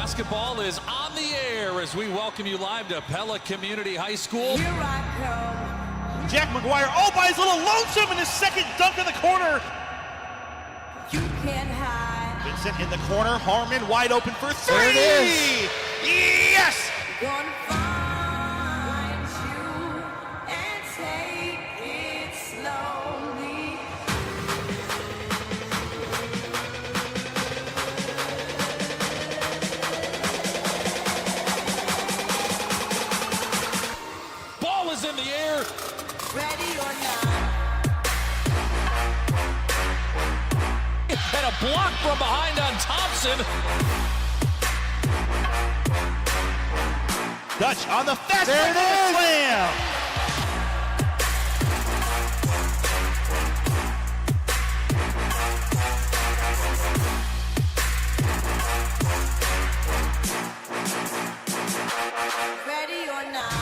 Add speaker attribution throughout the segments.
Speaker 1: Basketball is on the air as we welcome you live to Pella Community High School.
Speaker 2: Here I come.
Speaker 3: Jack McGuire all by his little lonesome in his second dunk in the corner.
Speaker 2: You can't hide.
Speaker 3: Vincent in the corner. Harmon wide open for three.
Speaker 1: There it is.
Speaker 3: Yes!
Speaker 2: Gonna find you and take it slowly.
Speaker 1: Ball is in the air.
Speaker 2: Ready or not.
Speaker 1: And a block from behind on Thompson.
Speaker 3: Dutch on the fast
Speaker 4: There it is.
Speaker 3: Slam.
Speaker 2: Ready or not.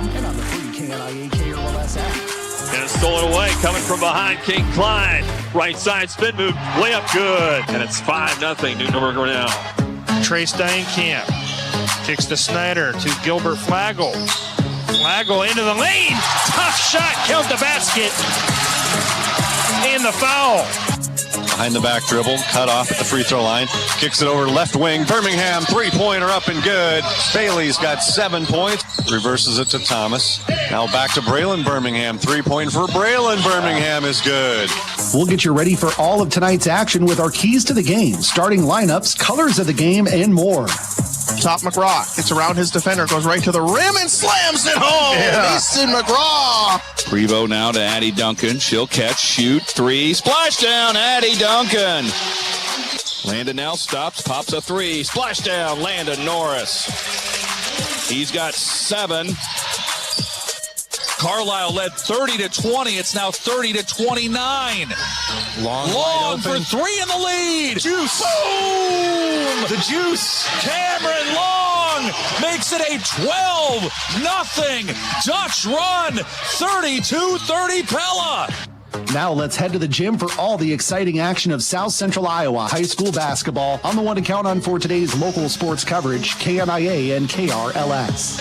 Speaker 5: And on the free KNIA KRLS app.
Speaker 6: And it's stolen away, coming from behind, King Klein. Right side spin move, layup good. And it's 5-0, New Norfolk now.
Speaker 4: Trey Steinkamp kicks to Snyder to Gilbert Flagel. Flagel into the lane. Tough shot, killed the basket. And the foul.
Speaker 7: Behind the back dribble, cut off at the free throw line. Kicks it over left wing. Birmingham, three-pointer up and good. Bailey's got 7 points. Reverses it to Thomas. Now back to Braylon Birmingham. 3-point for Braylon Birmingham is good.
Speaker 5: We'll get you ready for all of tonight's action with our keys to the game, starting lineups, colors of the game, and more.
Speaker 8: Top McGraw gets around his defender, goes right to the rim and slams it home. Mason McGraw.
Speaker 9: Prevo now to Addie Duncan. She'll catch, shoot, three, splash down, Addie Duncan. Landon now stops, pops a three, splash down, Landon Norris. He's got 7.
Speaker 1: Carlisle led 30-20. It's now 30-29. Long for 3 in the lead.
Speaker 4: Juice.
Speaker 1: Boom!
Speaker 4: The juice.
Speaker 1: Cameron Long makes it a 12-0 Dutch run. 32-30 Pella.
Speaker 5: Now let's head to the gym for all the exciting action of South Central Iowa high school basketball on the one to count on for today's local sports coverage, KNIA and KRLS.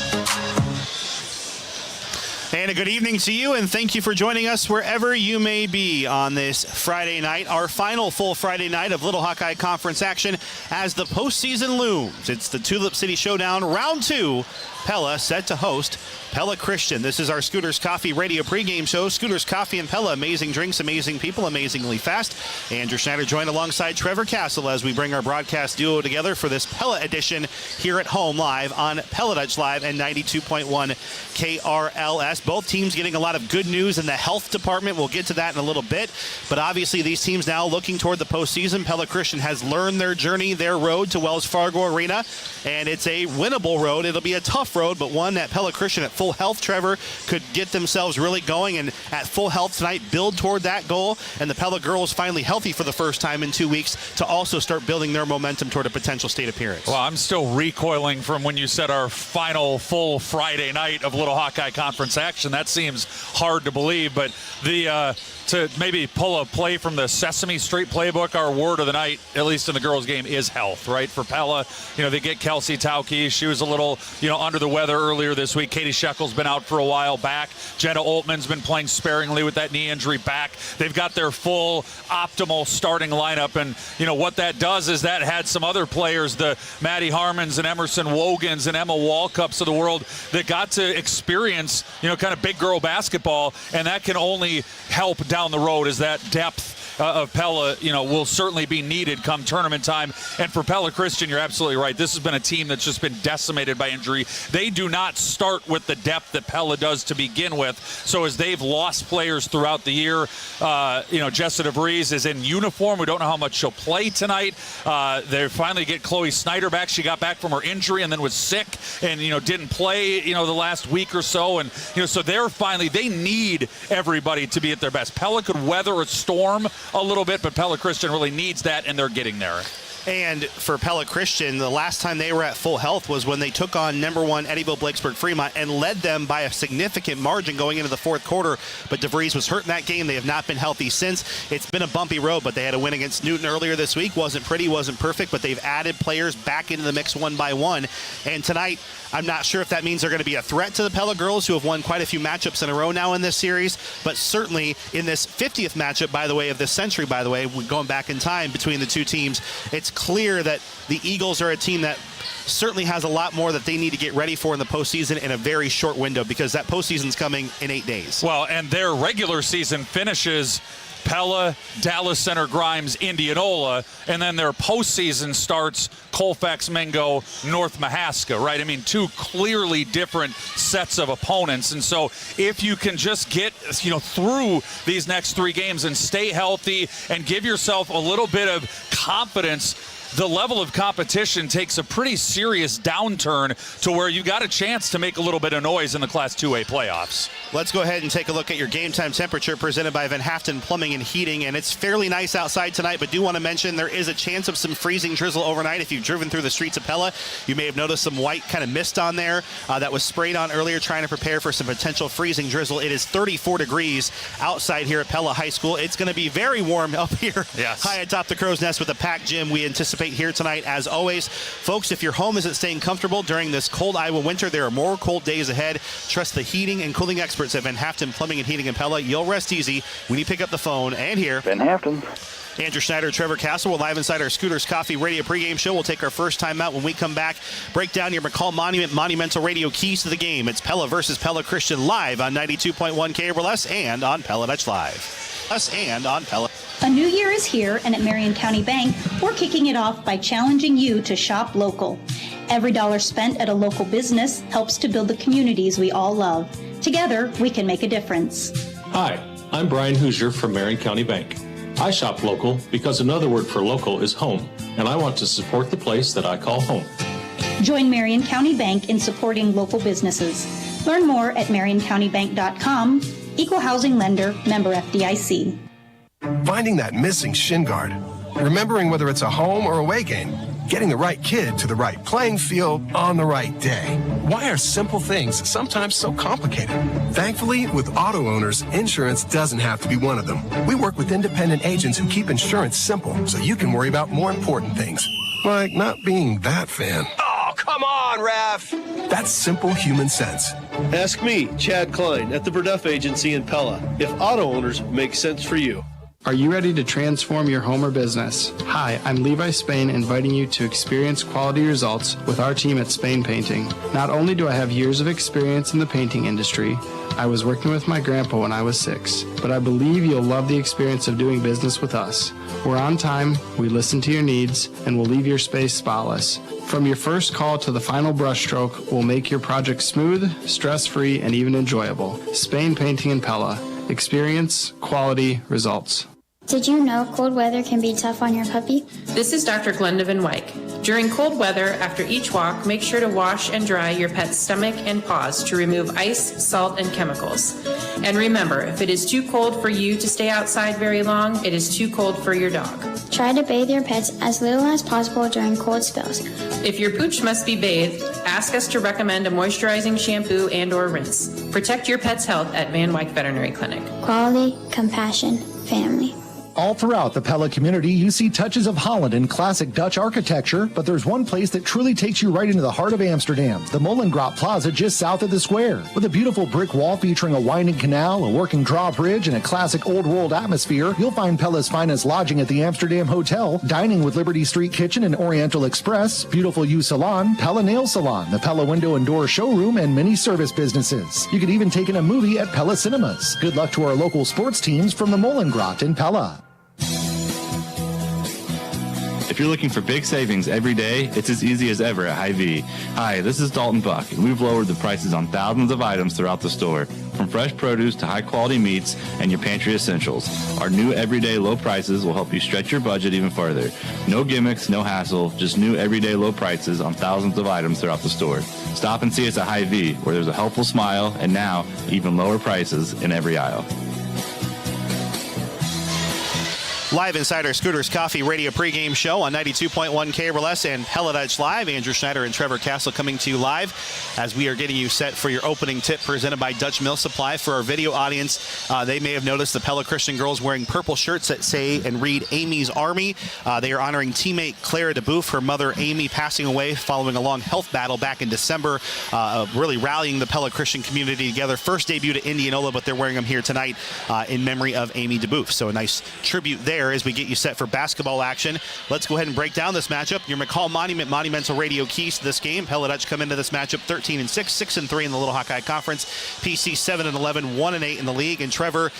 Speaker 3: And a good evening to you, and thank you for joining us wherever you may be on this Friday night, our final full Friday night of Little Hawkeye Conference action as the postseason looms. It's the Tulip City Showdown, round 2. Pella set to host Pella Christian. This is our Scooters Coffee radio pregame show. Scooters Coffee and Pella, amazing drinks, amazing people, amazingly fast. Andrew Schneider joined alongside Trevor Castle as we bring our broadcast duo together for this Pella edition here at home live on Pella Dutch Live and 92.1 KRLS. Both teams getting a lot of good news in the health department. We'll get to that in a little bit. But obviously these teams now looking toward the postseason. Pella Christian has learned their journey, their road to Wells Fargo Arena, and it's a winnable road. It'll be a tough road, but one that Pella Christian at full health, Trevor, could get themselves really going and at full health tonight build toward that goal. And the Pella girls finally healthy for the first time in 2 weeks to also start building their momentum toward a potential state appearance.
Speaker 1: Well, I'm still recoiling from when you said our final full Friday night of Little Hawkeye Conference action. and that seems hard to believe. But to maybe pull a play from the Sesame Street playbook, our word of the night, at least in the girls' game, is health, right? For Pella, they get Kelsey Tauke. She was a little, under the weather earlier this week. Katie Sheckel's been out for a while back. Jenna Oltman's been playing sparingly with that knee injury back. They've got their full optimal starting lineup, and what that does is that had some other players, the Maddie Harmons and Emerson Wogans and Emma Walkups of the world, that got to experience, kind of big girl basketball, and that can only help down the road as that depth of Pella, will certainly be needed come tournament time. And for Pella Christian, you're absolutely right. This has been a team that's just been decimated by injury. They do not start with the depth that Pella does to begin with. So as they've lost players throughout the year, Jessa DeVries is in uniform. We don't know how much she'll play tonight. They finally get Chloe Snyder back. She got back from her injury and then was sick and, didn't play, the last week or so. And, so they need everybody to be at their best. Pella could weather a storm a little bit, but Pella Christian really needs that, and they're getting there.
Speaker 3: And for Pella Christian, the last time they were at full health was when they took on number 1 Eddyville Blakesburg Fremont and led them by a significant margin going into the fourth quarter. But DeVries was hurt in that game. They have not been healthy since. It's been a bumpy road, but they had a win against Newton earlier this week. Wasn't pretty, wasn't perfect, but they've added players back into the mix one by one. And tonight, I'm not sure if that means they're going to be a threat to the Pella girls, who have won quite a few matchups in a row now in this series. But certainly in this 50th matchup, of this century, going back in time between the two teams, it's clear that the Eagles are a team that certainly has a lot more that they need to get ready for in the postseason in a very short window, because that postseason's coming in 8 days. Well, and their regular season finishes Pella, Dallas Center Grimes, Indianola, and then their postseason starts Colfax, Mingo, North Mahaska, right? I mean, two clearly different sets of opponents. And so if you can just get, through these next 3 games and stay healthy and give yourself a little bit of confidence, the level of competition takes a pretty serious downturn to where you got a chance to make a little bit of noise in the Class 2A playoffs. Let's go ahead and take a look at your game time temperature presented by Van Haften Plumbing and Heating. And it's fairly nice outside tonight, but do want to mention there is a chance of some freezing drizzle overnight. If you've driven through the streets of Pella, you may have noticed some white kind of mist on there that was sprayed on earlier, trying to prepare for some potential freezing drizzle. It is 34 degrees outside here at Pella High School. It's going to be very warm up here high atop the Crow's Nest with a packed gym. We anticipate here tonight, as always. Folks, if your home isn't staying comfortable during this cold Iowa winter, there are more cold days ahead. Trust the heating and cooling experts at Van Haften Plumbing and Heating in Pella. You'll rest easy when you pick up the phone. And here,
Speaker 10: Van Haften.
Speaker 3: Andrew Schneider, Trevor Castle. We're live inside our Scooters Coffee Radio pregame show. We'll take our first time out. When we come back, break down your McCall Monument Monumental Radio keys to the game. It's Pella versus Pella Christian live on 92.1 KRLS and on Pella Dutch Live. Us and on Pella.
Speaker 11: A new year is here, and at Marion County Bank, we're kicking it off by challenging you to shop local. Every dollar spent at a local business helps to build the communities we all love. Together, we can make a difference.
Speaker 12: Hi, I'm Brian Hoosier from Marion County Bank. I shop local because another word for local is home, and I want to support the place that I call home.
Speaker 11: Join Marion County Bank in supporting local businesses. Learn more at marioncountybank.com. Equal housing lender, member FDIC.
Speaker 13: Finding that missing shin guard, remembering whether it's a home or away game, getting the right kid to the right playing field on the right day. Why are simple things sometimes so complicated? Thankfully, with auto owners, insurance doesn't have to be one of them. We work with independent agents who keep insurance simple so you can worry about more important things, like not being that fan.
Speaker 14: Oh, come on, ref!
Speaker 13: That's simple human sense.
Speaker 15: Ask me, Chad Klein, at the Verduff Agency in Pella, if auto owners make sense for you.
Speaker 16: Are you ready to transform your home or business? Hi, I'm Levi Spain, inviting you to experience quality results with our team at Spain Painting. Not only do I have years of experience in the painting industry, I was working with my grandpa when I was 6, but I believe you'll love the experience of doing business with us. We're on time, we listen to your needs, and we'll leave your space spotless. From your first call to the final brushstroke, we'll make your project smooth, stress-free, and even enjoyable. Spain Painting in Pella. Experience, quality, results.
Speaker 17: Did you know cold weather can be tough on your puppy?
Speaker 10: This is Dr. Glenda Van Wyk. During cold weather, after each walk, make sure to wash and dry your pet's stomach and paws to remove ice, salt, and chemicals. And remember, if it is too cold for you to stay outside very long, it is too cold for your dog.
Speaker 17: Try to bathe your pets as little as possible during cold spells.
Speaker 10: If your pooch must be bathed, ask us to recommend a moisturizing shampoo and/or rinse. Protect your pet's health at Van Wyk Veterinary Clinic.
Speaker 17: Quality, compassion, family.
Speaker 5: All throughout the Pella community, you see touches of Holland and classic Dutch architecture, but there's one place that truly takes you right into the heart of Amsterdam, the Molengraat Plaza just south of the square. With a beautiful brick wall featuring a winding canal, a working drawbridge, and a classic old world atmosphere, you'll find Pella's finest lodging at the Amsterdam Hotel, dining with Liberty Street Kitchen and Oriental Express, Beautiful You Salon, Pella Nail Salon, the Pella Window and Door Showroom, and many service businesses. You could even take in a movie at Pella Cinemas. Good luck to our local sports teams from the Molengraat in Pella.
Speaker 18: If you're looking for big savings every day, it's as easy as ever at Hy-Vee. Hi, this is Dalton Buck, and we've lowered the prices on thousands of items throughout the store, from fresh produce to high-quality meats and your pantry essentials. Our new everyday low prices will help you stretch your budget even further. No gimmicks, no hassle, just new everyday low prices on thousands of items throughout the store. Stop and see us at Hy-Vee, where there's a helpful smile and now even lower prices in every aisle.
Speaker 3: Live inside our Scooters Coffee Radio pregame show on 92.1 KRLS and Pella Dutch Live. Andrew Schneider and Trevor Castle coming to you live as we are getting you set for your opening tip presented by Dutch Mill Supply. For our video audience, they may have noticed the Pella Christian girls wearing purple shirts that say and read Amy's Army. They are honoring teammate Clara DeBoeuf, her mother Amy passing away following a long health battle back in December, really rallying the Pella Christian community together. First debut to Indianola, but they're wearing them here tonight in memory of Amy DeBoeuf. So a nice tribute there as we get you set for basketball action. Let's go ahead and break down this matchup. Your McCall Monument Monumental Radio keys to this game. Pella Dutch come into this matchup 13-6, 6-3 in the Little Hawkeye Conference. PC 7-11, 1-8 in the league. And Trevor,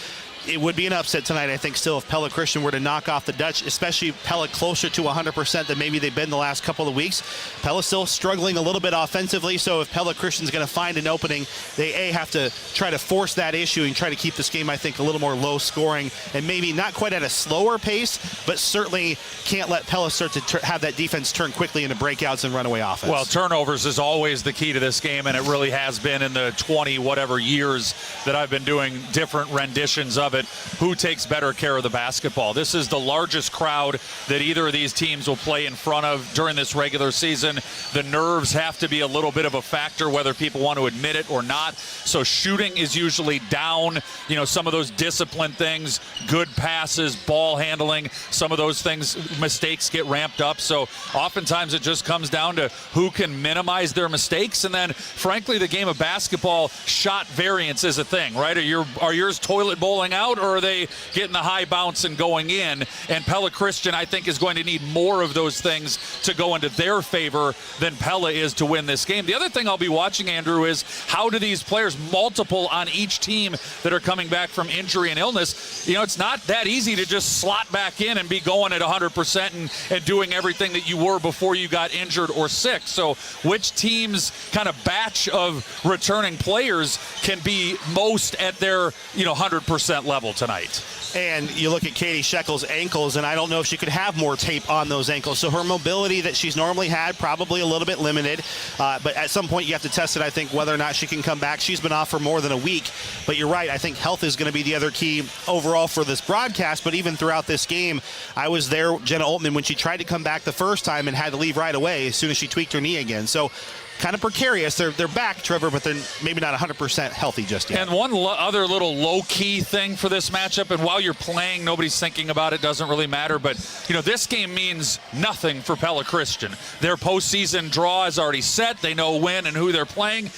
Speaker 3: it would be an upset tonight, I think, still, if Pella Christian were to knock off the Dutch, especially Pella closer to 100% than maybe they've been the last couple of weeks. Pella still struggling a little bit offensively, so if Pella Christian's going to find an opening, they have to try to force that issue and try to keep this game, I think, a little more low scoring and maybe not quite at a slower pace, but certainly can't let Pella start to have that defense turn quickly into breakouts and runaway offense.
Speaker 1: Well, turnovers is always the key to this game, and it really has been in the 20-whatever years that I've been doing different renditions of it. Who takes better care of the basketball? This is the largest crowd that either of these teams will play in front of during this regular season. The nerves have to be a little bit of a factor, whether people want to admit it or not. So shooting is usually down. You know, some of those discipline things, good passes, ball handling, some of those things, mistakes get ramped up. So oftentimes it just comes down to who can minimize their mistakes. And then, frankly, the game of basketball, shot variance is a thing, right? Are yours toilet bowling out, or are they getting the high bounce and going in? And Pella Christian, I think, is going to need more of those things to go into their favor than Pella is to win this game. The other thing I'll be watching, Andrew, is how do these players, multiple on each team that are coming back from injury and illness, you know, it's not that easy to just slot back in and be going at 100% and doing everything that you were before you got injured or sick. So which team's kind of batch of returning players can be most at their, 100% level tonight?
Speaker 3: And you look at Katie Sheckle's ankles, and I don't know if she could have more tape on those ankles. So her mobility that she's normally had, probably a little bit limited. But at some point you have to test it, I think, whether or not she can come back. She's been off for more than a week. But you're right, I think health is going to be the other key overall for this broadcast. But even throughout this game, I was there, Jenna Oltman, when she tried to come back the first time and had to leave right away as soon as she tweaked her knee again. So kind of precarious. They're back, Trevor, but they're maybe not 100% healthy just yet.
Speaker 1: And one other little low-key thing for this matchup, and while you're playing, nobody's thinking about it, doesn't really matter, but, this game means nothing for Pella Christian. Their postseason draw is already set. They know when and who they're playing.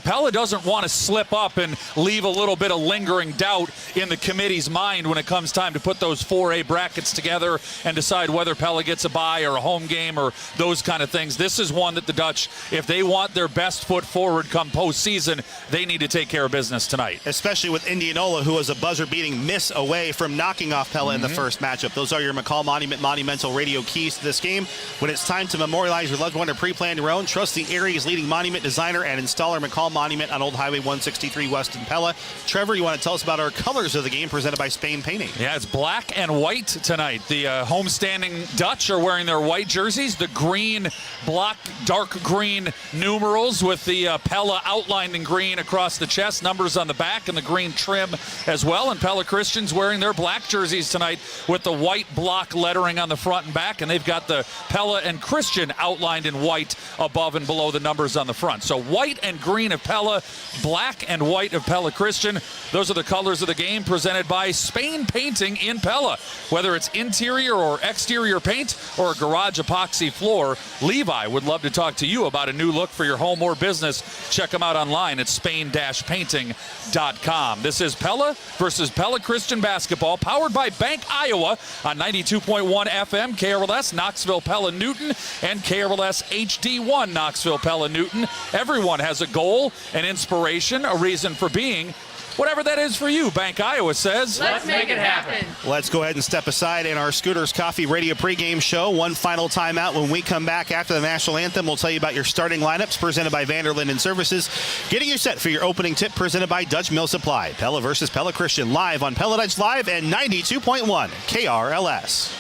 Speaker 1: Pella doesn't want to slip up and leave a little bit of lingering doubt in the committee's mind when it comes time to put those 4A brackets together and decide whether Pella gets a bye or a home game or those kind of things. This is one that the Dutch, if they want their best foot forward come postseason, they need to take care of business tonight.
Speaker 3: Especially with Indianola, who was a buzzer-beating miss away from knocking off Pella in the first matchup. Those are your McCall Monumental radio keys to this game. When it's time to memorialize your loved one or pre-plan your own, trust the area's leading monument designer and installer, McCall Monument on Old Highway 163 West in Pella. Trevor, you want to tell us about our colors of the game presented by Spain Painting?
Speaker 1: Yeah, it's black and white tonight. The homestanding Dutch are wearing their white jerseys. The green block, dark green numerals with the Pella outlined in green across the chest, numbers on the back, and the green trim as well. And Pella Christians wearing their black jerseys tonight with the white block lettering on the front and back, and they've got the Pella and Christian outlined in white above and below the numbers on the front. So white and green of Pella, black and white of Pella Christian. Those are the colors of the game presented by Spain Painting in Pella. Whether it's interior or exterior paint or a garage epoxy floor, Levi would love to talk to you about a new look for your home or business. Check them out online at spain-painting.com. This is Pella versus Pella Christian basketball, powered by Bank Iowa on 92.1 FM, KRLS, Knoxville, Pella, Newton, and KRLS HD1, Knoxville, Pella, Newton. Everyone has a goal, an inspiration, a reason for being. Whatever that is for you, Bank Iowa says.
Speaker 2: Let's make it happen.
Speaker 3: Let's go ahead and step aside in our Scooters Coffee Radio pregame show. One final timeout. When we come back after the national anthem, we'll tell you about your starting lineups presented by Vanderlinden Services. Getting you set for your opening tip presented by Dutch Mill Supply. Pella versus Pella Christian live on Pella Dutch Live and 92.1 KRLS.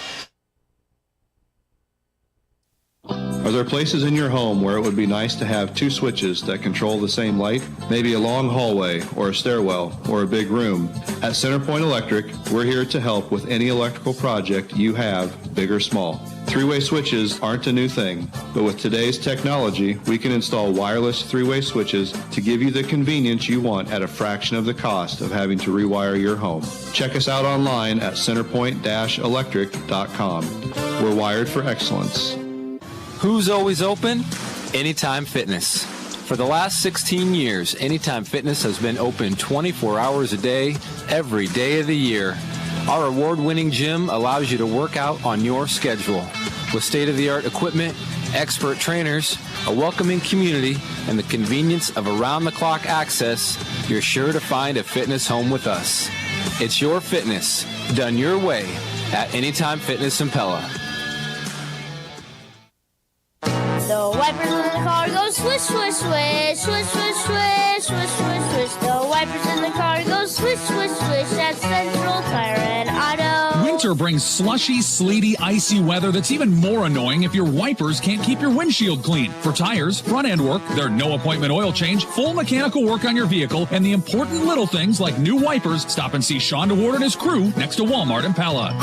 Speaker 19: Are there places in your home where it would be nice to have two switches that control the same light? Maybe a long hallway or a stairwell or a big room. At Centerpoint Electric, we're here to help with any electrical project you have, big or small. Three-way switches aren't a new thing, but with today's technology, we can install wireless three-way switches to give you the convenience you want at a fraction of the cost of having to rewire your home. Check us out online at centerpoint-electric.com. We're wired for excellence.
Speaker 20: Who's always open? Anytime Fitness. For the last 16 years, Anytime Fitness has been open 24 hours a day, every day of the year. Our award-winning gym allows you to work out on your schedule. With state-of-the-art equipment, expert trainers, a welcoming community, and the convenience of around-the-clock access, you're sure to find a fitness home with us. It's your fitness, done your way, at Anytime Fitness in Pella.
Speaker 21: The wipers in the car go swish, swish, swish, swish, swish, swish, swish, swish, swish. The wipers in the car go swish, swish, swish at Central Tire and Auto.
Speaker 22: Winter brings slushy, sleety, icy weather that's even more annoying if your wipers can't keep your windshield clean. For tires, front-end work, their no-appointment oil change, full mechanical work on your vehicle, and the important little things like new wipers, stop and see Sean DeWard and his crew next to Walmart in Pella.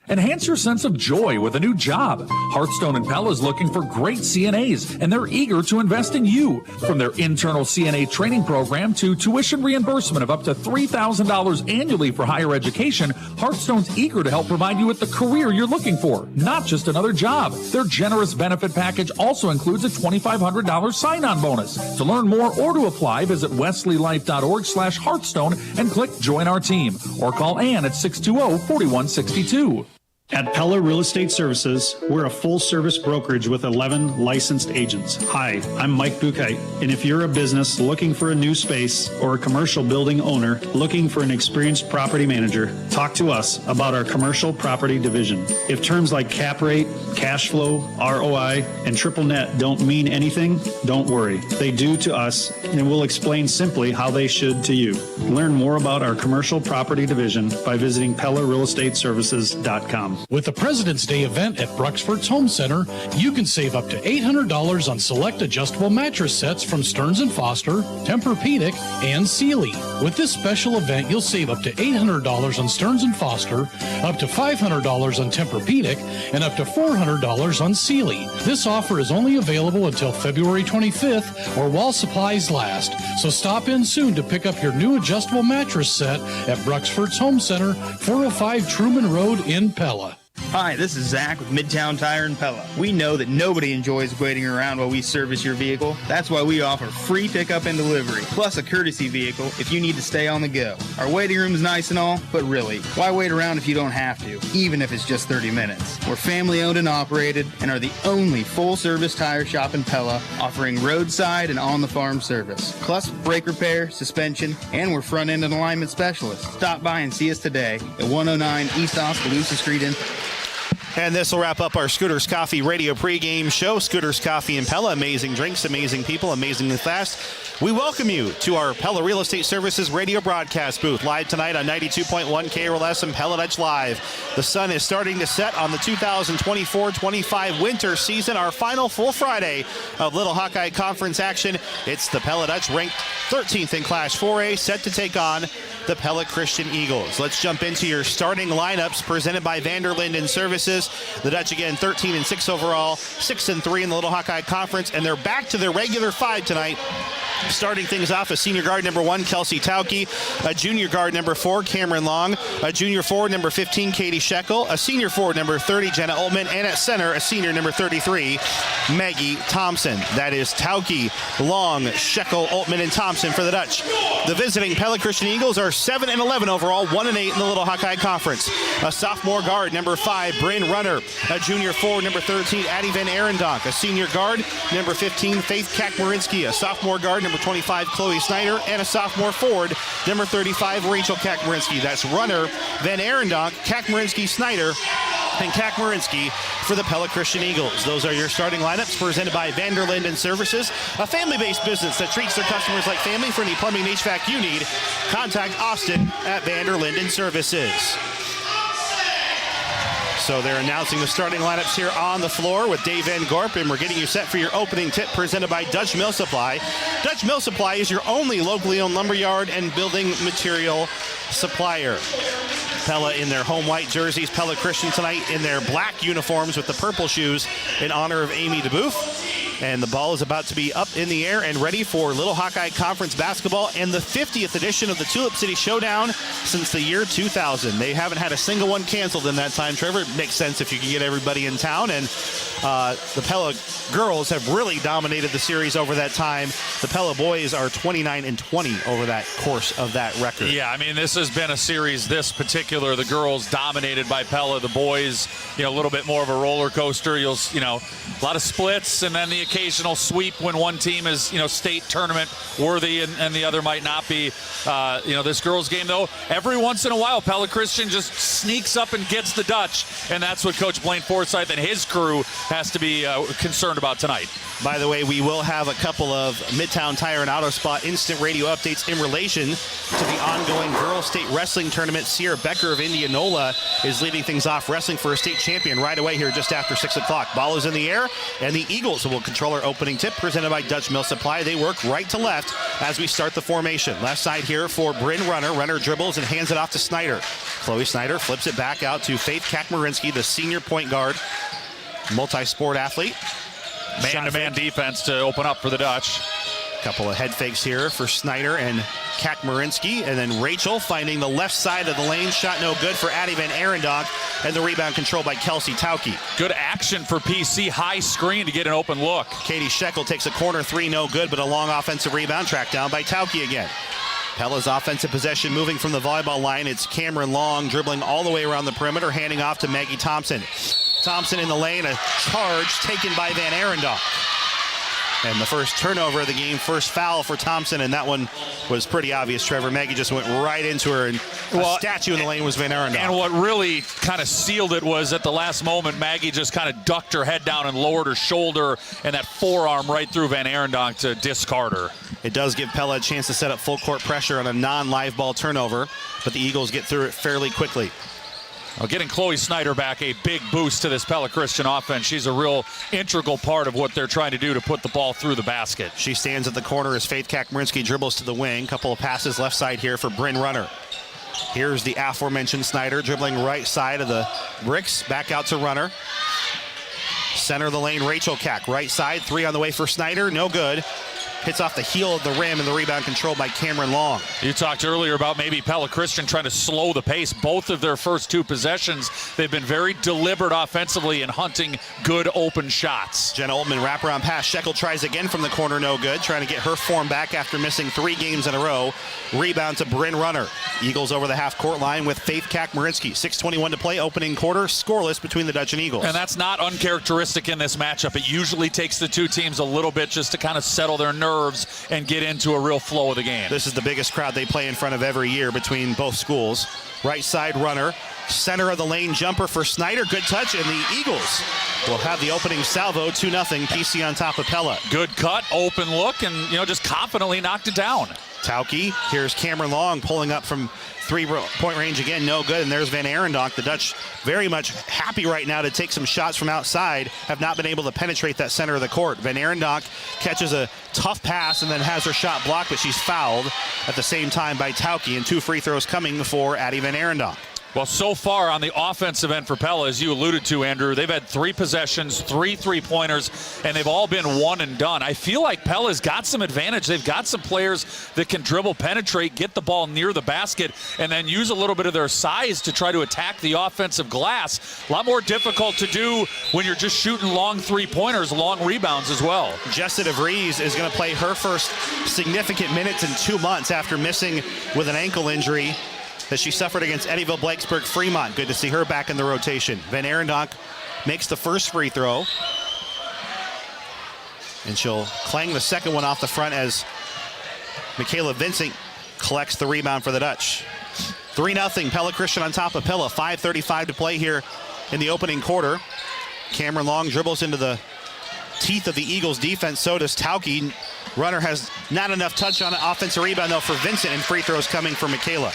Speaker 22: Enhance your sense of joy with a new job. Hearthstone and Pella is looking for great CNAs, and they're eager to invest in you. From their internal CNA training program to tuition reimbursement of up to $3,000 annually for higher education, Hearthstone's eager to help provide you with the career you're looking for, not just another job. Their generous benefit package also includes a $2,500 sign-on bonus. To learn more or to apply, visit wesleylife.org/Hearthstone and click Join Our Team, or call Ann at 620-4162.
Speaker 23: At Pella Real Estate Services, we're a full-service brokerage with 11 licensed agents. Hi, I'm Mike Buchheit, and if you're a business looking for a new space or a commercial building owner looking for an experienced property manager, talk to us about our commercial property division. If terms like cap rate, cash flow, ROI, and triple net don't mean anything, don't worry. They do to us, and we'll explain simply how they should to you. Learn more about our commercial property division by visiting PellaRealEstateServices.com.
Speaker 24: With the President's Day event at Bruxford's Home Center, you can save up to $800 on select adjustable mattress sets from Stearns & Foster, Tempur-Pedic, and Sealy. With this special event, you'll save up to $800 on Stearns & Foster, up to $500 on Tempur-Pedic, and up to $400 on Sealy. This offer is only available until February 25th or while supplies last, so stop in soon to pick up your new adjustable mattress set at Bruxford's Home Center, 405 Truman Road in Pella.
Speaker 6: Hi, this is Zach with Midtown Tire and Pella. We know that nobody enjoys waiting around while we service your vehicle. That's why we offer free pickup and delivery, plus a courtesy vehicle if you need to stay on the go. Our waiting room is nice and all, but really, why wait around if you don't have to, even if it's just 30 minutes? We're family owned and operated and are the only full-service tire shop in Pella, offering roadside and on-the-farm service, plus brake repair, suspension, and we're front-end and alignment specialists. Stop by and see us today at 109 East Oskaloosa Street in...
Speaker 3: And this will wrap up our Scooters Coffee radio pregame show. Scooters Coffee and Pella, amazing drinks, amazing people, amazingly fast. We welcome you to our Pella Real Estate Services radio broadcast booth, live tonight on 92.1 KRLS and Pella Dutch Live. The sun is starting to set on the 2024-25 winter season, our final full Friday of Little Hawkeye Conference action. It's the Pella Dutch, ranked 13th in Class 4A, set to take on the Pella Christian Eagles. Let's jump into your starting lineups presented by Vanderlinden Services. The Dutch again 13-6 overall, 6-3 in the Little Hawkeye Conference, and they're back to their regular five tonight. Starting things off, a senior guard number 1, Kelsey Tauke, a junior guard number 4, Cameron Long, a junior forward number 15, Katie Shekel, a senior forward number 30, Jenna Oltman, and at center, a senior number 33, Maggie Thompson. That is Tauke, Long, Shekel, Oltman, and Thompson for the Dutch. The visiting Pella Christian Eagles are 7-11 overall, 1-8 in the Little Hawkeye Conference. A sophomore guard number 5, Bryn Runner, a junior forward number 13, Addie Van Arendonk, a senior guard number 15, Faith Kakmarinsky, a sophomore guard number 25, Chloe Snyder, and a sophomore forward, number 35, Rachel Kakmarinsky. That's Runner, Van Arendonk, Kakmarinsky, Snyder, and Kakmarinsky for the Pella Christian Eagles. Those are your starting lineups presented by Vanderlinden Services, a family-based business that treats their customers like family. For any plumbing and HVAC you need, contact Austin at Vanderlinden Services. So they're announcing the starting lineups here on the floor with Dave Van Gorp, and we're getting you set for your opening tip presented by Dutch Mill Supply. Dutch Mill Supply is your only locally owned lumberyard and building material supplier. Pella in their home white jerseys, Pella Christian tonight in their black uniforms with the purple shoes in honor of Amy DeBoof. And the ball is about to be up in the air and ready for Little Hawkeye Conference basketball and the 50th edition of the Tulip City Showdown since the year 2000. They haven't had a single one canceled in that time, Trevor. It makes sense if you can get everybody in town. And the Pella girls have really dominated the series over that time. The Pella boys are 29-20 over that course of that record.
Speaker 1: Yeah, I mean, this has been a series, this particular, the girls dominated by Pella, the boys, a little bit more of a roller coaster. A lot of splits and then the occasional sweep when one team is, state tournament worthy and the other might not be. This girls game, though, every once in a while, Pella Christian just sneaks up and gets the Dutch, and that's what Coach Blaine Forsyth and his crew has to be concerned about tonight.
Speaker 3: By the way, we will have a couple of Midtown Tire and Auto Spot instant radio updates in relation to the ongoing Girls State Wrestling Tournament. Sierra Becker of Indianola is leading things off, wrestling for a state champion right away here just after 6 o'clock. Ball is in the air, and the Eagles will control our opening tip presented by Dutch Mill Supply. They work right to left as we start the formation. Left side here for Bryn Runner. Runner dribbles and hands it off to Snyder. Chloe Snyder flips it back out to Faith Kakmarinsky, the senior point guard, multi-sport athlete.
Speaker 1: Man-to-man defense to open up for the Dutch.
Speaker 3: Couple of head fakes here for Snyder and Kakmarinsky, and then Rachel finding the left side of the lane. Shot no good for Addie Van Arendonk, and the rebound controlled by Kelsey Tauke.
Speaker 1: Good action for PC. High screen to get an open look.
Speaker 3: Katie Shekel takes a corner three, no good, but a long offensive rebound tracked down by Tauke again. Pella's offensive possession moving from the volleyball line. It's Cameron Long dribbling all the way around the perimeter, handing off to Maggie Thompson. Thompson in the lane, a charge taken by Van Arendonk. And the first turnover of the game, first foul for Thompson, and that one was pretty obvious, Trevor. Maggie just went right into her, and a statue in the lane was Van Arendonk.
Speaker 1: And what really kind of sealed it was at the last moment, Maggie just kind of ducked her head down and lowered her shoulder, and that forearm right through Van Arendonk to discard her.
Speaker 3: It does give Pella a chance to set up full court pressure on a non-live ball turnover, but the Eagles get through it fairly quickly.
Speaker 1: Well, getting Chloe Snyder back, a big boost to this Pella Christian offense. She's a real integral part of what they're trying to do to put the ball through the basket.
Speaker 3: She stands at the corner as Faith Kakmarinsky dribbles to the wing. Couple of passes left side here for Bryn Runner. Here's the aforementioned Snyder dribbling right side of the bricks. Back out to Runner. Center of the lane, Rachel Kack. Right side, three on the way for Snyder. No good. hits off the heel of the rim, and the rebound controlled by Cameron Long.
Speaker 1: You talked earlier about maybe Pella Christian trying to slow the pace. Both of their first 2 possessions, they've been very deliberate offensively in hunting good open shots.
Speaker 3: Jenna Oltman wraparound pass. Shekel tries again from the corner, no good. Trying to get her form back after missing 3 games in a row. Rebound to Bryn Runner. Eagles over the half-court line with Faith Kakmarinsky. 6:21 to play, opening quarter, scoreless between the Dutch and Eagles.
Speaker 1: And that's not uncharacteristic in this matchup. It usually takes the 2 teams a little bit just to kind of settle their nerves and get into a real flow of the game.
Speaker 3: This is the biggest crowd they play in front of every year between both schools. Right side Runner, center of the lane jumper for Snyder. Good touch, and the Eagles will have the opening salvo. 2-0, PC on top of Pella.
Speaker 1: Good cut, open look, and just confidently knocked it down.
Speaker 3: Tauke, here's Cameron Long pulling up from 3-point range again, no good. And there's Van Arendonk. The Dutch very much happy right now to take some shots from outside, have not been able to penetrate that center of the court. Van Arendonk catches a tough pass and then has her shot blocked, but she's fouled at the same time by Tauke, and 2 free throws coming for Addie Van Arendonk.
Speaker 1: Well, so far on the offensive end for Pella, as you alluded to, Andrew, they've had 3 possessions, 3 3-pointers, and they've all been one and done. I feel like Pella's got some advantage. They've got some players that can dribble, penetrate, get the ball near the basket, and then use a little bit of their size to try to attack the offensive glass. A lot more difficult to do when you're just shooting long 3-pointers, long rebounds as well.
Speaker 3: Jessa DeVries is going to play her first significant minutes in 2 months after missing with an ankle injury that she suffered against Eddyville Blacksburg Fremont. Good to see her back in the rotation. Van Arendonk makes the first free throw, and she'll clang the second one off the front as Michaela Vincent collects the rebound for the Dutch. 3-0, Pella Christian on top of Pella. 5:35 to play here in the opening quarter. Cameron Long dribbles into the teeth of the Eagles defense. So does Tauke. Runner has not enough touch on an offensive rebound, though, for Vincent, and free throws coming for Michaela.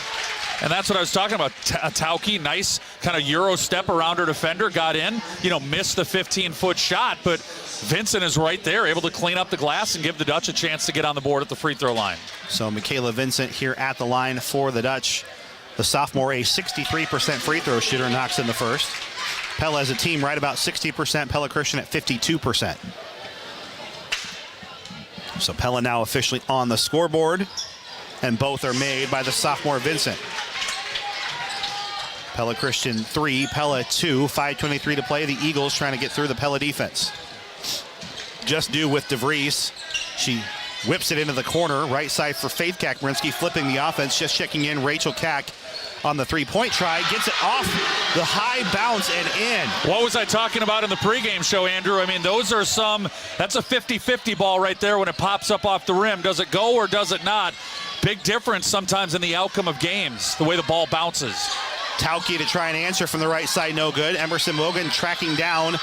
Speaker 1: And that's what I was talking about. Tauke, nice kind of Euro step around her defender, got in, missed the 15-foot shot, but Vincent is right there, able to clean up the glass and give the Dutch a chance to get on the board at the free throw line.
Speaker 3: So Michaela Vincent here at the line for the Dutch. The sophomore, a 63% free throw shooter, knocks in the first. Pella as a team right about 60%, Pella Christian at 52%. So Pella now officially on the scoreboard, and both are made by the sophomore Vincent. Pella Christian 3, Pella 2, 5:23 to play. The Eagles trying to get through the Pella defense. Just due with DeVries. She whips it into the corner, right side for Faith Kakmarinsky, flipping the offense. Just checking in, Rachel Kack on the 3-point try, gets it off the high bounce and in.
Speaker 1: What was I talking about in the pregame show, Andrew? I mean, that's a 50-50 ball right there when it pops up off the rim. Does it go or does it not? Big difference sometimes in the outcome of games, the way the ball bounces.
Speaker 3: Tauke to try and answer from the right side, no good. Emerson Mogan tracking down,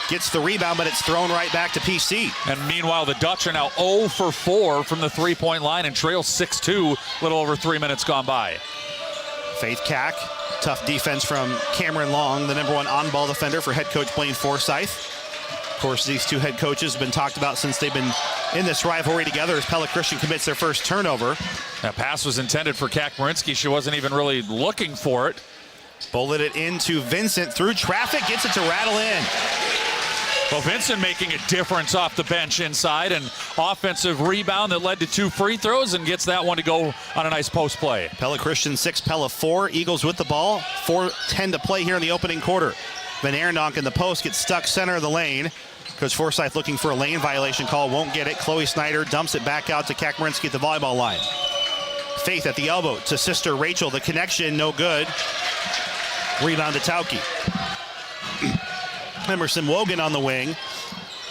Speaker 3: gets the rebound, but it's thrown right back to PC.
Speaker 1: And meanwhile, the Dutch are now 0 for 4 from the 3-point line and trail 6-2, a little over 3 minutes gone by.
Speaker 3: Faith Kack, tough defense from Cameron Long, the #1 on-ball defender for head coach Blaine Forsyth. Of course, these 2 head coaches have been talked about since they've been in this rivalry together as Pella Christian commits their first turnover.
Speaker 1: That pass was intended for Kakmarinsky. She wasn't even really looking for it.
Speaker 3: Bullet it into Vincent through traffic, gets it to rattle in.
Speaker 1: Well, Vincent making a difference off the bench inside, and offensive rebound that led to 2 free throws and gets that one to go on a nice post play.
Speaker 3: Pella Christian 6, Pella 4. Eagles with the ball. 4:10 to play here in the opening quarter. Van Arendonk in the post gets stuck center of the lane. Coach Forsyth looking for a lane violation call, won't get it. Chloe Snyder dumps it back out to Kakmarinsky at the volleyball line. Faith at the elbow to sister Rachel. The connection, no good. Rebound to Tauke. Emerson Wogan on the wing.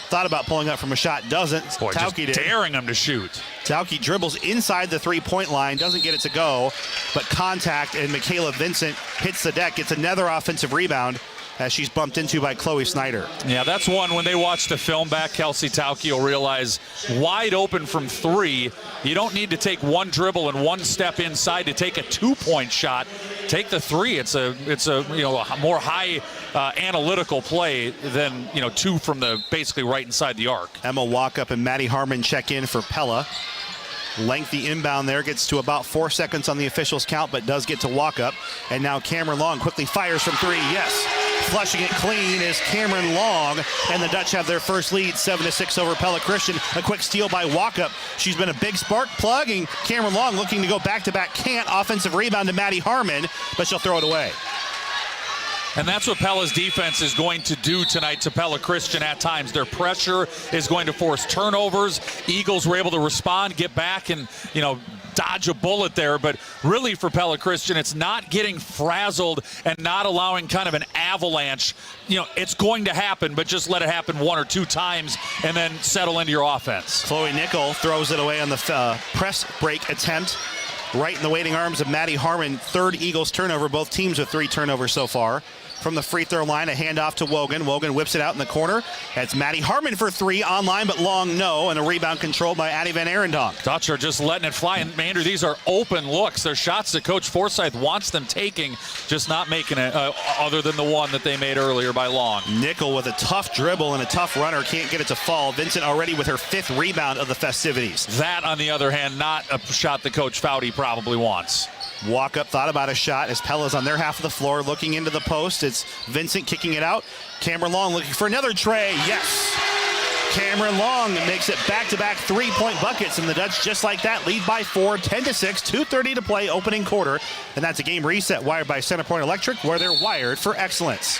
Speaker 3: Thought about pulling up from a shot, doesn't.
Speaker 1: Boy,
Speaker 3: Tauke
Speaker 1: just daring him to shoot.
Speaker 3: Tauke dribbles inside the 3-point line, doesn't get it to go, but contact, and Michaela Vincent hits the deck, gets another offensive rebound as she's bumped into by Chloe Snyder.
Speaker 1: Yeah, that's one when they watch the film back, Kelsey Tauke will realize wide open from 3. You don't need to take one dribble and one step inside to take a 2-point shot. Take the 3. It's a a more high analytical play than 2 from the basically right inside the arc.
Speaker 3: Emma Walkup and Maddie Harmon check in for Pella. Lengthy inbound there, gets to about 4 seconds on the officials count, but does get to Walkup. And now Cameron Long quickly fires from 3. Yes. Flushing it clean is Cameron Long, and the Dutch have their first lead, 7-6 over Pella Christian. A quick steal by Walkup. She's been a big spark plug, and Cameron Long looking to go back-to-back can't. Offensive rebound to Maddie Harmon, but she'll throw it away.
Speaker 1: And that's what Pella's defense is going to do tonight to Pella Christian at times. Their pressure is going to force turnovers. Eagles were able to respond, get back, and, dodge a bullet there. But really for Pella Christian, it's not getting frazzled and not allowing kind of an avalanche. It's going to happen, but just let it happen one or two times and then settle into your offense.
Speaker 3: Chloe Nickel throws it away on the press break attempt. Right in the waiting arms of Maddie Harmon. Third Eagles turnover. Both teams with 3 turnovers so far. From the free throw line, a handoff to Wogan. Wogan whips it out in the corner. That's Maddie Harmon for 3 online, but Long no. And a rebound controlled by Addie Van Arendonk.
Speaker 1: Dutch are just letting it fly. And Andrew, these are open looks. They're shots that Coach Forsyth wants them taking, just not making it other than the one that they made earlier by Long.
Speaker 3: Nickel with a tough dribble and a tough runner. Can't get it to fall. Vincent already with her 5th rebound of the festivities.
Speaker 1: That, on the other hand, not a shot that Coach Foudy probably wants.
Speaker 3: Walkup thought about a shot as Pella's on their half of the floor looking into the post. It's Vincent kicking it out. Cameron Long looking for another tray. Yes! Cameron Long makes it back-to-back 3-point buckets, and the Dutch just like that lead by 4, 10-6, 2:30 to play, opening quarter. And that's a game reset wired by Center Point Electric, where they're wired for excellence.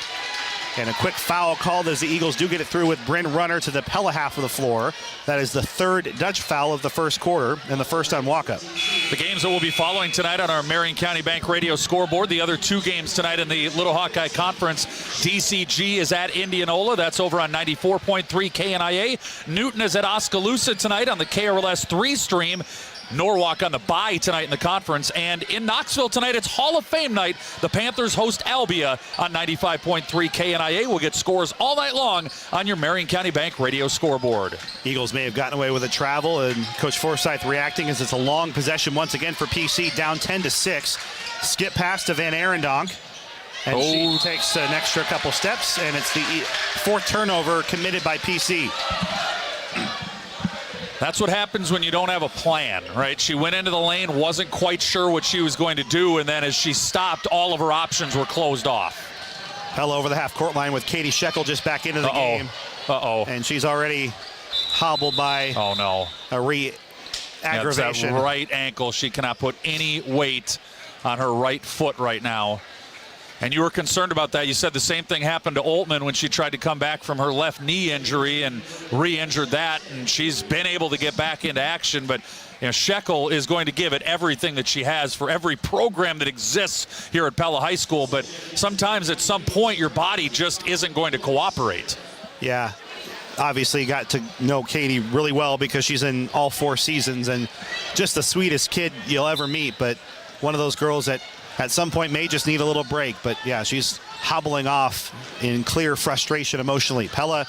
Speaker 3: And a quick foul called as the Eagles do get it through with Bryn Runner to the Pella half of the floor. That is the 3rd Dutch foul of the first quarter and the first on Walkup.
Speaker 1: The games that we'll be following tonight on our Marion County Bank radio scoreboard. The other 2 games tonight in the Little Hawkeye Conference. DCG is at Indianola. That's over on 94.3 KNIA. Newton is at Oskaloosa tonight on the KRLS 3 stream. Norwalk on the bye tonight in the conference. And in Knoxville tonight, it's Hall of Fame night. The Panthers host Albia on 95.3 KNIA. We'll get scores all night long on your Marion County Bank radio scoreboard.
Speaker 3: Eagles may have gotten away with a travel, and Coach Forsyth reacting as it's a long possession once again for PC, down 10-6. Skip pass to Van Arendonk. And she takes an extra couple steps, and it's the 4th turnover committed by PC.
Speaker 1: That's what happens when you don't have a plan, right? She went into the lane, wasn't quite sure what she was going to do, and then as she stopped, all of her options were closed off.
Speaker 3: Pella over the half-court line with Katie Shekel just back into the game. And she's already hobbled by a re-aggravation.
Speaker 1: That right ankle. She cannot put any weight on her right foot right now. And you were concerned about that. You said the same thing happened to Oltman when she tried to come back from her left knee injury and re-injured that, and she's been able to get back into action. But Shekel is going to give it everything that she has for every program that exists here at Pella High School. But sometimes at some point your body just isn't going to cooperate.
Speaker 3: Yeah. Obviously got to know Katie really well because she's in all 4 seasons and just the sweetest kid you'll ever meet. But one of those girls that at some point may just need a little break. But yeah, she's hobbling off in clear frustration emotionally. Pella.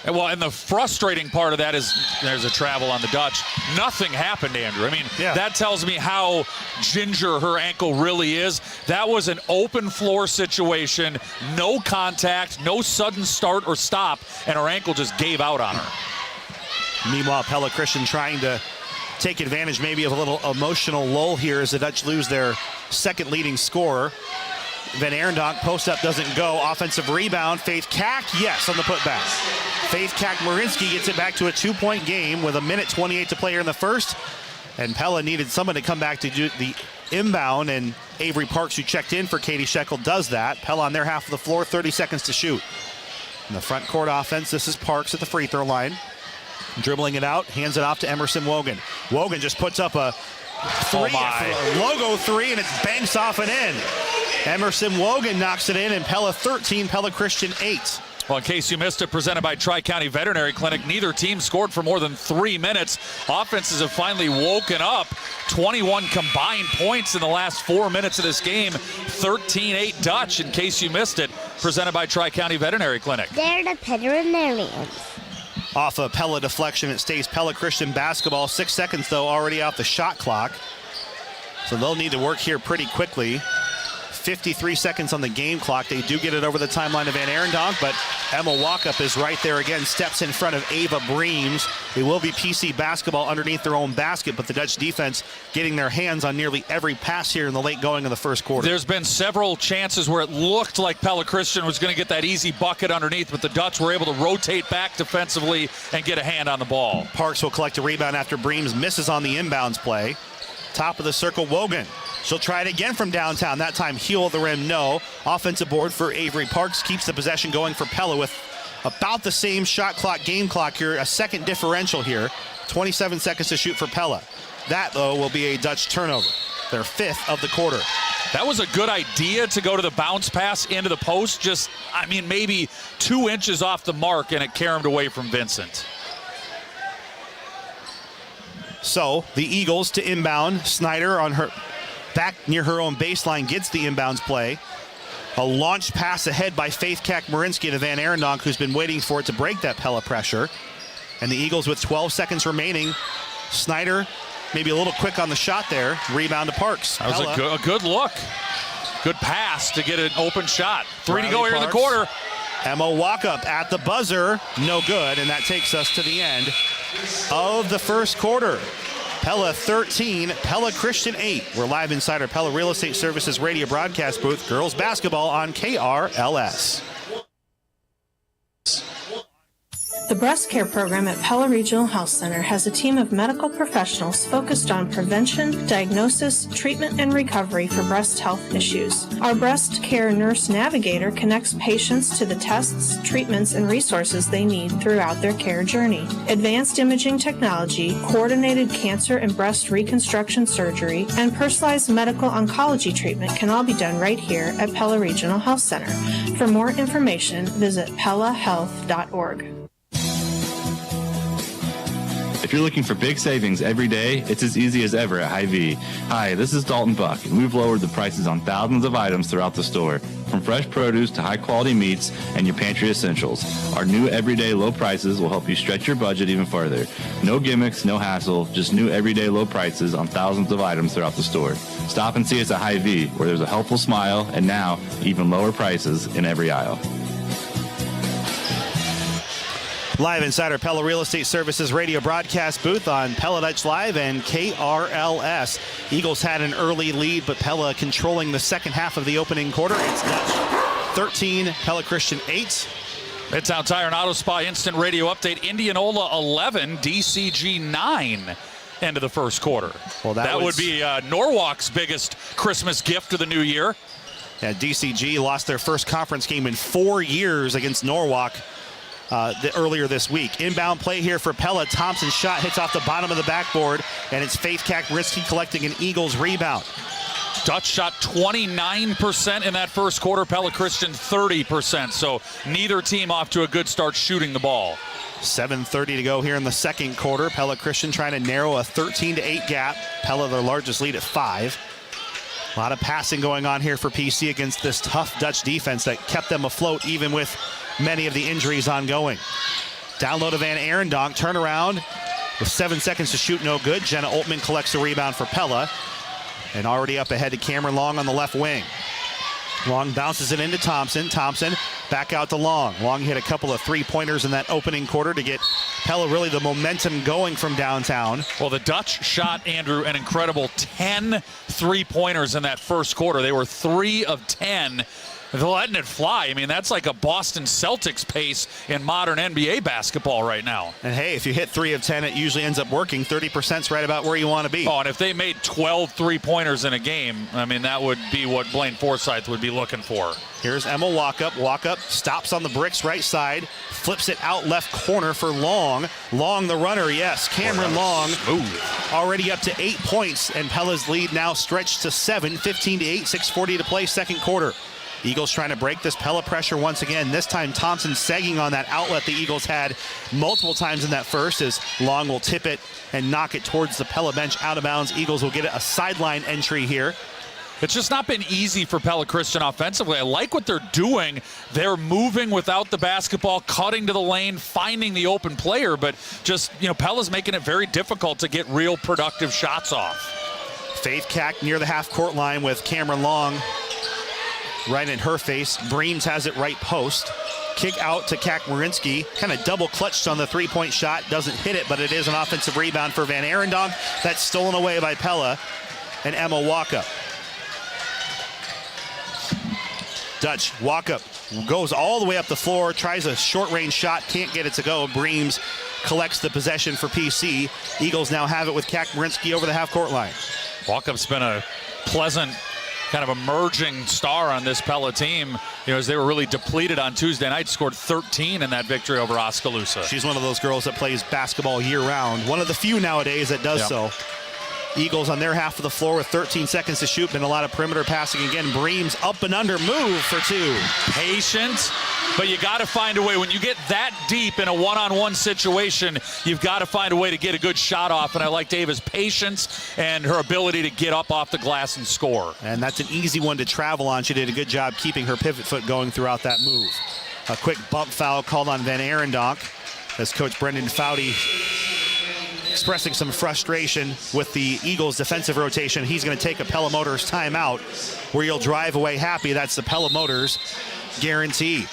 Speaker 1: Well, and the frustrating part of that is there's a travel on the Dutch. Nothing happened, Andrew. I mean, that tells me how ginger her ankle really is. That was an open floor situation, no contact, no sudden start or stop, and her ankle just gave out on her.
Speaker 3: Meanwhile, Pella Christian trying to take advantage maybe of a little emotional lull here as the Dutch lose their 2nd leading scorer. Van Arendonk post up doesn't go. Offensive rebound. Faith Kack, yes, on the putback. Faith Kack-Marinsky gets it back to a 2-point game with 1:28 to play here in the first. And Pella needed someone to come back to do the inbound, and Avery Parks, who checked in for Katie Shekel, does that. Pella on their half of the floor, 30 seconds to shoot. In the front court offense, this is Parks at the free throw line. Dribbling it out, hands it off to Emerson Wogan. Wogan just puts up a 3, a logo 3, and it banks off and in. Emerson Wogan knocks it in, and Pella 13, Pella Christian 8.
Speaker 1: Well, in case you missed it, presented by Tri-County Veterinary Clinic, neither team scored for more than 3 minutes. Offenses have finally woken up. 21 combined points in the last 4 minutes of this game. 13-8 Dutch, in case you missed it, presented by Tri-County Veterinary Clinic.
Speaker 21: They're the veterinarians.
Speaker 3: Off a Pella deflection, it stays Pella Christian basketball. 6 seconds, though, already off the shot clock. So they'll need to work here pretty quickly. 53 seconds on the game clock. They do get it over the timeline of Van Arendonk, but Emma Walkup is right there again, steps in front of Ava Breams. It will be PC basketball underneath their own basket, but the Dutch defense getting their hands on nearly every pass here in the late going of the first quarter.
Speaker 1: There's been several chances where it looked like Pella Christian was going to get that easy bucket underneath, but the Dutch were able to rotate back defensively and get a hand on the ball.
Speaker 3: Parks will collect a rebound after Breams misses on the inbounds play. Top of the circle, Wogan. She'll try it again from downtown. That time, heel of the rim, no. Offensive board for Avery Parks. Keeps the possession going for Pella with about the same shot clock, game clock here. A second differential here. 27 seconds to shoot for Pella. That, though, will be a Dutch turnover. Their 5th of the quarter.
Speaker 1: That was a good idea to go to the bounce pass into the post. Just, I mean, maybe 2 inches off the mark, and it caromed away from Vincent.
Speaker 3: So the Eagles to inbound. Snyder on her back near her own baseline gets the inbounds play. A launched pass ahead by Faith Kak-Marinsky to Van Arendonk, who's been waiting for it to break that Pella pressure. And the Eagles with 12 seconds remaining. Snyder maybe a little quick on the shot there. Rebound to Parks.
Speaker 1: That was a good look. Good pass to get an open shot. 3 to go here in the quarter.
Speaker 3: Emma Walkup at the buzzer. No good, and that takes us to the end of the first quarter. Pella 13, Pella Christian 8. We're live inside our Pella Real Estate Services radio broadcast booth. Girls basketball on KRLS.
Speaker 10: The breast care program at Pella Regional Health Center has a team of medical professionals focused on prevention, diagnosis, treatment, and recovery for breast health issues. Our breast care nurse navigator connects patients to the tests, treatments, and resources they need throughout their care journey. Advanced imaging technology, coordinated cancer and breast reconstruction surgery, and personalized medical oncology treatment can all be done right here at Pella Regional Health Center. For more information, visit pellahealth.org.
Speaker 18: If you're looking for big savings every day, it's as easy as ever at Hy-Vee. Hi, this is Dalton Buck, and we've lowered the prices on thousands of items throughout the store, from fresh produce to high-quality meats and your pantry essentials. Our new everyday low prices will help you stretch your budget even further. No gimmicks, no hassle, just new everyday low prices on thousands of items throughout the store. Stop and see us at Hy-Vee, where there's a helpful smile and now even lower prices in every aisle.
Speaker 3: Live inside our Pella Real Estate Services radio broadcast booth on Pella Dutch Live and KRLS. Eagles had an early lead, but Pella controlling the second half of the opening quarter. It's Dutch 13, Pella Christian 8.
Speaker 1: Midtown Tire and Auto Spa instant radio update. Indianola 11, DCG 9. End of the first quarter.
Speaker 3: Well,
Speaker 1: that would be Norwalk's biggest Christmas gift of the new year.
Speaker 3: Yeah, DCG lost their first conference game in 4 years against Norwalk. Earlier this week. Inbound play here for Pella. Thompson's shot hits off the bottom of the backboard, and it's Faith Kak-Marinsky collecting an Eagles rebound.
Speaker 1: Dutch shot 29% in that first quarter. Pella Christian 30%. So neither team off to a good start shooting the ball.
Speaker 3: 7:30 to go here in the second quarter. Pella Christian trying to narrow a 13-8 gap. Pella their largest lead at 5. A lot of passing going on here for PC against this tough Dutch defense that kept them afloat even with many of the injuries ongoing. Down low to Van Arendonk. Turnaround with 7 seconds to shoot, no good. Jenna Oltman collects the rebound for Pella. And already up ahead to Cameron Long on the left wing. Long bounces it into Thompson. Thompson back out to Long. Long hit a couple of three-pointers in that opening quarter to get Pella really the momentum going from downtown.
Speaker 1: Well, the Dutch shot, Andrew, an incredible 10 three-pointers in that first quarter. They were 3 of 10. They're letting it fly. I mean, that's like a Boston Celtics pace in modern NBA basketball right now.
Speaker 3: And hey, if you hit 3 of 10, it usually ends up working. 30%'s right about where you want to be.
Speaker 1: Oh, and if they made 12 three-pointers in a game, I mean, that would be what Blaine Forsythe would be looking for.
Speaker 3: Here's Emma Walkup. Walkup stops on the bricks right side, flips it out left corner for Long. Long the runner, yes. Cameron Long already up to 8 points, and Pella's lead now stretched to 7, 15-8, 6:40 to play second quarter. Eagles trying to break this Pella pressure once again. This time Thompson sagging on that outlet the Eagles had multiple times in that first, as Long will tip it and knock it towards the Pella bench out of bounds. Eagles will get a sideline entry here.
Speaker 1: It's just not been easy for Pella Christian offensively. I like what they're doing. They're moving without the basketball, cutting to the lane, finding the open player, but just, Pella's making it very difficult to get real productive shots off.
Speaker 3: Faith Kak near the half-court line with Cameron Long right in her face. Breams has it right post. Kick out to Kakmarinsky. Kind of double clutched on the three-point shot. Doesn't hit it, but it is an offensive rebound for Van Arendonk. That's stolen away by Pella and Emma Walkup. Dutch, Walkup goes all the way up the floor, tries a short-range shot, can't get it to go. Breams collects the possession for PC. Eagles now have it with Kakmarinsky over the half-court line.
Speaker 1: Walkup's been a pleasant kind of emerging star on this Pella team, as they were really depleted on Tuesday night, scored 13 in that victory over Oskaloosa.
Speaker 3: She's one of those girls that plays basketball year-round. One of the few nowadays that does so. Eagles on their half of the floor with 13 seconds to shoot. Been a lot of perimeter passing again. Breams up and under, move for two.
Speaker 1: Patient, but you got to find a way. When you get that deep in a one-on-one situation, you've got to find a way to get a good shot off. And I like Ava's patience and her ability to get up off the glass and score.
Speaker 3: And that's an easy one to travel on. She did a good job keeping her pivot foot going throughout that move. A quick bump foul called on Van Arendonk as Coach Brendan Foudy expressing some frustration with the Eagles' defensive rotation. He's going to take a Pella Motors timeout where you'll drive away happy. That's the Pella Motors guarantee.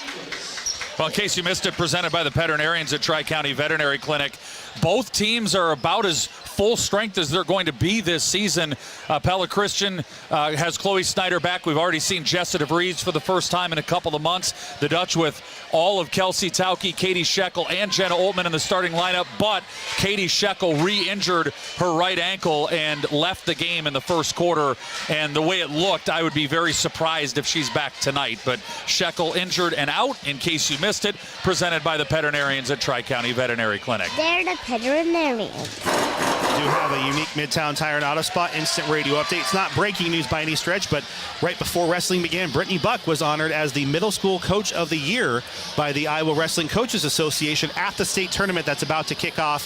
Speaker 1: Well, in case you missed it, presented by the veterinarians at Tri-County Veterinary Clinic. Both teams are about as full strength as they're going to be this season. Pella Christian has Chloe Snyder back. We've already seen Jessa DeVries for the first time in a couple of months. The Dutch with all of Kelsey Tauke, Katie Scheckel, and Jenna Oltman in the starting lineup, but Katie Scheckel re-injured her right ankle and left the game in the first quarter. And the way it looked, I would be very surprised if she's back tonight. But Scheckel injured and out, in case you missed it, presented by the veterinarians at Tri-County Veterinary Clinic.
Speaker 21: They're the veterinarians.
Speaker 3: Do have a unique Midtown Tire and Auto Spot instant radio update. It's not breaking news by any stretch, but right before wrestling began, Brittany Buck was honored as the Middle School Coach of the Year by the Iowa Wrestling Coaches Association at the state tournament that's about to kick off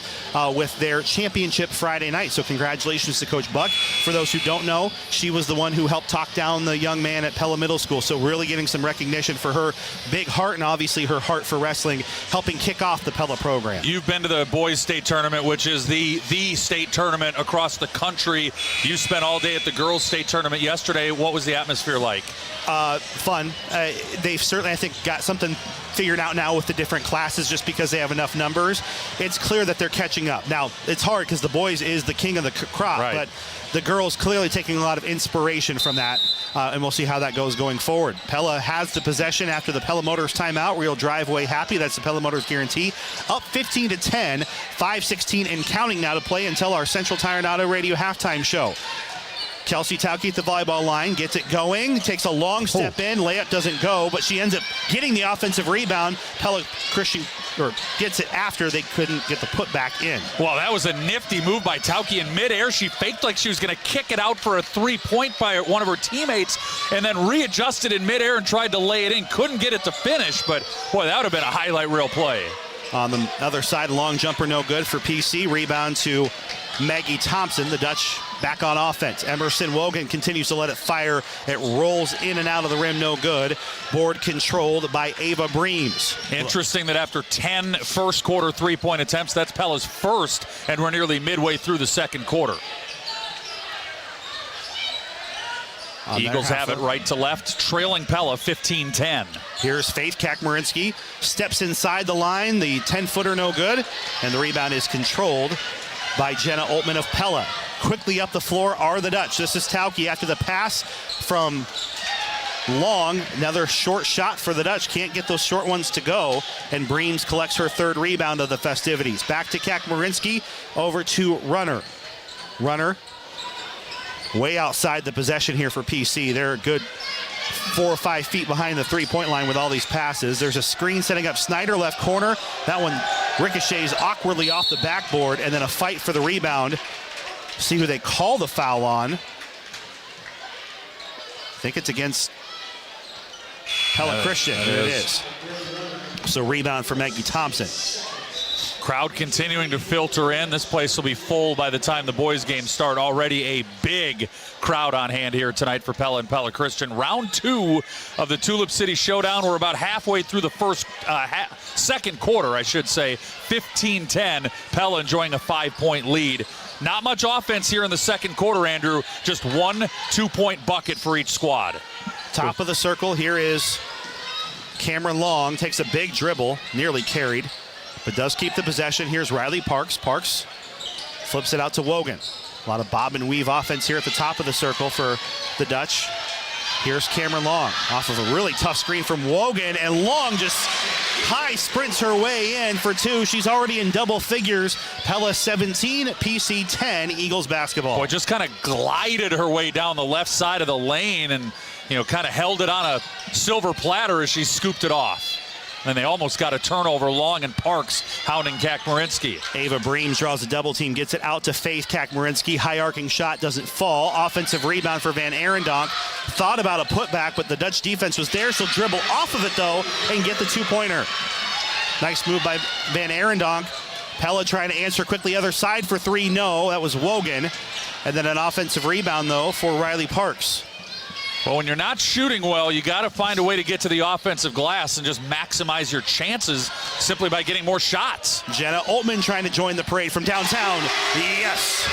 Speaker 3: with their championship Friday night. So congratulations to Coach Buck. For those who don't know, she was the one who helped talk down the young man at Pella Middle School. So really getting some recognition for her big heart and obviously her heart for wrestling, helping kick off the Pella program.
Speaker 1: You've been to the boys state tournament, which is the state tournament across the country. You spent all day at the girls state tournament yesterday. What was the atmosphere like?
Speaker 3: Fun. They've certainly, I think, got something figured out now with the different classes just because they have enough numbers. It's clear that they're catching up. Now, it's hard because the boys is the king of the crop,
Speaker 1: right,
Speaker 3: but the girls clearly taking a lot of inspiration from that, and we'll see how that goes going forward. Pella has the possession after the Pella Motors timeout. Real drive away happy. That's the Pella Motors guarantee. Up 15-10, 5:16 and counting now to play until our Central Tire and Auto Radio halftime show. Kelsey Tauke at the volleyball line, gets it going, takes a long step in, layup doesn't go, but she ends up getting the offensive rebound. Pella Christian gets it after they couldn't get the putback in.
Speaker 1: Well, that was a nifty move by Tauke in midair. She faked like she was going to kick it out for a three-point by one of her teammates and then readjusted in midair and tried to lay it in. Couldn't get it to finish, but boy, that would have been a highlight reel play.
Speaker 3: On the other side, long jumper no good for PC. Rebound to Maggie Thompson. The Dutch back on offense. Emerson Wogan continues to let it fire. It rolls in and out of the rim, no good. Board controlled by Ava Breams.
Speaker 1: Interesting that after 10 first quarter three-point attempts, that's Pella's first, and we're nearly midway through the second quarter. Eagles have it right to left, trailing Pella 15-10.
Speaker 3: Here's Faith Kakmarinsky, steps inside the line, the 10-footer no good, and the rebound is controlled by Jenna Oltman of Pella. Quickly up the floor are the Dutch. This is Tauke after the pass from Long. Another short shot for the Dutch. Can't get those short ones to go, and Breams collects her third rebound of the festivities. Back to Kakmarinsky, over to Runner. Runner way outside the possession here for PC. They're a good 4 or 5 feet behind the three-point line with all these passes. There's a screen setting up Snyder left corner. That one ricochets awkwardly off the backboard, and then a fight for the rebound. See who they call the foul on. I think it's against Pella Christian. There it is. So rebound for Maggie Thompson.
Speaker 1: Crowd continuing to filter in. This place will be full by the time the boys' games start. Already a big crowd on hand here tonight for Pella and Pella Christian. Round 2 of the Tulip City Showdown. We're about halfway through the second quarter, I should say. 15-10. Pella enjoying a 5-point lead not much offense here in the second quarter, Andrew. Just 1 2-point bucket for each squad.
Speaker 3: Top of the circle, here is Cameron Long. Takes a big dribble, nearly carried, but does keep the possession. Here's Riley Parks. Parks flips it out to Wogan. A lot of bob and weave offense here at the top of the circle for the Dutch. Here's Cameron Long off of a really tough screen from Wogan, and Long just high sprints her way in for 2. She's already in double figures. Pella 17, PC 10, Eagles basketball.
Speaker 1: Boy, just kind of glided her way down the left side of the lane and, kind of held it on a silver platter as she scooped it off. And they almost got a turnover. Long and Parks hounding Kakmarinsky.
Speaker 3: Ava Breams draws a double team, gets it out to Faith Kakmarinsky. High arcing shot doesn't fall. Offensive rebound for Van Arendonk. Thought about a putback, but the Dutch defense was there. She'll dribble off of it, though, and get the 2-pointer. Nice move by Van Arendonk. Pella trying to answer quickly. Other side for 3, no. That was Wogan. And then an offensive rebound, though, for Riley Parks.
Speaker 1: Well, when you're not shooting well, you got to find a way to get to the offensive glass and just maximize your chances simply by getting more shots.
Speaker 3: Jenna Oltman trying to join the parade from downtown. Yes.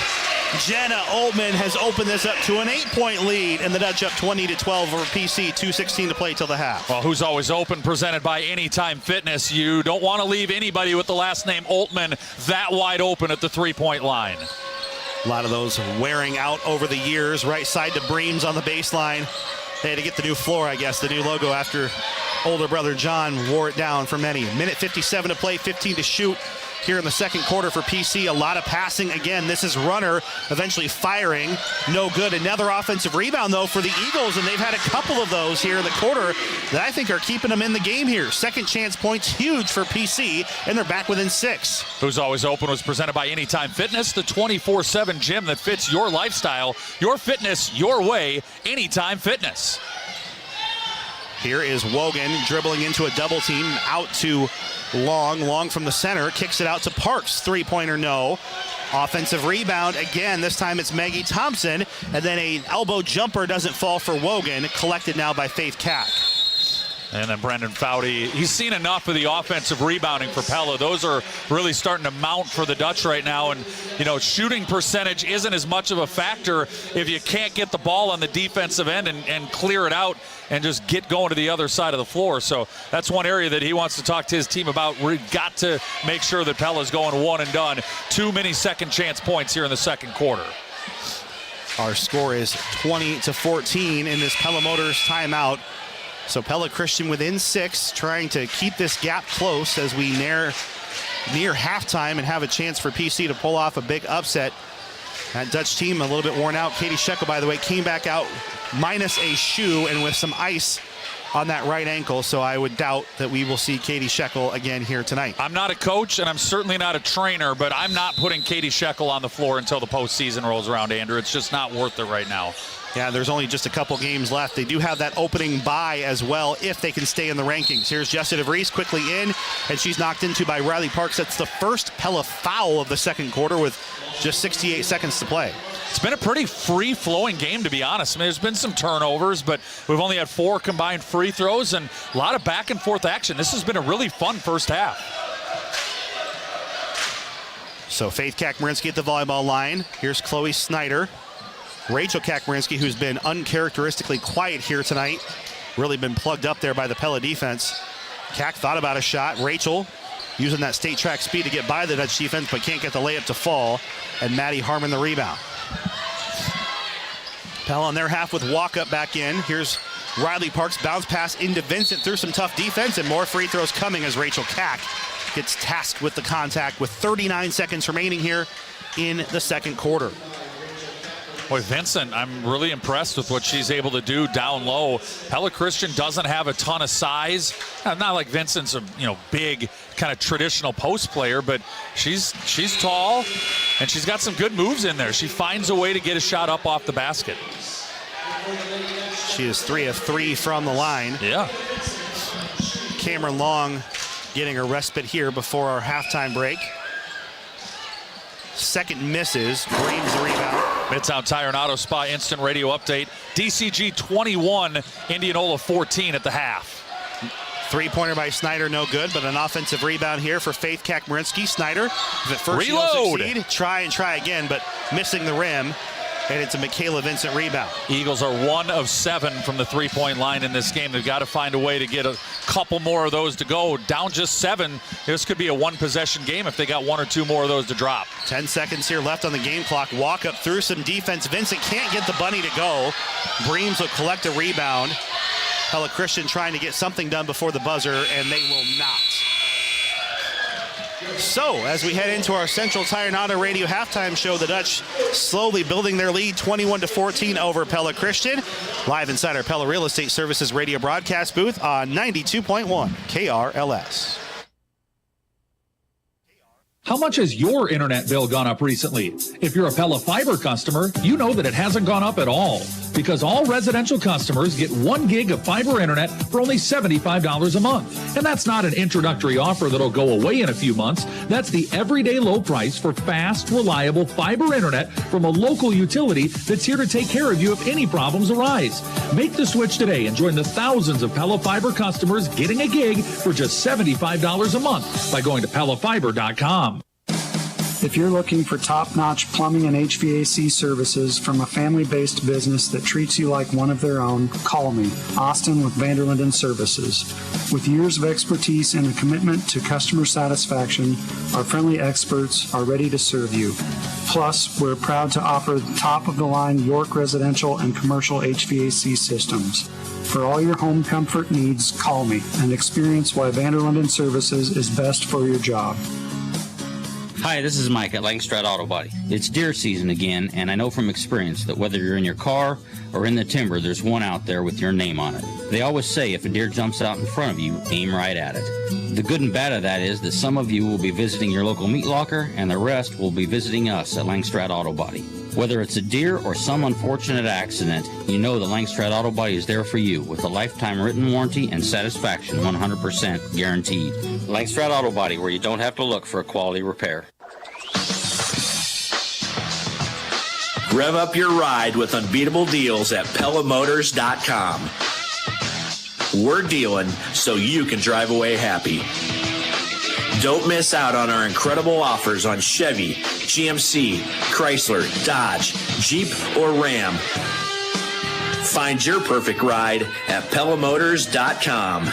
Speaker 3: Jenna Oltman has opened this up to an 8-point lead, and the Dutch up 20-12 over PC. 2:16 to play till the half.
Speaker 1: Well, who's always open, presented by Anytime Fitness. You don't want to leave anybody with the last name Oltman that wide open at the 3-point line.
Speaker 3: A lot of those wearing out over the years. Right side to Breams on the baseline. They had to get the new floor, I guess, the new logo after older brother John wore it down for many. Minute 57 to play, 15 to shoot here in the second quarter for PC. A lot of passing again. This is Runner eventually firing. No good. Another offensive rebound, though, for the Eagles, and they've had a couple of those here in the quarter that I think are keeping them in the game here. Second chance points huge for PC, and they're back within 6.
Speaker 1: Who's Always Open was presented by Anytime Fitness, the 24/7 gym that fits your lifestyle, your fitness, your way. Anytime Fitness.
Speaker 3: Here is Wogan dribbling into a double team, out to Long from the center, kicks it out to Parks. 3-pointer, no. Offensive rebound again. This time it's Maggie Thompson, and then an elbow jumper doesn't fall for Wogan. Collected now by Faith Kack.
Speaker 1: And then Brendan Foudy, he's seen enough of the offensive rebounding for Pella. Those are really starting to mount for the Dutch right now. And, shooting percentage isn't as much of a factor if you can't get the ball on the defensive end and clear it out and just get going to the other side of the floor. So that's one area that he wants to talk to his team about. We've got to make sure that Pella's going one and done. Too many second chance points here in the second quarter.
Speaker 3: Our score is 20-14 in this Pella Motors timeout. So Pella Christian within 6, trying to keep this gap close as we near halftime and have a chance for PC to pull off a big upset. That Dutch team a little bit worn out. Katie Shekel, by the way, came back out minus a shoe and with some ice on that right ankle, so I would doubt that we will see Katie Shekel again here tonight.
Speaker 1: I'm not a coach, and I'm certainly not a trainer, but I'm not putting Katie Shekel on the floor until the postseason rolls around, Andrew. It's just not worth it right now.
Speaker 3: Yeah, there's only just a couple games left. They do have that opening bye as well if they can stay in the rankings. Here's Jessie DeVries quickly in, and she's knocked into by Riley Parks. That's the first Pella foul of the second quarter with just 68 seconds to play.
Speaker 1: It's been a pretty free-flowing game, to be honest. I mean, there's been some turnovers, but we've only had 4 combined free throws and a lot of back-and-forth action. This has been a really fun first half.
Speaker 3: So Faith Kakmarinsky at the volleyball line. Here's Chloe Snyder. Rachel Kakmarinsky, who's been uncharacteristically quiet here tonight. Really been plugged up there by the Pella defense. Kak thought about a shot. Rachel using that state track speed to get by the Dutch defense, but can't get the layup to fall. And Maddie Harmon the rebound. Pella on their half with walk-up back in. Here's Riley Parks, bounce pass into Vincent through some tough defense, and more free throws coming as Rachel Kak gets tasked with the contact with 39 seconds remaining here in the second quarter.
Speaker 1: Boy, Vincent, I'm really impressed with what she's able to do down low. Pella Christian doesn't have a ton of size. Not like Vincent's a big kind of traditional post player, but she's tall and she's got some good moves in there. She finds a way to get a shot up off the basket.
Speaker 3: She is 3 of 3 from the line.
Speaker 1: Yeah.
Speaker 3: Cameron Long getting a respite here before our halftime break. Second misses. Breams the rebound.
Speaker 1: Midtown Tire and Auto Spa instant radio update. DCG 21, Indianola 14 at the half.
Speaker 3: Three-pointer by Snyder, no good, but an offensive rebound here for Faith Kakmarinsky. Snyder, if at first you don't succeed, try again, but missing the rim. And it's a Michaela Vincent rebound.
Speaker 1: Eagles are 1 of 7 from the three-point line in this game. They've got to find a way to get a couple more of those to go. Down just 7. This could be a one-possession game if they got 1 or 2 more of those to drop.
Speaker 3: 10 seconds here left on the game clock. Walk up through some defense. Vincent can't get the bunny to go. Breams will collect a rebound. Pella Christian trying to get something done before the buzzer, and they will not. So, as we head into our Central Tire and Auto Radio halftime show, the Dutch slowly building their lead 21-14 over Pella Christian. Live inside our Pella Real Estate Services radio broadcast booth on 92.1 KRLS.
Speaker 22: How much has your internet bill gone up recently? If you're a Pella Fiber customer, you know that it hasn't gone up at all, because all residential customers get 1 gig of fiber internet for only $75 a month. And that's not an introductory offer that'll go away in a few months. That's the everyday low price for fast, reliable fiber internet from a local utility that's here to take care of you if any problems arise. Make the switch today and join the thousands of Pella Fiber customers getting a gig for just $75 a month by going to PellaFiber.com.
Speaker 16: If you're looking for top-notch plumbing and HVAC services from a family-based business that treats you like one of their own, call me, Austin with Vanderlinden Services. With years of expertise and a commitment to customer satisfaction, our friendly experts are ready to serve you. Plus, we're proud to offer top-of-the-line York residential and commercial HVAC systems. For all your home comfort needs, call me and experience why Vanderlinden Services is best for your job.
Speaker 4: Hi, this is Mike at Langstrad Auto Body. It's deer season again, and I know from experience that whether you're in your car or in the timber, there's one out there with your name on it. They always say if a deer jumps out in front of you, aim right at it. The good and bad of that is that some of you will be visiting your local meat locker, and the rest will be visiting us at Langstrad Auto Body. Whether it's a deer or some unfortunate accident, you know that Langstrad Auto Body is there for you with a lifetime written warranty and satisfaction 100% guaranteed. Langstrad Auto Body, where you don't have to look for a quality repair.
Speaker 7: Rev up your ride with unbeatable deals at PellaMotors.com. We're dealing so you can drive away happy. Don't miss out on our incredible offers on Chevy, GMC, Chrysler, Dodge, Jeep, or Ram. Find your perfect ride at PellaMotors.com.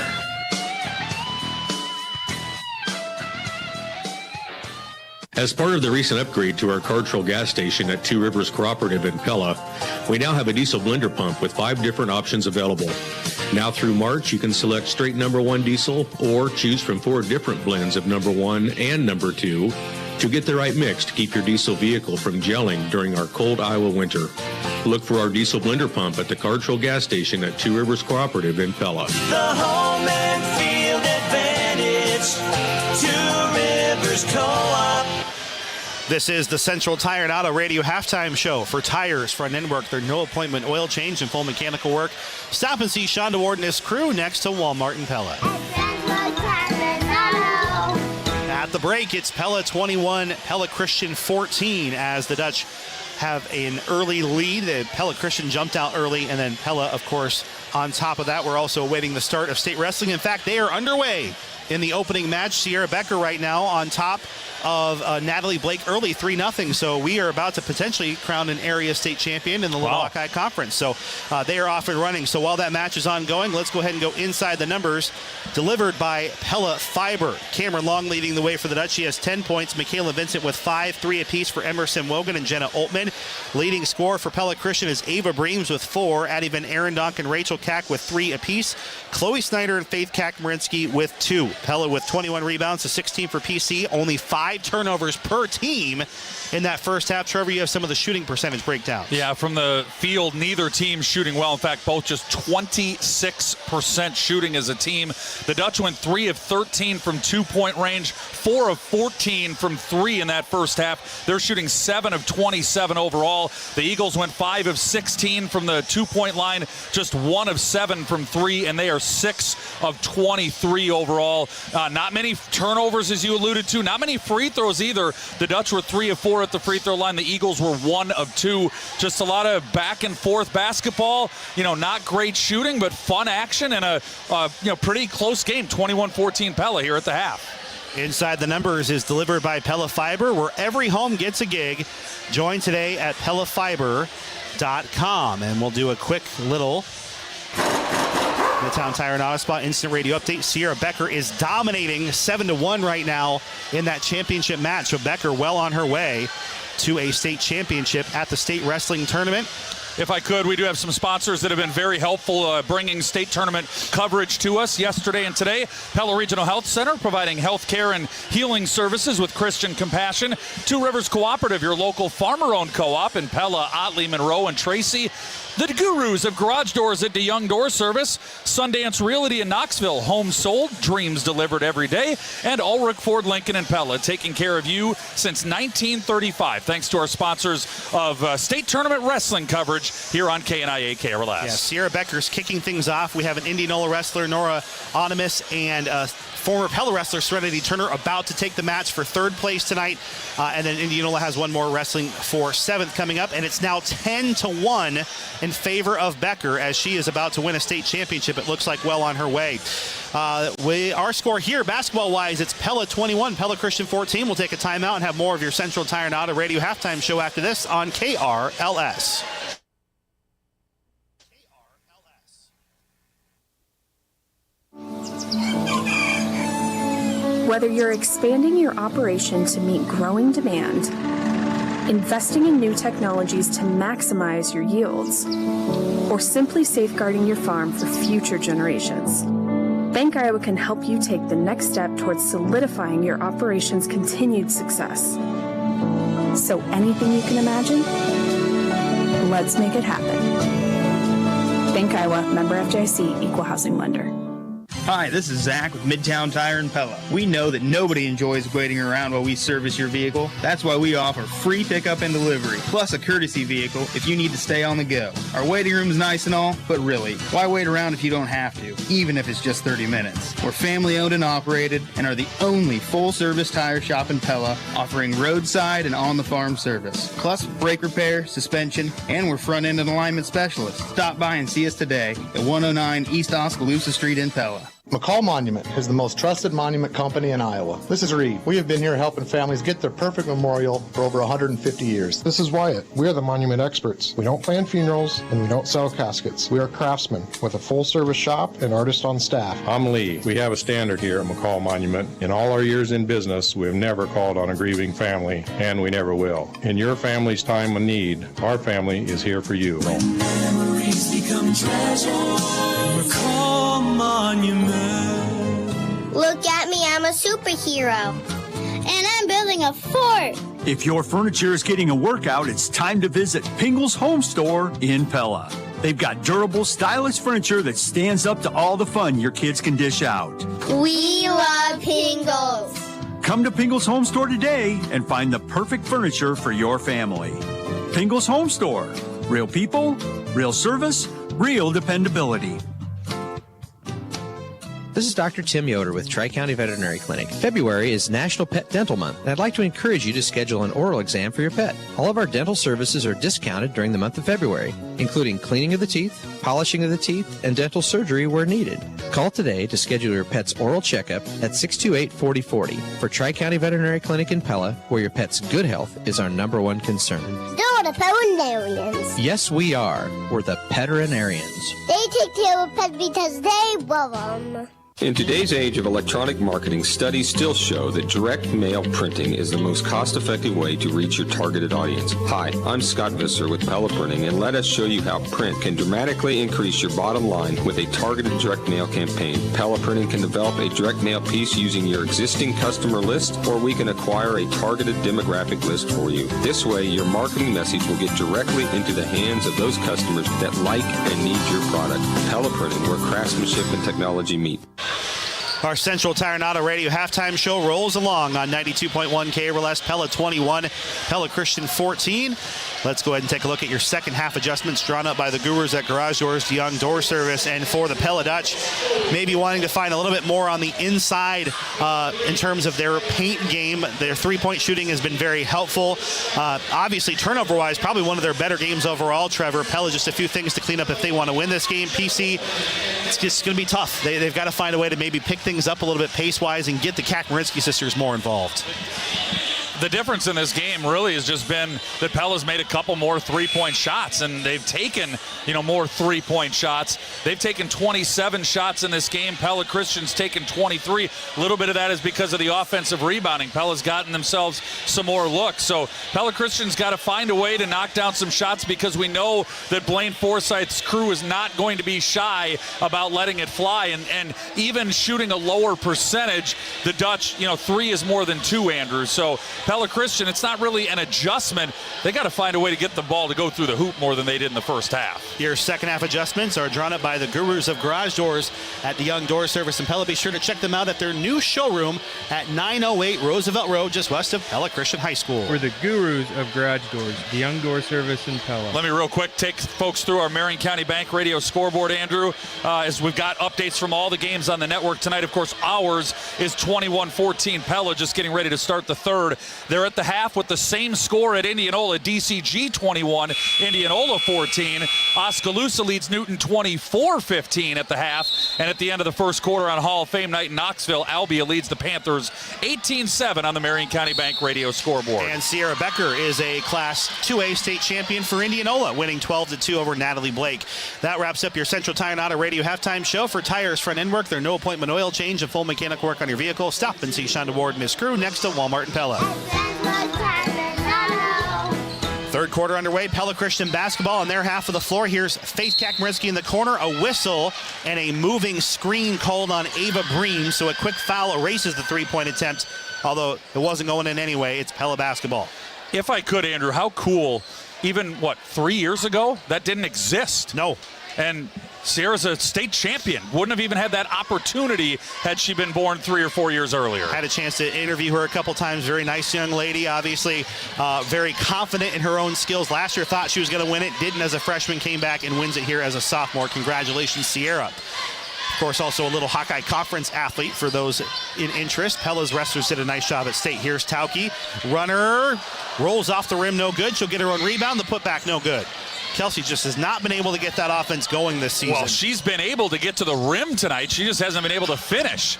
Speaker 12: As part of the recent upgrade to our Cartrol gas station at Two Rivers Cooperative in Pella, we now have a diesel blender pump with 5 different options available. Now through March, you can select straight number 1 diesel or choose from 4 different blends of number 1 and number 2 to get the right mix to keep your diesel vehicle from gelling during our cold Iowa winter. Look for our diesel blender pump at the Cartrol gas station at Two Rivers Cooperative in Pella.
Speaker 2: The home and field advantage. Two Rivers Co-op.
Speaker 3: This is the Central Tire and Auto Radio halftime show for tires, front end work, their no appointment oil change, and full mechanical work. Stop and see Sean DeWard and his crew next to Walmart in Pella. At the break, it's Pella 21, Pella Christian 14 as the Dutch have an early lead. The Pella Christian jumped out early, and then Pella, of course, on top of that. We're also awaiting the start of state wrestling. In fact, they are underway in the opening match. Sierra Becker right now on top of Natalie Blake early 3-0. So we are about to potentially crown an area state champion in the Little Hawkeye Conference. So they are off and running. So while that match is ongoing, let's go ahead and go inside the numbers delivered by Pella Fiber. Cameron Long leading the way for the Dutch. She has 10 points. Michaela Vincent with 5, 3 apiece for Emerson Wogan and Jenna Oltman. Leading scorer for Pella Christian is Ava Breams with 4. Addie Van Arendonk and Rachel Kack with 3 apiece. Chloe Snyder and Faith Kakmarinsky with 2. Pella with 21 rebounds to 16 for PC. Only 5 turnovers per team in that first half. Trevor, you have some of the shooting percentage breakdowns.
Speaker 1: Yeah, from the field, neither team shooting well. In fact, both just 26% shooting as a team. The Dutch went 3 of 13 from 2-point range, 4 of 14 from 3 in that first half. They're shooting 7 of 27 overall. overall. The Eagles went 5 of 16 from the 2-point line, just 1 of 7 from 3, and they are 6 of 23 overall. Not many turnovers, as you alluded to. Not many free throws either. The Dutch were 3 of 4 at the free throw line. The Eagles were 1 of 2. Just a lot of back and forth basketball. Not great shooting, but fun action and a pretty close game. 21-14 Pella here at the half.
Speaker 3: Inside the Numbers is delivered by Pella Fiber, where every home gets a gig. Join today at PellaFiber.com. And we'll do a quick little Midtown Tire and Auto Spot instant radio update. Sierra Becker is dominating 7-1 right now in that championship match. So Becker well on her way to a state championship at the state wrestling tournament.
Speaker 1: If I could, we do have some sponsors that have been very helpful bringing state tournament coverage to us yesterday and today. Pella Regional Health Center, providing health care and healing services with Christian compassion. Two Rivers Cooperative, your local farmer-owned co-op in Pella, Otley, Monroe, and Tracy. The gurus of garage doors at DeYoung Door Service. Sundance Realty in Knoxville, homes sold, dreams delivered every day. And Ulrich Ford Lincoln in Pella, taking care of you since 1935. Thanks to our sponsors of state tournament wrestling coverage here on KNIA KRLS.
Speaker 3: Yeah, Sierra Becker's kicking things off. We have an Indianola wrestler, Nora Onimus, and former Pella wrestler, Serenity Turner, about to take the match for third place tonight. And then Indianola has one more wrestling for seventh coming up. And it's now 10-1 in favor of Becker as she is about to win a state championship. It looks like well on her way. Our score here, basketball-wise, it's Pella 21, Pella Christian 14. We'll take a timeout and have more of your Central Tire and Auto Radio halftime show after this on KRLS.
Speaker 8: Whether you're expanding your operation to meet growing demand, investing in new technologies to maximize your yields, or simply safeguarding your farm for future generations, Bank Iowa can help you take the next step towards solidifying your operation's continued success. So anything you can imagine, let's make it happen. Bank Iowa, member FDIC, equal housing lender.
Speaker 6: Hi, this is Zach with Midtown Tire and Pella. We know that nobody enjoys waiting around while we service your vehicle. That's why we offer free pickup and delivery, plus a courtesy vehicle if you need to stay on the go. Our waiting room is nice and all, but really, why wait around if you don't have to, even if it's just 30 minutes? We're family owned and operated and are the only full-service tire shop in Pella, offering roadside and on-the-farm service, plus brake repair, suspension, and we're front-end and alignment specialists. Stop by and see us today at 109 East Oskaloosa Street in Pella.
Speaker 9: McCall Monument is the most trusted monument company in Iowa. This is Reed. We have been here helping families get their perfect memorial for over 150 years.
Speaker 11: This is Wyatt. We are the monument experts. We don't plan funerals and we don't sell caskets. We are craftsmen with a full-service shop and artists on staff.
Speaker 14: I'm Lee. We have a standard here at McCall Monument. In all our years in business, we have never called on a grieving family, and we never will. In your family's time of need, our family is here for you.
Speaker 2: When memories become treasures, McCall Monument.
Speaker 21: Look at me, I'm a superhero. And I'm building a fort.
Speaker 25: If your furniture is getting a workout, it's time to visit Pingle's Home Store in Pella. They've got durable, stylish furniture that stands up to all the fun your kids can dish out.
Speaker 21: We love Pingles.
Speaker 25: Come to Pingle's Home Store today and find the perfect furniture for your family. Pingle's Home Store. Real people, real service, real dependability.
Speaker 26: This is Dr. Tim Yoder with Tri-County Veterinary Clinic. February is National Pet Dental Month, and I'd like to encourage you to schedule an oral exam for your pet. All of our dental services are discounted during the month of February, including cleaning of the teeth, polishing of the teeth, and dental surgery where needed. Call today to schedule your pet's oral checkup at 628-4040 for Tri-County Veterinary Clinic in Pella, where your pet's good health is our #1 concern.
Speaker 21: They're the veterinarians.
Speaker 26: Yes, we are. We're the veterinarians.
Speaker 21: They take care of pets because they love them.
Speaker 27: In today's age of electronic marketing, studies still show that direct mail printing is the most cost-effective way to reach your targeted audience. Hi, I'm Scott Visser with Pella Printing, and let us show you how print can dramatically increase your bottom line with a targeted direct mail campaign. Pella Printing can develop a direct mail piece using your existing customer list, or we can acquire a targeted demographic list for you. This way, your marketing message will get directly into the hands of those customers that like and need your product. Pella Printing, where craftsmanship and technology meet.
Speaker 3: Our Central Tire and Auto Radio halftime show rolls along on 92.1 KRLS. Pella 21, Pella Christian 14. Let's go ahead and take a look at your second half adjustments drawn up by the Gurus at Garage Doors, DeYoung Door Service, and for the Pella Dutch, maybe wanting to find a little bit more on the inside in terms of their paint game. Their three-point shooting has been very helpful. Obviously, turnover-wise, probably one of their better games overall, Trevor. Pella, just a few things to clean up if they want to win this game. PC, it's just going to be tough. They've got to find a way to maybe pick things up a little bit pace-wise and get the Kakmarinsky sisters more involved.
Speaker 1: The difference in this game really has just been that Pella's made a couple more three-point shots, and they've taken, more three-point shots. They've taken 27 shots in this game. Pella Christian's taken 23. A little bit of that is because of the offensive rebounding. Pella's gotten themselves some more looks. So Pella Christian's got to find a way to knock down some shots, because we know that Blaine Forsythe's crew is not going to be shy about letting it fly. And even shooting a lower percentage, the Dutch, 3 is more than 2, Andrew. So Pella Christian, it's not really an adjustment. They got to find a way to get the ball to go through the hoop more than they did in the first half.
Speaker 3: Your second half adjustments are drawn up by the Gurus of Garage Doors at DeYoung Door Service in Pella. Be sure to check them out at their new showroom at 908 Roosevelt Road, just west of Pella Christian High School.
Speaker 5: We're the Gurus of Garage Doors, DeYoung Door Service in Pella.
Speaker 1: Let me real quick take folks through our Marion County Bank Radio scoreboard, Andrew, as we've got updates from all the games on the network tonight. Of course, ours is 21-14. Pella just getting ready to start the third. They're at the half with the same score at Indianola. DCG 21, Indianola 14. Oskaloosa leads Newton 24-15 at the half. And at the end of the first quarter on Hall of Fame night in Knoxville, Albia leads the Panthers 18-7 on the Marion County Bank Radio scoreboard.
Speaker 3: And Sierra Becker is a Class 2A state champion for Indianola, winning 12-2 over Natalie Blake. That wraps up your Central Tire and Auto Radio halftime show. For tires, front end work, their no appointment oil change and full mechanic work on your vehicle. Stop and see Shonda Ward and his crew next to Walmart and Pella. Third quarter underway. Pella Christian basketball on their half of the floor. Here's Faith Kakmarinsky in the corner. A whistle and a moving screen called on Ava Bream. So a quick foul erases the three-point attempt, although it wasn't going in anyway. It's Pella basketball.
Speaker 1: If I could, Andrew, how cool, even, 3 years ago? That didn't exist.
Speaker 3: No.
Speaker 1: And Sierra's a state champion. Wouldn't have even had that opportunity had she been born 3 or 4 years earlier.
Speaker 3: Had a chance to interview her a couple times. Very nice young lady, obviously very confident in her own skills. Last year thought she was going to win it. Didn't as a freshman. Came back and wins it here as a sophomore. Congratulations, Sierra. Of course, also a little Hawkeye Conference athlete for those in interest. Pella's wrestlers did a nice job at state. Here's Tauke. Runner rolls off the rim, no good. She'll get her own rebound. The putback, no good. Kelsey just has not been able to get that offense going this season.
Speaker 1: Well, she's been able to get to the rim tonight. She just hasn't been able to finish.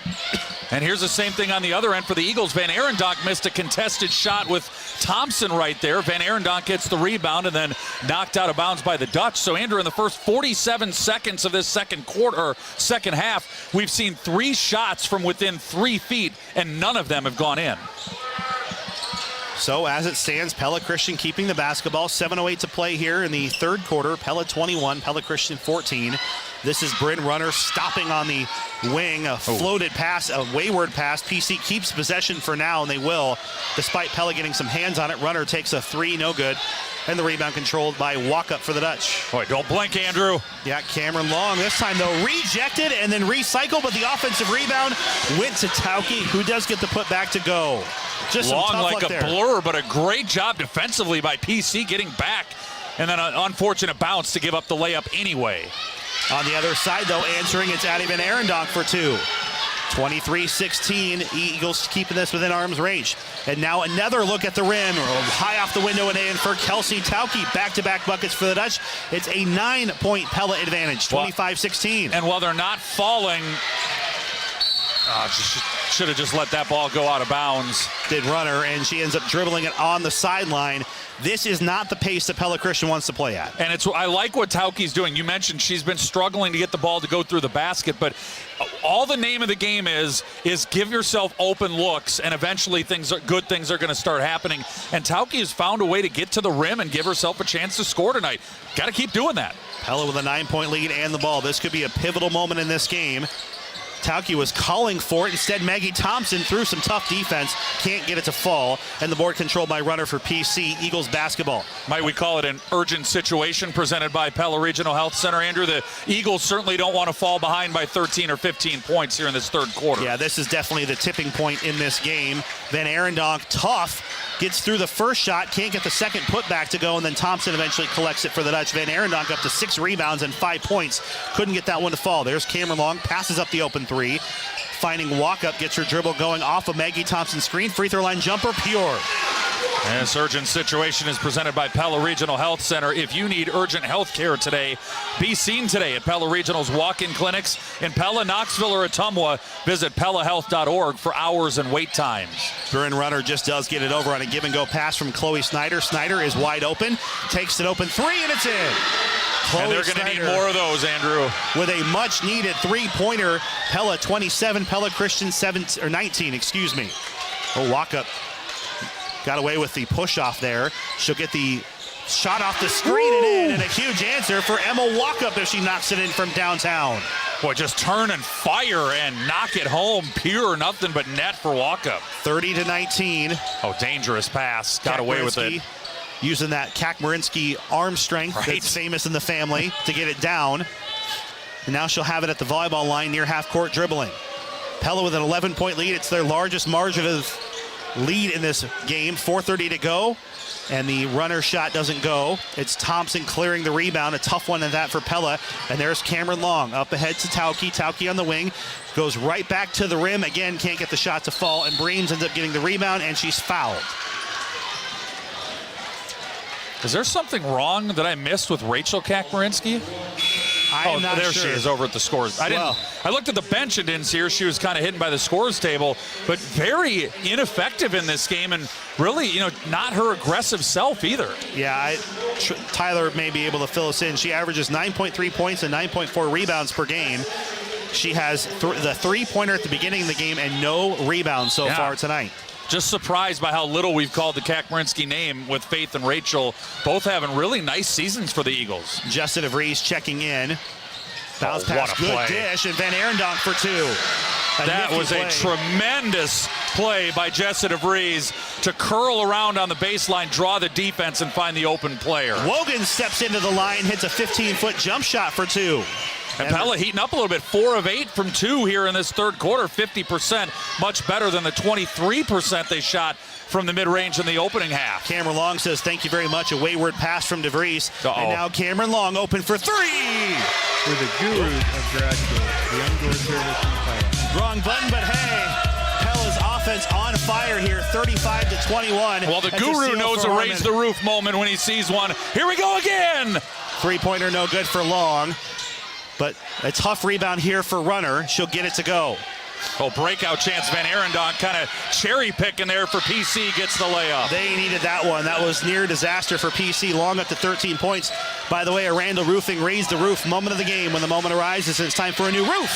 Speaker 1: And here's the same thing on the other end for the Eagles. Van Arendonk missed a contested shot with Thompson right there. Van Arendonk gets the rebound and then knocked out of bounds by the Dutch. So, Andrew, in the first 47 seconds of this second half, we've seen 3 shots from within 3 feet, and none of them have gone in.
Speaker 3: So as it stands, Pella Christian keeping the basketball. 7:08 to play here in the third quarter. Pella 21, Pella Christian 14. This is Bryn Runner stopping on the wing. A floated pass, a wayward pass. PC keeps possession for now, and they will, despite Pella getting some hands on it. Runner takes a 3, no good. And the rebound controlled by Walkup for the Dutch.
Speaker 1: Boy, don't blink, Andrew.
Speaker 3: Yeah, Cameron Long this time, though, rejected and then recycled, but the offensive rebound went to Tauke, who does get the putback to go. Just
Speaker 1: Long
Speaker 3: some tough
Speaker 1: like
Speaker 3: luck
Speaker 1: a
Speaker 3: there.
Speaker 1: blur, but a great job defensively by PC getting back. And then an unfortunate bounce to give up the layup anyway.
Speaker 3: On the other side, though, answering, it's Addie Van Arendonk for 2. 23-16, Eagles keeping this within arm's reach. And now another look at the rim, high off the window and in for Kelsey Tauke. Back-to-back buckets for the Dutch. It's a 9-point Pella advantage, 25-16.
Speaker 1: And while they're not falling, should have just let that ball go out of bounds.
Speaker 3: Did Runner, and she ends up dribbling it on the sideline. This is not the pace that Pella Christian wants to play at.
Speaker 1: And I like what Tauke's doing. You mentioned she's been struggling to get the ball to go through the basket, but all the name of the game is give yourself open looks, and eventually good things are going to start happening. And Tauke has found a way to get to the rim and give herself a chance to score tonight. Got to keep doing that.
Speaker 3: Pella with a 9-point lead and the ball. This could be a pivotal moment in this game. Tauke was calling for it. Instead, Maggie Thompson threw some tough defense. Can't get it to fall. And the board controlled by runner for PC, Eagles basketball.
Speaker 1: Might we call it an urgent situation presented by Pella Regional Health Center, Andrew? The Eagles certainly don't want to fall behind by 13 or 15 points here in this third quarter.
Speaker 3: Yeah, this is definitely the tipping point in this game. Van Arendonk, tough, gets through the first shot, can't get the second putback to go, and then Thompson eventually collects it for the Dutch. Van Arendonk up to 6 rebounds and 5 points. Couldn't get that one to fall. There's Cameron Long, passes up the open three. Finding walk-up, gets her dribble going off of Maggie Thompson's screen. Free throw line jumper, pure.
Speaker 1: And this urgent situation is presented by Pella Regional Health Center. If you need urgent health care today, be seen today at Pella Regional's walk-in clinics in Pella, Knoxville, or Ottumwa. Visit PellaHealth.org for hours and wait times.
Speaker 3: Burin Runner just does get it over on a give-and-go pass from Chloe Snyder. Snyder is wide open, takes it open three, and it's in. Chloe
Speaker 1: and they're going to need more of those, Andrew.
Speaker 3: With a much-needed three-pointer. Pella 27, Pella Christian 19, excuse me. Oh, walk-up. Got away with the push-off there. She'll get the shot off the screen and in, and a huge answer for Emma Walkup if she knocks it in from downtown.
Speaker 1: Boy, just turn and fire and knock it home. Pure nothing but net for Walkup.
Speaker 3: 30-19.
Speaker 1: Oh, dangerous pass. Got away with it.
Speaker 3: Using that Kakmarinsky arm strength that's famous in the family to get it down. And now she'll have it at the volleyball line near half-court dribbling. Pella with an 11-point lead. It's their largest margin of lead in this game. 4:30 to go, and the runner shot doesn't go. It's Thompson clearing the rebound. A tough one at that for Pella. And there's Cameron Long up ahead to Tauke. Tauke on the wing. Goes right back to the rim. Again, can't get the shot to fall. And Breams ends up getting the rebound, and she's fouled.
Speaker 1: Is there something wrong that I missed with Rachel Kakmarinsky?
Speaker 3: I'm not
Speaker 1: there
Speaker 3: sure.
Speaker 1: she is over at the scores. I looked at the bench and didn't see her. She was kind of hidden by the scores table, but very ineffective in this game, and really, not her aggressive self either.
Speaker 3: Yeah, Tyler may be able to fill us in. She averages 9.3 points and 9.4 rebounds per game. She has the three-pointer at the beginning of the game and no rebounds so far tonight.
Speaker 1: Just surprised by how little we've called the Kakmarinsky name with Faith and Rachel, both having really nice seasons for the Eagles.
Speaker 3: Justin DeVries checking in. Bounce pass, good
Speaker 1: play.
Speaker 3: Dish, and Van Arendonk for two.
Speaker 1: That was a tremendous play by Jessa DeVries to curl around on the baseline, draw the defense, and find the open player.
Speaker 3: Wogan steps into the line, hits a 15-foot jump shot for two.
Speaker 1: And Pella heating up a little bit, 4 of 8 from 2 here in this third quarter, 50%, much better than the 23% they shot from the mid-range in the opening half.
Speaker 3: Cameron Long says, thank you very much. A wayward pass from DeVries. And now Cameron Long open for three.
Speaker 5: For the gurus of garage doors, the young door service in Pella.
Speaker 3: Wrong button, but hey, Pella's offense on fire here, 35-21.
Speaker 1: Well, the guru knows a raise the roof moment when he sees one. Here we go again.
Speaker 3: Three-pointer no good for Long. But a tough rebound here for Runner. She'll get it to go.
Speaker 1: Oh, breakout chance. Van Arendonk kind of cherry picking there for PC, gets the layup.
Speaker 3: They needed that one. That was near disaster for PC. Long up to 13 points. By the way, a Randall Roofing raised the roof moment of the game. When the moment arises, it's time for a new roof.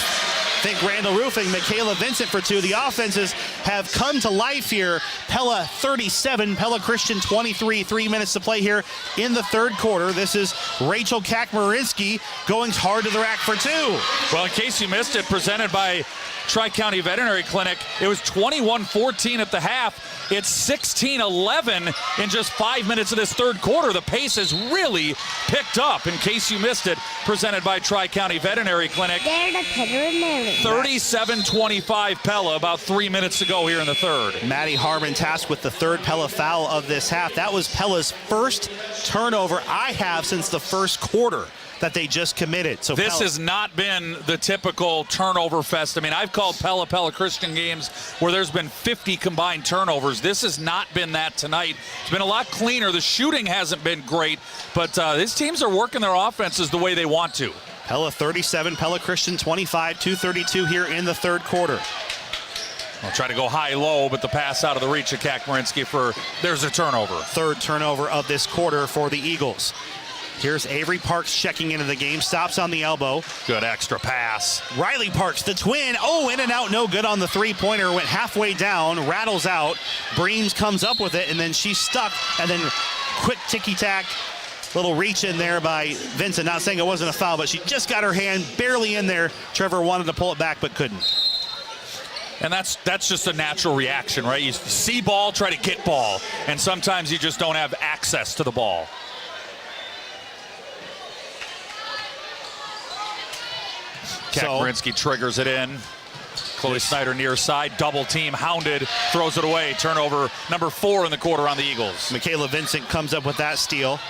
Speaker 3: Think Randall Roofing, Michaela Vincent for two. The offenses have come to life here. Pella 37, Pella Christian 23. 3 minutes to play here in the third quarter. This is Rachel Kakmarinsky going hard to the rack for two.
Speaker 1: Well, in case you missed it, presented by Tri-County Veterinary Clinic, it was 21-14 at the half. It's 16-11 in just 5 minutes of this third quarter. The pace has really picked up. In case you missed it, presented by Tri-County Veterinary Clinic. 37-25 Pella, about 3 minutes to go here in the third.
Speaker 3: Maddie Harmon tasked with the third Pella foul of this half. That was Pella's first turnover I have since the first quarter that they just committed. So
Speaker 1: this has not been the typical turnover fest. I mean, I've called Pella Christian games where there's been 50 combined turnovers. This has not been that tonight. It's been a lot cleaner. The shooting hasn't been great, but these teams are working their offenses the way they want to.
Speaker 3: Pella 37, Pella Christian 25, 2:32 here in the third quarter.
Speaker 1: I'll try to go high-low, but the pass out of the reach of Kakmarinsky there's a turnover.
Speaker 3: Third turnover of this quarter for the Eagles. Here's Avery Parks checking into the game. Stops on the elbow.
Speaker 1: Good extra pass.
Speaker 3: Riley Parks, the twin. Oh, in and out, no good on the three-pointer. Went halfway down, rattles out. Breams comes up with it, and then she's stuck. And then quick ticky-tack Little reach in there by Vincent. Not saying it wasn't a foul, but she just got her hand barely in there. Trevor wanted to pull it back, but couldn't.
Speaker 1: And that's just a natural reaction, right? You see ball, try to get ball, and sometimes you just don't have access to the ball. Kakmarinsky triggers it in. Chloe Snyder near side, double team, hounded, throws it away. Turnover number 4 in the quarter on the Eagles.
Speaker 3: Michaela Vincent comes up with that steal.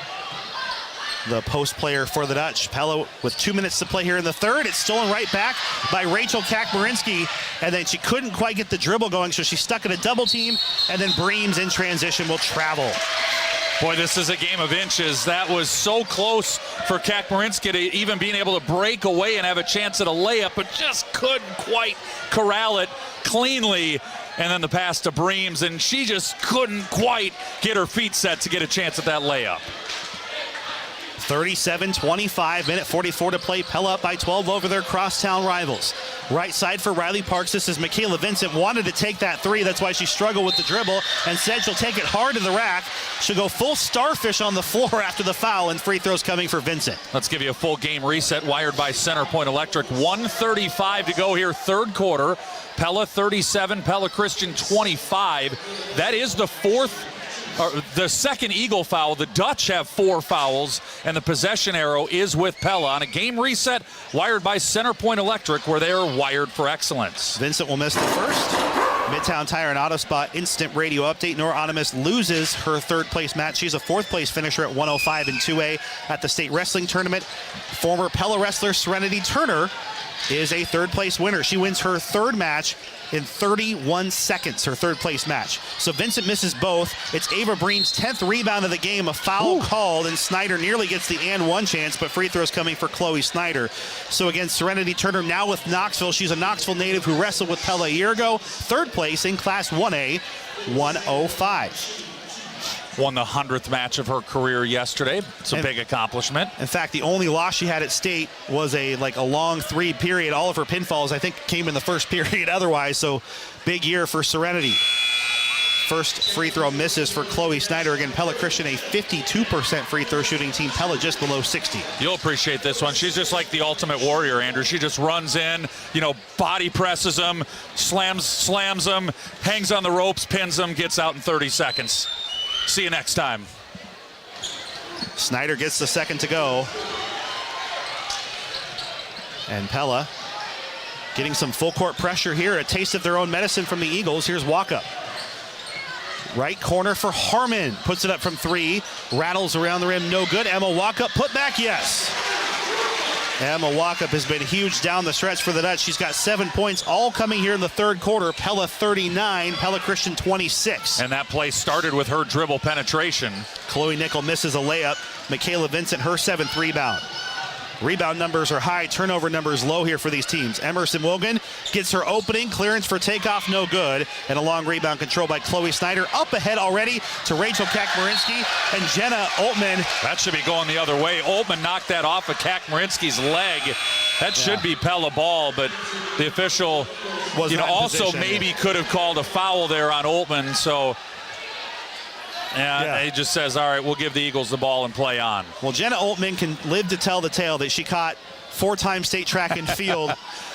Speaker 3: The post player for the Dutch. Pella with 2 minutes to play here in the third. It's stolen right back by Rachel Kakmarinsky, and then she couldn't quite get the dribble going, so she's stuck in a double team, and then Breams in transition will travel.
Speaker 1: Boy, this is a game of inches. That was so close for Kakmarinsky to even being able to break away and have a chance at a layup, but just couldn't quite corral it cleanly. And then the pass to Breams, and she just couldn't quite get her feet set to get a chance at that layup.
Speaker 3: 37-25, minute 44 to play. Pella up by 12 over their crosstown rivals. Right side for Riley Parks. This is Michaela Vincent. Wanted to take that three. That's why she struggled with the dribble and said she'll take it hard to the rack. She'll go full starfish on the floor after the foul, and free throws coming for Vincent.
Speaker 1: Let's give you a full game reset wired by Center Point Electric. 1:35 to go here, third quarter. Pella 37, Pella Christian 25. That is the second Eagle foul. The Dutch have 4 fouls, and the possession arrow is with Pella on a game reset wired by Center Point Electric, where they are wired for excellence.
Speaker 3: Vincent will miss the first. Midtown Tire and Auto Spot instant radio update. Nora Onimus loses her third place match. She's a fourth place finisher at 105 in 2A at the state wrestling tournament. Former Pella wrestler Serenity Turner is a third place winner. She wins her third match in 31 seconds, her third place match. So Vincent misses both. It's Ava Bream's 10th rebound of the game, a foul called, and Snyder nearly gets the and one chance, but free throws coming for Chloe Snyder. So again, Serenity Turner now with Knoxville. She's a Knoxville native who wrestled with Pella a year ago. Third place in Class 1A, 105.
Speaker 1: Won the 100th match of her career yesterday. It's a big accomplishment.
Speaker 3: In fact, the only loss she had at state was a long 3 period. All of her pinfalls, I think, came in the first period otherwise, so big year for Serenity. First free throw misses for Chloe Snyder. Again, Pella Christian, a 52% free throw shooting team. Pella just below 60.
Speaker 1: You'll appreciate this one. She's just like the ultimate warrior, Andrew. She just runs in, body presses them, slams them, hangs on the ropes, pins them, gets out in 30 seconds. See you next time.
Speaker 3: Snyder gets the second to go. And Pella getting some full court pressure here. A taste of their own medicine from the Eagles. Here's Walkup. Right corner for Harmon. Puts it up from 3. Rattles around the rim. No good. Emma Walkup. Put back. Yes. Emma Walkup has been huge down the stretch for the Dutch. She's got 7 points, all coming here in the third quarter. Pella 39, Pella Christian 26.
Speaker 1: And that play started with her dribble penetration.
Speaker 3: Chloe Nickel misses a layup. Michaela Vincent, her 7th rebound. Rebound numbers are high, turnover numbers low here for these teams. Emerson Wogan gets her opening, clearance for takeoff, no good. And a long rebound control by Chloe Snyder. Up ahead already to Rachel Kakmarinsky and Jenna Oltman.
Speaker 1: That should be going the other way. Oltman knocked that off of Kakmarinsky's leg. That should be Pella ball, but the official also maybe could have called a foul there on Oltman. So he just says, all right, we'll give the Eagles the ball and play on.
Speaker 3: Well, Jenna Oltman can live to tell the tale that she caught 4-time state track and field.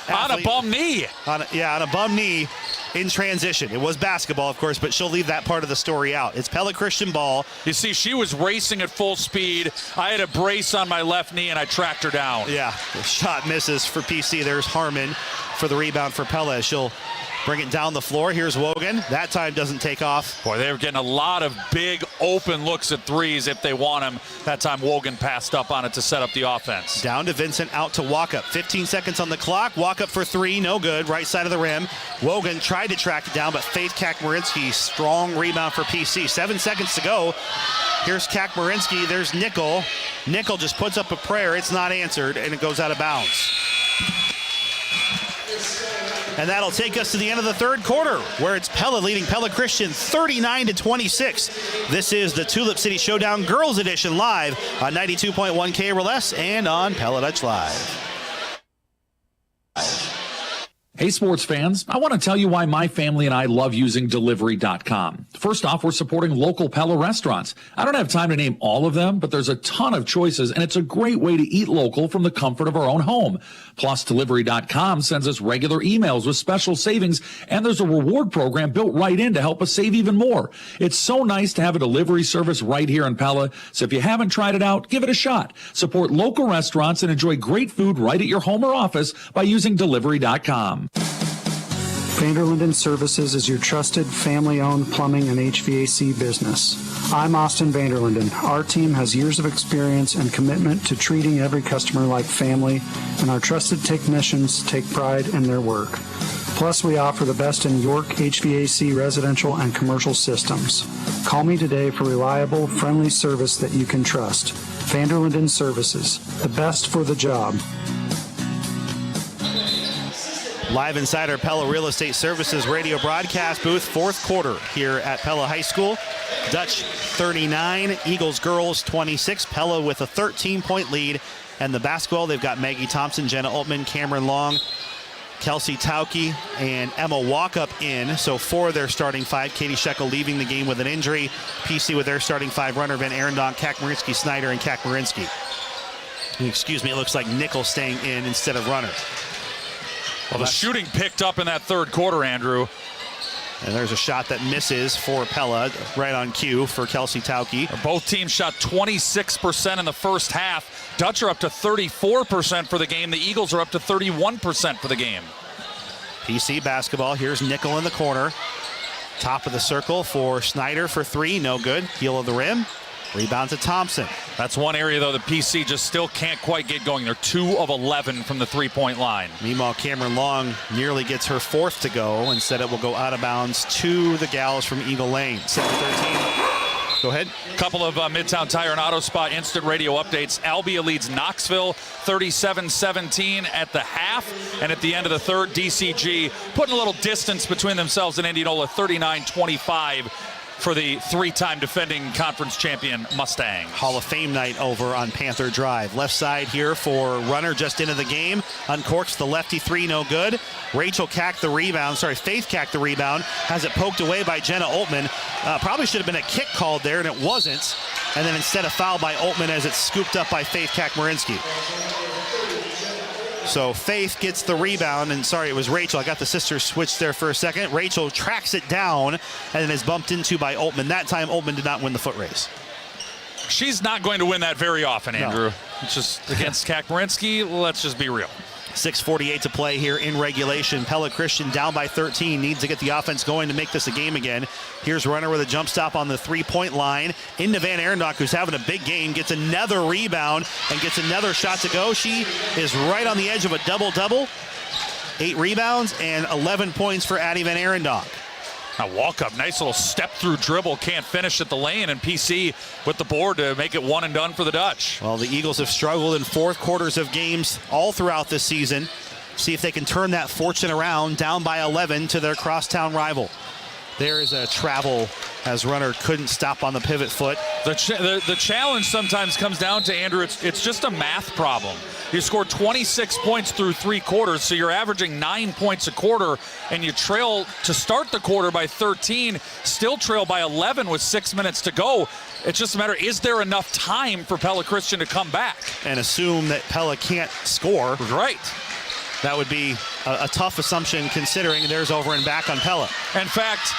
Speaker 1: On a bum knee.
Speaker 3: On a bum knee in transition. It was basketball, of course, but she'll leave that part of the story out. It's Pella Christian ball.
Speaker 1: You see, she was racing at full speed. I had a brace on my left knee, and I tracked her down.
Speaker 3: Yeah, the shot misses for PC. There's Harmon for the rebound for Pella. She'll bring it down the floor. Here's Wogan. That time doesn't take off.
Speaker 1: Boy, they were getting a lot of big open looks at threes if they want them. That time Wogan passed up on it to set up the offense.
Speaker 3: Down to Vincent, out to Walkup. 15 seconds on the clock. Walkup for 3, no good. Right side of the rim. Wogan tried to track it down, but Faith Kakmarinsky, strong rebound for PC. 7 seconds to go. Here's Kakmarinsky. There's Nickel. Nickel just puts up a prayer. It's not answered, and it goes out of bounds. And that'll take us to the end of the third quarter, where it's Pella leading Pella Christian 39-26. This is the Tulip City Showdown Girls Edition live on 92.1 KRLS and on Pella Dutch Live.
Speaker 22: Hey, sports fans, I want to tell you why my family and I love using Delivery.com. First off, we're supporting local Pella restaurants. I don't have time to name all of them, but there's a ton of choices, and it's a great way to eat local from the comfort of our own home. Plus, Delivery.com sends us regular emails with special savings, and there's a reward program built right in to help us save even more. It's so nice to have a delivery service right here in Pella, so if you haven't tried it out, give it a shot. Support local restaurants and enjoy great food right at your home or office by using Delivery.com.
Speaker 16: Vanderlinden Services is your trusted family-owned plumbing and HVAC business. I'm Austin Vanderlinden. Our team has years of experience and commitment to treating every customer like family, and our trusted technicians take pride in their work. Plus, we offer the best in York HVAC residential and commercial systems. Call me today for reliable, friendly service that you can trust. Vanderlinden Services, the best for the job.
Speaker 3: Live inside our Pella Real Estate Services radio broadcast booth, fourth quarter here at Pella High School. Dutch 39, Eagles girls 26. Pella with a 13-point lead. And the basketball, they've got Maggie Thompson, Jenna Altman, Cameron Long, Kelsey Tauke, and Emma Walkup in. So four of their starting five. Katie Shekel leaving the game with an injury. PC with their starting five, Runner, Van Arendonk, Kakmarinsky, Snyder, and Kakmarinsky. Excuse me, it looks like Nickel staying in instead of Runner.
Speaker 1: Well, the shooting picked up in that third quarter, Andrew.
Speaker 3: And there's a shot that misses for Pella, right on cue for Kelsey Tauke.
Speaker 1: Both teams shot 26% in the first half. Dutch are up to 34% for the game. The Eagles are up to 31% for the game.
Speaker 3: PC basketball. Here's Nickel in the corner. Top of the circle for Snyder for three. No good. Heel of the rim. Rebound to Thompson.
Speaker 1: That's one area, though, the PC just still can't quite get going. They're 2 of 11 from the three-point line.
Speaker 3: Meanwhile, Cameron Long nearly gets her fourth to go. Instead, it will go out of bounds to the gals from Eagle Lane. 7-13. Go ahead.
Speaker 1: Couple of Midtown Tire and Auto Spa instant radio updates. Albia leads Knoxville 37-17 at the half. And at the end of the third, DCG putting a little distance between themselves and Indianola, 39-25. For the three-time defending conference champion Mustangs.
Speaker 3: Hall of Fame night over on Panther Drive. Left side here for Runner just into the game. Uncorks the lefty three, no good. Rachel Kack the rebound. Faith Kack the rebound. Has it poked away by Jenna Altman. Probably should have been a kick called there, and it wasn't. And then instead a foul by Altman as it's scooped up by Faith Kakmarinsky. So Faith gets the rebound, and sorry, it was Rachel. I got the sisters switched there for a second. Rachel tracks it down and then is bumped into by Altman. That time, Altman did not win the foot race.
Speaker 1: She's not going to win that very often, Andrew. No. It's just against Kakmarinsky, let's just be real.
Speaker 3: 6:48 to play here in regulation. Pella Christian down by 13. Needs to get the offense going to make this a game again. Here's Runner with a jump stop on the three-point line. Into Van Arendonk, who's having a big game. Gets another rebound and gets another shot to go. She is right on the edge of a double-double. 8 rebounds and 11 points for Addie Van Arendonk.
Speaker 1: A walk-up, nice little step-through dribble. Can't finish at the lane, and PC with the board to make it one and done for the Dutch.
Speaker 3: Well, the Eagles have struggled in fourth quarters of games all throughout this season. See if they can turn that fortune around, down by 11 to their crosstown rival. There is a travel as Runner couldn't stop on the pivot foot.
Speaker 1: The challenge sometimes comes down to, Andrew, it's just a math problem. You scored 26 points through 3 quarters, so you're averaging 9 points a quarter, and you trail to start the quarter by 13, still trail by 11 with 6 minutes to go. It's just a matter, is there enough time for Pella Christian to come back?
Speaker 3: And assume that Pella can't score.
Speaker 1: Right.
Speaker 3: That would be a tough assumption considering there's over and back on Pella.
Speaker 1: In fact,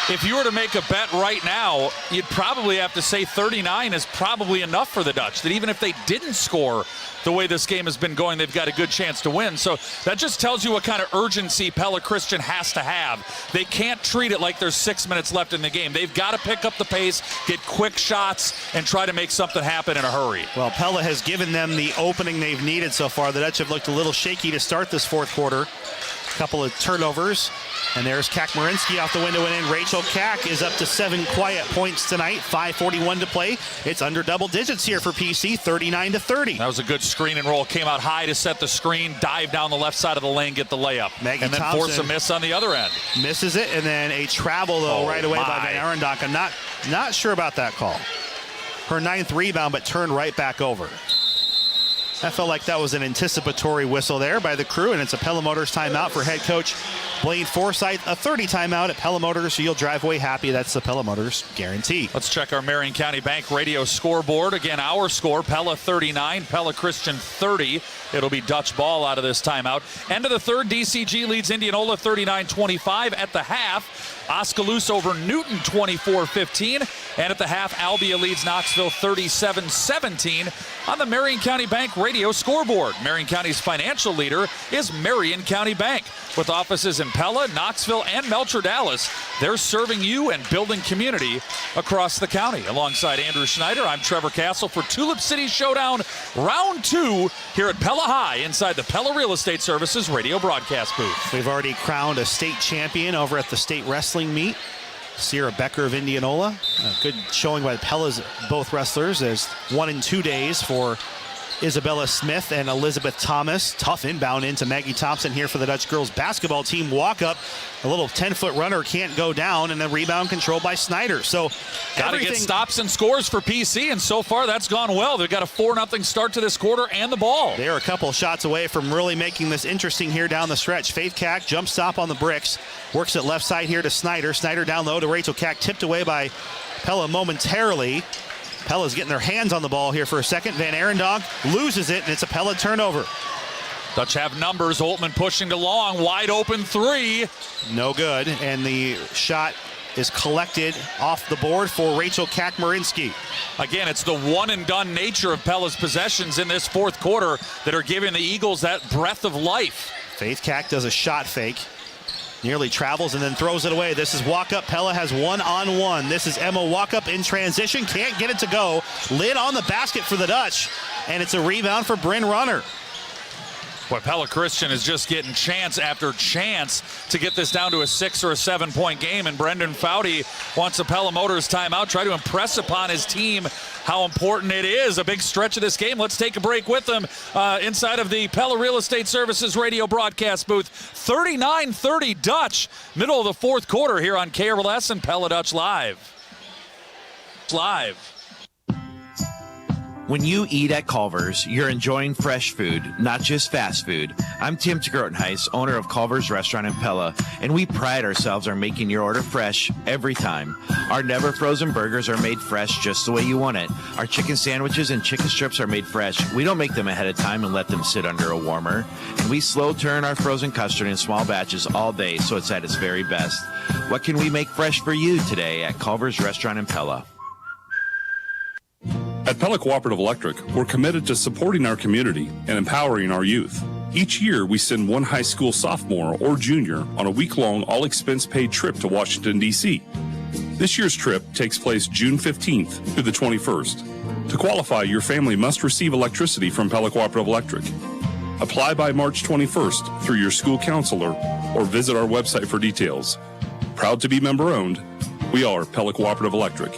Speaker 1: if you were to make a bet right now, you'd probably have to say 39 is probably enough for the Dutch, that even if they didn't score the way this game has been going, they've got a good chance to win. So that just tells you what kind of urgency Pella Christian has to have. They can't treat it like there's 6 minutes left in the game. They've got to pick up the pace, get quick shots, and try to make something happen in a hurry.
Speaker 3: Well, Pella has given them the opening they've needed so far. The Dutch have looked a little shaky to start this fourth quarter. A couple of turnovers. And there's Kakmarinsky off the window and in. Rachel Kack is up to 7 quiet points tonight. 5:41 to play. It's under double digits here for PC, 39-30.
Speaker 1: That was a good screen and roll. Came out high to set the screen, dive down the left side of the lane, get the layup.
Speaker 3: Maggie
Speaker 1: and then
Speaker 3: Thompson
Speaker 1: force a miss on the other end.
Speaker 3: Misses it, and then a travel, though, right away by Van Arendonk. I'm not sure about that call. Her 9th rebound, but turned right back over. I felt like that was an anticipatory whistle there by the crew, and it's a Pella Motors timeout for head coach Blaine Forsyth, a 30 timeout at Pella Motors, so you'll drive away happy. That's the Pella Motors guarantee.
Speaker 1: Let's check our Marion County Bank radio scoreboard. Again, our score, Pella 39, Pella Christian 30. It'll be Dutch ball out of this timeout. End of the third, DCG leads Indianola 39-25. At the half, Oskaloosa over Newton 24-15. And at the half, Albia leads Knoxville 37-17 on the Marion County Bank radio scoreboard. Marion County's financial leader is Marion County Bank. With offices in Pella, Knoxville, and Melcher Dallas, they're serving you and building community across the county. Alongside Andrew Schneider, I'm Trevor Castle for Tulip City Showdown Round 2 here at Pella High inside the Pella Real Estate Services radio broadcast booth.
Speaker 3: We've already crowned a state champion over at the state wrestling meet. Sierra Becker of Indianola. A good showing by Pella's both wrestlers as 1 and 2 days for Isabella Smith and Elizabeth Thomas. Tough inbound into Maggie Thompson here for the Dutch girls basketball team. Walk up, a little 10-foot runner can't go down, and then rebound controlled by Snyder. So
Speaker 1: got to get stops and scores for PC, and so far that's gone well. They've got a 4-0 start to this quarter and the ball.
Speaker 3: They're a couple shots away from really making this interesting here down the stretch. Faith Cack, jump stop on the bricks. Works it left side here to Snyder. Snyder down low to Rachel Cack, tipped away by Pella momentarily. Pella's getting their hands on the ball here for a second. Van Arendonk loses it, and it's a Pella turnover.
Speaker 1: Dutch have numbers. Holtman pushing to long. Wide open three.
Speaker 3: No good, and the shot is collected off the board for Rachel Kakmarinsky.
Speaker 1: Again, it's the one-and-done nature of Pella's possessions in this fourth quarter that are giving the Eagles that breath of life.
Speaker 3: Faith Cack does a shot fake. Nearly travels and then throws it away. This is walk-up. Pella has one-on-one. This is Emma walk-up in transition. Can't get it to go. Lid on the basket for the Dutch. And it's a rebound for Bryn Runner.
Speaker 1: Boy, Pella Christian is just getting chance after chance to get this down to a 6 or a 7-point game. And Brendan Foudy wants a Pella Motors timeout. Try to impress upon his team how important it is. A big stretch of this game. Let's take a break with them inside of the Pella Real Estate Services radio broadcast booth. 39-30 Dutch. Middle of the fourth quarter here on KRLS and Pella Dutch Live.
Speaker 13: When you eat at Culver's, you're enjoying fresh food, not just fast food. I'm Tim Grotenhuis, owner of Culver's Restaurant in Pella, and we pride ourselves on making your order fresh every time. Our never frozen burgers are made fresh just the way you want it. Our chicken sandwiches and chicken strips are made fresh. We don't make them ahead of time and let them sit under a warmer. And we slow turn our frozen custard in small batches all day so it's at its very best. What can we make fresh for you today at Culver's Restaurant in Pella?
Speaker 15: At Pella Cooperative Electric, we're committed to supporting our community and empowering our youth. Each year, we send one high school sophomore or junior on a week-long, all-expense-paid trip to Washington, D.C. This year's trip takes place June 15th through the 21st. To qualify, your family must receive electricity from Pella Cooperative Electric. Apply by March 21st through your school counselor or visit our website for details. Proud to be member-owned, we are Pella Cooperative Electric.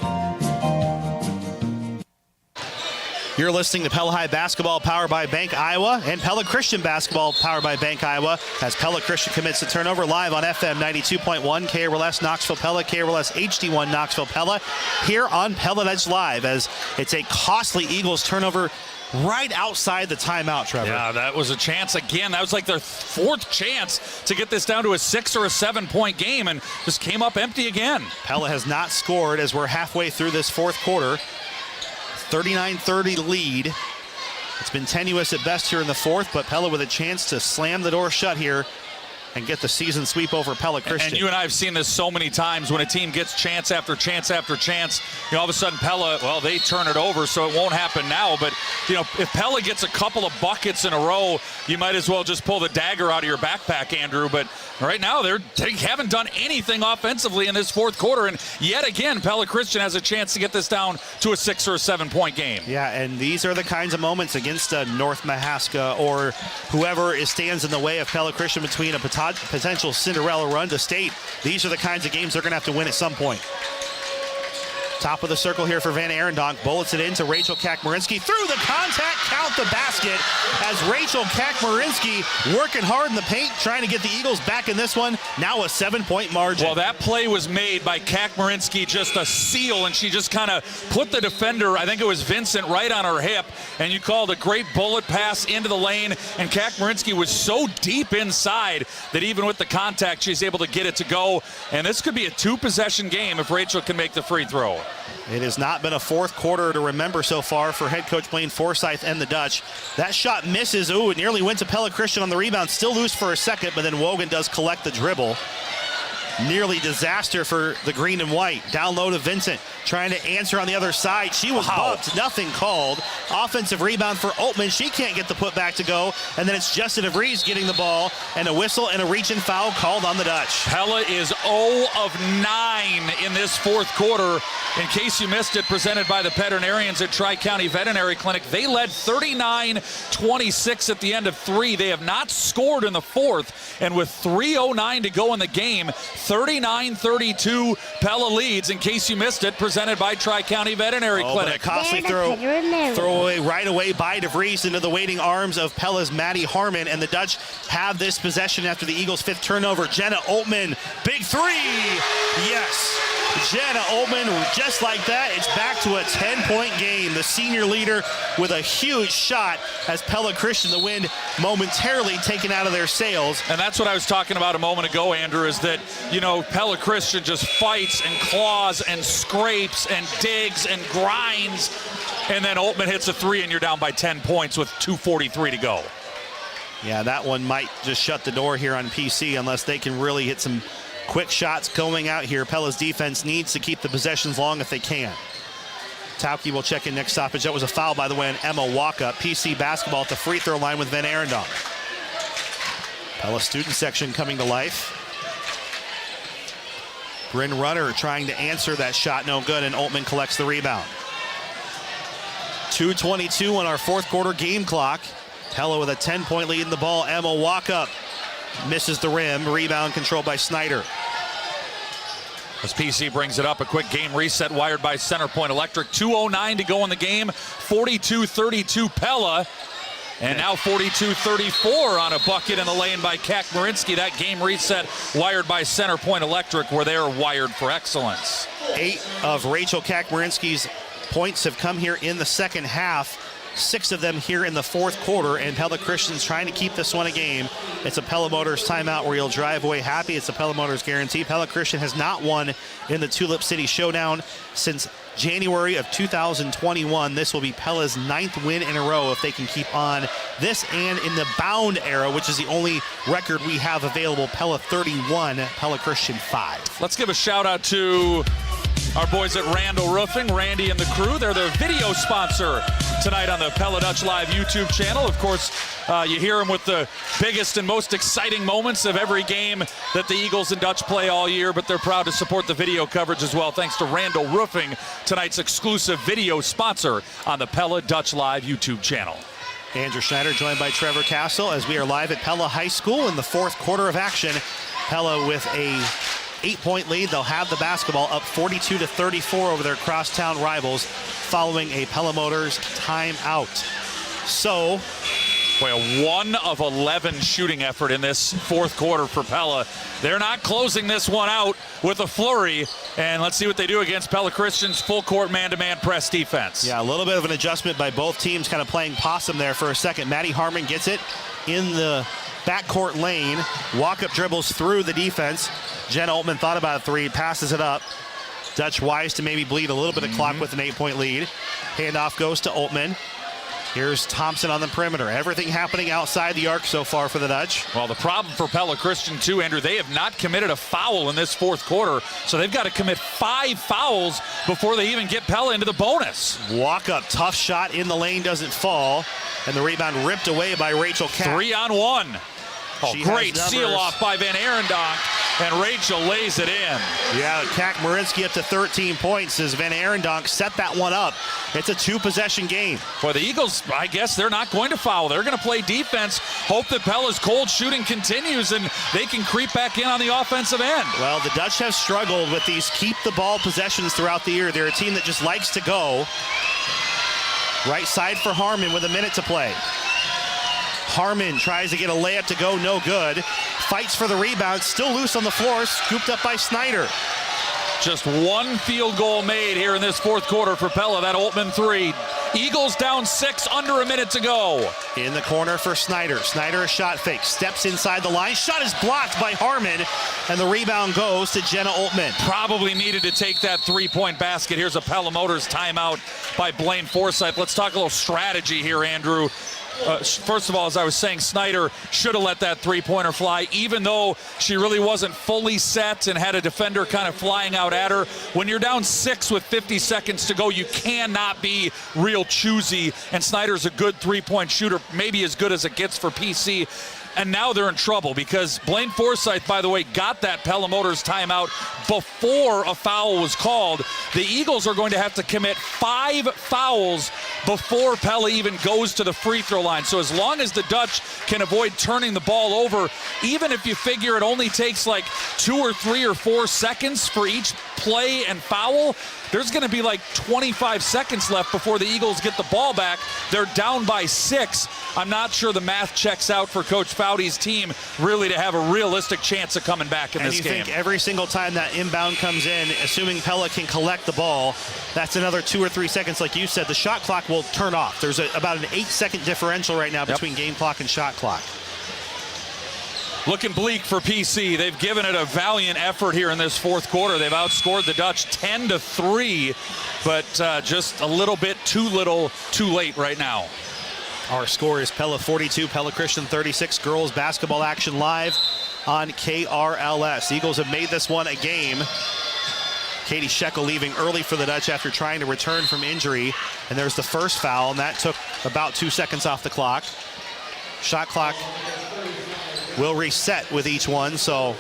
Speaker 3: You're listening to Pella High Basketball powered by Bank Iowa and Pella Christian Basketball powered by Bank Iowa as Pella Christian commits the turnover live on FM 92.1, KRLS Knoxville Pella, KRLS HD1 Knoxville Pella, here on Pella Dutch Live as it's a costly Eagles turnover right outside the timeout, Trevor.
Speaker 1: Yeah, that was a chance again. That was like their fourth chance to get this down to a 6 or a 7-point game and just came up empty again.
Speaker 3: Pella has not scored as we're halfway through this fourth quarter. 39-30 lead. It's been tenuous at best here in the fourth, but Pella with a chance to slam the door shut here and get the season sweep over Pella Christian.
Speaker 1: And you and I have seen this so many times when a team gets chance after chance after chance. You know, all of a sudden Pella, well, they turn it over, so it won't happen now. But, you know, if Pella gets a couple of buckets in a row, you might as well just pull the dagger out of your backpack, Andrew. But right now they haven't done anything offensively in this fourth quarter. And yet again, Pella Christian has a chance to get this down to a 6 or a 7-point game.
Speaker 3: Yeah, and these are the kinds of moments against North Mahaska or whoever stands in the way of Pella Christian between a potential Cinderella run to state. These are the kinds of games they're going to have to win at some point. Top of the circle here for Van Arendonk. Bullets it into Rachel Kakmarinsky. Through the contact, count the basket as Rachel Kakmarinsky working hard in the paint, trying to get the Eagles back in this one. Now a 7-point margin.
Speaker 1: Well, that play was made by Kakmarinsky, just a seal, and she just kind of put the defender, I think it was Vincent, right on her hip, and you called a great bullet pass into the lane, and Kakmarinsky was so deep inside that even with the contact, she's able to get it to go, and this could be a 2-possession game if Rachel can make the free throw.
Speaker 3: It has not been a fourth quarter to remember so far for head coach Blaine Forsyth and the Dutch. That shot misses. Ooh, it nearly went to Pella Christian on the rebound. Still loose for a second, but then Wogan does collect the dribble. Nearly disaster for the green and white. Down low to Vincent, trying to answer on the other side. She was bumped, nothing called. Offensive rebound for Oltmann. She can't get the putback to go. And then it's Justin DeVries getting the ball, and a whistle and a reach-in foul called on the Dutch.
Speaker 1: Pella is 0 of 9 in this fourth quarter. In case you missed it, presented by the veterinarians at Tri-County Veterinary Clinic. They led 39-26 at the end of 3. They have not scored in the fourth, and with 3:09 to go in the game, 39-32, Pella leads. In case you missed it, presented by Tri-County Veterinary Clinic.
Speaker 3: But a costly throwaway right away by DeVries into the waiting arms of Pella's Maddie Harmon, and the Dutch have this possession after the Eagles' 5th turnover. Jenna Oltmann, big three. Yes. Jenna Oltmann, just like that, it's back to a 10-point game. The senior leader with a huge shot as Pella Christian, the wind momentarily taken out of their sails.
Speaker 1: And that's what I was talking about a moment ago, Andrew, is that, you know, Pella Christian just fights and claws and scrapes and digs and grinds. And then Oltmann hits a 3 and you're down by 10 points with 2:43 to go.
Speaker 3: Yeah, that one might just shut the door here on PC unless they can really hit some quick shots going out here. Pella's defense needs to keep the possessions long if they can. Tauke will check in next stoppage. That was a foul, by the way, on Emma Walkup. PC basketball at the free throw line with Van Arendonk. Pella student section coming to life. Bryn Runner trying to answer that shot, no good, and Oltmann collects the rebound. 2:22 on our fourth quarter game clock. Pella with a 10-point lead in the ball. Emma Walkup misses the rim. Rebound controlled by Snyder.
Speaker 1: As PC brings it up, a quick game reset wired by Center Point Electric. 2:09 to go in the game. 42-32 Pella. And now 42-34 on a bucket in the lane by Kakmarinsky. That game reset wired by Center Point Electric, where they're wired for excellence.
Speaker 3: 8 of Rachel Kakmarinsky's points have come here in the second half. 6 of them here in the fourth quarter, and Pella Christian's trying to keep this one a game. It's a Pella Motors timeout where you'll drive away happy. It's a Pella Motors guarantee. Pella Christian has not won in the Tulip City Showdown since January of 2021. This will be Pella's 9th win in a row if they can keep on this and in the Bound era, which is the only record we have available. Pella 31, Pella Christian 5.
Speaker 1: Let's give a shout out to our boys at Randall Roofing, Randy and the crew. They're the video sponsor tonight on the Pella Dutch Live YouTube channel. Of course, you hear them with the biggest and most exciting moments of every game that the Eagles and Dutch play all year, but they're proud to support the video coverage as well, thanks to Randall Roofing, tonight's exclusive video sponsor on the Pella Dutch Live YouTube channel.
Speaker 3: Andrew Schneider joined by Trevor Castle as we are live at Pella High School in the fourth quarter of action. Pella with a 8-point lead. They'll have the basketball up 42-34 over their crosstown rivals following a Pella Motors timeout. So,
Speaker 1: boy, a 1 of 11 shooting effort in this fourth quarter for Pella. They're not closing this one out with a flurry, and let's see what they do against Pella Christian's full court man-to-man press defense.
Speaker 3: Yeah, a little bit of an adjustment by both teams, kind of playing possum there for a second. Maddie Harmon gets it in the backcourt lane. Walkup dribbles through the defense. Jen Oltmann thought about a 3, passes it up. Dutch wise to maybe bleed a little bit of clock with an 8-point lead. Handoff goes to Oltmann. Here's Thompson on the perimeter. Everything happening outside the arc so far for the Dutch.
Speaker 1: Well, the problem for Pella Christian, too, Andrew, they have not committed a foul in this fourth quarter, so they've got to commit 5 fouls before they even get Pella into the bonus.
Speaker 3: Walkup, tough shot in the lane, doesn't fall, and the rebound ripped away by Rachel Kapp.
Speaker 1: 3-on-1. Oh, great seal-off by Van Arendonk. and Rachel lays it in.
Speaker 3: Yeah, Kak-Marinsky up to 13 points as Van Arendonk set that one up. It's a 2-possession game.
Speaker 1: Boy, the Eagles, I guess they're not going to foul. They're going to play defense, hope that Pella's cold shooting continues, and they can creep back in on the offensive end.
Speaker 3: Well, the Dutch have struggled with these keep-the-ball possessions throughout the year. They're a team that just likes to go. Right side for Harmon with a minute to play. Harmon tries to get a layup to go, no good. Fights for the rebound, still loose on the floor, scooped up by Snyder.
Speaker 1: Just one field goal made here in this fourth quarter for Pella, that Oltmann three. Eagles down 6, under a minute to go.
Speaker 3: In the corner for Snyder. Snyder a shot fake, steps inside the line. Shot is blocked by Harmon, and the rebound goes to Jenna Oltmann.
Speaker 1: Probably needed to take that three-point basket. Here's a Pella Motors timeout by Blaine Forsyth. Let's talk a little strategy here, Andrew. First of all, as I was saying, Snyder should have let that three-pointer fly, even though she really wasn't fully set and had a defender kind of flying out at her. When you're down 6 with 50 seconds to go, you cannot be real choosy, and Snyder's a good three-point shooter, maybe as good as it gets for PC. And now they're in trouble because Blaine Forsyth, by the way, got that Pella Motors timeout before a foul was called. The Eagles are going to have to commit 5 fouls before Pella even goes to the free throw line. So as long as the Dutch can avoid turning the ball over, even if you figure it only takes like 2 or 3 or 4 seconds for each play and foul, there's going to be like 25 seconds left before the Eagles get the ball back. They're down by 6. I'm not sure the math checks out for Coach Foudy's team really to have a realistic chance of coming back in this game.
Speaker 3: And you think every single time that inbound comes in, assuming Pella can collect the ball, that's another 2 or 3 seconds. Like you said, the shot clock will turn off. There's about an 8-second differential right now between game clock and shot clock.
Speaker 1: Looking bleak for PC. They've given it a valiant effort here in this fourth quarter. They've outscored the Dutch 10-3, but just a little bit too little, too late right now.
Speaker 3: Our score is Pella 42, Pella Christian 36. Girls basketball action live on KRLS. Eagles have made this one a game. Katie Shekel leaving early for the Dutch after trying to return from injury. And there's the first foul, and that took about 2 seconds off the clock. Shot clock will reset with each one, so.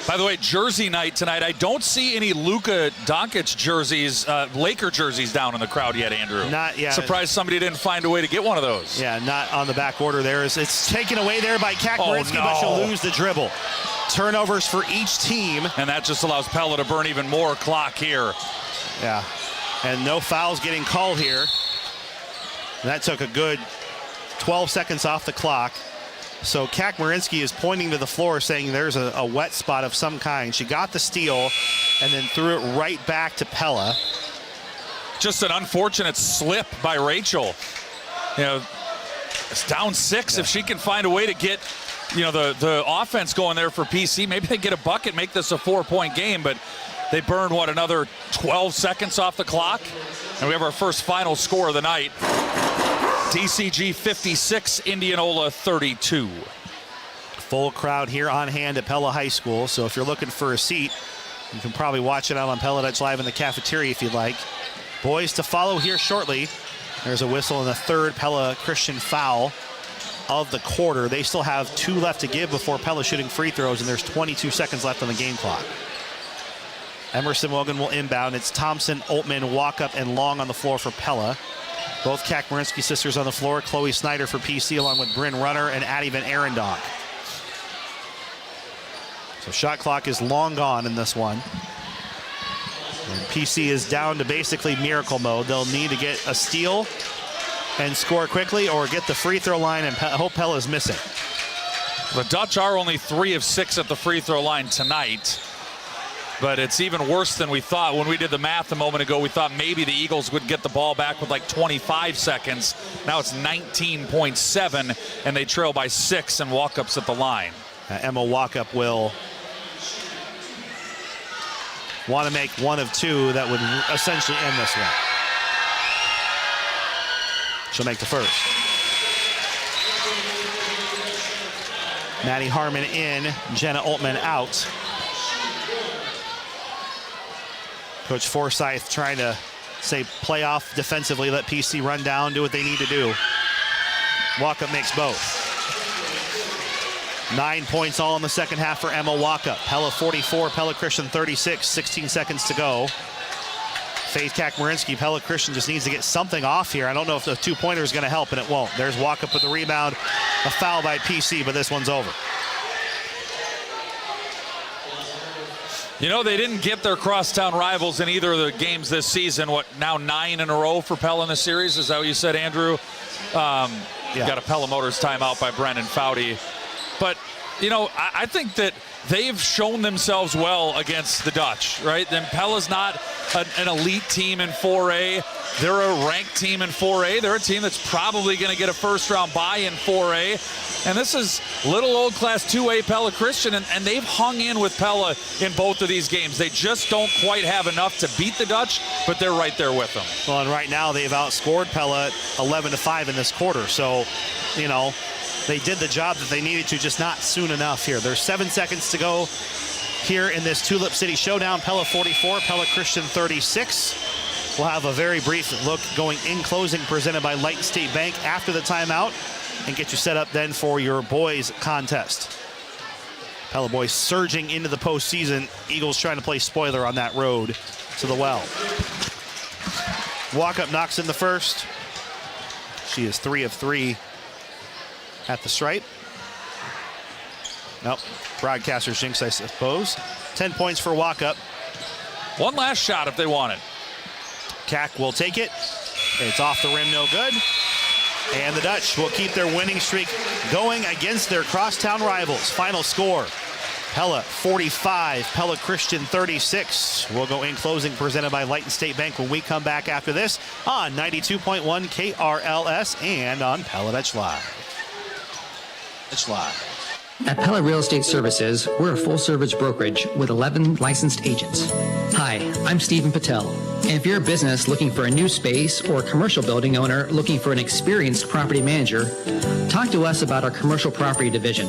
Speaker 1: By the way, jersey night tonight. I don't see any Luka Doncic jerseys, Laker jerseys down in the crowd yet, Andrew.
Speaker 3: Not yet.
Speaker 1: Surprised somebody didn't find a way to get one of those.
Speaker 3: Yeah, not on the back order there. It's taken away there by Kak-Marinsky, but she'll lose the dribble. Turnovers for each team.
Speaker 1: And that just allows Pella to burn even more clock here.
Speaker 3: Yeah, and no fouls getting called here. And that took a good 12 seconds off the clock. So Kak-Marinsky is pointing to the floor saying there's a wet spot of some kind. She got the steal and then threw it right back to Pella.
Speaker 1: Just an unfortunate slip by Rachel. You know, it's down 6. If she can find a way to get, you know, the offense going there for PC, maybe they get a bucket, make this a 4-point game, but they burn, what, another 12 seconds off the clock? And we have our first final score of the night. DCG 56, Indianola 32.
Speaker 3: Full crowd here on hand at Pella High School, so if you're looking for a seat, you can probably watch it out on Pella Dutch Live in the cafeteria if you'd like. Boys to follow here shortly. There's a whistle and the third Pella Christian foul of the quarter. They still have 2 left to give before Pella shooting free throws, and there's 22 seconds left on the game clock. Emerson Wogan will inbound. It's Thompson, Oltmann, Walkup, and Long on the floor for Pella. Both Kak-Marinsky sisters on the floor. Chloe Snyder for PC along with Bryn Runner and Addie Van Arendonk. So shot clock is long gone in this one. And PC is down to basically miracle mode. They'll need to get a steal and score quickly or get the free throw line, and hope Pella's missing.
Speaker 1: The Dutch are only 3 of 6 at the free throw line tonight. But it's even worse than we thought. When we did the math a moment ago, we thought maybe the Eagles would get the ball back with like 25 seconds. Now it's 19.7, and they trail by 6 and walk-ups at the line.
Speaker 3: Emma Walkup will want to make 1 of 2 that would essentially end this one. She'll make the first. Maddie Harmon in, Jenna Oltmann out. Coach Forsyth trying to say play off defensively, let PC run down, do what they need to do. Walkup makes both. 9 points all in the second half for Emma Waka. Pella 44, Pella Christian 36, 16 seconds to go. Faith Kakmarinsky, Pella Christian just needs to get something off here. I don't know if the two-pointer is going to help, and it won't. There's Waka with the rebound. A foul by PC, but this one's over.
Speaker 1: You know, they didn't get their crosstown rivals in either of the games this season. What, now 9 in a row for Pella in the series? Is that what you said, Andrew? Got a Pella Motors timeout by Brendan Foudy. But, you know, I think that they've shown themselves well against the Dutch, right? Then Pella's not an elite team in 4A. They're a ranked team in 4A. They're a team that's probably going to get a first-round bye in 4A. And this is little old Class 2A Pella Christian, and they've hung in with Pella in both of these games. They just don't quite have enough to beat the Dutch, but they're right there with them.
Speaker 3: Well, and right now they've outscored Pella 11-5 in this quarter. So, you know, they did the job that they needed to, just not soon enough here. There's 7 seconds to go here in this Tulip City Showdown. Pella 44, Pella Christian 36. We'll have a very brief look going in closing presented by Light State Bank after the timeout and get you set up then for your boys contest. Pella boys surging into the postseason. Eagles trying to play spoiler on that road to the well. Walk-up knocks in the first. She is 3 of 3 at the stripe. Nope, broadcaster's jinx, I suppose. 10 points for Walk-up.
Speaker 1: One last shot if they want it.
Speaker 3: Cack will take it. It's off the rim, no good. And the Dutch will keep their winning streak going against their crosstown rivals. Final score, Pella 45, Pella Christian 36. We'll go in closing presented by Light State Bank when we come back after this on 92.1 KRLS and on Pella Dutch Live. Dutch Live.
Speaker 10: At Pella Real Estate Services, we're a full-service brokerage with 11 licensed agents. Hi, I'm Stephen Patel. And if you're a business looking for a new space or a commercial building owner looking for an experienced property manager, talk to us about our commercial property division.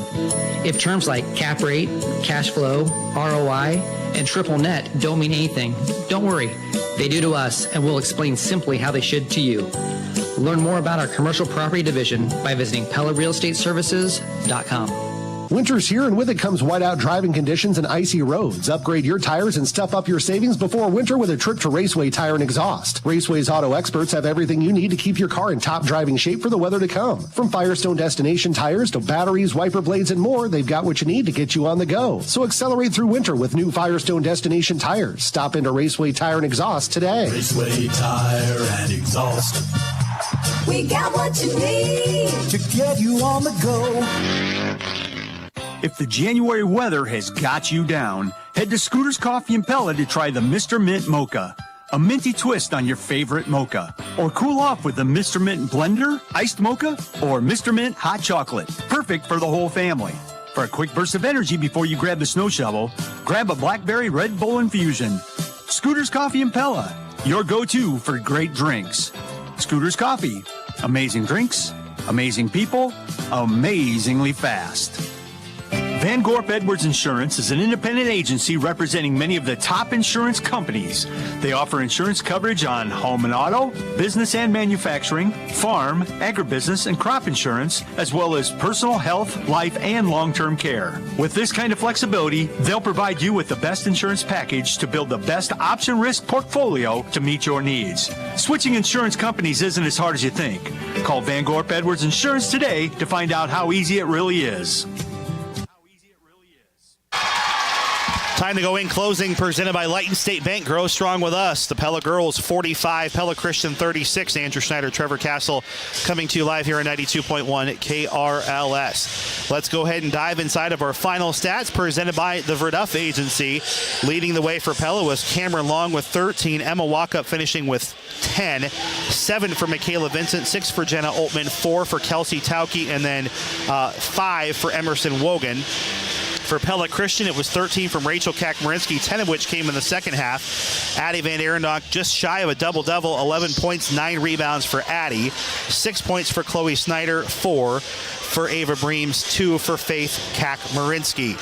Speaker 10: If terms like cap rate, cash flow, ROI, and triple net don't mean anything, don't worry. They do to us, and we'll explain simply how they should to you. Learn more about our commercial property division by visiting PellaRealEstateServices.com.
Speaker 17: Winter's here, and with it comes whiteout driving conditions and icy roads. Upgrade your tires and stuff up your savings before winter with a trip to Raceway Tire and Exhaust. Raceway's auto experts have everything you need to keep your car in top driving shape for the weather to come. From Firestone destination tires to batteries, wiper blades, and more, they've got what you need to get you on the go. So accelerate through winter with new Firestone destination tires. Stop into Raceway Tire and Exhaust today.
Speaker 2: Raceway Tire and Exhaust.
Speaker 18: We got what you need
Speaker 2: to get you on the go.
Speaker 25: If the January weather has got you down, head to Scooter's Coffee and Pella to try the Mr. Mint Mocha. A minty twist on your favorite mocha. Or cool off with the Mr. Mint Blender, Iced Mocha, or Mr. Mint Hot Chocolate. Perfect for the whole family. For a quick burst of energy before you grab the snow shovel, grab a Blackberry Red Bull Infusion. Scooter's Coffee and Pella, your go-to for great drinks. Scooter's Coffee, amazing drinks, amazing people, amazingly fast. Van Gorp Edwards Insurance is an independent agency representing many of the top insurance companies. They offer insurance coverage on home and auto, business and manufacturing, farm, agribusiness, and crop insurance, as well as personal health, life, and long-term care. With this kind of flexibility, they'll provide you with the best insurance package to build the best option risk portfolio to meet your needs. Switching insurance companies isn't as hard as you think. Call Van Gorp Edwards Insurance today to find out how easy it really is.
Speaker 3: Time to go in closing presented by Light State Bank. Grow strong with us. The Pella girls 45, Pella Christian 36. Andrew Schneider, Trevor Castle coming to you live here on 92.1 KRLS. Let's go ahead and dive inside of our final stats presented by the Verduff Agency. Leading the way for Pella was Cameron Long with 13. Emma Walkup finishing with 10. 7 for Michaela Vincent. 6 for Jenna Oltman. 4 for Kelsey Tauke. And then 5 for Emerson Wogan. For Pella Christian, it was 13 from Rachel Kakmarinsky, 10 of which came in the second half. Addie Van Arendonk just shy of a double-double, 11 points, 9 rebounds for Addie. 6 points for Chloe Snyder, 4 for Ava Breams, 2 for Faith Kakmarinsky.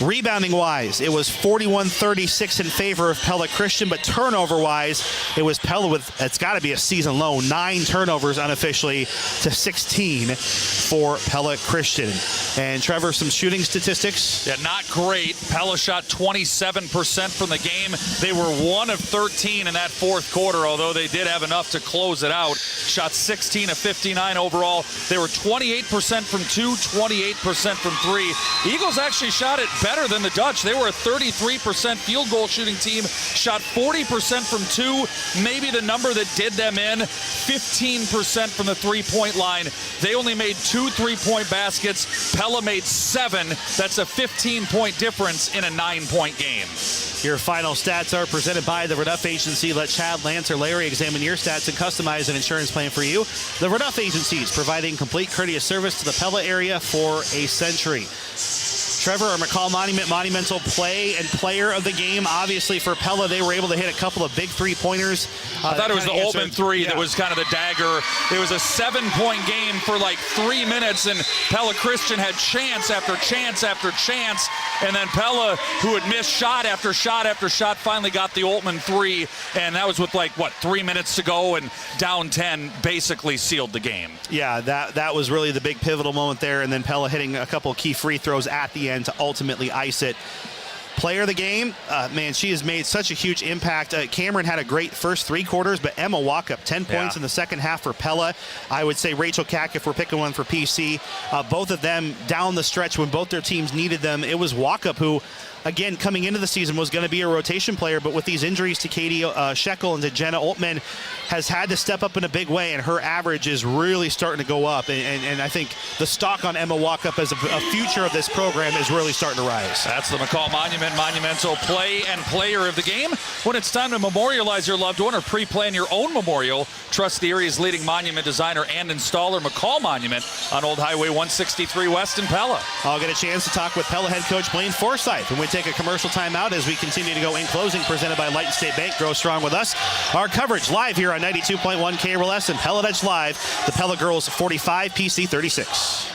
Speaker 3: Rebounding-wise, it was 41-36 in favor of Pella Christian, but turnover-wise, it was Pella with, it's got to be a season low, 9 turnovers unofficially to 16 for Pella Christian. And Trevor, some shooting statistics?
Speaker 1: Yeah, not great. Pella shot 27% from the game. They were 1 of 13 in that fourth quarter, although they did have enough to close it out. Shot 16 of 59 overall. They were 28% from 2, 28% from 3. Eagles actually shot it better than the Dutch. They were a 33% field goal shooting team, shot 40% from 2, maybe the number that did them in, 15% from the three-point line. They only made 2 three-point baskets. Pella made 7. That's a 15-point difference in a 9-point game.
Speaker 3: Your final stats are presented by the Reduff Agency. Let Chad, Lance, or Larry examine your stats and customize an insurance plan for you. The Reduff Agencies, providing complete courteous service to the Pella area for a century. Trevor, our McCall Monumental play and player of the game. Obviously, for Pella, they were able to hit a couple of big three-pointers.
Speaker 1: I thought it was the Altman three that was kind of the dagger. It was a 7-point game for like 3 minutes, and Pella Christian had chance after chance after chance. And then Pella, who had missed shot after shot after shot, finally got the Altman three. And that was with 3 minutes to go, and down 10 basically sealed the game.
Speaker 3: Yeah, that was really the big pivotal moment there. And then Pella hitting a couple of key free throws at the end to ultimately ice it. Player of the game, man, she has made such a huge impact. Cameron had a great first 3 quarters, but Emma Walkup, 10 points in the second half for Pella. I would say Rachel Kack, if we're picking one for PC. Both of them down the stretch when both their teams needed them. It was Walkup who, again, coming into the season was going to be a rotation player, but with these injuries to Katie Shekel and to Jenna Altman, has had to step up in a big way, and her average is really starting to go up. And I think the stock on Emma Walkup as a future of this program is really starting to rise.
Speaker 1: That's the McCall Monumental play and player of the game. When it's time to memorialize your loved one or pre-plan your own memorial, trust the area's leading monument designer and installer, McCall Monument, on Old Highway 163 West in Pella.
Speaker 3: I'll get a chance to talk with Pella head coach Blaine Forsyth when we take a commercial timeout as we continue to go in closing, presented by Light and State Bank. Grow strong with us. Our coverage live here on 92.1 KRLS and Pella Dutch Live. The Pella girls 45, PC 36.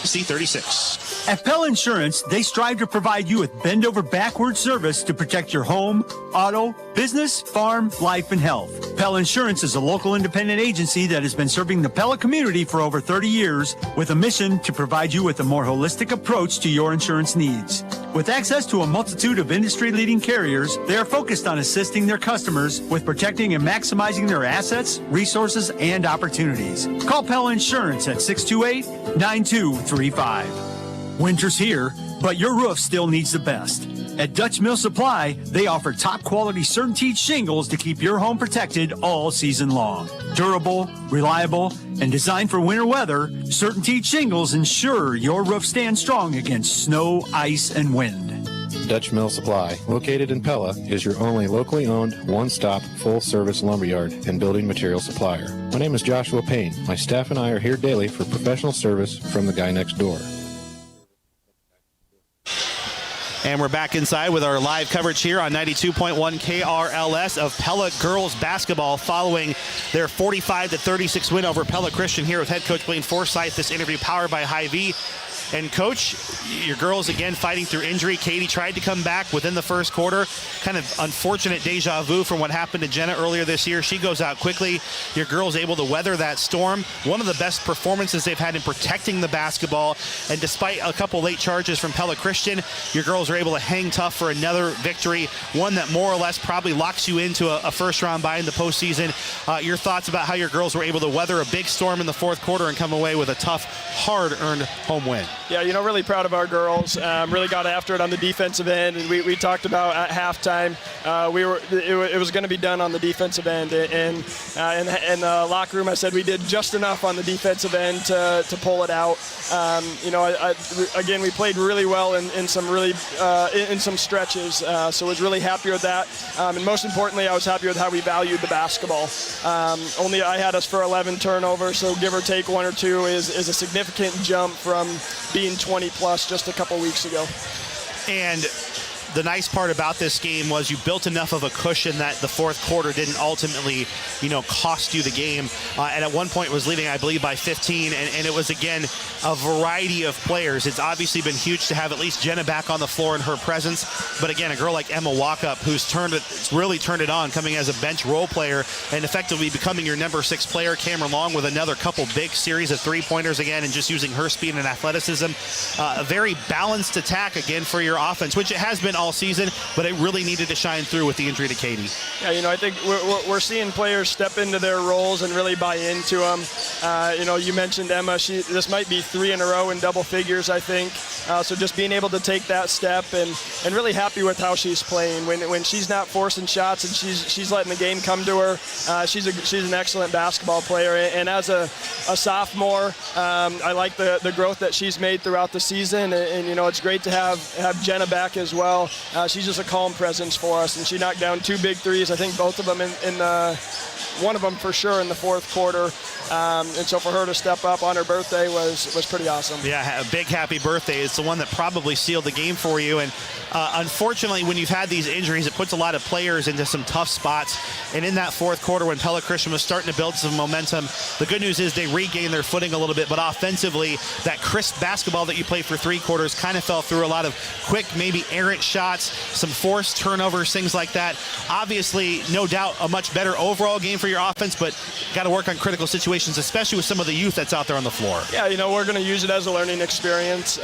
Speaker 3: PC 36.
Speaker 25: At Pella Insurance, they strive to provide you with bend-over-backward service to protect your home, auto, business, farm, life, and health. Pella Insurance is a local independent agency that has been serving the Pella community for over 30 years with a mission to provide you with a more holistic approach to your insurance needs. With access to a multitude of industry-leading carriers, they are focused on assisting their customers with protecting and maximizing their assets, resources, and opportunities. Call Pella Insurance at 628-9235. Winter's here, but your roof still needs the best. At Dutch Mill Supply, they offer top-quality CertainTeed shingles to keep your home protected all season long. Durable, reliable, and designed for winter weather, CertainTeed shingles ensure your roof stands strong against snow, ice, and wind.
Speaker 4: Dutch Mill Supply, located in Pella, is your only locally owned, one-stop, full-service lumberyard and building material supplier. My name is Joshua Payne. My staff and I are here daily for professional service from the guy next door.
Speaker 3: And we're back inside with our live coverage here on 92.1 KRLS of Pella girls basketball following their 45-36 win over Pella Christian here with head coach Blaine Forsyth. This interview powered by Hy-Vee. And Coach, your girls again fighting through injury. Katie tried to come back within the first quarter. Kind of unfortunate deja vu from what happened to Jenna earlier this year. She goes out quickly. Your girls able to weather that storm. One of the best performances they've had in protecting the basketball. And despite a couple late charges from Pella Christian, your girls are able to hang tough for another victory. One that more or less probably locks you into a first-round bye in the postseason. Your thoughts about how your girls were able to weather a big storm in the fourth quarter and come away with a tough, hard-earned home win?
Speaker 7: Yeah, really proud of our girls. Really got after it on the defensive end, and we talked about at halftime it was going to be done on the defensive end, and in the locker room I said we did just enough on the defensive end to pull it out. Again, we played really well in some stretches, so I was really happy with that. And most importantly, I was happy with how we valued the basketball. Only I had us for 11 turnovers, so give or take 1 or 2 is a significant jump from being 20 plus just a couple weeks ago.
Speaker 3: And the nice part about this game was you built enough of a cushion that the fourth quarter didn't ultimately, cost you the game. And at one point was leading, I believe, by 15. And it was, again, a variety of players. It's obviously been huge to have at least Jenna back on the floor in her presence. But again, a girl like Emma Walkup, who's really turned it on, coming as a bench role player and effectively becoming your number 6 player. Cameron Long with another couple big series of three-pointers again, and just using her speed and athleticism. A very balanced attack again for your offense, which it has been all season, but it really needed to shine through with the injury to Katie.
Speaker 7: Yeah, I think we're seeing players step into their roles and really buy into them. You mentioned Emma. This might be 3 in a row in double figures, I think. So just being able to take that step and really happy with how she's playing. When she's not forcing shots and she's letting the game come to her, she's an excellent basketball player. And as a sophomore, I like the growth that she's made throughout the season. And it's great to have Jenna back as well. She's just a calm presence for us, and she knocked down 2 big threes. I think both of them in one of them for sure in the fourth quarter. And so for her to step up on her birthday was pretty awesome.
Speaker 3: Yeah, a big happy birthday. It's the one that probably sealed the game for you. And unfortunately, when you've had these injuries, it puts a lot of players into some tough spots. And in that fourth quarter, when Pella Christian was starting to build some momentum, the good news is they regained their footing a little bit. But offensively, that crisp basketball that you played for 3 quarters kind of fell through. A lot of quick, maybe errant shots, some forced turnovers, things like that. Obviously, no doubt, a much better overall game for your offense, but got to work on critical situations, especially with some of the youth that's out there on the floor.
Speaker 7: Yeah, we're going to use it as a learning experience.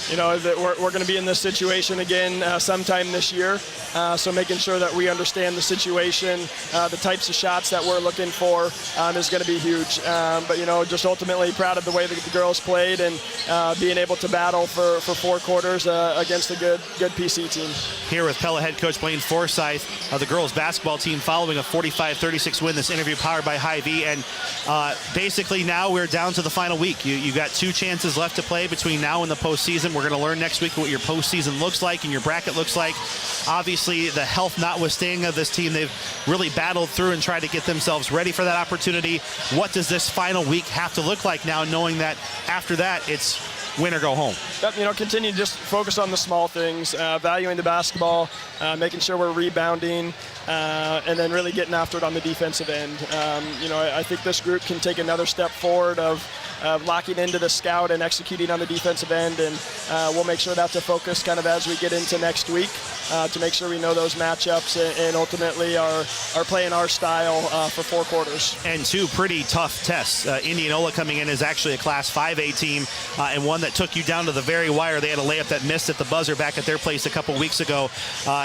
Speaker 7: That we're going to be in this situation again sometime this year. So making sure that we understand the situation, the types of shots that we're looking for is going to be huge. But just ultimately proud of the way the girls played and being able to battle for 4 quarters against a good PC team.
Speaker 3: Here with Pella head coach Blaine Forsyth of the girls basketball team following a 45-36 win. This interview powered by Hy-Vee. And basically now we're down to the final week. You got 2 chances left to play between now and the postseason. We're going to learn next week what your postseason looks like and your bracket looks like. Obviously, the health notwithstanding of this team, they've really battled through and tried to get themselves ready for that opportunity. What does this final week have to look like now, knowing that after that, it's win or go home?
Speaker 7: Continue to just focus on the small things, valuing the basketball, making sure we're rebounding, and then really getting after it on the defensive end. I think this group can take another step forward of locking into the scout and executing on the defensive end, and we'll make sure that's a focus kind of as we get into next week to make sure we know those matchups and ultimately are playing our style for 4 quarters.
Speaker 3: And 2 pretty tough tests. Indianola coming in is actually a Class 5A team and one that took you down to the very wire. They had a layup that missed at the buzzer back at their place a couple weeks ago.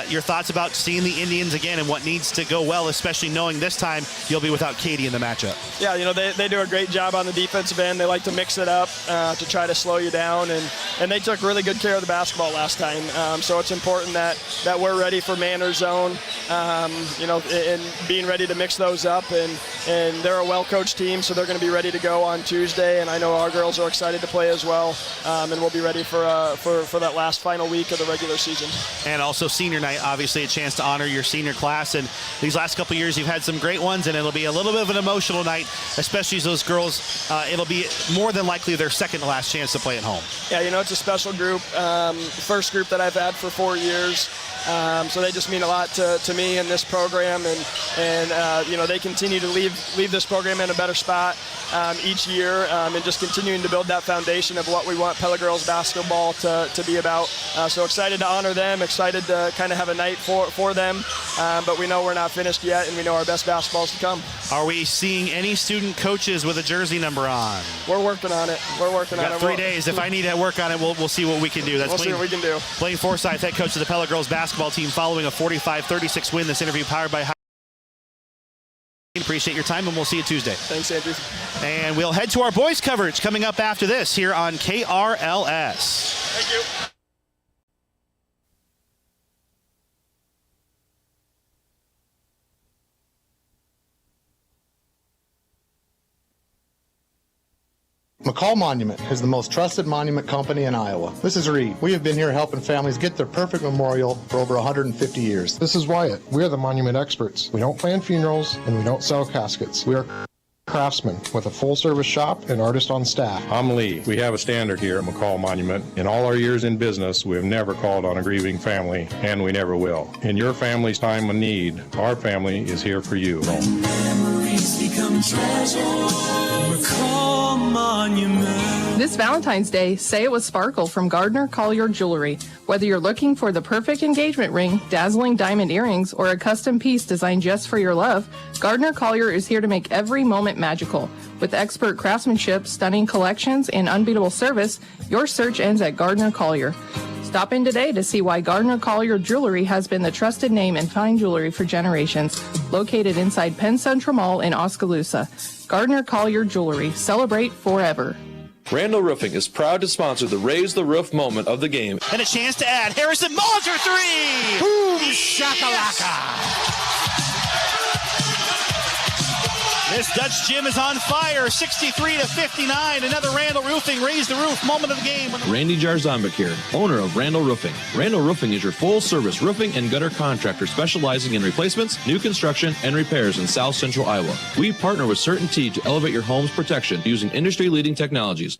Speaker 3: Your thoughts about seeing the Indians again and what needs to go well, especially knowing this time you'll be without Katie in the matchup? Yeah,
Speaker 7: they do a great job on the defensive end. They like to mix it up to try to slow you down, and they took really good care of the basketball last time. So it's important that we're ready for man or zone, and being ready to mix those up. And they're a well-coached team, so they're going to be ready to go on Tuesday. And I know our girls are excited to play as well, and we'll be ready for that last final week of the regular season.
Speaker 3: And also senior night, obviously a chance to honor your senior class. And these last couple years, you've had some great ones, and it'll be a little bit of an emotional night, especially as those girls. It'll be more than likely their second to last chance to play at home.
Speaker 7: Yeah, it's a special group. First group that I've had for 4 years. So they just mean a lot to me in this program, and they continue to leave this program in a better spot each year, and just continuing to build that foundation of what we want Pella girls basketball to be about. So excited to honor them, excited to kind of have a night for them, but we know we're not finished yet, and we know our best basketball is to come.
Speaker 3: Are we seeing any student coaches with a jersey number on?
Speaker 7: We're working on it. We're working on it.
Speaker 3: 3 days. If I need to work on it, we'll see what we can do.
Speaker 7: We'll see what we can do.
Speaker 3: Blaine Forsyth, head coach of the Pella girls basketball team, following a 45-36 win. This interview powered by Appreciate your time, and we'll see you Tuesday.
Speaker 7: Thanks, Andrew.
Speaker 3: And we'll head to our boys coverage coming up after this here on KRLS.
Speaker 7: Thank you.
Speaker 9: McCall Monument is the most trusted monument company in Iowa. This is Reed. We have been here helping families get their perfect memorial for over 150 years.
Speaker 11: This is Wyatt. We are the monument experts. We don't plan funerals and we don't sell caskets. We are Craftsman with a full-service shop and artist on staff.
Speaker 14: I'm Lee. We have a standard here at McCall Monument. In all our years in business, we have never called on a grieving family, and we never will. In your family's time of need, our family is here for you.
Speaker 2: Memories become treasures. McCall Monument.
Speaker 6: This Valentine's Day, say it with Sparkle from Gardner Collier Jewelry. Whether you're looking for the perfect engagement ring, dazzling diamond earrings, or a custom piece designed just for your love, Gardner Collier is here to make every moment magical. With expert craftsmanship, stunning collections, and unbeatable service, your search ends at Gardner Collier. Stop in today to see why Gardner Collier Jewelry has been the trusted name in fine jewelry for generations. Located inside Penn Central Mall in Oskaloosa. Gardner Collier Jewelry. Celebrate forever.
Speaker 8: Randall Roofing is proud to sponsor the Raise the Roof moment of the game.
Speaker 3: And a chance to add. Harrison Mullinger three!
Speaker 12: Boom, shakalaka!
Speaker 3: This Dutch gym is on fire, 63-59. Another Randall Roofing Raise the Roof moment of the game.
Speaker 8: Randy Jarzambek here, owner of Randall Roofing. Randall Roofing is your full-service roofing and gutter contractor specializing in replacements, new construction, and repairs in South Central Iowa. We partner with CertainTeed to elevate your home's protection using industry-leading technologies.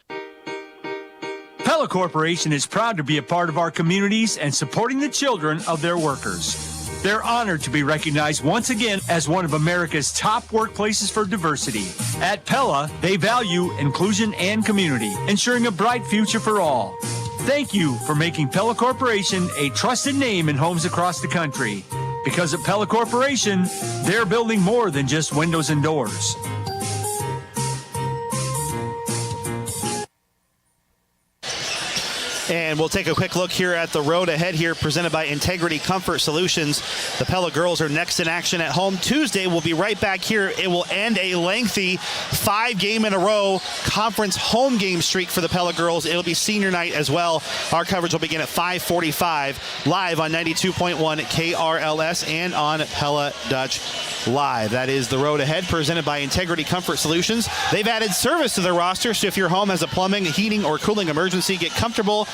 Speaker 25: Pella Corporation is proud to be a part of our communities and supporting the children of their workers. They're honored to be recognized once again as one of America's top workplaces for diversity. At Pella, they value inclusion and community, ensuring a bright future for all. Thank you for making Pella Corporation a trusted name in homes across the country. Because at Pella Corporation, they're building more than just windows and doors.
Speaker 3: And we'll take a quick look here at the road ahead here, presented by Integrity Comfort Solutions. The Pella girls are next in action at home. Tuesday, we'll be right back here. It will end a lengthy 5-game-in-a-row conference home game streak for the Pella girls. It'll be senior night as well. Our coverage will begin at 5:45, live on 92.1 KRLS and on Pella Dutch Live. That is the road ahead, presented by Integrity Comfort Solutions. They've added service to their roster, so if your home has a plumbing, heating, or cooling emergency, get comfortable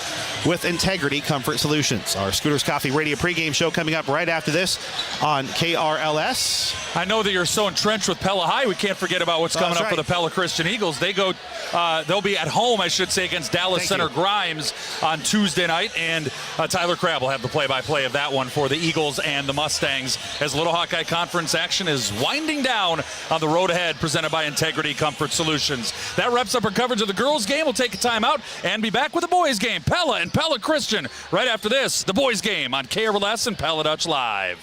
Speaker 3: with Integrity Comfort Solutions. Our Scooters Coffee Radio pregame show coming up right after this on KRLS.
Speaker 1: I know that you're so entrenched with Pella High, we can't forget about what's coming up for the Pella Christian Eagles. They'll be at home, I should say, against Dallas Center Grimes on Tuesday night, and Tyler Crabb will have the play-by-play of that one for the Eagles and the Mustangs as Little Hawkeye Conference action is winding down on the road ahead, presented by Integrity Comfort Solutions. That wraps up our coverage of the girls' game. We'll take a timeout and be back with the boys' game. Pella and Pella Christian right after this, the boys' game on KRLS and Pella Dutch Live.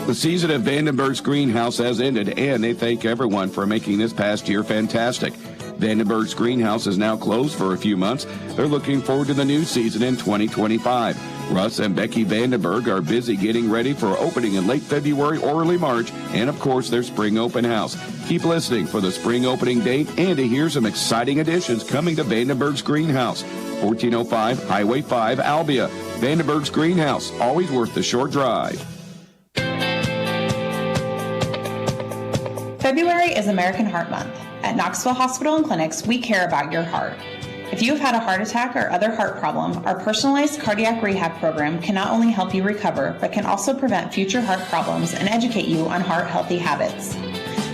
Speaker 19: The season at Vandenberg's Greenhouse has ended, and they thank everyone for making this past year fantastic. Vandenberg's Greenhouse is now closed for a few months. They're looking forward to the new season in 2025. Russ and Becky Vandenberg are busy getting ready for opening in late February or early March, and of course their spring open house. Keep listening for the spring opening date and to hear some exciting additions coming to Vandenberg's Greenhouse. 1405 Highway 5, Albia. Vandenberg's Greenhouse, always worth the short drive.
Speaker 20: February is American Heart Month. At Knoxville Hospital and Clinics, we care about your heart. If you have had a heart attack or other heart problem, our personalized cardiac rehab program can not only help you recover, but can also prevent future heart problems and educate you on heart-healthy habits.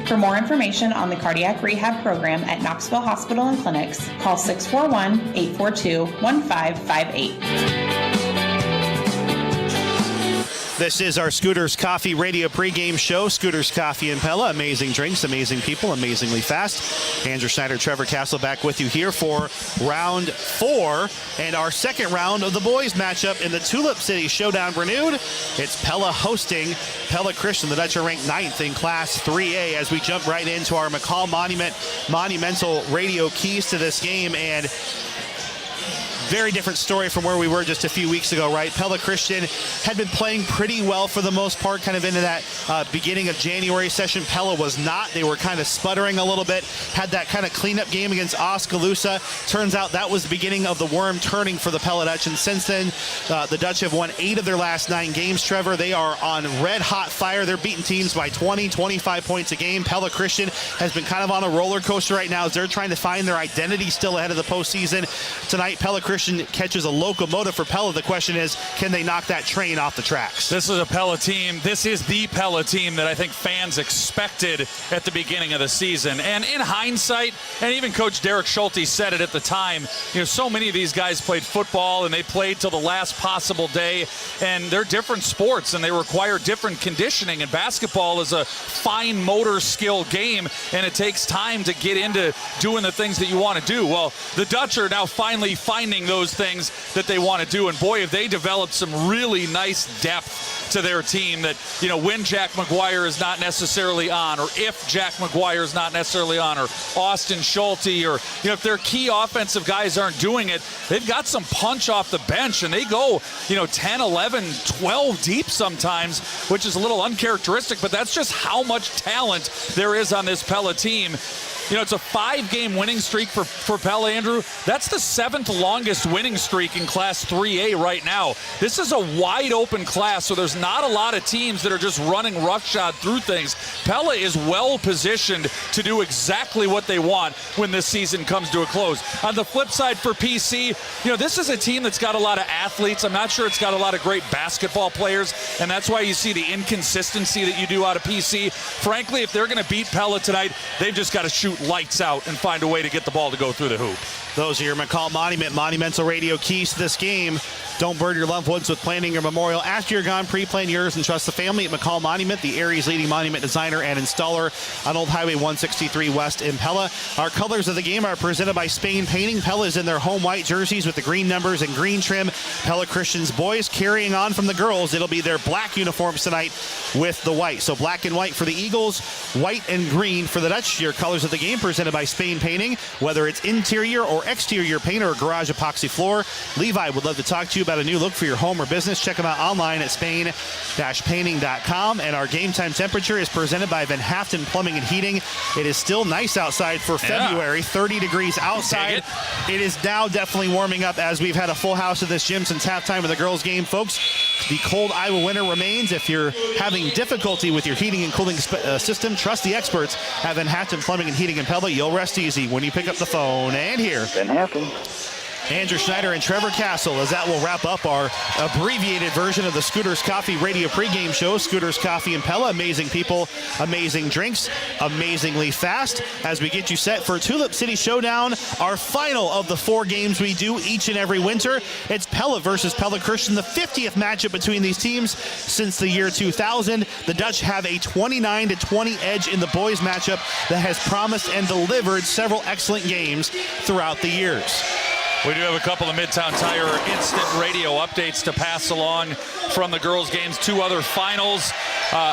Speaker 20: For more information on the cardiac rehab program at Knoxville Hospital and Clinics, call 641-842-1558.
Speaker 3: This is our Scooters Coffee Radio pregame show. Scooters Coffee and Pella. Amazing drinks, amazing people, amazingly fast. Andrew Schneider, Trevor Castle back with you here for round 4 and our second round of the boys matchup in the Tulip City Showdown renewed. It's Pella hosting Pella Christian. The Dutch are ranked 9th in Class 3A as we jump right into our McCall Monumental radio keys to this game. And very different story from where we were just a few weeks ago, right? Pella Christian had been playing pretty well for the most part, kind of into that beginning of January session. Pella was not. They were kind of sputtering a little bit, had that kind of cleanup game against Oskaloosa. Turns out that was the beginning of the worm turning for the Pella Dutch, and since then, the Dutch have won 8 of their last 9 games, Trevor. They are on red-hot fire. They're beating teams by 20, 25 points a game. Pella Christian has been kind of on a roller coaster right now as they're trying to find their identity still ahead of the postseason. Tonight, Pella Christian Christian catches a locomotive for Pella. The question is, can they knock that train off the tracks?
Speaker 1: This is a Pella team. This is the Pella team that I think fans expected at the beginning of the season. And in hindsight, and even Coach Derek Schulte said it at the time, so many of these guys played football and they played till the last possible day, and they're different sports and they require different conditioning. And basketball is a fine motor skill game, and it takes time to get into doing the things that you want to do. Well, the Dutch are now finally finding those things that they want to do, and boy, have they developed some really nice depth to their team that, when Jack McGuire is not necessarily on, or if Jack McGuire is not necessarily on, or Austin Schulte, or, if their key offensive guys aren't doing it, they've got some punch off the bench, and they go, 10, 11, 12 deep sometimes, which is a little uncharacteristic, but that's just how much talent there is on this Pella team. It's a 5-game winning streak for Pella, Andrew. That's the 7th longest winning streak in Class 3A right now. This is a wide open class, so there's not a lot of teams that are just running roughshod through things. Pella is well positioned to do exactly what they want when this season comes to a close. On the flip side for PC, this is a team that's got a lot of athletes. I'm not sure it's got a lot of great basketball players, and that's why you see the inconsistency that you do out of PC. Frankly, if they're going to beat Pella tonight, they've just got to shoot lights out and find a way to get the ball to go through the hoop.
Speaker 3: Those are your McCall Monument Monumental Radio keys to this game. Don't burden your loved ones with planning your memorial. After you're gone, pre-plan yours and trust the family at McCall Monument, the area's leading monument designer and installer on Old Highway 163 West in Pella. Our colors of the game are presented by Spain Painting. Pella is in their home white jerseys with the green numbers and green trim. Pella Christian's boys carrying on from the girls. It'll be their black uniforms tonight with the white. So black and white for the Eagles, white and green for the Dutch. Your colors of the game presented by Spain Painting. Whether it's interior or exterior paint or garage epoxy floor, Levi would love to talk to you about a new look for your home or business. Check them out online at spain-painting.com. And our game time temperature is presented by Van Haften Plumbing and Heating. It is still nice outside for February, 30 degrees outside. It is now definitely warming up as we've had a full house of this gym since halftime of the girls' game, folks. The cold Iowa winter remains. If you're having difficulty with your heating and cooling system, trust the experts at Van Haften Plumbing and Heating in Pella. You'll rest easy when you pick up the phone. And here,
Speaker 5: Van Haften.
Speaker 3: Andrew Schneider and Trevor Castle, as that will wrap up our abbreviated version of the Scooters Coffee Radio pregame show. Scooters Coffee and Pella, amazing people, amazing drinks, amazingly fast. As we get you set for Tulip City Showdown, our final of the 4 games we do each and every winter. It's Pella versus Pella Christian, the 50th matchup between these teams since the year 2000. The Dutch have a 29-20 edge in the boys matchup that has promised and delivered several excellent games throughout the years.
Speaker 1: We do have a couple of Midtown Tire instant radio updates to pass along from the girls' games. 2 other finals.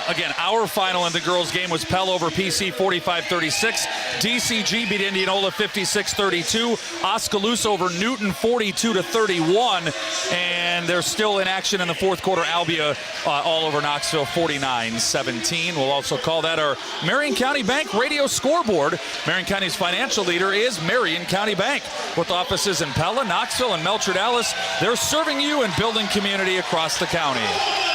Speaker 1: Again, our final in the girls' game was Pella over PC 45-36. DCG beat Indianola 56-32. Oskaloosa over Newton 42-31. And they're still in action in the fourth quarter. Albia all over Knoxville 49-17. We'll also call that our Marion County Bank radio scoreboard. Marion County's financial leader is Marion County Bank, with offices in Pella, Knoxville, and Melcher Dallas. They're serving you and building community across the county.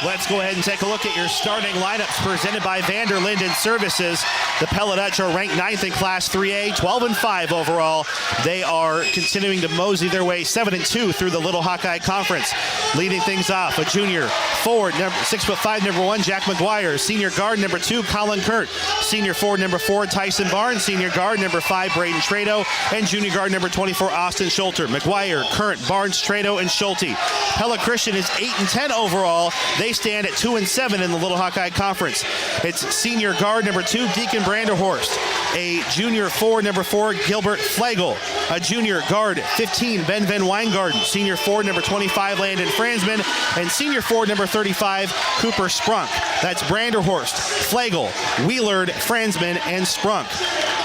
Speaker 3: Let's go ahead and take a look at your starting lineups presented by Vanderlinden Services. The Pella Dutch are ranked 9th in Class 3A, 12-5 overall. They are continuing to mosey their way 7-2 through the Little Hawkeye Conference. Leading things off, a junior forward, 6'5", number 1, Jack McGuire. Senior guard, number 2, Colin Kurt. Senior forward, number 4, Tyson Barnes. Senior guard, number 5, Braden Trado. And junior guard, number 24, Austin Schulter. McGuire, Current, Barnes, Trado, and Schulte. Pella Christian is 8-10 overall. They stand at 2-7 in the Little Hawkeye Conference. It's senior guard number 2, Deacon Branderhorst. A junior forward number 4, Gilbert Flagel. A junior guard 15, Ben Van Weingarten. Senior forward number 25, Landon Franzman. And senior forward number 35, Cooper Sprunk. That's Branderhorst, Flagel, Wheelard, Franzman, and Sprunk.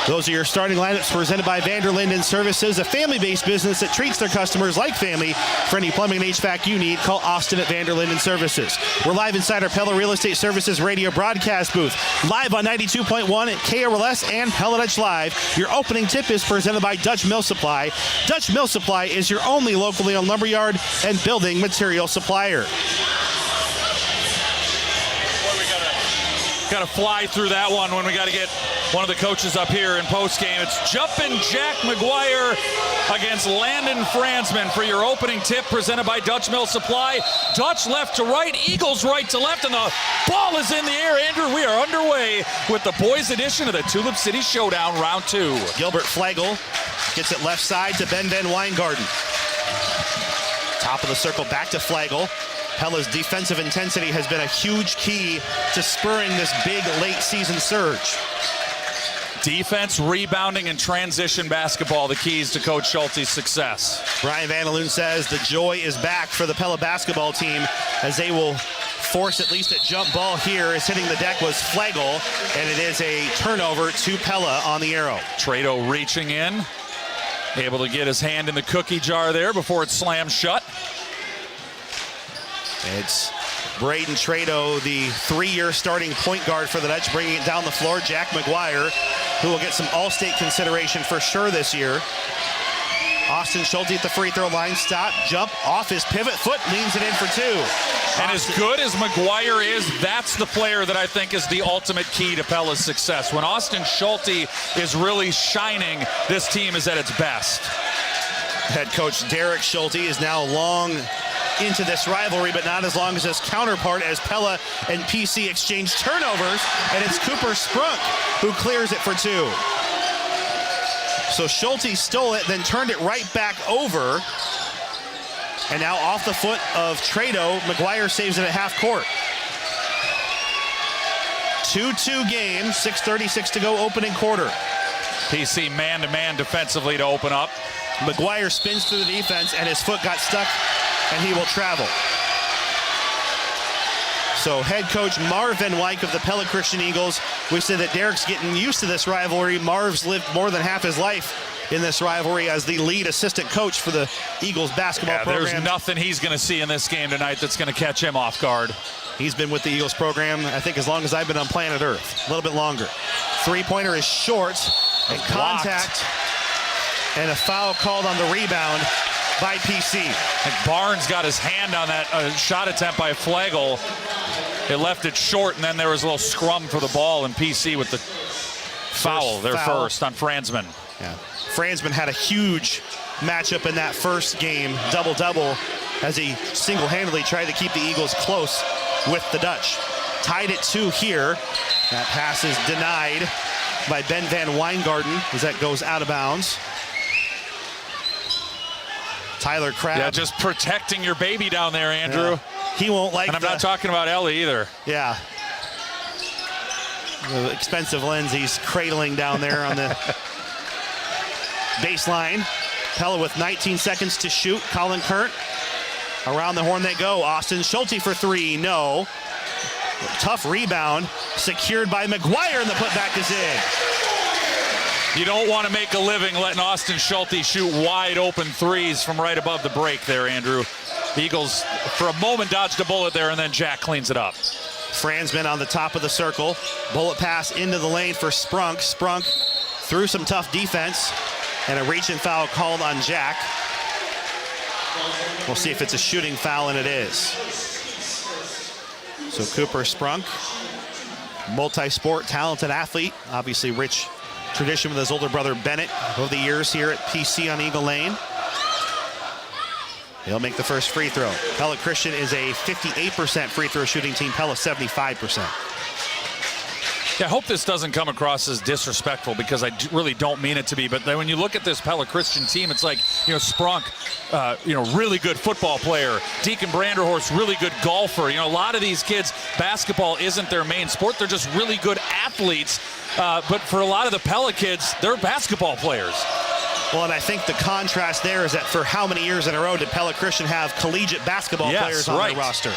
Speaker 3: Those are your starting lineups presented by Vanderlinden Services, a family-based business that treats their customers like family. For any plumbing and HVAC you need, call Austin at Vanderlinden Services. We're live inside our Pella Real Estate Services radio broadcast booth, live on 92.1 at KRLS and Pella Dutch Live. Your opening tip is presented by Dutch Mill Supply. Dutch Mill Supply is your only locally owned lumberyard and building material supplier.
Speaker 1: Got to fly through that one when we got to get one of the coaches up here in postgame. It's Jumpin' Jack McGuire against Landon Franzman for your opening tip, presented by Dutch Mill Supply. Dutch left to right, Eagles right to left, and the ball is in the air. Andrew, we are underway with the boys edition of the Tulip City Showdown, round 2.
Speaker 3: Gilbert Flagel gets it left side to Ben Van Weingarten. Top of the circle, back to Flagel. Pella's defensive intensity has been a huge key to spurring this big late season surge.
Speaker 1: Defense, rebounding, and transition basketball, the keys to Coach Schulte's success.
Speaker 3: Brian Vandaloon says the joy is back for the Pella basketball team as they will force at least a jump ball here. As hitting the deck was Flagel, and it is a turnover to Pella on the arrow.
Speaker 1: Trado reaching in, able to get his hand in the cookie jar there before it slams shut.
Speaker 3: It's Braden Trado, the 3-year starting point guard for the Dutch, bringing it down the floor. Jack McGuire, who will get some All-State consideration for sure this year. Austin Schulte at the free throw line. Stop, jump, off his pivot foot, leans it in for 2.
Speaker 1: And as good as McGuire is, that's the player that I think is the ultimate key to Pella's success. When Austin Schulte is really shining, this team is at its best.
Speaker 3: Head coach Derek Schulte is now long into this rivalry, but not as long as his counterpart, as Pella and PC exchange turnovers, and it's Cooper Sprunk who clears it for 2. So Schulte stole it, then turned it right back over, and now off the foot of Trado, McGuire saves it at half court. 2-2 game, 6:36 to go, opening quarter.
Speaker 1: PC man-to-man defensively to open up.
Speaker 3: McGuire spins through the defense, and his foot got stuck, and he will travel. So head coach Marv Van Wyk of the Pella Christian Eagles, we said that Derek's getting used to this rivalry. Marv's lived more than half his life in this rivalry as the lead assistant coach for the Eagles basketball program.
Speaker 1: There's nothing he's going to see in this game tonight that's going to catch him off guard.
Speaker 3: He's been with the Eagles program, I think, as long as I've been on planet Earth. A little bit longer. Three-pointer is short, and contact, and a foul called on the rebound by PC.
Speaker 1: And Barnes got his hand on that shot attempt by Flagel. It left it short, and then there was a little scrum for the ball, and PC with the foul first on Franzman.
Speaker 3: Yeah. Franzman had a huge matchup in that first game, double-double, as he single-handedly tried to keep the Eagles close with the Dutch. Tied at 2 here. That pass is denied by Ben Van Weingarten as that goes out of bounds. Tyler Crabb.
Speaker 1: Yeah, just protecting your baby down there, Andrew.
Speaker 3: Yeah. He won't like.
Speaker 1: And I'm not talking about Ellie either.
Speaker 3: Yeah. The expensive lens he's cradling down there on the baseline. Pella with 19 seconds to shoot. Colin Kurt. Around the horn they go. Austin Schulte for 3. No. Tough rebound. Secured by McGuire, and the putback is in.
Speaker 1: You don't want to make a living letting Austin Schulte shoot wide open threes from right above the break there, Andrew. The Eagles, for a moment, dodged a bullet there, and then Jack cleans it up.
Speaker 3: Franzman on the top of the circle. Bullet pass into the lane for Sprunk. Sprunk through some tough defense, and a reach and foul called on Jack. We'll see if it's a shooting foul, and it is. So Cooper Sprunk, multi-sport, talented athlete, obviously rich tradition with his older brother Bennett over the years here at PC on Eagle Lane. He'll make the first free throw. Pella Christian is a 58% free throw shooting team. Pella 75%.
Speaker 1: Yeah, I hope this doesn't come across as disrespectful, because I really don't mean it to be. But then when you look at this Pella Christian team, it's like, Sprunk, really good football player. Deacon Branderhorst, really good golfer. A lot of these kids, basketball isn't their main sport. They're just really good athletes. But for a lot of the Pella kids, they're basketball players.
Speaker 3: Well, and I think the contrast there is that for how many years in a row did Pella Christian have collegiate basketball players on their roster?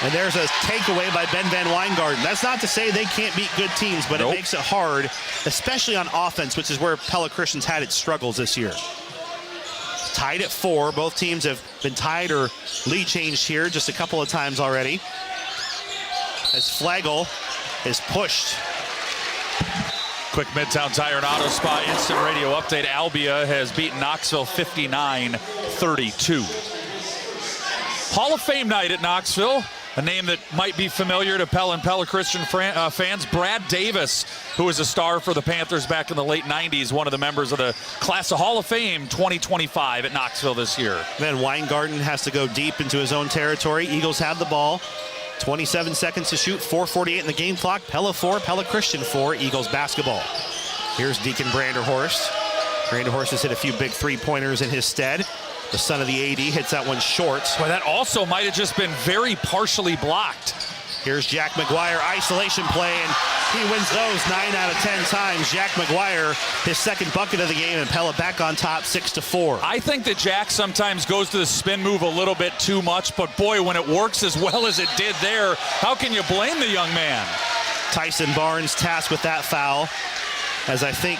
Speaker 3: And there's a takeaway by Ben Van Weingarten. That's not to say they can't beat good teams, but it makes it hard, especially on offense, which is where Pella Christian's had its struggles this year. Tied at 4. Both teams have been tied or lead changed here just a couple of times already. As Flagel is pushed.
Speaker 1: Quick Midtown Tire and Auto Spa instant radio update. Albia has beaten Knoxville 59-32. Hall of Fame night at Knoxville. A name that might be familiar to Pella and Pella Christian fans, Brad Davis, who was a star for the Panthers back in the late 90s, one of the members of the Class of Hall of Fame 2025 at Knoxville this year.
Speaker 3: Then Weingarten has to go deep into his own territory. Eagles have the ball. 27 seconds to shoot, 4:48 in the game clock. Pella 4, Pella Christian 4, Eagles basketball. Here's Deacon Branderhorst. Branderhorst has hit a few big three-pointers in his stead. The son of the AD hits that one short.
Speaker 1: Well, that also might have just been very partially blocked.
Speaker 3: Here's Jack McGuire, isolation play, and he wins those 9 out of 10 times. Jack McGuire, his second bucket of the game, and Pella back on top 6-4.
Speaker 1: I think that Jack sometimes goes to the spin move a little bit too much, but boy, when it works as well as it did there, how can you blame the young man?
Speaker 3: Tyson Barnes tasked with that foul, as I think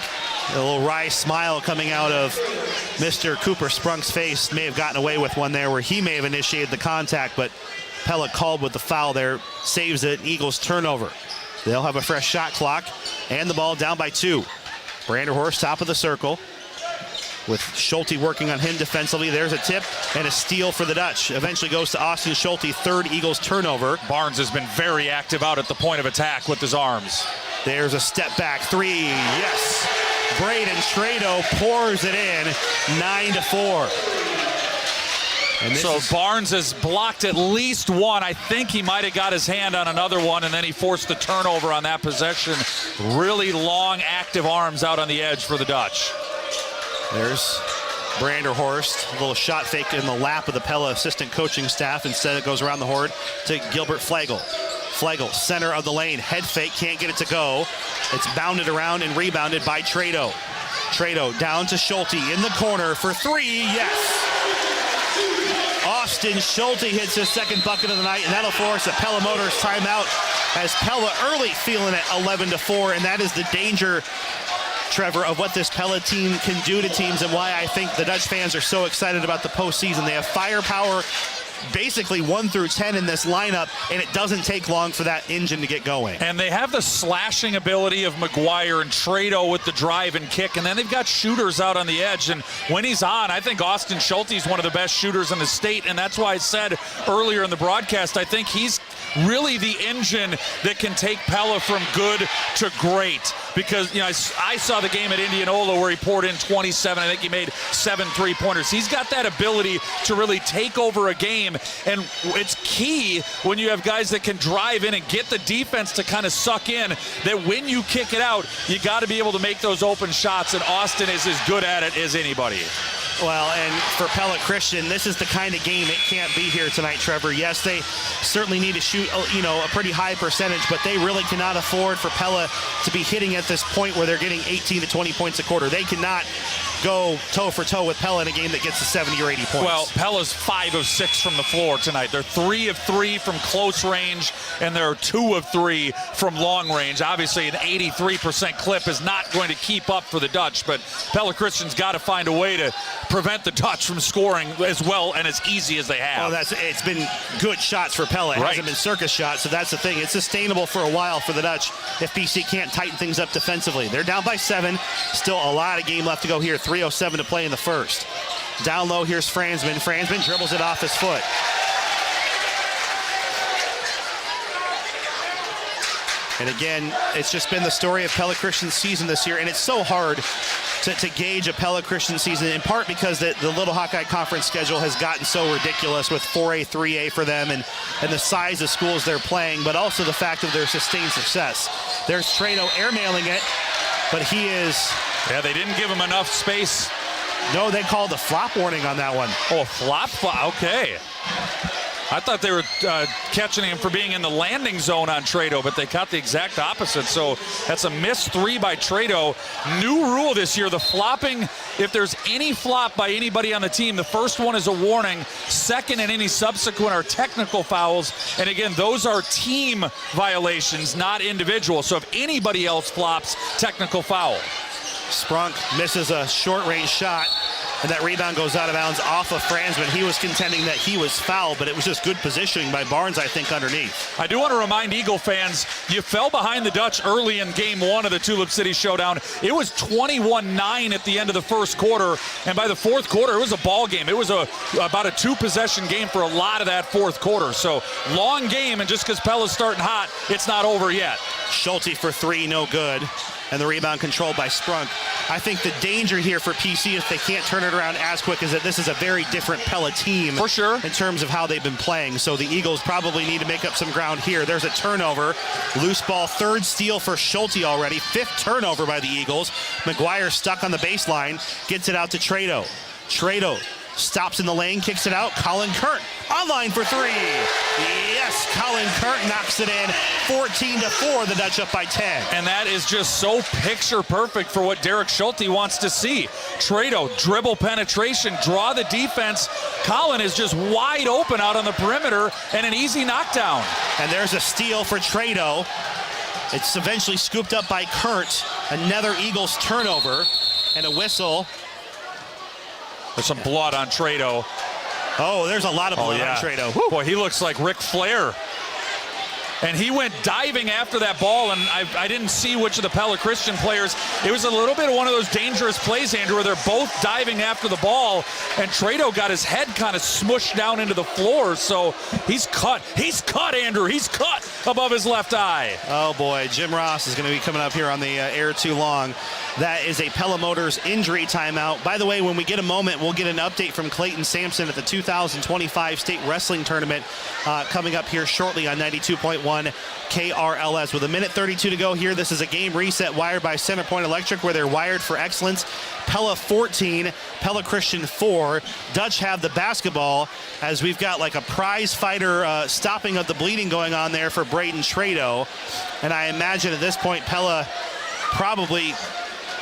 Speaker 3: a little wry smile coming out of Mr. Cooper Sprunk's face. May have gotten away with one there where he may have initiated the contact, but Pella called with the foul there, saves it. Eagles turnover. They'll have a fresh shot clock, and the ball down by 2. Branderhorst top of the circle with Schulte working on him defensively. There's a tip and a steal for the Dutch. Eventually goes to Austin Schulte, third Eagles turnover.
Speaker 1: Barnes has been very active out at the point of attack with his arms.
Speaker 3: There's a step back 3, yes. Braden Trado pours it in, 9-4.
Speaker 1: So Barnes has blocked at least one. I think he might have got his hand on another one, and then he forced the turnover on that possession. Really long, active arms out on the edge for the Dutch.
Speaker 3: There's Branderhorst, a little shot fake in the lap of the Pella assistant coaching staff. Instead, it goes around the horn to Gilbert Flagel. Flagel, center of the lane, head fake, can't get it to go. It's bounded around and rebounded by Trado. Trado down to Schulte in the corner for 3, yes. Austin Schulte hits his second bucket of the night, and that'll force a Pella Motors timeout as Pella early feeling it 11-4, and that is the danger, Trevor, of what this Pella team can do to teams and why I think the Dutch fans are so excited about the postseason. They have firepower basically 1 through 10 in this lineup, and it doesn't take long for that engine to get going.
Speaker 1: And they have the slashing ability of McGuire and Trado with the drive and kick, and then they've got shooters out on the edge, and when he's on, I think Austin Schulte is one of the best shooters in the state, and that's why I said earlier in the broadcast, I think he's really the engine that can take Pella from good to great. Because, you know, I saw the game at Indianola where he poured in 27. I think he made 7 3-pointers. He's got that ability to really take over a game, and it's key when you have guys that can drive in and get the defense to kind of suck in, that when you kick it out, you got to be able to make those open shots, and Austin is as good at it as anybody.
Speaker 3: Well, and for Pella Christian, this is the kind of game it can't be here tonight, Trevor. Yes, they certainly need to shoot, a pretty high percentage, but they really cannot afford for Pella to be hitting at this point where they're getting 18 to 20 points a quarter. They cannot go toe for toe with Pella in a game that gets to 70 or 80 points.
Speaker 1: Well, Pella's 5 of 6 from the floor tonight. They're 3 of 3 from close range, and they're 2 of 3 from long range. Obviously, an 83% clip is not going to keep up for the Dutch, but Pella Christian's got to find a way to prevent the Dutch from scoring as well and as easy as they have.
Speaker 3: Well, it's been good shots for Pella. It hasn't been circus shots, so that's the thing. It's sustainable for a while for the Dutch if BC can't tighten things up defensively. They're down by 7. Still a lot of game left to go here. 3:07 to play in the first. Down low, here's Fransman. Fransman dribbles it off his foot. And again, it's just been the story of Pella Christian's season this year, and it's so hard to gauge a Pella Christian season, in part because the Little Hawkeye Conference schedule has gotten so ridiculous with 4A, 3A for them, and the size of schools they're playing, but also the fact of their sustained success. There's Trado airmailing it, but he is...
Speaker 1: Yeah, they didn't give him enough space.
Speaker 3: No, they called a flop warning on that one.
Speaker 1: Oh, flop? Okay. I thought they were catching him for being in the landing zone on Trado, but they caught the exact opposite. So that's a missed 3 by Trado. New rule this year, the flopping, if there's any flop by anybody on the team, the first one is a warning. Second and any subsequent are technical fouls. And again, those are team violations, not individual. So if anybody else flops, technical foul.
Speaker 3: Sprunk misses a short-range shot. And that rebound goes out of bounds off of Franzman. He was contending that he was fouled, but it was just good positioning by Barnes, I think, underneath.
Speaker 1: I do want to remind Eagle fans, you fell behind the Dutch early in game one of the Tulip City Showdown. It was 21-9 at the end of the first quarter, and by the fourth quarter, it was a ball game. It was about a two-possession game for a lot of that fourth quarter. So long game, and just because Pella's starting hot, it's not over yet.
Speaker 3: Schulte for three, no good. And the rebound controlled by Sprunk. I think the danger here for PC, if they can't turn it around as quick, is that this is a very different Pella team.
Speaker 1: For sure.
Speaker 3: In terms of how they've been playing. So the Eagles probably need to make up some ground here. There's a turnover. Loose ball, third steal for Schulte already. Fifth turnover by the Eagles. McGuire stuck on the baseline. Gets it out to Trado. Trado stops in the lane, kicks it out. Colin Kurt online for three. Yes, Colin Kurt knocks it in. 14-4, the Dutch up by 10.
Speaker 1: And that is just so picture perfect for what Derek Schulte wants to see. Trado, dribble penetration, draw the defense. Colin is just wide open out on the perimeter and an easy knockdown.
Speaker 3: And there's a steal for Trado. It's eventually scooped up by Kurt. Another Eagles turnover and a whistle.
Speaker 1: There's some blood on Trado.
Speaker 3: Oh, there's a lot of blood on Trado. Woo.
Speaker 1: Boy, he looks like Ric Flair. And he went diving after that ball, and I didn't see which of the Pella Christian players. It was a little bit of one of those dangerous plays, Andrew, where they're both diving after the ball, and Trado got his head kind of smushed down into the floor, so he's cut. He's cut, Andrew. He's cut above his left eye.
Speaker 3: Oh, boy. Jim Ross is going to be coming up here on the air too long. That is a Pella Motors injury timeout. By the way, when we get a moment, we'll get an update from Clayton Sampson at the 2025 State Wrestling Tournament coming up here shortly on 92.1 KRLS. With a minute 32 to go here, this is a game reset wired by Center Point Electric, where they're wired for excellence. Pella 14, Pella Christian 4. Dutch have the basketball, as we've got like a prize fighter stopping of the bleeding going on there for Braden Trado. And I imagine at this point, Pella probably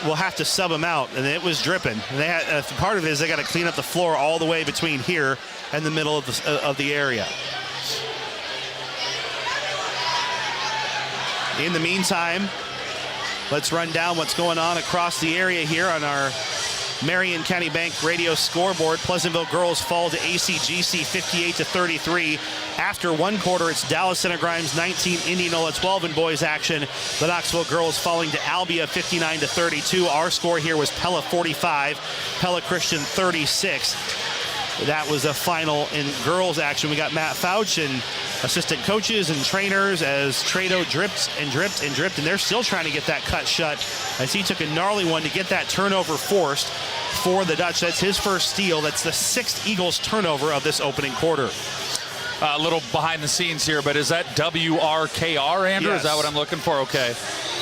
Speaker 3: will have to sub him out, and it was dripping. And they had, part of it is they got to clean up the floor all the way between here and the middle of the area. In the meantime, let's run down what's going on across the area here on our Marion County Bank radio scoreboard. Pleasantville girls fall to ACGC 58-33. After one quarter, it's Dallas Center Grimes 19, Indianola 12 in boys action. The Knoxville girls falling to Albia 59-32. Our score here was Pella 45, Pella Christian 36. That was the final in girls action. We got Matt Fouch and assistant coaches and trainers as Trado dripped, and they're still trying to get that cut shut as he took a gnarly one to get that turnover forced for the Dutch. That's his first steal. That's the sixth Eagles turnover of this opening quarter.
Speaker 1: A little behind the scenes here, but is that WRKR, Andrew?
Speaker 3: Yes.
Speaker 1: Is that what I'm looking for? Okay.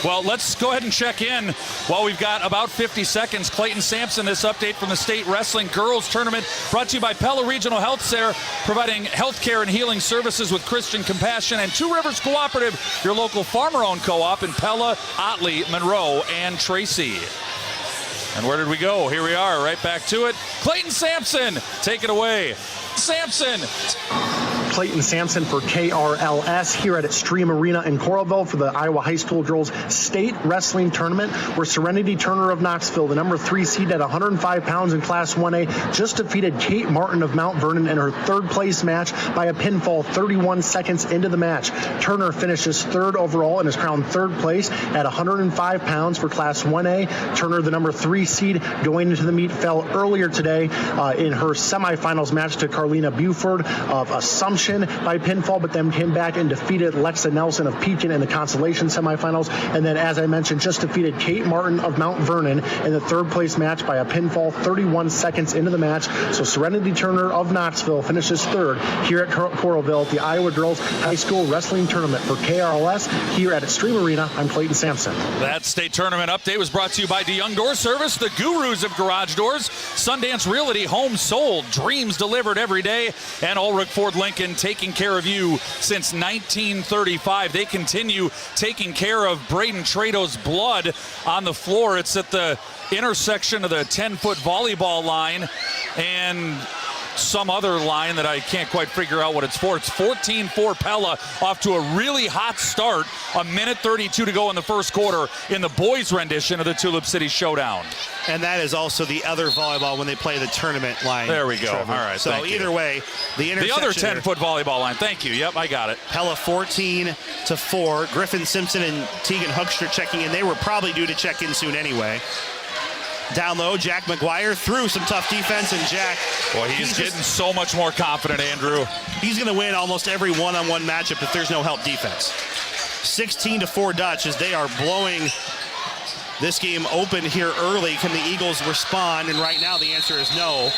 Speaker 1: Well, let's go ahead and check in while we've got about 50 seconds. Clayton Sampson, this update from the State Wrestling Girls Tournament brought to you by Pella Regional Health Center, providing health care and healing services with Christian compassion, and Two Rivers Cooperative, your local farmer-owned co-op in Pella, Otley, Monroe, and Tracy. And where did we go? Here we are, right back to it. Clayton Sampson, take it away. Sampson.
Speaker 5: Clayton Sampson for KRLS here at Extreme Arena in Coralville for the Iowa High School Girls State Wrestling Tournament, where Serenity Turner of Knoxville, the number 3 seed at 105 pounds in Class 1A, just defeated Kate Martin of Mount Vernon in her third place match by a pinfall 31 seconds into the match. Turner finishes third overall and is crowned third place at 105 pounds for Class 1A. Turner, the number 3 seed going into the meet, fell earlier today in her semifinals match to Carlina Buford of Assumption by pinfall, but then came back and defeated Lexa Nelson of Pekin in the consolation semifinals. And then, as I mentioned, just defeated Kate Martin of Mount Vernon in the third place match by a pinfall 31 seconds into the match. So Serenity Turner of Knoxville finishes third here at Coralville at the Iowa Girls High School Wrestling Tournament. For KRLS here at Extreme Arena, I'm Clayton Sampson.
Speaker 1: That state tournament update was brought to you by DeYoung Door Service, the gurus of garage doors, Sundance Realty, home sold, dreams delivered every day, and Ulrich Ford Lincoln, taking care of you since 1935. They continue taking care of Braden Trado's blood on the floor. It's at the intersection of the 10-foot volleyball line, and some other line that I can't quite figure out what it's for. It's 14-4 Pella, off to a really hot start. A minute 32 to go in the first quarter in the boys' rendition of the Tulip City Showdown.
Speaker 3: And that is also the other volleyball when they play the tournament line.
Speaker 1: There we go.
Speaker 3: Trevor.
Speaker 1: All right,
Speaker 3: so either way, the
Speaker 1: other 10-foot volleyball line. Thank you. Yep, I got it.
Speaker 3: Pella 14-4. Griffin Simpson and Tegan Hoekstra checking in. They were probably due to check in soon anyway. Down low, Jack McGuire threw some tough defense, and Jack...
Speaker 1: Boy, he's getting so much more confident, Andrew.
Speaker 3: He's going to win almost every one-on-one matchup if there's no help defense. 16-4 Dutch as they are blowing this game open here early. Can the Eagles respond? And right now the answer is no,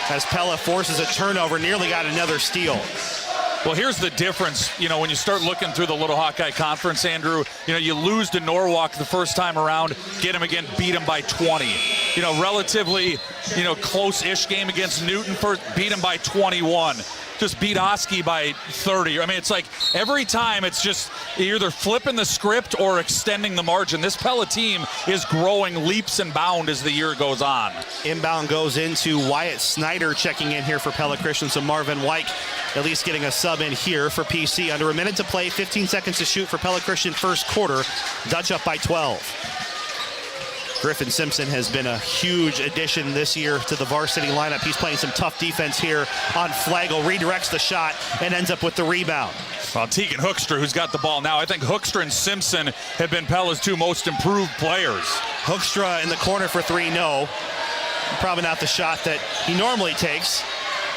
Speaker 3: as Pella forces a turnover, nearly got another steal.
Speaker 1: Well, here's the difference, when you start looking through the Little Hawkeye Conference, Andrew, you lose to Norwalk the first time around, get them again, beat them by 20. Relatively, close-ish game against Newton, first beat them by 21. Just beat Oski by 30. I mean, it's like every time it's just either flipping the script or extending the margin. This Pella team is growing leaps and bounds as the year goes on.
Speaker 3: Inbound goes into Wyatt Snyder checking in here for Pella Christian. So Marvin Wyke at least getting a sub in here for PC. Under a minute to play, 15 seconds to shoot for Pella Christian first quarter. Dutch up by 12. Griffin Simpson has been a huge addition this year to the varsity lineup. He's playing some tough defense here on Flagel, redirects the shot, and ends up with the rebound.
Speaker 1: Well, Tegan Hoekstra, who's got the ball now. I think Hoekstra and Simpson have been Pella's two most improved players.
Speaker 3: Hoekstra in the corner for three, no. Probably not the shot that he normally takes.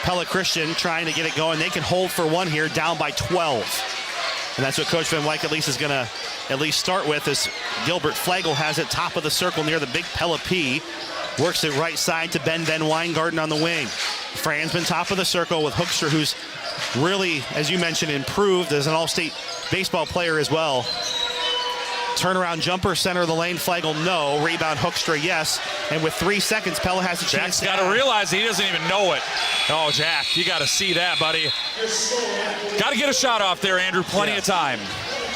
Speaker 3: Pella Christian trying to get it going. They can hold for one here, down by 12. And that's what Coach Van Wyk at least is going to at least start with, as Gilbert Flagel has it top of the circle near the big Pella P. Works it right side to Ben Van Weingarten on the wing. Fransman top of the circle with Hoekstra, who's really, as you mentioned, improved as an all-state baseball player as well. Turnaround jumper, center of the lane, Flagel, no. Rebound, Hoekstra, yes. And with 3 seconds, Pella has a chance.
Speaker 1: Jack's got to realize he doesn't even know it. Oh, Jack, you got to see that, buddy. Got to get a shot off there, Andrew. Plenty of time.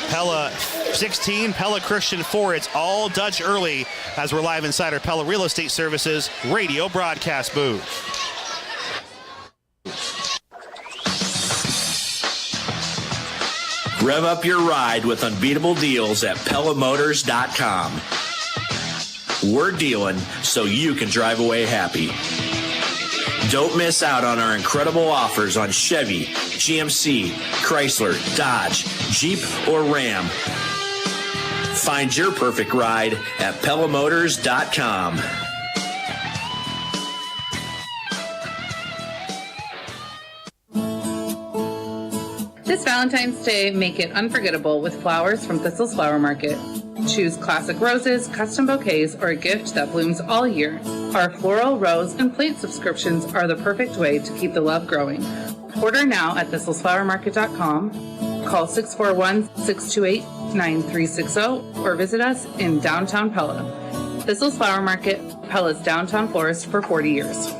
Speaker 3: Pella 16, Pella Christian 4. It's all Dutch early as we're live inside our Pella Real Estate Services radio broadcast booth.
Speaker 16: Rev up your ride with unbeatable deals at PellaMotors.com. We're dealing so you can drive away happy. Don't miss out on our incredible offers on Chevy, GMC, Chrysler, Dodge, Jeep, or Ram. Find your perfect ride at PellaMotors.com.
Speaker 21: This Valentine's Day, make it unforgettable with flowers from Thistle's Flower Market. Choose classic roses, custom bouquets, or a gift that blooms all year. Our floral, rose, and plate subscriptions are the perfect way to keep the love growing. Order now at thistlesflowermarket.com. Call 641-628-9360 or visit us in downtown Pella. Thistle's Flower Market, Pella's downtown florist for 40 years.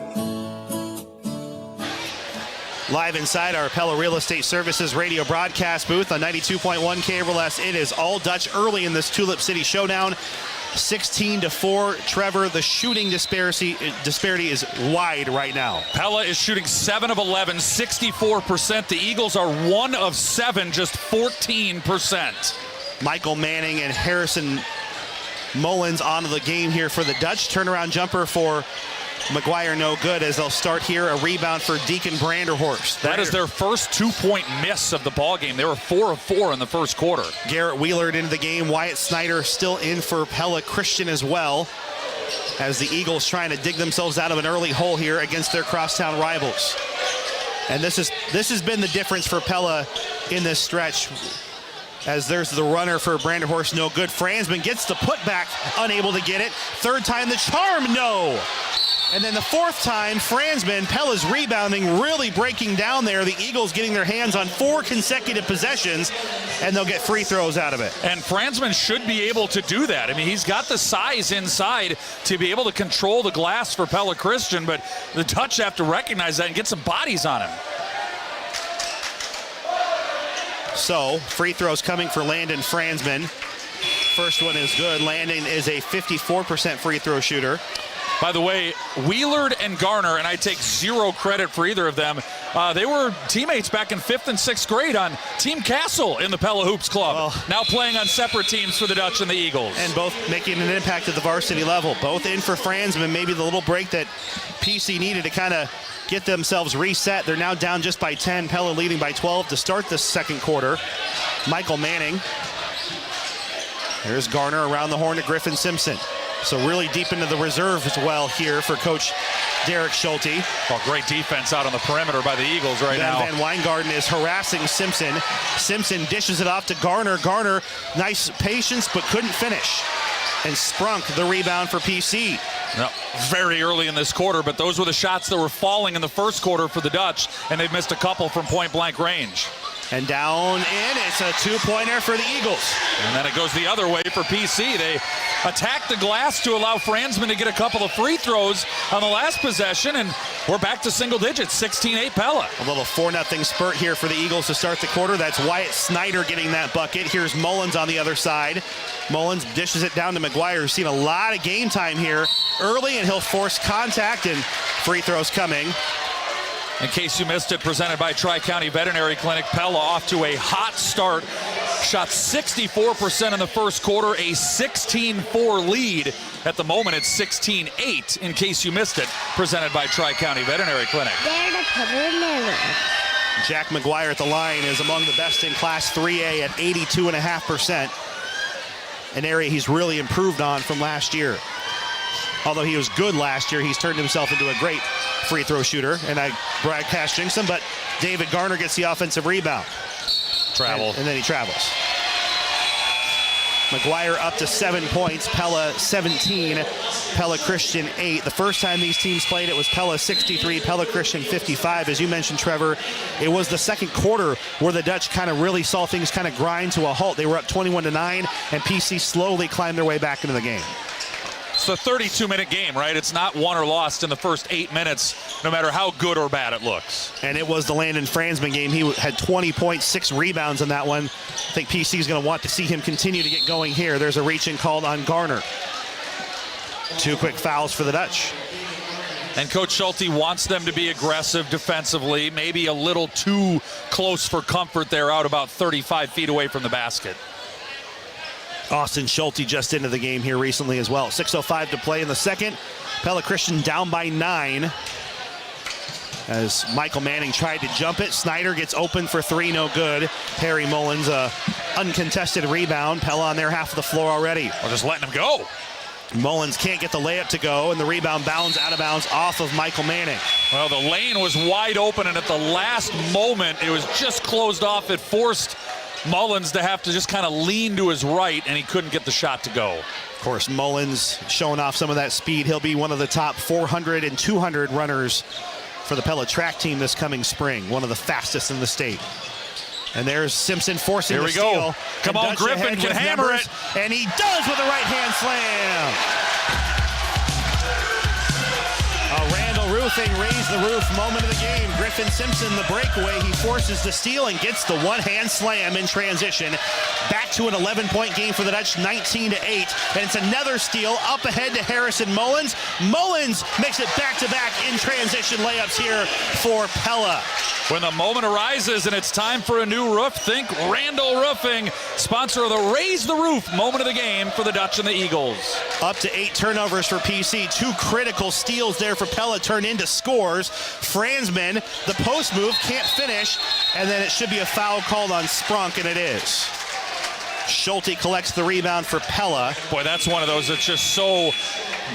Speaker 3: Live inside our Pella Real Estate Services radio broadcast booth on 92.1 KRLS. It is all Dutch early in this Tulip City Showdown. 16-4. Trevor, the shooting disparity is wide right now.
Speaker 1: Pella is shooting 7 of 11, 64%. The Eagles are 1 of 7, just 14%.
Speaker 3: Michael Manning and Harrison Mullins onto the game here for the Dutch. Turnaround jumper for McGuire, no good, as they'll start here. A rebound for Deacon Branderhorst.
Speaker 1: That is their first 2-point miss of the ball game. They were 4 of 4 in the first quarter.
Speaker 3: Garrett Wheeler into the game. Wyatt Snyder still in for Pella Christian as well, as the Eagles trying to dig themselves out of an early hole here against their crosstown rivals. And this has been the difference for Pella in this stretch, as there's the runner for Branderhorst, no good. Fransman gets the putback, unable to get it. Third time the charm, no. And then the fourth time, Fransman, Pella's rebounding, really breaking down there. The Eagles getting their hands on 4 consecutive possessions, and they'll get free throws out of it.
Speaker 1: And Fransman should be able to do that. I mean, he's got the size inside to be able to control the glass for Pella Christian, but the Dutch have to recognize that and get some bodies on him.
Speaker 3: So, free throws coming for Landon Fransman. First one is good. Landon is a 54% free throw shooter.
Speaker 1: By the way, Wheelard and Garner, and I take zero credit for either of them, they were teammates back in 5th and 6th grade on Team Castle in the Pella Hoops Club. Now playing on separate teams for the Dutch and the Eagles.
Speaker 3: And both making an impact at the varsity level. Both in for Franzman, maybe the little break that PC needed to kind of get themselves reset. They're now down just by 10. Pella leading by 12 to start the second quarter. Michael Manning. There's Garner around the horn to Griffin Simpson. So really deep into the reserve as well here for Coach Derek Schulte.
Speaker 1: Oh, great defense out on the perimeter by the Eagles right now.
Speaker 3: Van Weingarten is harassing Simpson. Simpson dishes it off to Garner. Garner, nice patience, but couldn't finish. And Sprunk, the rebound for PC.
Speaker 1: No, very early in this quarter, but those were the shots that were falling in the first quarter for the Dutch, and they've missed a couple from point-blank range.
Speaker 3: And down in, it's a two-pointer for the Eagles.
Speaker 1: And then it goes the other way for PC. They attack the glass to allow Franzman to get a couple of free throws on the last possession, and we're back to single digits, 16-8 Pella.
Speaker 3: A little 4-0 spurt here for the Eagles to start the quarter. That's Wyatt Snyder getting that bucket. Here's Mullins on the other side. Mullins dishes it down to McGuire, who's seen a lot of game time here early, and he'll force contact, and free throws coming.
Speaker 1: In case you missed it, presented by Tri-County Veterinary Clinic, Pella off to a hot start. Shot 64% in the first quarter, a 16-4 lead. At the moment, it's 16-8, in case you missed it, presented by Tri-County Veterinary Clinic.
Speaker 3: Jack McGuire at the line is among the best in Class 3A at 82.5%. An area he's really improved on from last year. Although he was good last year, he's turned himself into a great free throw shooter, and I broadcast jinx him, but David Garner gets the offensive rebound. And then he travels. McGuire up to 7 points, Pella 17, Pella Christian 8. The first time these teams played, it was Pella 63, Pella Christian 55. As you mentioned, Trevor, it was the second quarter where the Dutch kind of really saw things kind of grind to a halt. They were up 21-9, and PC slowly climbed their way back into the game.
Speaker 1: It's a 32-minute game, right? It's not won or lost in the first 8 minutes, no matter how good or bad it looks.
Speaker 3: And it was the Landon Franzman game. He had 20 points, 6 rebounds in that one. I think PC is going to want to see him continue to get going here. There's a reach-in called on Garner. 2 quick fouls for the Dutch.
Speaker 1: And Coach Schulte wants them to be aggressive defensively, maybe a little too close for comfort there, out about 35 feet away from the basket.
Speaker 3: Austin Schulte just into the game here recently as well. 6:05 to play in the second. Pella Christian down by 9. As Michael Manning tried to jump it. Snyder gets open for 3, no good. Harry Mullins, uncontested rebound. Pella on their half of the floor already.
Speaker 1: We're just letting him go.
Speaker 3: Mullins can't get the layup to go, and the rebound bounds out of bounds off of Michael Manning.
Speaker 1: Well, the lane was wide open, and at the last moment, it was just closed off. It forced Mullins to have to just kind of lean to his right, and he couldn't get the shot to go.
Speaker 3: Of course, Mullins showing off some of that speed. He'll be one of the top 400 and 200 runners for the Pella track team this coming spring, one of the fastest in the state. And there's Simpson forcing the steal.
Speaker 1: Here we go. Come on, Griffin can hammer it.
Speaker 3: And he does with a right-hand slam. Randall Roofing raised the roof moment of the game. Griffin Simpson, the breakaway, he forces the steal and gets the one-hand slam in transition. Back to an 11-point game for the Dutch, 19-8. And it's another steal up ahead to Harrison Mullins. Mullins makes it back-to-back in transition layups here for Pella.
Speaker 1: When the moment arises and it's time for a new roof, think Randall Roofing, sponsor of the Raise the Roof moment of the game for the Dutch and the Eagles.
Speaker 3: Up to 8 turnovers for PC. 2 critical steals there for Pella turn into scores. Franzman, the post move, can't finish, and then it should be a foul called on Sprunk, and it is. Schulte collects the rebound for Pella.
Speaker 1: Boy, that's one of those that's just so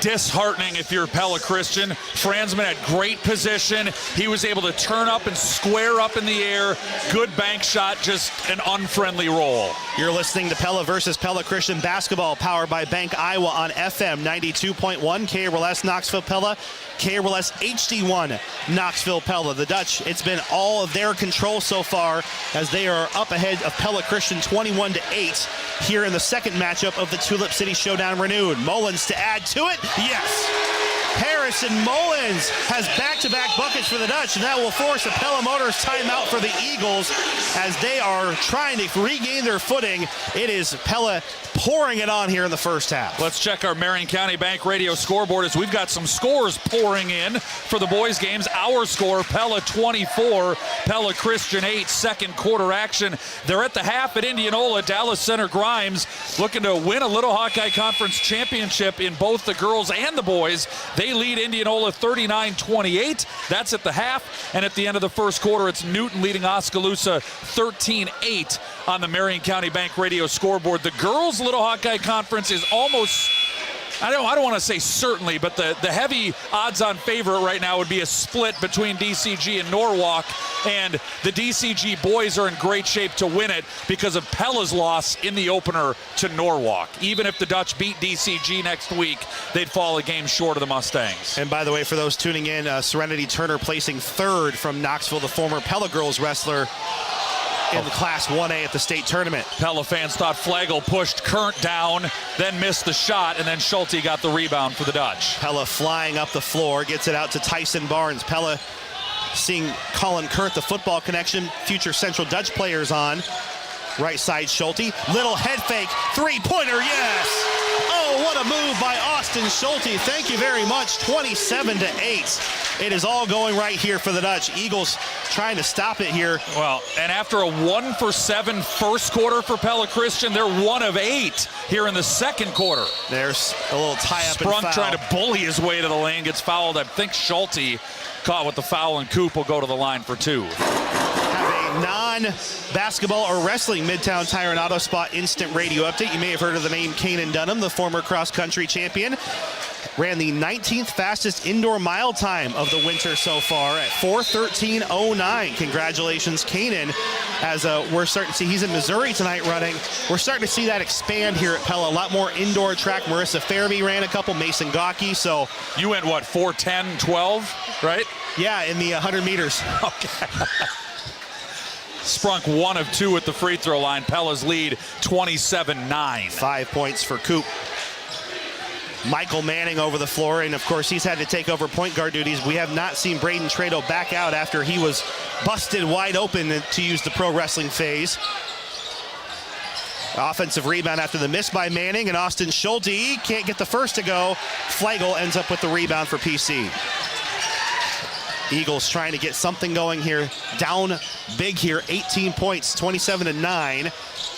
Speaker 1: disheartening if you're Pella Christian. Franzman had great position. He was able to turn up and square up in the air. Good bank shot, just an unfriendly roll.
Speaker 3: You're listening to Pella versus Pella Christian basketball, powered by Bank Iowa on FM 92.1, KRLS Knoxville Pella, KRLS HD1 Knoxville Pella. The Dutch, it's been all of their control so far as they are up ahead of Pella Christian 21-8 here in the second matchup of the Tulip City Showdown renewed. Mullins to add to it. Yes. Harrison Mullins has back-to-back buckets for the Dutch, and that will force a Pella Motors timeout for the Eagles as they are trying to regain their footing. It is Pella pouring it on here in the first half.
Speaker 1: Let's check our Marion County Bank radio scoreboard as we've got some scores pouring in for the boys' games. Our score, Pella 24, Pella Christian 8, second quarter action. They're at the half at Indianola. Dallas Center Grimes looking to win a Little Hawkeye Conference championship in both the girls and the boys. They lead Indianola 39-28. That's at the half. And at the end of the first quarter, it's Newton leading Oskaloosa 13-8 on the Marion County Bank radio scoreboard. The girls' Little Hawkeye Conference is almost, I don't want to say certainly, but the heavy odds-on favorite right now would be a split between DCG and Norwalk, and the DCG boys are in great shape to win it because of Pella's loss in the opener to Norwalk. Even if the Dutch beat DCG next week, they'd fall a game short of the Mustangs.
Speaker 3: And by the way, for those tuning in, Serenity Turner placing third from Knoxville, the former Pella girls wrestler, in the Class 1A at the state tournament.
Speaker 1: Pella fans thought Flagel pushed Kurnt down, then missed the shot, and then Schulte got the rebound for the Dutch.
Speaker 3: Pella flying up the floor, gets it out to Tyson Barnes. Pella seeing Colin Kurnt, the football connection, future Central Dutch players on. Right side Schulte, little head fake, three-pointer, yes! Oh, what a move by Austin Schulte. Thank you very much, 27-8. It is all going right here for the Dutch. Eagles trying to stop it here.
Speaker 1: Well, and after a 1-for-7 first quarter for Pella Christian, they're 1 of 8 here in the second quarter.
Speaker 3: There's a little tie-up and
Speaker 1: Sprunk
Speaker 3: foul.
Speaker 1: trying to bully his way to the lane, gets fouled. I think Schulte caught with the foul, and Coop will go to the line for 2.
Speaker 3: Non-basketball or wrestling Midtown Tire and Auto Spot instant radio update. You may have heard of the name Kanan Dunham, the former cross-country champion. Ran the 19th fastest indoor mile time of the winter so far at 4:13:09. Congratulations, Kanan. As we're starting to see, he's in Missouri tonight running. We're starting to see that expand here at Pella. A lot more indoor track. Marissa Fairby ran a couple, Mason Gawke. So
Speaker 1: you went, what, 4:10:12, right?
Speaker 3: Yeah, in the 100 meters.
Speaker 1: Okay. Sprunk 1 of 2 at the free throw line. Pella's lead 27-9.
Speaker 3: 5 points for Coop. Michael Manning over the floor, and of course he's had to take over point guard duties. We have not seen Braden Trado back out after he was busted wide open, to use the pro wrestling phase. Offensive rebound after the miss by Manning, and Austin Schulte can't get the first to go. Flagel ends up with the rebound for PC. Eagles trying to get something going here. Down big here, 18 points, 27-9.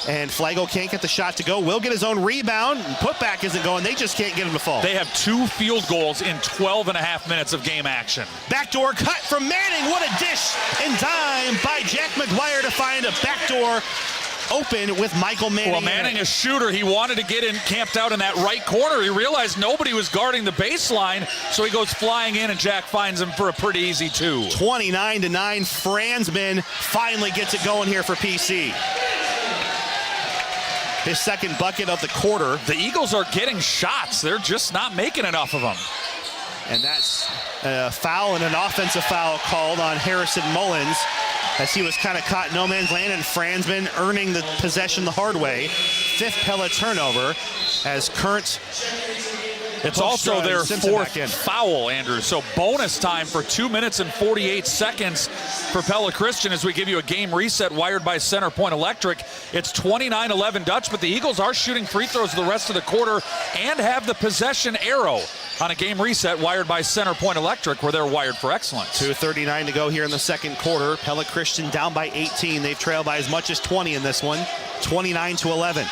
Speaker 3: And Flagel can't get the shot to go. Will get his own rebound. Putback isn't going. They just can't get him to fall.
Speaker 1: They have 2 field goals in 12.5 minutes of game action.
Speaker 3: Backdoor cut from Manning. What a dish and dime by Jack McGuire to find a backdoor open with Michael Manning.
Speaker 1: Well, Manning, a shooter, he wanted to get in, camped out in that right corner. He realized nobody was guarding the baseline, so he goes flying in, and Jack finds him for a pretty easy 2.
Speaker 3: 29-9. Franzman finally gets it going here for PC. His second bucket of the quarter.
Speaker 1: The Eagles are getting shots. They're just not making enough of them.
Speaker 3: And that's a foul and an offensive foul called on Harrison Mullins, as he was kind of caught no man's land, and Franzman earning the possession the hard way. 5th Pella turnover as Kurnt.
Speaker 1: It's also their 4th foul, Andrew. So bonus time for 2 minutes and 48 seconds for Pella Christian as we give you a game reset wired by Center Point Electric. It's 29-11 Dutch, but the Eagles are shooting free throws the rest of the quarter and have the possession arrow on a game reset wired by Center Point Electric, where they're wired for excellence.
Speaker 3: 2:39 to go here in the second quarter. Pella Christian down by 18. They've trailed by as much as 20 in this one. 29-11.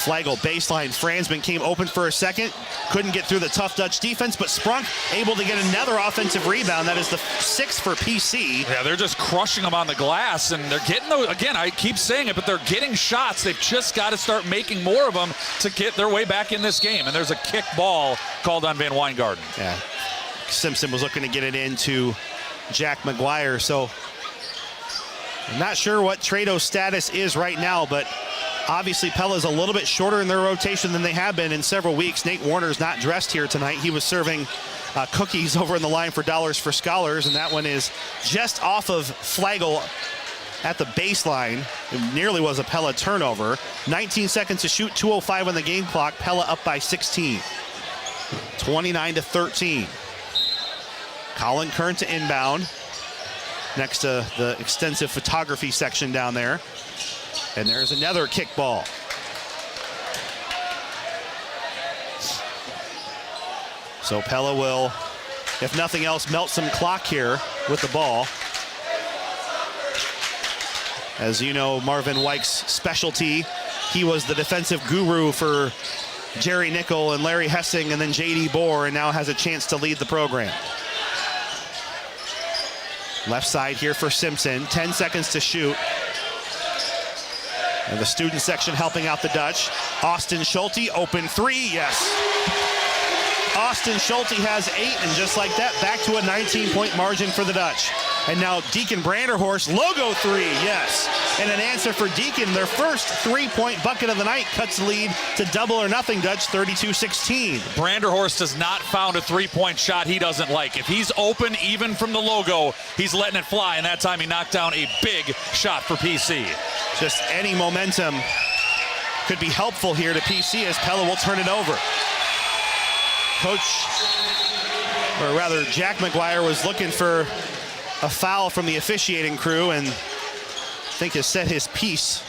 Speaker 3: Flagel baseline. Franzman came open for a second. Couldn't get through the tough Dutch defense, but Sprunk able to get another offensive rebound. That is the 6th for PC.
Speaker 1: Yeah, they're just crushing them on the glass, and they're getting those, again, I keep saying it, but they're getting shots. They've just got to start making more of them to get their way back in this game. And there's a kick ball called on Van Weingarten.
Speaker 3: Yeah, Simpson was looking to get it into Jack McGuire. So I'm not sure what Trado's status is right now, but obviously Pella's a little bit shorter in their rotation than they have been in several weeks. Nate Warner's not dressed here tonight. He was serving cookies over in the line for Dollars for Scholars, and that one is just off of Flagel at the baseline. It nearly was a Pella turnover. 19 seconds to shoot, 2:05 on the game clock. Pella up by 16. 29-13. Colin Kern to inbound next to the extensive photography section down there. And there's another kickball. So Pella will, if nothing else, melt some clock here with the ball. As you know, Marvin Weich's specialty, he was the defensive guru for Jerry Nickel and Larry Hessing and then J.D. Bohr, and now has a chance to lead the program. Left side here for Simpson, 10 seconds to shoot. And the student section helping out the Dutch. Austin Schulte, open three, yes. Austin Schulte has 8, and just like that, back to a 19-point margin for the Dutch. And now Deacon Branderhorst, logo 3, yes. And an answer for Deacon, their first 3-point bucket of the night, cuts the lead to double or nothing Dutch, 32-16.
Speaker 1: Branderhorst has not found a 3-point shot he doesn't like. If he's open, even from the logo, he's letting it fly, and that time he knocked down a big shot for PC.
Speaker 3: Just any momentum could be helpful here to PC as Pella will turn it over. Coach, or rather Jack McGuire, was looking for a foul from the officiating crew and I think has set his piece.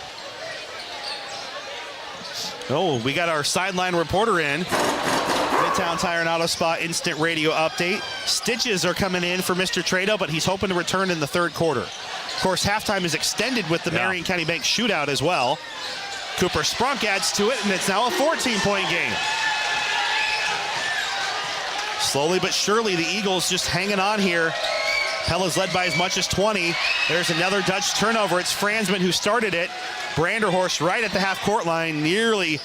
Speaker 3: Oh, we got our sideline reporter in. Midtown Tire and Auto Spa instant radio update. Stitches are coming in for Mr. Trado, but he's hoping to return in the third quarter. Of course, halftime is extended with the Marion County Bank shootout as well. Cooper Sprunk adds to it, and it's now a 14-point game. Slowly but surely, the Eagles just hanging on here. Pella's led by as much as 20. There's another Dutch turnover. It's Fransman who started it. Branderhorst right at the half-court line, nearly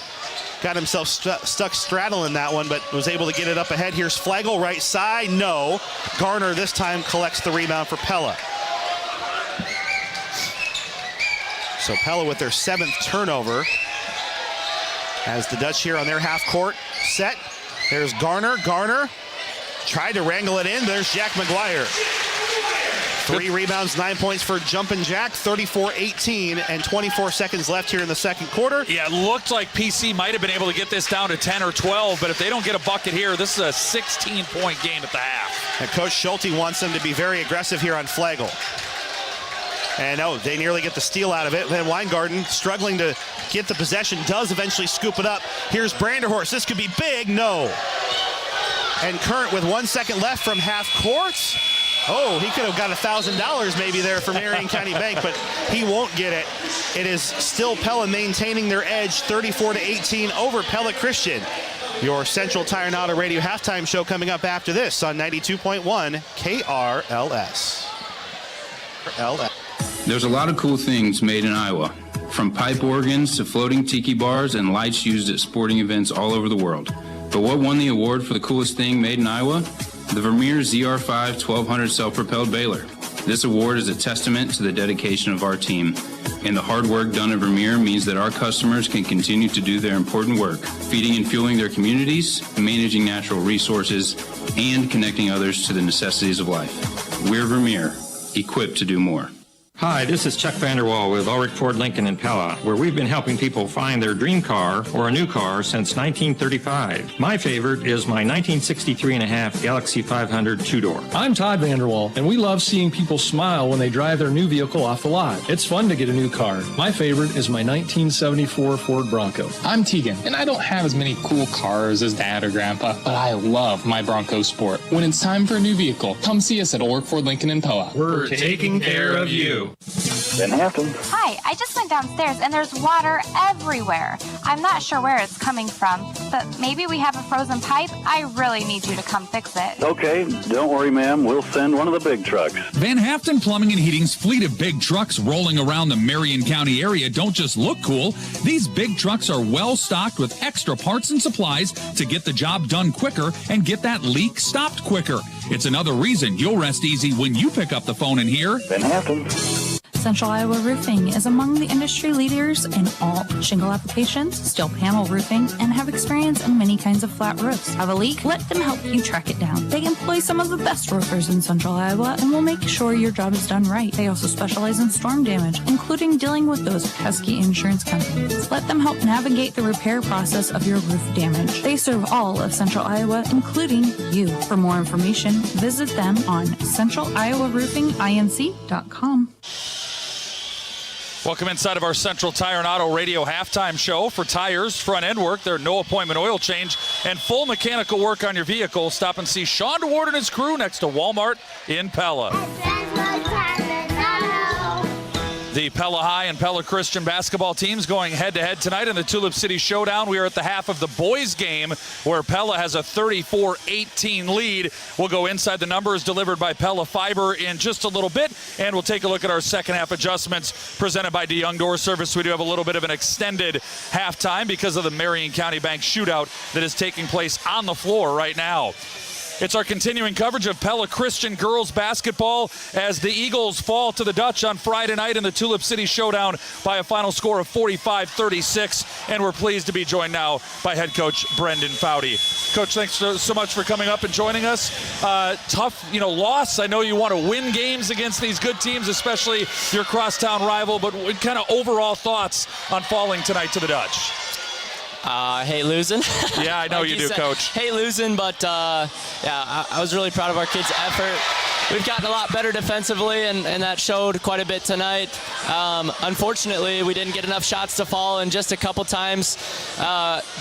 Speaker 3: got himself stuck straddling that one, but was able to get it up ahead. Here's Flagel, right side, no. Garner this time collects the rebound for Pella. So Pella with their 7th turnover. As the Dutch here on their half-court set. There's Garner. Garner tried to wrangle it in. There's Jack McGuire. 3 rebounds, 9 points for Jumpin' Jack, 34-18, and 24 seconds left here in the second quarter.
Speaker 1: Yeah, it looked like PC might have been able to get this down to 10 or 12, but if they don't get a bucket here, this is a 16-point game at the half.
Speaker 3: And Coach Schulte wants them to be very aggressive here on Flagel. And they nearly get the steal out of it. Then Weingarten, struggling to get the possession, does eventually scoop it up. Here's Branderhorst. This could be big. No. And Current with 1 second left from half court. Oh, he could have got $1,000 maybe there for Marion County Bank, but he won't get it. It is still Pella maintaining their edge, 34-18 over Pella Christian. Your Central Tire and Auto Radio halftime show coming up after this on 92.1 KRLS.
Speaker 13: There's a lot of cool things made in Iowa, from pipe organs to floating tiki bars and lights used at sporting events all over the world. But what won the award for the coolest thing made in Iowa? The Vermeer ZR5 1200 self-propelled baler. This award is a testament to the dedication of our team, and the hard work done at Vermeer means that our customers can continue to do their important work, feeding and fueling their communities, managing natural resources, and connecting others to the necessities of life. We're Vermeer, equipped to do more.
Speaker 15: Hi, this is Chuck Vanderwall with Ulrich Ford Lincoln in Pella, where we've been helping people find their dream car or a new car since 1935. My favorite is my 1963.5 Galaxy 500 two-door.
Speaker 22: I'm Todd Vanderwall, and we love seeing people smile when they drive their new vehicle off the lot. It's fun to get a new car. My favorite is my 1974 Ford Bronco.
Speaker 23: I'm Tegan, and I don't have as many cool cars as Dad or Grandpa, but I love my Bronco Sport. When it's time for a new vehicle, come see us at Ulrich Ford Lincoln in Pella.
Speaker 15: We're taking care of you.
Speaker 24: Manhattan. Hi, I just went downstairs and there's water everywhere. I'm not sure where it's coming from, but maybe we have a frozen pipe. I really need you to come fix it.
Speaker 26: Okay, don't worry, ma'am. We'll send one of the big trucks.
Speaker 27: Van Haften Plumbing and Heating's fleet of big trucks rolling around the Marion County area don't just look cool. These big trucks are well stocked with extra parts and supplies to get the job done quicker and get that leak stopped quicker. It's another reason you'll rest easy when you pick up the phone and hear
Speaker 26: Van Haften.
Speaker 4: Central Iowa Roofing is among the industry leaders in all shingle applications, steel panel roofing, and have experience in many kinds of flat roofs. Have a leak? Let them help you track it down. They employ some of the best roofers in Central Iowa and will make sure your job is done right. They also specialize in storm damage, including dealing with those pesky insurance companies. Let them help navigate the repair process of your roof damage. They serve all of Central Iowa, including you. For more information, visit them on centraliowaroofinginc.com.
Speaker 1: Welcome inside of our Central Tire and Auto Radio halftime show. For tires, front end work, their no appointment oil change, and full mechanical work on your vehicle. Stop and see Sean DeWard and his crew next to Walmart in Pella. The Pella High and Pella Christian basketball teams going head-to-head tonight in the Tulip City Showdown. We are at the half of the boys' game where Pella has a 34-18 lead. We'll go inside the numbers delivered by Pella Fiber in just a little bit, and we'll take a look at our second half adjustments presented by DeYoung Door Service. We do have a little bit of an extended halftime because of the Marion County Bank shootout that is taking place on the floor right now. It's our continuing coverage of Pella Christian girls basketball as the Eagles fall to the Dutch on Friday night in the Tulip City Showdown by a final score of 45-36. And we're pleased to be joined now by head coach Brendan Foudy. Coach, thanks so much for coming up and joining us. Tough, loss. I know you want to win games against these good teams, especially your crosstown rival, but what kind of overall thoughts on falling tonight to the Dutch?
Speaker 7: Hate losing.
Speaker 1: Yeah, I know like you do, said, Coach.
Speaker 7: Hate losing, but I was really proud of our kids' effort. We've gotten a lot better defensively, and that showed quite a bit tonight. Unfortunately, we didn't get enough shots to fall, and just a couple times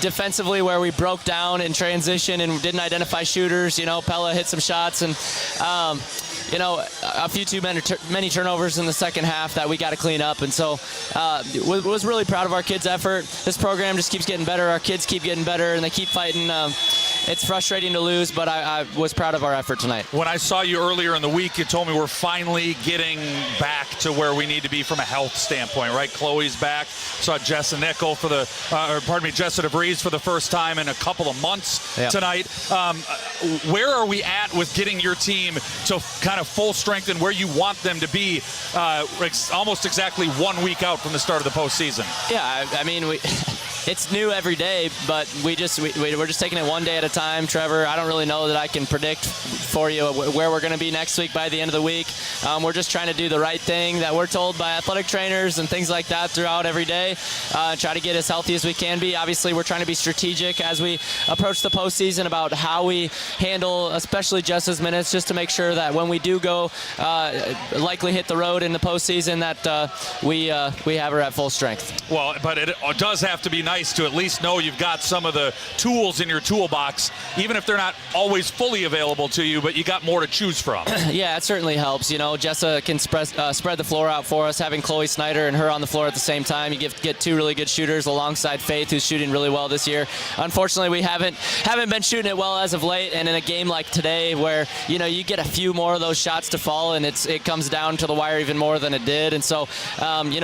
Speaker 7: defensively where we broke down in transition and didn't identify shooters. Pella hit some shots, and a few too many turnovers in the second half that we got to clean up. And so was really proud of our kids' effort. This program just keeps getting better. Our kids keep getting better, and they keep fighting. It's frustrating to lose, but I was proud of our effort tonight.
Speaker 1: When I saw you earlier in the week, you told me we're finally getting back to where we need to be from a health standpoint, right? Chloe's back. Saw Jessa Nickel Jessa DeVries for the first time in a couple of months tonight. Where are we at with getting your team to kind of full strength and where you want them to be almost exactly 1 week out from the start of the postseason?
Speaker 7: Yeah, I mean, it's new every day, but we're just taking it one day at a time, Trevor. I don't really know that I can predict for you where we're going to be next week by the end of the week. We're just trying to do the right thing that we're told by athletic trainers and things like that throughout every day. Try to get as healthy as we can be. Obviously, we're trying to be strategic as we approach the postseason about how we handle, especially Jess's minutes, just to make sure that when we do go likely hit the road in the postseason, that we have her at full strength.
Speaker 1: Well, but it does have to be nice to at least know you've got some of the tools in your toolbox, even if they're not always fully available to you, but you got more to choose from.
Speaker 7: Yeah, it certainly helps. Jessa can spread the floor out for us, having Chloe Snyder and her on the floor at the same time. You get two really good shooters alongside Faith, who's shooting really well this year. Unfortunately, we haven't been shooting it well as of late, and in a game like today where, you get a few more of those shots to fall, and it comes down to the wire even more than it did. And so,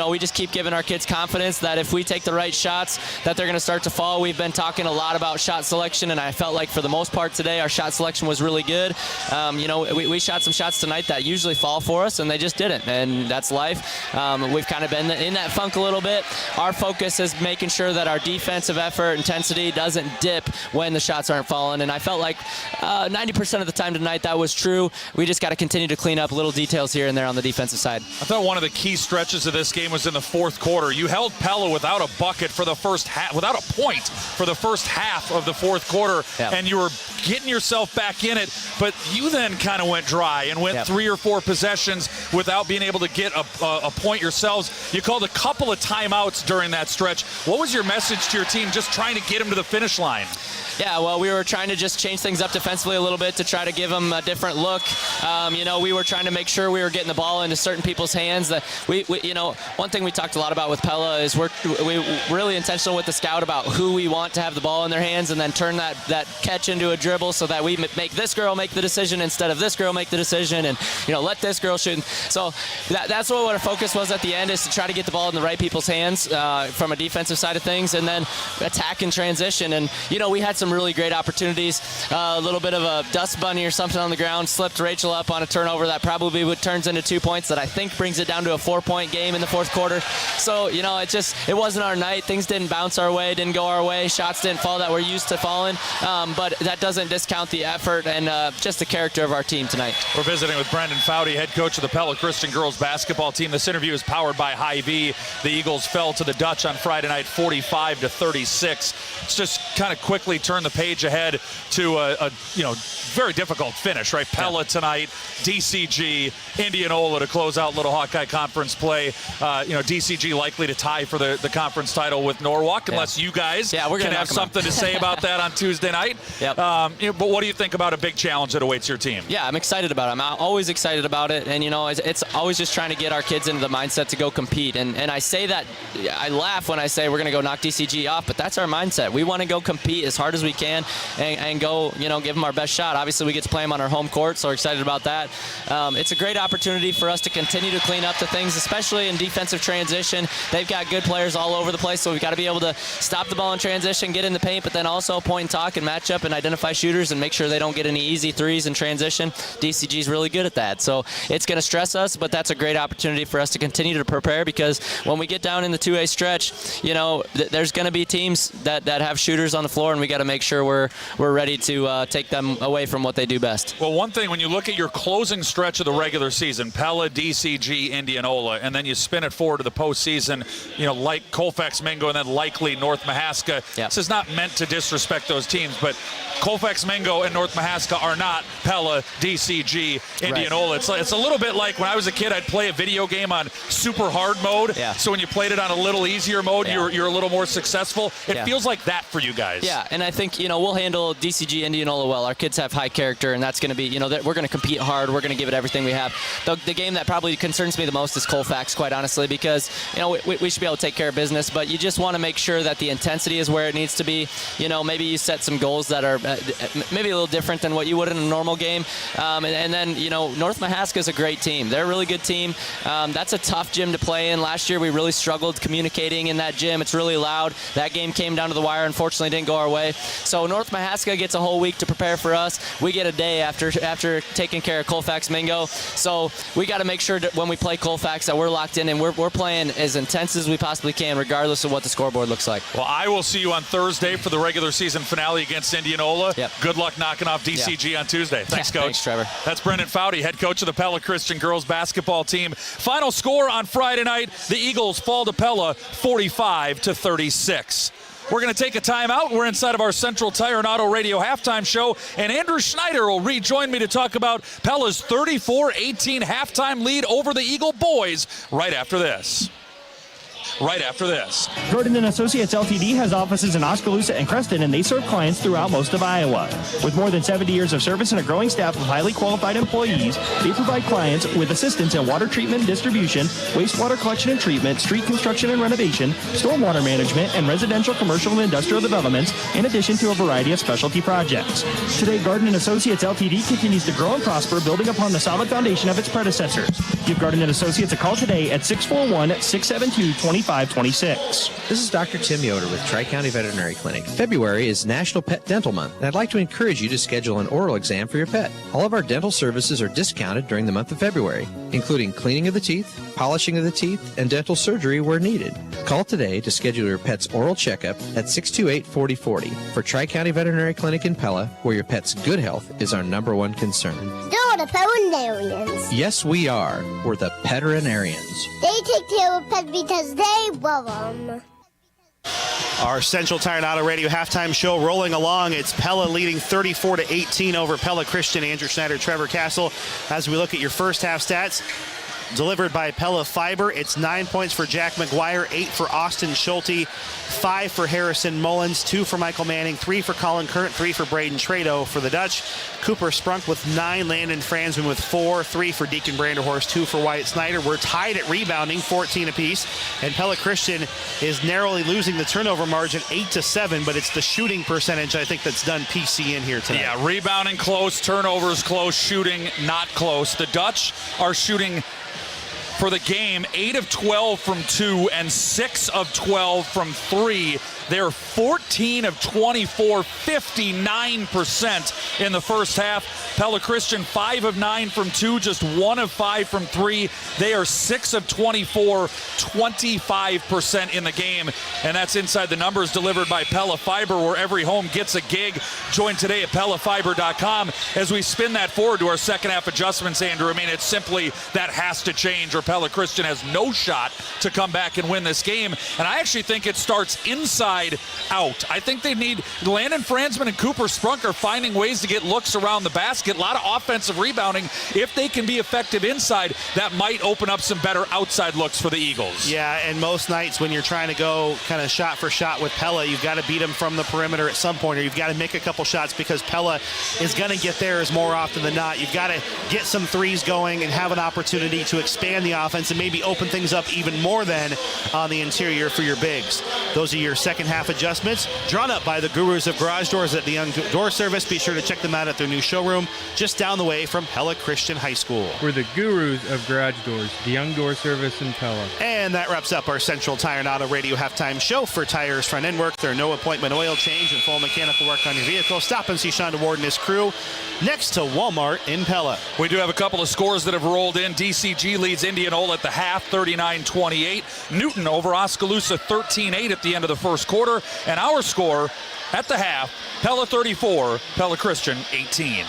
Speaker 7: we just keep giving our kids confidence that if we take the right shots, that they're going to start to fall. We've been talking a lot about shot selection, and I felt like for the most part today, our shot selection was really good. We shot some shots tonight that usually fall for us, and they just didn't, and that's life. We've kind of been in that funk a little bit. Our focus is making sure that our defensive effort, intensity doesn't dip when the shots aren't falling, and I felt like 90% of the time tonight that was true. We just got to continue to clean up little details here and there on the defensive side.
Speaker 1: I thought one of the key stretches of this game was in the fourth quarter. You held Pella without a bucket for the first half, without a point for the first half of the fourth quarter, and you were getting yourself back in it, but you then kind of went dry and went 3 or 4 possessions without being able to get a point yourselves. You called a couple of timeouts during that stretch. What was your message to your team just trying to get them to the finish line?
Speaker 7: Yeah, well, we were trying to just change things up defensively a little bit to try to give them a different look. We were trying to make sure we were getting the ball into certain people's hands. That we one thing we talked a lot about with Pella is we're really intentional with the scout about who we want to have the ball in their hands, and then turn that catch into a dribble so that we make this girl make the decision instead of this girl make the decision, and let this girl shoot. So that's what our focus was at the end, is to try to get the ball in the right people's hands from a defensive side of things, and then attack and transition. And we had some really great opportunities. A little bit of a dust bunny or something on the ground slipped Rachel up on a turnover that probably turns into 2 points that I think brings it down to a 4-point game in the fourth quarter. So it wasn't our night. Things didn't bounce our way, didn't go our way. Shots didn't fall that we're used to falling. But that doesn't discount the effort and just the character of our team tonight.
Speaker 1: We're visiting with Brendan Foudy, head coach of the Pella Christian girls basketball team. This interview is powered by Hy-Vee. The Eagles fell to the Dutch on Friday night 45-36. Let's just kind of quickly turn the page ahead to a very difficult finish, right? Pella tonight, DCG, Indianola to close out Little Hawkeye Conference play. DCG likely to tie for the conference title with Norwalk, unless you guys can have something to say about that on Tuesday night. Yep. But what do you think about a big challenge that awaits your team?
Speaker 7: Yeah, I'm excited about it. I'm always excited about it. And, it's always just trying to get our kids into the mindset to go compete. And I say that, I laugh when I say we're going to go knock DCG off, but that's our mindset. We want to go compete as hard as we can and go, give them our best shot. Obviously, we get to play them on our home court, so we're excited about that. It's a great opportunity for us to continue to clean up the things, especially in defensive transition. They've got good players all over the place, so we've got to be able to stop the ball in transition, get in the paint, but then also point and talk and match up and identify shooters and make sure they don't get any easy threes in transition. DCG is really good at that. So it's going to stress us, but that's a great opportunity for us to continue to prepare, because when we get down in the 2A stretch, there's going to be teams that have shooters on the floor, and we got to make sure we're ready to take them away from what they do best.
Speaker 1: Well, one thing, when you look at your closing stretch of the regular season, Pella, DCG, Indianola, and then you spin it forward to the postseason, like Colfax Mingo and then likely North Mahaska. Yeah. This is not meant to disrespect those teams, but Colfax Mingo and North Mahaska are not Pella, DCG, Indianola. Right. It's a little bit like when I was a kid, I'd play a video game on super hard mode. Yeah. So when you played it on a little easier mode, you're a little more successful. It feels like that for you guys.
Speaker 7: Yeah, and I think, we'll handle DCG, Indianola well. Our kids have high character, and that's going to be, we're going to compete hard. We're going to give it everything we have. The game that probably concerns me the most is Colfax, quite honestly, because, we should be able to take care of business, but you just want to make sure that the intensity is where it needs to be. Maybe you set some goals that are maybe a little different than what you would in a normal game. And then, North Mahaska is a great team. They're a really good team. That's a tough gym to play in. Last year, we really struggled communicating in that gym. It's really loud. That game came down to the wire. Unfortunately, didn't go our way. So North Mahaska gets a whole week to prepare for us. We get a day after taking care of Colfax Mingo. So we got to make sure that when we play Colfax that we're locked in and we're playing as intense as we possibly can, regardless of what the scoreboard looks like.
Speaker 1: Well, I will see you on Thursday for the regular season finale against Indianola.
Speaker 7: Yep.
Speaker 1: Good luck knocking off DCG on Tuesday. Thanks, Coach.
Speaker 7: Thanks, Trevor.
Speaker 1: That's Brendan Foudy, head coach of the Pella Christian girls basketball team. Final score on Friday night, the Eagles fall to Pella 45-36. We're going to take a timeout. We're inside of our Central Tire and Auto Radio halftime show, and Andrew Schneider will rejoin me to talk about Pella's 34-18 halftime lead over the Eagle boys right after this.
Speaker 2: Gordon & Associates Ltd. has offices in Oskaloosa and Creston, and they serve clients throughout most of Iowa. With more than 70 years of service and a growing staff of highly qualified employees, they provide clients with assistance in water treatment, distribution, wastewater collection and treatment, street construction and renovation, stormwater management, and residential, commercial, and industrial developments, in addition to a variety of specialty projects. Today, Gordon & Associates Ltd. continues to grow and prosper, building upon the solid foundation of its predecessors. Give Gordon & Associates a call today at 641-672-2526.
Speaker 9: This is Dr. Tim Yoder with Tri-County Veterinary Clinic. February is National Pet Dental Month, and I'd like to encourage you to schedule an oral exam for your pet. All of our dental services are discounted during the month of February, including cleaning of the teeth, polishing of the teeth, and dental surgery where needed. Call today to schedule your pet's oral checkup at 628-4040 for Tri-County Veterinary Clinic in Pella, where your pet's good health is our number one concern.
Speaker 10: They're the veterinarians.
Speaker 9: Yes, we are. We're the veterinarians.
Speaker 10: They take care of pets because they love them.
Speaker 3: Our Central Tire and Auto Radio halftime show rolling along. It's Pella leading 34-18 over Pella Christian. Andrew Schneider, Trevor Castle. As we look at your first half stats, delivered by Pella Fiber. It's 9 points for Jack McGuire, 8 for Austin Schulte, 5 for Harrison Mullins, 2 for Michael Manning, 3 for Colin Current, 3 for Braden Trado for the Dutch. Cooper Sprunk with 9, Landon Franzman with 4, 3 for Deacon Branderhorst, 2 for Wyatt Snyder. We're tied at rebounding, 14 apiece, and Pella Christian is narrowly losing the turnover margin 8-7, but it's the shooting percentage I think that's done PC in here tonight.
Speaker 1: Yeah, rebounding close, turnovers close, shooting not close. The Dutch are shooting for the game 8 of 12 from 2 and 6 of 12 from 3. They're 14 of 24, 59% in the first half. Pella Christian 5 of 9 from 2, just 1 of 5 from 3. They are 6 of 24, 25% in the game. And that's inside the numbers delivered by Pella Fiber, where every home gets a gig. Join today at PellaFiber.com as we spin that forward to our second half adjustments, Andrew. I mean, it's simply that has to change or Pella Christian has no shot to come back and win this game. And I actually think it starts inside out. I think they need Landon Franzman and Cooper Sprunk are finding ways to get looks around the basket. A lot of offensive rebounding. If they can be effective inside, that might open up some better outside looks for the Eagles.
Speaker 3: Yeah, and most nights when you're trying to go kind of shot for shot with Pella, you've got to beat him from the perimeter at some point, or you've got to make a couple shots because Pella is going to get theirs more often than not. You've got to get some threes going and have an opportunity to expand the offense and maybe open things up even more than on the interior for your bigs. Those are your second half adjustments drawn up by the Gurus of Garage Doors at the Young Door Service. Be sure to check them out at their new showroom just down the way from Pella Christian High School.
Speaker 6: We're the Gurus of Garage Doors, the Young Door Service in Pella.
Speaker 3: And that wraps up our Central Tire and Auto Radio halftime show. For tires, front end work, there are no appointment oil change and full mechanical work on your vehicle. Stop and see Sean DeWard and his crew next to Walmart in Pella.
Speaker 1: We do have a couple of scores that have rolled in. DCG leads Indianola at the half, 39-28. Newton over Oskaloosa, 13-8 at the end of the first quarter. And our score at the half, Pella 34, Pella Christian 18.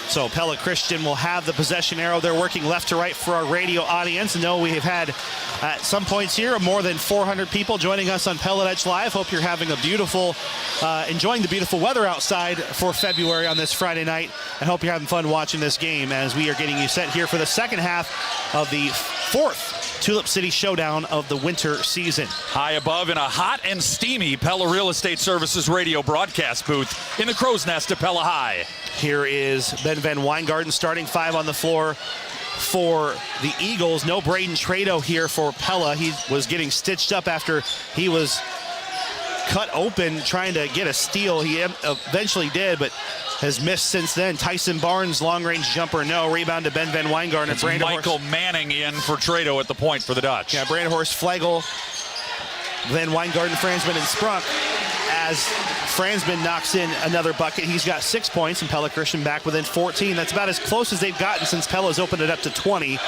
Speaker 3: So Pella Christian will have the possession arrow. They're working left to right for our radio audience. And we have had at some points here more than 400 people joining us on Pella Dutch Live. Hope you're having a beautiful, enjoying the beautiful weather outside for February on this Friday night. And hope you're having fun watching this game as we are getting you set here for the second half of the fourth Tulip City Showdown of the winter season.
Speaker 1: High above in a hot and steamy Pella Real Estate Services radio broadcast booth in the Crow's Nest at Pella High.
Speaker 3: Here is Ben Van Weingarten starting 5 on the floor for the Eagles. No Braden Trado here for Pella. He was getting stitched up after he was cut open trying to get a steal. He eventually did, but has missed since then. Tyson Barnes, long-range jumper, no. Rebound to Ben Van Weingarten.
Speaker 1: It's Michael Manning in for Trado at the point for the Dutch.
Speaker 3: Yeah, Branderhorst, Flegel, Van Weingarten, Franzman, and Sprunk. As Franzman knocks in another bucket, he's got 6 points, and Pella Christian back within 14. That's about as close as they've gotten since Pella's opened it up to 20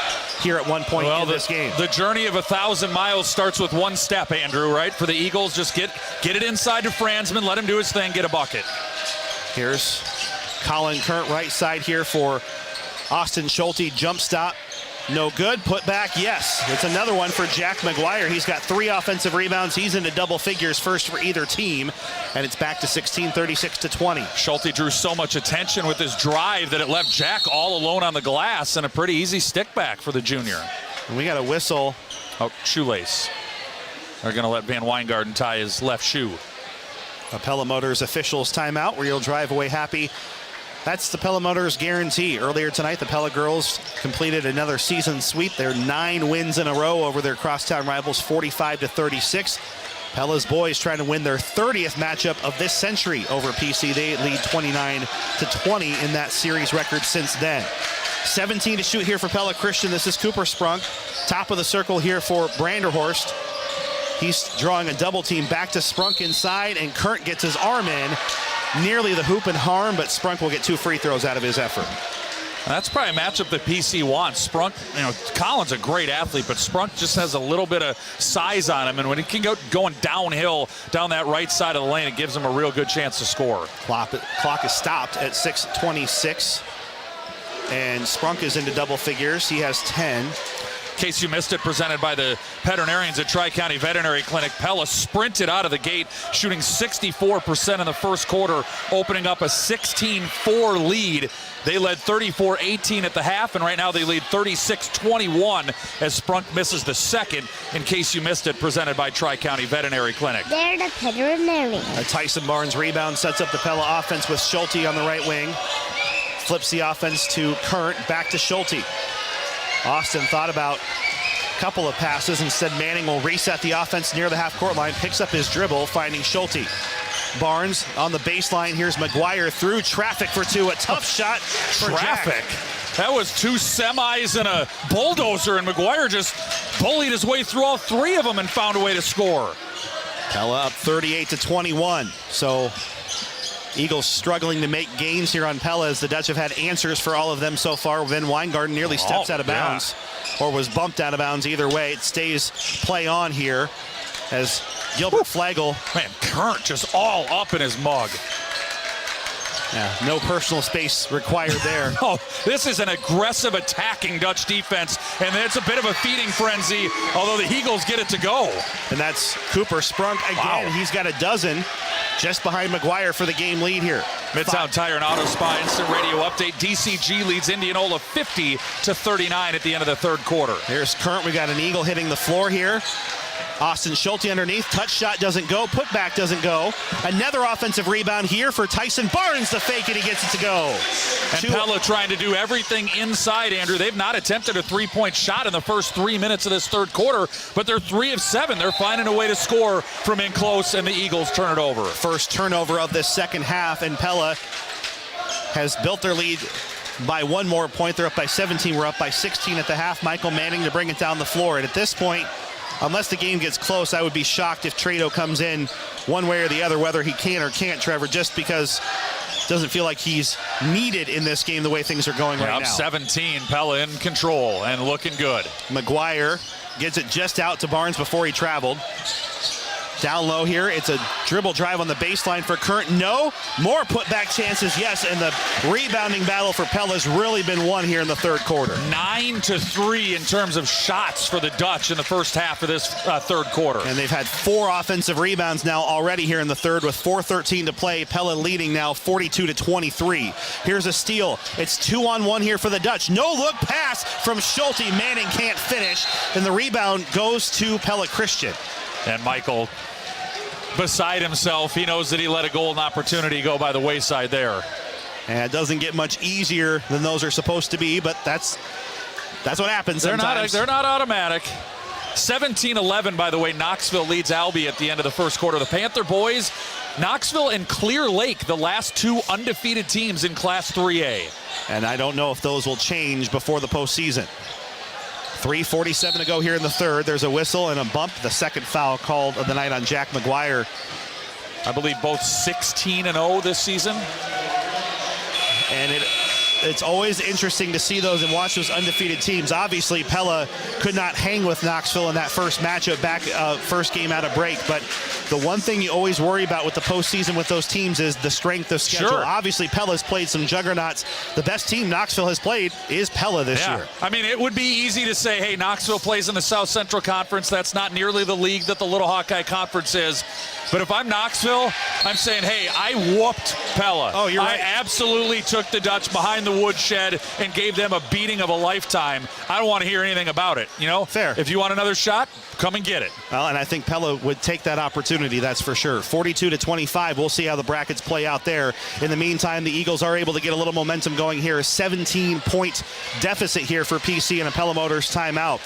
Speaker 3: here at one point in this game.
Speaker 1: The journey of 1,000 miles starts with one step, Andrew, right? For the Eagles, just get it inside to Franzman, let him do his thing, get a bucket.
Speaker 3: Here's Colin Current right side here for Austin Schulte. Jump stop, no good. Put back, yes. It's another one for Jack McGuire. He's got 3 offensive rebounds. He's into double figures first for either team. And it's back to 16, 36-20.
Speaker 1: Schulte drew so much attention with his drive that it left Jack all alone on the glass, and a pretty easy stick back for the junior.
Speaker 3: And we got a whistle.
Speaker 1: Oh, shoelace. They're going to let Van Weingarten tie his left shoe.
Speaker 3: A Pella Motors officials timeout where you'll drive away happy. That's the Pella Motors guarantee. Earlier tonight, the Pella girls completed another season sweep. They're 9 wins in a row over their crosstown rivals, 45-36. Pella's boys trying to win their 30th matchup of this century over PC. They lead 29-20 in that series record since then. 17 to shoot here for Pella Christian. This is Cooper Sprunk. Top of the circle here for Branderhorst. He's drawing a double team back to Sprunk inside, and Current gets his arm in. Nearly the hoop and harm, but Sprunk will get 2 free throws out of his effort.
Speaker 1: That's probably a matchup that PC wants. Sprunk, Colin's a great athlete, but Sprunk just has a little bit of size on him, and when he can go going downhill down that right side of the lane, it gives him a real good chance to score.
Speaker 3: Clock is stopped at 6:26, and Sprunk is into double figures. He has 10.
Speaker 1: case you missed it, presented by the veterinarians at Tri-County Veterinary Clinic. Pella sprinted out of the gate, shooting 64% in the first quarter, opening up a 16-4 lead. They led 34-18 at the half, and right now they lead 36-21 as Sprunk misses the second. In case you missed it, presented by Tri-County Veterinary Clinic.
Speaker 10: They're the veterinarian.
Speaker 3: Tyson Barnes rebound, sets up the Pella offense with Schulte on the right wing. Flips the offense to Current, back to Schulte. Austin thought about a couple of passes. Instead, Manning will reset the offense near the half-court line, picks up his dribble, finding Schulte. Barnes on the baseline. Here's McGuire through traffic for two. A tough shot for
Speaker 1: traffic.
Speaker 3: Jack.
Speaker 1: That was two semis and a bulldozer, and McGuire just bullied his way through all three of them and found a way to score.
Speaker 3: Pella up 38-21. So Eagles struggling to make gains here on Pella as the Dutch have had answers for all of them so far. Van Weingarten nearly steps out of bounds, or was bumped out of bounds. Either way, it stays play on here as Gilbert Flagel.
Speaker 1: Man, Current just all up in his mug.
Speaker 3: Yeah, no personal space required there.
Speaker 1: Oh, this is an aggressive attacking Dutch defense, and it's a bit of a feeding frenzy, although the Eagles get it to go.
Speaker 3: And that's Cooper Sprunk again. Wow. He's got a dozen just behind McGuire for the game lead here.
Speaker 1: Midtown Tire and Auto Spa instant radio update. DCG leads Indianola 50-39 at the end of the third quarter.
Speaker 3: Here's Current. We got an Eagle hitting the floor here. Austin Schulte underneath. Touch shot doesn't go. Putback doesn't go. Another offensive rebound here for Tyson Barnes. The fake, and he gets it to go.
Speaker 1: And Pella trying to do everything inside, Andrew. They've not attempted a three-point shot in the first 3 minutes of this third quarter, but they're 3 of 7. They're finding a way to score from in close, and the Eagles turn it over.
Speaker 3: First turnover of this second half, and Pella has built their lead by one more point. They're up by 17. We're up by 16 at the half. Michael Manning to bring it down the floor. And at this point, unless the game gets close, I would be shocked if Trado comes in one way or the other, whether he can or can't, Trevor, just because it doesn't feel like he's needed in this game the way things are going right now.
Speaker 1: Up 17, Pella in control and looking good.
Speaker 3: McGuire gets it just out to Barnes before he traveled. Down low here, it's a dribble drive on the baseline for Current. No, more putback chances, yes, and the rebounding battle for Pella's really been won here in the third quarter.
Speaker 1: 9-3 in terms of shots for the Dutch in the first half of this third quarter.
Speaker 3: And they've had 4 offensive rebounds now already here in the third with 4:13 to play. Pella leading now 42-23. Here's a steal. It's 2-on-1 here for the Dutch. No look pass from Schulte. Manning can't finish, and the rebound goes to Pella Christian.
Speaker 1: And Michael, beside himself, he knows that he let a golden opportunity go by the wayside there.
Speaker 3: And it doesn't get much easier than those are supposed to be, but that's what happens sometimes.
Speaker 1: They're not automatic. 17-11, by the way, Knoxville leads Albie at the end of the first quarter. The Panther boys, Knoxville and Clear Lake, the last 2 undefeated teams in Class 3A.
Speaker 3: And I don't know if those will change before the postseason. 3:47 to go here in the third. There's a whistle and a bump. The second foul called of the night on Jack McGuire.
Speaker 1: I believe both 16-0 this season.
Speaker 3: And it's always interesting to see those and watch those undefeated teams. Obviously, Pella could not hang with Knoxville in that first matchup back, first game out of break. But the one thing you always worry about with the postseason with those teams is the strength of schedule.
Speaker 1: Sure.
Speaker 3: Obviously, Pella's played some juggernauts. The best team Knoxville has played is Pella this year.
Speaker 1: I mean, it would be easy to say, hey, Knoxville plays in the South Central Conference. That's not nearly the league that the Little Hawkeye Conference is. But if I'm Knoxville, I'm saying, hey, I whooped Pella.
Speaker 3: Oh, you're right.
Speaker 1: I absolutely took the Dutch behind the woodshed and gave them a beating of a lifetime. I don't want to hear anything about it, you know?
Speaker 3: Fair.
Speaker 1: If you want another shot, come and get it.
Speaker 3: Well, and I think Pella would take that opportunity, that's for sure. 42-25. We'll see how the brackets play out there. In the meantime, the Eagles are able to get a little momentum going here. A 17-point deficit here for PC and a Pella Motors timeout.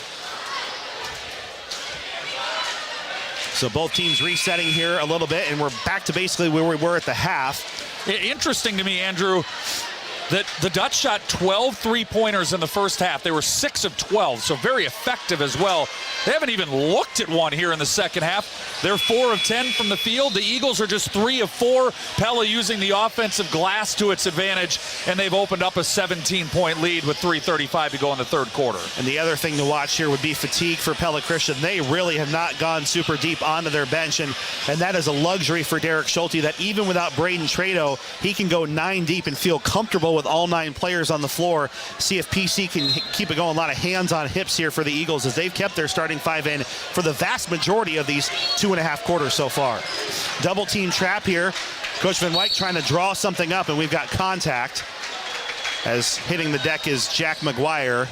Speaker 3: So both teams resetting here a little bit, and we're back to basically where we were at the half.
Speaker 1: Interesting to me, Andrew, that the Dutch shot 12 three-pointers in the first half. They were 6 of 12, so very effective as well. They haven't even looked at one here in the second half. They're 4 of 10 from the field. The Eagles are just 3 of 4. Pella using the offensive glass to its advantage, and they've opened up a 17-point lead with 3:35 to go in the third quarter.
Speaker 3: And the other thing to watch here would be fatigue for Pella Christian. They really have not gone super deep onto their bench, and that is a luxury for Derek Schulte, that even without Braden Trado, he can go 9 deep and feel comfortable with all 9 players on the floor. See if PC can keep it going. A lot of hands on hips here for the Eagles as they've kept their starting 5 in for the vast majority of these 2.5 quarters so far. Double team trap here. Coach Van Wyk trying to draw something up, and we've got contact as hitting the deck is Jack McGuire.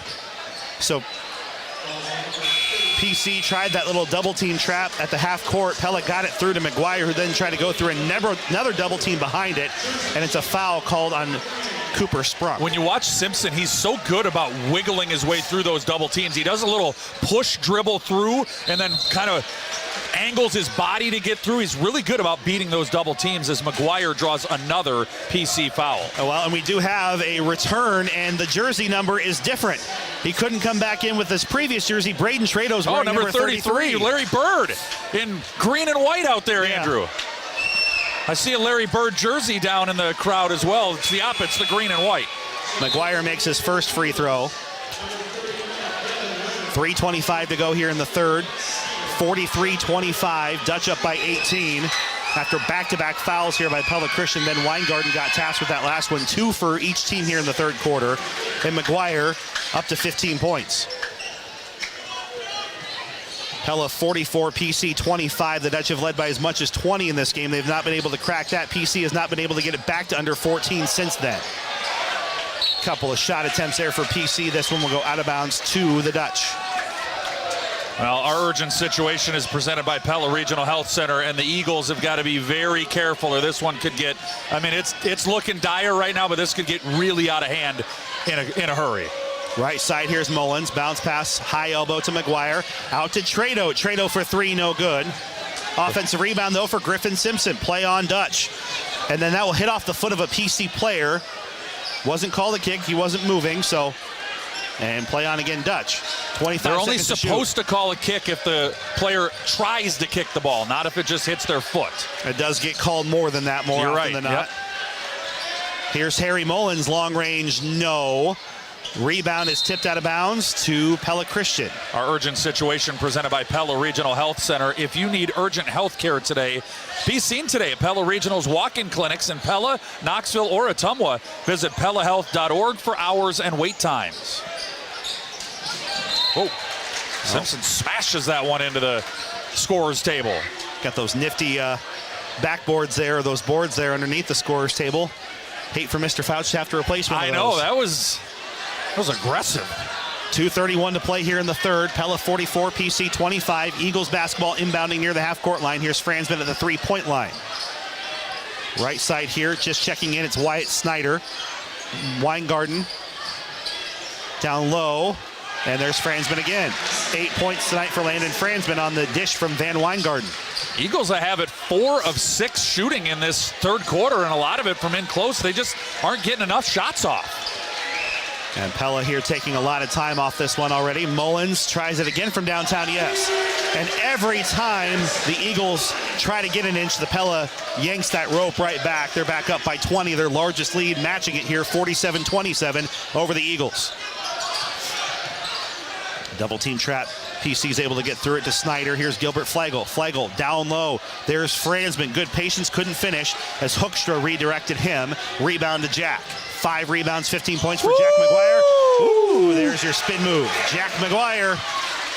Speaker 3: So PC tried that little double team trap at the half court. Pella got it through to McGuire, who then tried to go through another double team behind it, and it's a foul called on Cooper Sprunk.
Speaker 1: When you watch Simpson, he's so good about wiggling his way through those double teams. He does a little push dribble through and then kind of angles his body to get through. He's really good about beating those double teams as McGuire draws another PC foul.
Speaker 3: Oh, well, and we do have a return, and the jersey number is different. He couldn't come back in with his previous jersey. Braden Trado's wearing
Speaker 1: number 33. Larry Bird in green and white out there, yeah. Andrew. I see a Larry Bird jersey down in the crowd as well. It's the opposite, it's the green and white.
Speaker 3: McGuire makes his first free throw. 3:25 to go here in the third. 43-25, Dutch up by 18. After back-to-back fouls here by Pella Christian, then Weingarten got tasked with that last one. 2 for each team here in the third quarter. And McGuire up to 15 points. Pella 44, PC 25. The Dutch have led by as much as 20 in this game. They've not been able to crack that. PC has not been able to get it back to under 14 since then. Couple of shot attempts there for PC. This one will go out of bounds to the Dutch.
Speaker 1: Well, our urgent situation is presented by Pella Regional Health Center, and the Eagles have got to be very careful, or this one could get, I mean, it's looking dire right now, but this could get really out of hand in a hurry.
Speaker 3: Right side, here's Mullins. Bounce pass, high elbow to McGuire. Out to Trado. Trado for 3, no good. Offensive rebound, though, for Griffin Simpson. Play on Dutch. And then that will hit off the foot of a PC player. Wasn't called a kick. He wasn't moving, so... And play on again, Dutch. 25
Speaker 1: They're only
Speaker 3: seconds
Speaker 1: supposed to call a kick if the player tries to kick the ball, not if it just hits their foot.
Speaker 3: It does get called more than that, more often than not.
Speaker 1: Yep.
Speaker 3: Here's Harry Mullins, long range, no. Rebound is tipped out of bounds to Pella Christian.
Speaker 1: Our urgent situation presented by Pella Regional Health Center. If you need urgent health care today, be seen today at Pella Regional's walk-in clinics in Pella, Knoxville, or Ottumwa. Visit PellaHealth.org for hours and wait times. Oh, Simpson smashes that one into the scorer's table.
Speaker 3: Got those nifty backboards there, those boards there underneath the scorer's table. Hate for Mr. Fouch to have to replace one of those.
Speaker 1: I know, that was aggressive.
Speaker 3: 2:31 to play here in the third. Pella 44, PC 25. Eagles basketball inbounding near the half-court line. Here's Fransman at the three-point line. Right side here, just checking in. It's Wyatt Snyder. Weingarten down low. And there's Fransman again. 8 points tonight for Landon Fransman on the dish from Van Weingarten.
Speaker 1: Eagles have it 4 of 6 shooting in this third quarter, and a lot of it from in close. They just aren't getting enough shots off.
Speaker 3: And Pella here taking a lot of time off this one already. Mullins tries it again from downtown, yes. And every time the Eagles try to get an inch, the Pella yanks that rope right back. They're back up by 20, their largest lead, matching it here, 47-27 over the Eagles. Double team trap. PC's able to get through it to Snyder. Here's Gilbert Flagel. Flagel down low. There's Fransman. Good patience, couldn't finish as Hoekstra redirected him. Rebound to Jack. 5 rebounds, 15 points for Jack McGuire. Ooh, there's your spin move. Jack McGuire,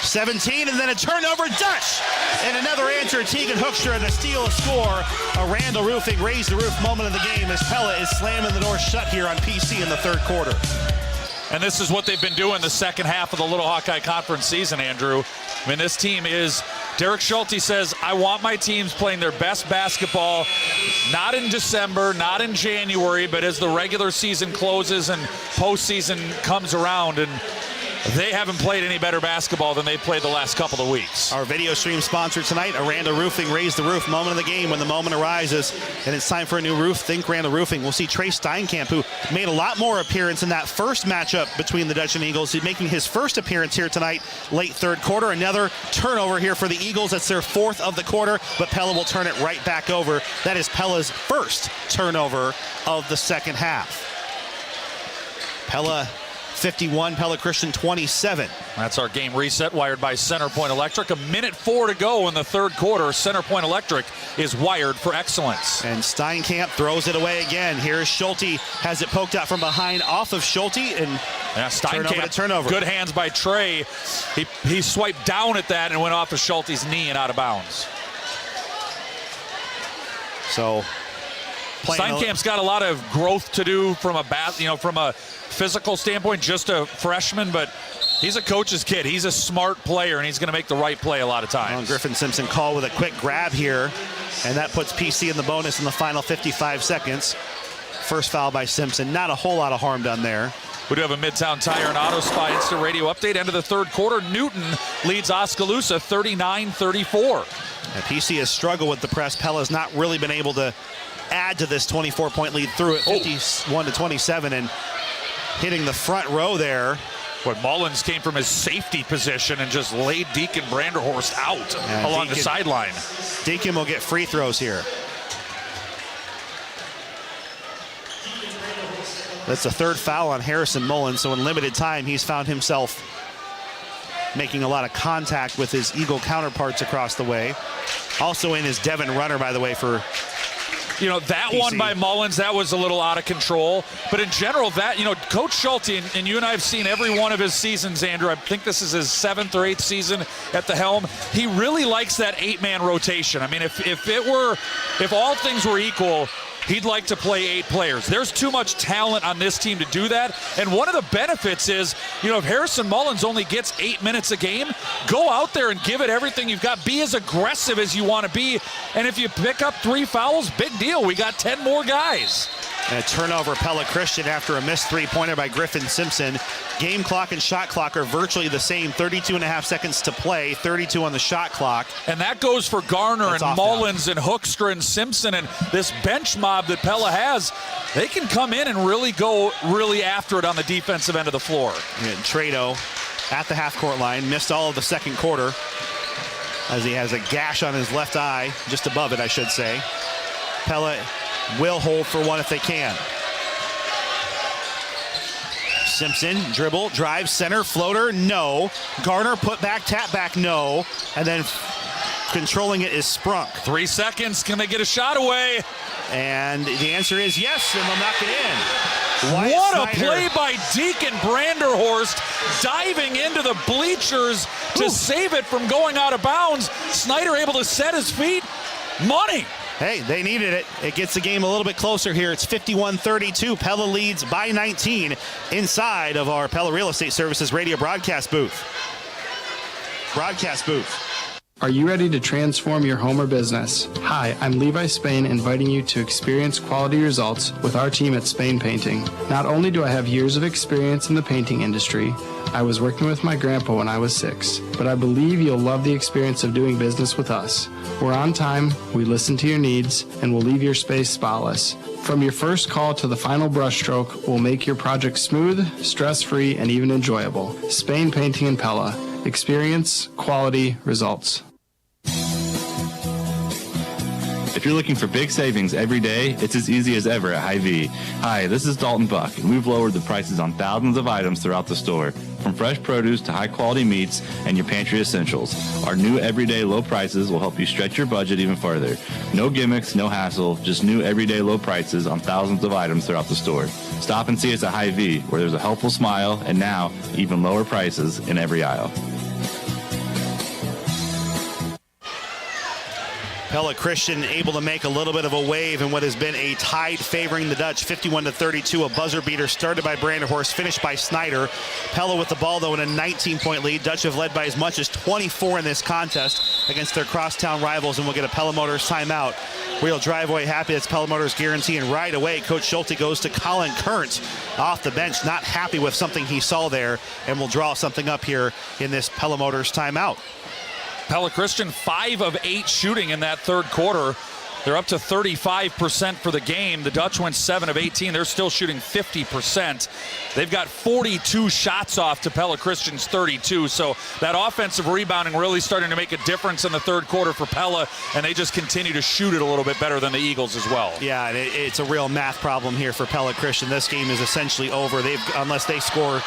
Speaker 3: 17, and then a turnover. Dutch! And another answer. Tegan Hoekstra to steal a score. A Randall Roofing raise the roof moment of the game as Pella is slamming the door shut here on PC in the third quarter.
Speaker 1: And this is what they've been doing the second half of the Little Hawkeye Conference season, Andrew. I mean, this team is, Derek Schulte says, I want my teams playing their best basketball, not in December, not in January, but as the regular season closes and postseason comes around. And they haven't played any better basketball than they've played the last couple of weeks.
Speaker 3: Our video stream sponsor tonight, Aranda Roofing, raise the roof moment of the game. When the moment arises and it's time for a new roof, think Randa Roofing. We'll see Trey Steinkamp, who made a lot more appearance in that first matchup between the Dutch and Eagles. He's making his first appearance here tonight, late third quarter. Another turnover here for the Eagles. That's their 4th of the quarter, but Pella will turn it right back over. That is Pella's first turnover of the second half. Pella 51, Pella Christian 27.
Speaker 1: That's our game reset, wired by Centerpoint Electric. 1:04 to go in the third quarter. Centerpoint Electric is wired for excellence.
Speaker 3: And Steinkamp throws it away again. Here's Schulte, has it poked out from behind off of Schulte, and
Speaker 1: Steinkamp,
Speaker 3: turnover.
Speaker 1: Good hands by Trey. He swiped down at that and went off of Schulte's knee and out of bounds.
Speaker 3: So
Speaker 1: Steinkamp's got a lot of growth to do from a physical standpoint, just a freshman, but he's a coach's kid. He's a smart player, and he's going to make the right play a lot of times.
Speaker 3: Well, Griffin Simpson called with a quick grab here, and that puts PC in the bonus in the final 55 seconds. First foul by Simpson. Not a whole lot of harm done there.
Speaker 1: We do have a Midtown Tire and Auto Spy Instant Radio update. End of the third quarter, Newton leads Oskaloosa 39-34.
Speaker 3: PC has struggled with the press. Pella's not really been able to add to this 24-point lead through it, 51-27, and hitting the front row there.
Speaker 1: But Mullins came from his safety position and just laid Deacon Branderhorst out along the sideline.
Speaker 3: Deacon will get free throws here. That's the third foul on Harrison Mullins, so in limited time, he's found himself making a lot of contact with his Eagle counterparts across the way. Also in his Devin Runner, by the way, for
Speaker 1: that
Speaker 3: PC.
Speaker 1: one by Mullins, that was a little out of control. But in general, Coach Schulte, and you and I have seen every one of his seasons, Andrew. I think this is his 7th or 8th season at the helm. He really likes that 8-man rotation. I mean, if all things were equal, he'd like to play 8 players. There's too much talent on this team to do that. And one of the benefits is, if Harrison Mullins only gets 8 minutes a game, go out there and give it everything you've got. Be as aggressive as you want to be. And if you pick up 3 fouls, big deal. We got 10 more guys.
Speaker 3: And a turnover, Pella Christian, after a missed three-pointer by Griffin Simpson. Game clock and shot clock are virtually the same. 32.5 seconds to play, 32 on the shot clock.
Speaker 1: And that goes for Garner and Mullins and Hoekstra and Simpson, and this bench mob that Pella has. They can come in and really go after it on the defensive end of the floor.
Speaker 3: And Trado at the half-court line, missed all of the second quarter as he has a gash on his left eye, just above it, I should say. Pella will hold for one if they can. Simpson, dribble, drive, center, floater, no. Garner, put back, tap back, no. And then controlling it is Sprunk.
Speaker 1: 3 seconds, can they get a shot away?
Speaker 3: And the answer is yes, and they'll knock it in.
Speaker 1: What a play by Deacon Branderhorst, diving into the bleachers to save it from going out of bounds. Snyder able to set his feet. Money.
Speaker 3: Hey, they needed it. It gets the game a little bit closer here. It's 51-32. Pella leads by 19 inside of our Pella Real Estate Services radio broadcast booth.
Speaker 8: Are you ready to transform your home or business? Hi, I'm Levi Spain, inviting you to experience quality results with our team at Spain Painting. Not only do I have years of experience in the painting industry, I was working with my grandpa when I was 6, but I believe you'll love the experience of doing business with us. We're on time, we listen to your needs, and we'll leave your space spotless. From your first call to the final brushstroke, we'll make your project smooth, stress-free, and even enjoyable. Spain Painting and Pella. Experience, quality, results.
Speaker 11: If you're looking for big savings every day, it's as easy as ever at Hy-Vee. Hi, this is Dalton Buck, and we've lowered the prices on thousands of items throughout the store, from fresh produce to high-quality meats and your pantry essentials. Our new everyday low prices will help you stretch your budget even further. No gimmicks, no hassle, just new everyday low prices on thousands of items throughout the store. Stop and see us at Hy-Vee, where there's a helpful smile and now even lower prices in every aisle.
Speaker 3: Pella Christian able to make a little bit of a wave in what has been a tide favoring the Dutch, 51-32. A buzzer beater started by Branderhorst, finished by Snyder. Pella with the ball, though, in a 19-point lead. Dutch have led by as much as 24 in this contest against their crosstown rivals, and we'll get a Pella Motors timeout. Real driveway happy. That's Pella Motors guarantee. And right away, Coach Schulte goes to Colin Kurtz off the bench, not happy with something he saw there, and will draw something up here in this Pella Motors timeout.
Speaker 1: Pella Christian 5 of 8 shooting in that third quarter. They're up to 35% for the game. The Dutch went 7 of 18. They're still shooting 50%. They've got 42 shots off to Pella Christian's 32. So that offensive rebounding really starting to make a difference in the third quarter for Pella, and they just continue to shoot it a little bit better than the Eagles as well.
Speaker 3: Yeah, it's a real math problem here for Pella Christian. This game is essentially over. Unless they score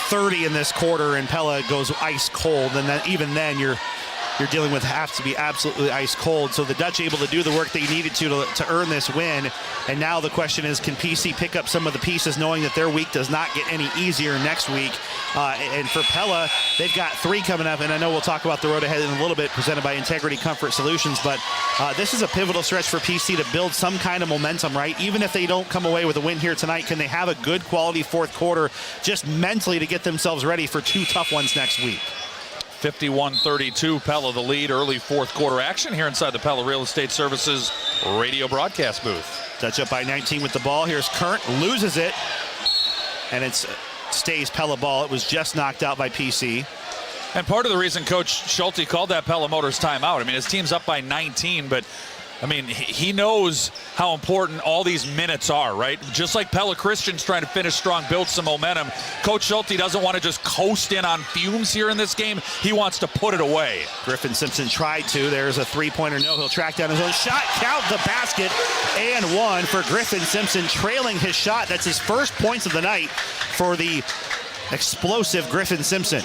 Speaker 3: 30 in this quarter and Pella goes ice cold, and even then you're dealing with have to be absolutely ice cold. So the Dutch able to do the work they needed to earn this win. And now the question is, can PC pick up some of the pieces, knowing that their week does not get any easier next week? And for Pella, they've got 3 coming up, and I know we'll talk about the road ahead in a little bit, presented by Integrity Comfort Solutions. But this is a pivotal stretch for PC to build some kind of momentum, right? Even if they don't come away with a win here tonight, can they have a good quality fourth quarter just mentally to get themselves ready for 2 tough ones next week?
Speaker 1: 51-32, Pella the lead. Early fourth quarter action here inside the Pella Real Estate Services radio broadcast booth.
Speaker 3: Dutch up by 19 with the ball. Here's Current, loses it, and it stays Pella ball. It was just knocked out by PC.
Speaker 1: And part of the reason Coach Schulte called that Pella Motors timeout, I mean, his team's up by 19, but I mean, he knows how important all these minutes are, right? Just like Pella Christian's trying to finish strong, build some momentum. Coach Schulte doesn't want to just coast in on fumes here in this game. He wants to put it away.
Speaker 3: Griffin Simpson tried to. There's a three-pointer. No, he'll track down his own shot. Count the basket. And 1 for Griffin Simpson, trailing his shot. That's his first points of the night for the explosive Griffin Simpson.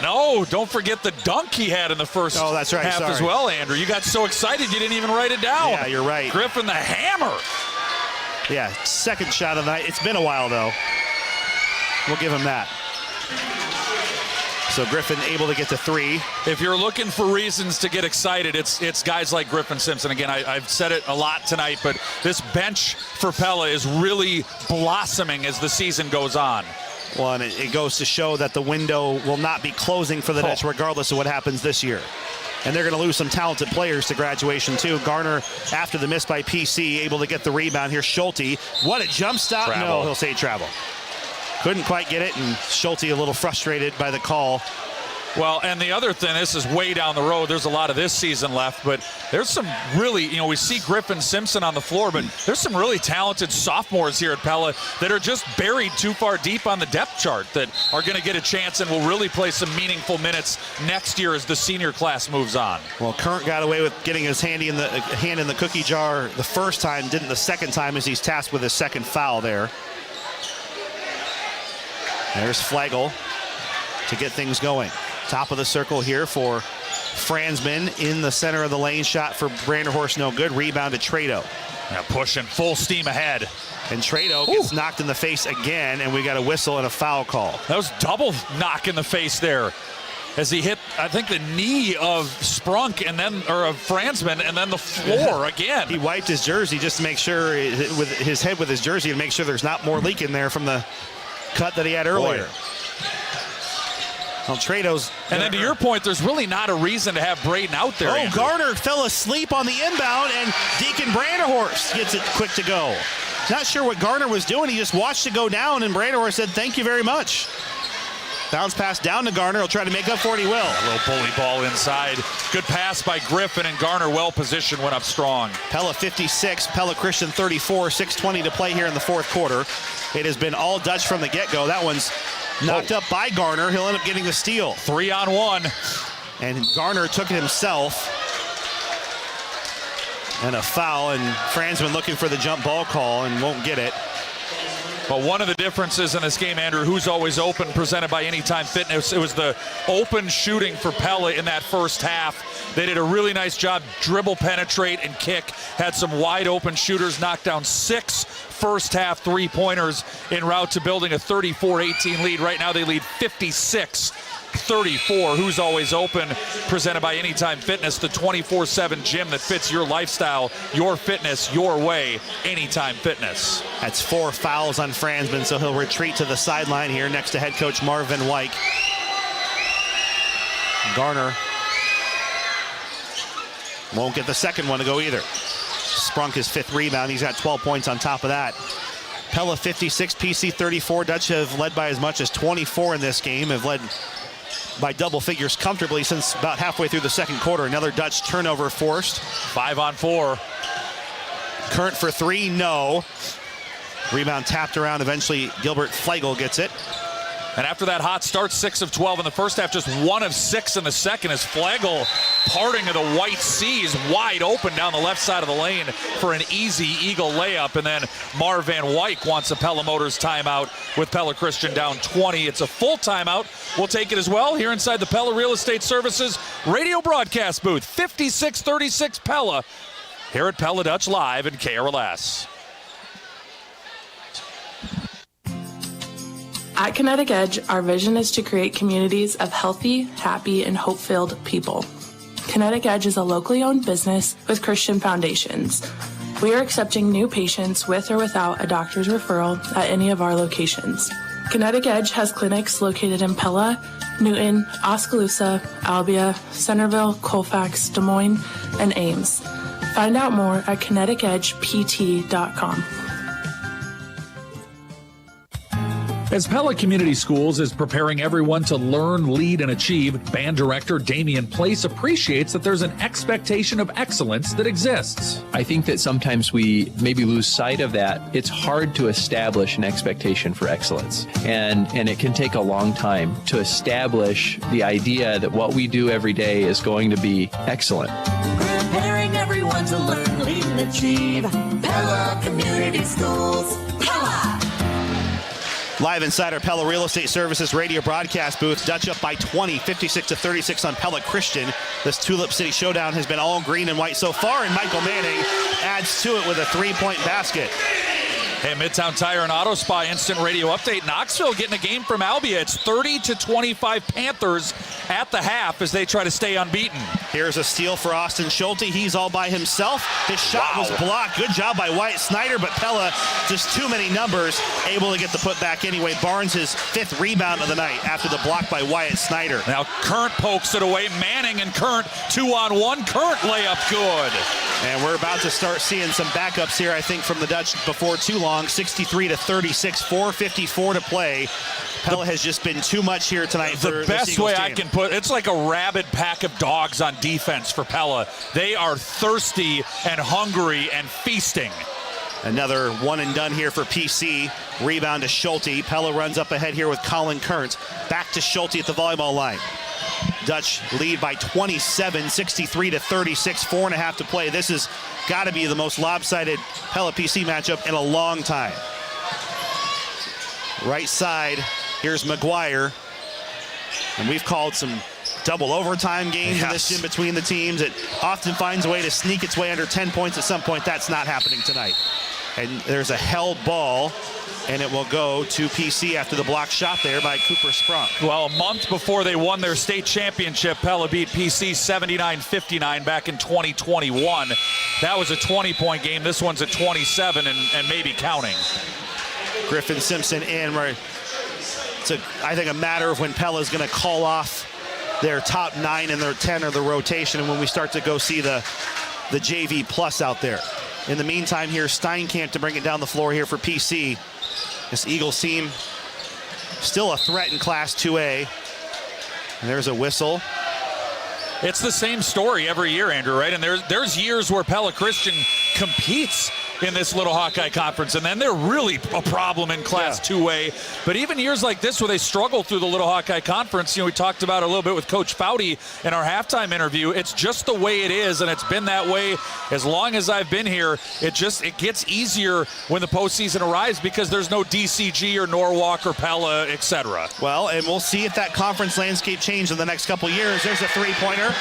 Speaker 1: No, don't forget the dunk he had in the first
Speaker 3: that's right.
Speaker 1: half as well, Andrew. You got so excited you didn't even write it down.
Speaker 3: Yeah, you're right.
Speaker 1: Griffin the hammer.
Speaker 3: Yeah, second shot of the night. It's been a while, though. We'll give him that. So Griffin able to get to 3.
Speaker 1: If you're looking for reasons to get excited, it's guys like Griffin Simpson. Again, I've said it a lot tonight, but this bench for Pella is really blossoming as the season goes on.
Speaker 3: Well, and it goes to show that the window will not be closing for the Dutch regardless of what happens this year. And they're going to lose some talented players to graduation, too. Garner, after the miss by PC, able to get the rebound. Here's Schulte. What a jump stop.
Speaker 1: Travel.
Speaker 3: No, he'll say travel. Couldn't quite get it, and Schulte a little frustrated by the call.
Speaker 1: Well, and the other thing, this is way down the road. There's a lot of this season left, but there's some really, we see Griffin Simpson on the floor, but there's some really talented sophomores here at Pella that are just buried too far deep on the depth chart that are going to get a chance and will really play some meaningful minutes next year as the senior class moves on.
Speaker 3: Well, Current got away with getting his hand in the cookie jar the first time, didn't the second time, as he's tasked with his second foul there. There's Flagel to get things going. Top of the circle here for Fransman in the center of the lane. Shot for Branderhorst, no good. Rebound to Trado.
Speaker 1: Now pushing full steam ahead.
Speaker 3: And Trado gets knocked in the face again, and we got a whistle and a foul call.
Speaker 1: That was double knock in the face there as he hit, I think, the knee of Sprunk and then, or of Fransman, and then the floor again.
Speaker 3: He wiped his jersey just to make sure, with his head with his jersey, to make sure there's not more leak in there from the cut that he had earlier. Well, Trado's.
Speaker 1: And then to your point, there's really not a reason to have Braden out there.
Speaker 3: Oh, Garner fell asleep on the inbound, and Deacon Branderhorst gets it quick to go. Not sure what Garner was doing. He just watched it go down, and Branderhorst said, "Thank you very much." Bounce pass down to Garner. He'll try to make up for it. He will.
Speaker 1: A little bully ball inside. Good pass by Griffin, and Garner well positioned, went up strong.
Speaker 3: Pella 56, Pella Christian 34, 6:20 to play here in the fourth quarter. It has been all Dutch from the get-go. That one's knocked up by Garner. He'll end up getting the steal.
Speaker 1: 3-on-1.
Speaker 3: And Garner took it himself. And a foul, and Fransman looking for the jump ball call and won't get it.
Speaker 1: But one of the differences in this game, Andrew, who's always open, presented by Anytime Fitness, it was the open shooting for Pella in that first half. They did a really nice job, dribble, penetrate, and kick. Had some wide open shooters, knocked down 6 first half three-pointers en route to building a 34-18 lead. Right now they lead 56-34. Who's always open, presented by Anytime Fitness, the 24/7 gym that fits your lifestyle, your fitness, your way. Anytime Fitness.
Speaker 3: That's 4 fouls on Fransman, so he'll retreat to the sideline here next to head coach Marvin Wyke. Garner won't get the second one to go either. Sprunk his 5th rebound. He's got 12 points on top of that. Pella 56, PC 34. Dutch have led by as much as 24 in this game, have led by double figures comfortably since about halfway through the second quarter. Another Dutch turnover forced.
Speaker 1: 5 on 4.
Speaker 3: Current for 3, no. Rebound tapped around. Eventually, Gilbert Flegel gets it.
Speaker 1: And after that hot start, 6 of 12 in the first half, just 1 of 6 in the second, as Flegel, parting of the White Seas, wide open down the left side of the lane for an easy Eagle layup. And then Marv Van Wyk wants a Pella Motors timeout with Pella Christian down 20. It's a full timeout. We'll take it as well here inside the Pella Real Estate Services radio broadcast booth. 5636 Pella here at Pella Dutch Live in KRLS.
Speaker 12: At Kinetic Edge, our vision is to create communities of healthy, happy, and hope-filled people. Kinetic Edge is a locally owned business with Christian foundations. We are accepting new patients with or without a doctor's referral at any of our locations. Kinetic Edge has clinics located in Pella, Newton, Oskaloosa, Albia, Centerville, Colfax, Des Moines, and Ames. Find out more at kineticedgept.com.
Speaker 27: As Pella Community Schools is preparing everyone to learn, lead, and achieve, band director Damian Place appreciates that there's an expectation of excellence that exists.
Speaker 14: I think that sometimes we maybe lose sight of that. It's hard to establish an expectation for excellence, and it can take a long time to establish the idea that what we do every day is going to be excellent.
Speaker 17: Preparing everyone to learn, lead, and achieve. Pella Community Schools. Pella!
Speaker 3: Live inside our Pella Real Estate Services radio broadcast booth. Dutch up by 20, 56-36 on Pella Christian. This Tulip City showdown has been all green and white so far, and Michael Manning adds to it with a three-point basket.
Speaker 1: Hey, Midtown Tire and Auto Spa instant radio update. Knoxville getting a game from Albia. It's 30-25 Panthers at the half as they try to stay unbeaten.
Speaker 3: Here's a steal for Austin Schulte. He's all by himself. His shot was blocked. Good job by Wyatt Snyder, but Pella just too many numbers, able to get the putback anyway. Barnes his 5th rebound of the night after the block by Wyatt Snyder.
Speaker 1: Now Current pokes it away. Manning and Current 2-on-1. Current layup good.
Speaker 3: And we're about to start seeing some backups here, I think, from the Dutch before too long. 63-36, 4:54 to play. Pella has just been too much here tonight.
Speaker 1: The best way I can put it's like a rabid pack of dogs on defense for Pella. They are thirsty and hungry and feasting.
Speaker 3: Another one and done here for PC. Rebound to Schulte. Pella runs up ahead here with Colin Current. Back to Schulte at the volleyball line. Dutch lead by 27, 63-36, 4.5 to play. This has got to be the most lopsided Pella PC matchup in a long time. Right side, here's McGuire. And we've called some double overtime games in this gym between the teams. It often finds a way to sneak its way under 10 points at some point. That's not happening tonight. And there's a held ball, and it will go to PC after the block shot there by Cooper Sprunk.
Speaker 1: Well, a month before they won their state championship, Pella beat PC 79-59 back in 2021. That was a 20-point game. This one's at 27 and maybe counting.
Speaker 3: Griffin Simpson in. It's, I think, a matter of when Pella's going to call off their top 9 and their 10 of the rotation, and when we start to go see the JV plus out there. In the meantime, here's Steinkamp to bring it down the floor here for PC. This Eagles team still a threat in Class 2A. And there's a whistle.
Speaker 1: It's the same story every year, Andrew, right? And there's years where Pella Christian competes in this Little Hawkeye Conference, and then they're really a problem in Class 2A. But even years like this where they struggle through the Little Hawkeye Conference, we talked about it a little bit with Coach Foudy in our halftime interview. It's just the way it is, and it's been that way as long as I've been here. It gets easier when the postseason arrives because there's no DCG or Norwalk or Pella, etc.
Speaker 3: Well, and we'll see if that conference landscape changes in the next couple years. There's a three-pointer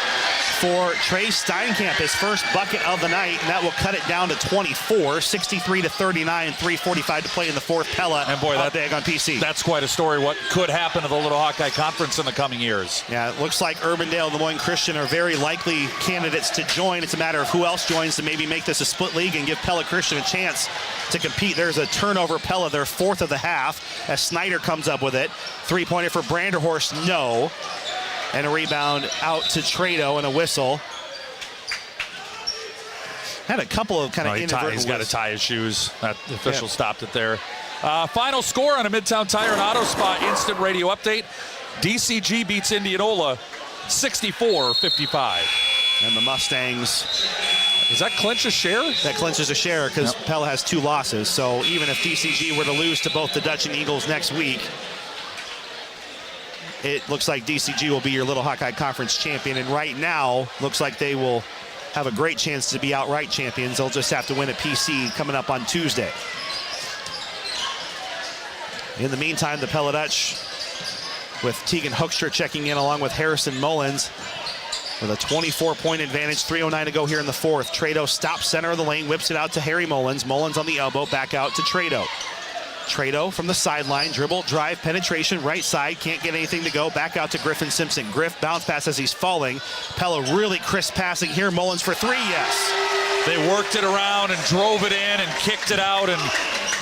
Speaker 3: for Trey Steinkamp, his first bucket of the night, and that will cut it down to 24, 63-39, 3:45 to play in the fourth. Pella,
Speaker 1: and boy, that
Speaker 3: big on PC.
Speaker 1: That's quite a story. What could happen to the Little Hawkeye Conference in the coming years?
Speaker 3: Yeah, it looks like Urbandale and Lemoyne Christian are very likely candidates to join. It's a matter of who else joins to maybe make this a split league and give Pella Christian a chance to compete. There's a turnover. Pella, their 4th of the half, as Snyder comes up with it. Three-pointer for Branderhorst, no. And a rebound out to Trado and a whistle. Had a couple of kind of inadvertent.
Speaker 1: He's got to tie his shoes. That official stopped it there. Final score on a Midtown Tire and Auto Spa instant radio update. DCG beats Indianola 64-55.
Speaker 3: And the Mustangs.
Speaker 1: Does that clinch a share?
Speaker 3: That clinches a share because Pella has 2 losses. So even if DCG were to lose to both the Dutch and Eagles next week, it looks like DCG will be your Little Hawkeye Conference champion. And right now, looks like they will have a great chance to be outright champions. They'll just have to win at PC coming up on Tuesday. In the meantime, the Pella Dutch with Tegan Hoekstra checking in along with Harrison Mullins with a 24-point advantage. 3:09 to go here in the fourth. Trado stops center of the lane, whips it out to Harry Mullins. Mullins on the elbow, back out to Trado. Trado from the sideline, dribble, drive, penetration, right side, can't get anything to go. Back out to Griffin Simpson. Griff bounce pass as he's falling. Pella really crisp passing here. Mullins for 3, yes.
Speaker 1: They worked it around and drove it in and kicked it out, and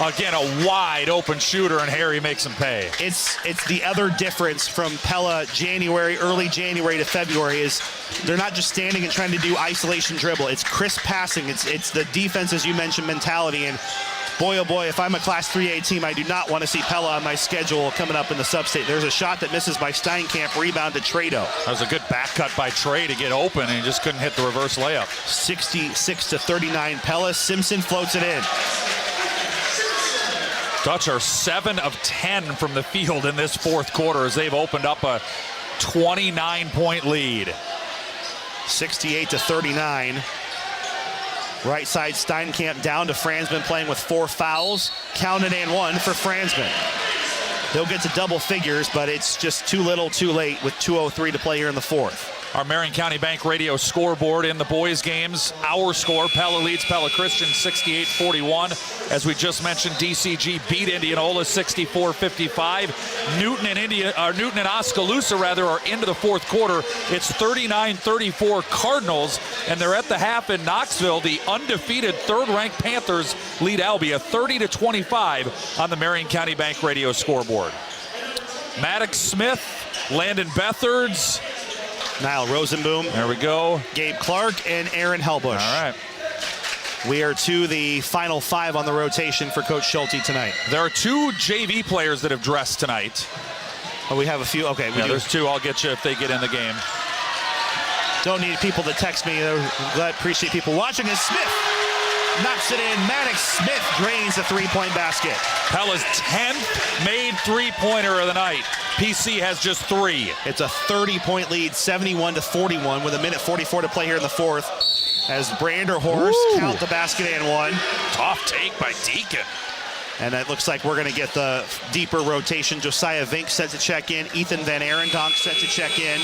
Speaker 1: again, a wide open shooter, and Harry makes him pay.
Speaker 3: It's the other difference from Pella early January to February is they're not just standing and trying to do isolation dribble. It's crisp passing. It's the defense, as you mentioned, mentality. And boy, oh boy, if I'm a Class 3A team, I do not want to see Pella on my schedule coming up in the sub-state. There's a shot that misses by Steinkamp, rebound to Trado.
Speaker 1: That was a good back cut by Trey to get open, and he just couldn't hit the reverse layup.
Speaker 3: 66-39 Pella. Simpson floats it in.
Speaker 1: Dutch are 7 of 10 from the field in this fourth quarter as they've opened up a 29-point lead.
Speaker 3: 68-39. Right side, Steinkamp down to Fransman, playing with 4 fouls. Counted and 1 for Fransman. They'll get to double figures, but it's just too little too late with 2:03 to play here in the fourth.
Speaker 1: Our Marion County Bank Radio scoreboard in the boys' games. Our score, Pella leads Pella Christian 68-41. As we just mentioned, DCG beat Indianola 64-55. Newton and Oskaloosa are into the fourth quarter. It's 39-34 Cardinals, and they're at the half in Knoxville. The undefeated third-ranked Panthers lead Albia 30-25 on the Marion County Bank Radio scoreboard. Maddox Smith, Landon Bethards,
Speaker 3: Niall Rosenboom.
Speaker 1: There we go.
Speaker 3: Gabe Clark and Aaron Helbush.
Speaker 1: All right.
Speaker 3: We are to the final 5 on the rotation for Coach Schulte tonight.
Speaker 1: There are 2 JV players that have dressed tonight.
Speaker 3: Oh, we have a few. Okay,
Speaker 1: there's 2. I'll get you if they get in the game.
Speaker 3: Don't need people to text me. Appreciate people watching. As Smith knocks it in. Maddox Smith drains the 3-point basket.
Speaker 1: Pella's 10th made 3-pointer of the night. PC has just 3.
Speaker 3: It's a 30-point lead, 71-41, with 1:44 to play here in the fourth. As Branderhorst count the basket and 1.
Speaker 1: Tough take by Deacon.
Speaker 3: And it looks like we're going to get the deeper rotation. Josiah Vink set to check in. Ethan Van Arendonk set to check in.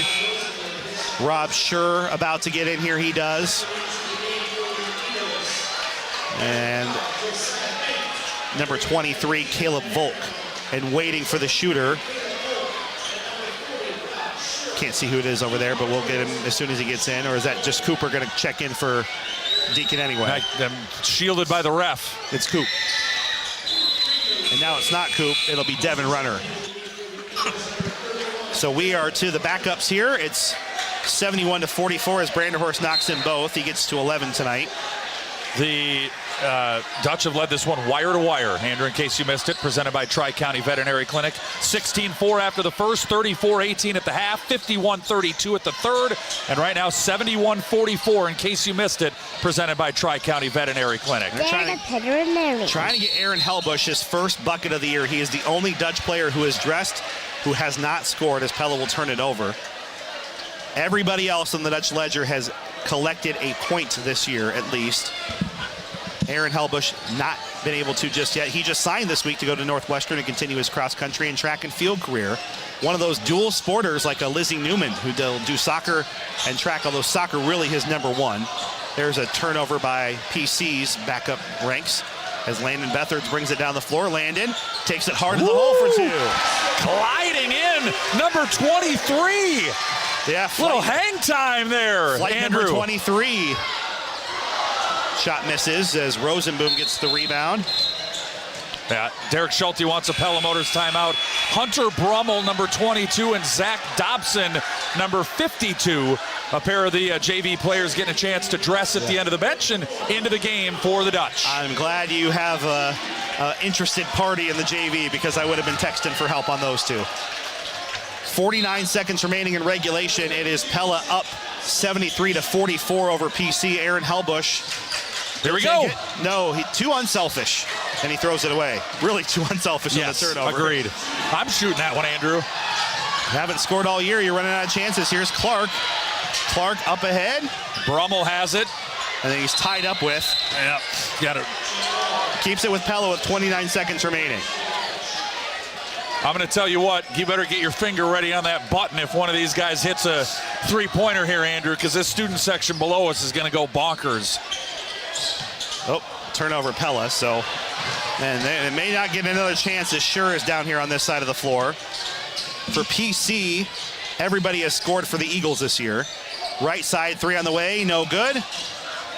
Speaker 3: Rob Schur about to get in here. He does. And number 23, Caleb Volk. And waiting for the shooter. Can't see who it is over there, but we'll get him as soon as he gets in. Or is that just Cooper going to check in for Deacon anyway?
Speaker 1: I'm shielded by the ref.
Speaker 3: It's Coop. And now it's not Coop. It'll be Devin Runner. So we are to the backups here. It's 71-44 as Branderhorst knocks in both. He gets to 11 tonight.
Speaker 1: The Dutch have led this one wire to wire. Andrew, in case you missed it, presented by Tri-County Veterinary Clinic. 16-4 after the first, 34-18 at the half, 51-32 at the third, and right now 71-44, in case you missed it, presented by Tri-County Veterinary Clinic.
Speaker 3: Trying to get Aaron Helbush his first bucket of the year. He is the only Dutch player who is dressed who has not scored, as Pella will turn it over. Everybody else in the Dutch ledger has collected a point this year, at least. Aaron Helbush not been able to just yet. He just signed this week to go to Northwestern and continue his cross-country and track and field career. One of those dual sporters like a Lizzie Newman who do soccer and track, although soccer really his number 1. There's a turnover by PC's backup ranks as Landon Bethards brings it down the floor. Landon takes it hard to the hole for 2.
Speaker 1: Gliding in, number 23.
Speaker 3: Yeah,
Speaker 1: little hang time there,
Speaker 3: flight
Speaker 1: Andrew.
Speaker 3: Number 23. Shot misses as Rosenboom gets the rebound.
Speaker 1: Yeah, Derek Schulte wants a Pella Motors timeout. Hunter Brummel, number 22, and Zach Dobson, number 52. A pair of the JV players getting a chance to dress at the end of the bench and into the game for the Dutch.
Speaker 3: I'm glad you have a interested party in the JV because I would have been texting for help on those 2. 49 seconds remaining in regulation. It is Pella up 73-44 over PC. Aaron Helbush.
Speaker 1: Here we go.
Speaker 3: No, too unselfish, and he throws it away. Really too unselfish on the turnover.
Speaker 1: Agreed. I'm shooting that one, Andrew.
Speaker 3: Haven't scored all year. You're running out of chances. Here's Clark. Clark up ahead.
Speaker 1: Brummel has it.
Speaker 3: And then he's tied up with.
Speaker 1: Yep. Got it.
Speaker 3: Keeps it with Pella with 29 seconds remaining.
Speaker 1: I'm going to tell you what, you better get your finger ready on that button if one of these guys hits a three-pointer here, Andrew, because this student section below us is going to go bonkers.
Speaker 3: Oh, turnover Pella, so. And they may not get another chance as Sure is down here on this side of the floor. For PC, everybody has scored for the Eagles this year. Right side three on the way, no good.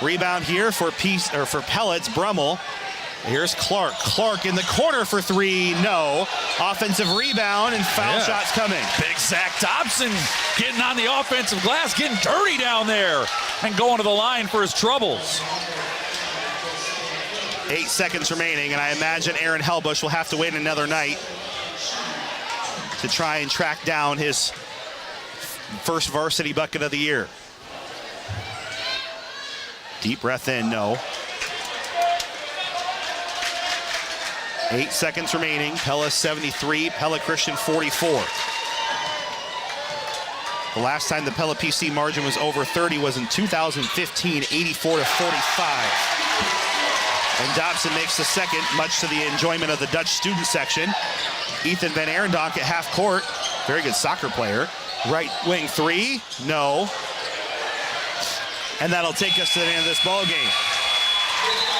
Speaker 3: Rebound here for Pella, it's Brummel. Here's Clark. Clark in the corner for three, no. Offensive rebound and foul shots coming.
Speaker 1: Big Zach Dobson getting on the offensive glass, getting dirty down there and going to the line for his troubles.
Speaker 3: 8 seconds remaining, and I imagine Aaron Helbush will have to wait another night to try and track down his first varsity bucket of the year. Deep breath in, no. 8 seconds remaining. Pella 73, Pella Christian 44. The last time the Pella PC margin was over 30 was in 2015, 84-45. And Dobson makes the second, much to the enjoyment of the Dutch student section. Ethan Van Arendonk at half court. Very good soccer player. Right wing three, no. And that'll take us to the end of this ball game.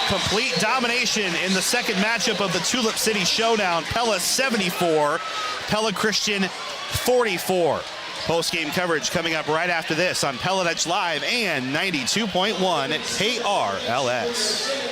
Speaker 3: Complete domination in the second matchup of the Tulip City Showdown. Pella 74, Pella Christian 44. Post-game coverage coming up right after this on Pella Dutch Live and 92.1 KRLS.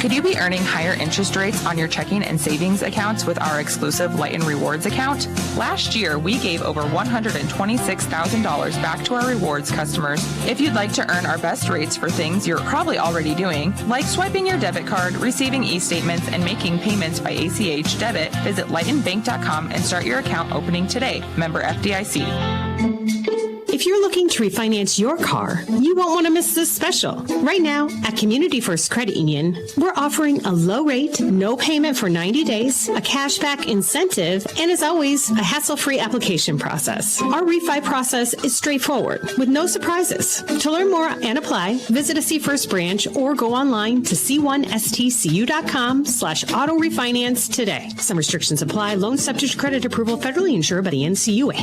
Speaker 5: Could you be earning higher interest rates on your checking and savings accounts with our exclusive Light and Rewards account? Last year, we gave over $126,000 back to our rewards customers. If you'd like to earn our best rates for things you're probably already doing, like swiping your debit card, receiving e-statements, and making payments by ACH debit, visit lightandbank.com and start your account opening today. Member FDIC.
Speaker 16: If you're looking to refinance your car, you won't want to miss this special. Right now, at Community First Credit Union, we're offering a low rate, no payment for 90 days, a cashback incentive, and as always, a hassle-free application process. Our refi process is straightforward, with no surprises. To learn more and apply, visit a C First branch or go online to c1stcu.com/auto refinance today. Some restrictions apply. Loan subject to credit approval, federally insured by the NCUA.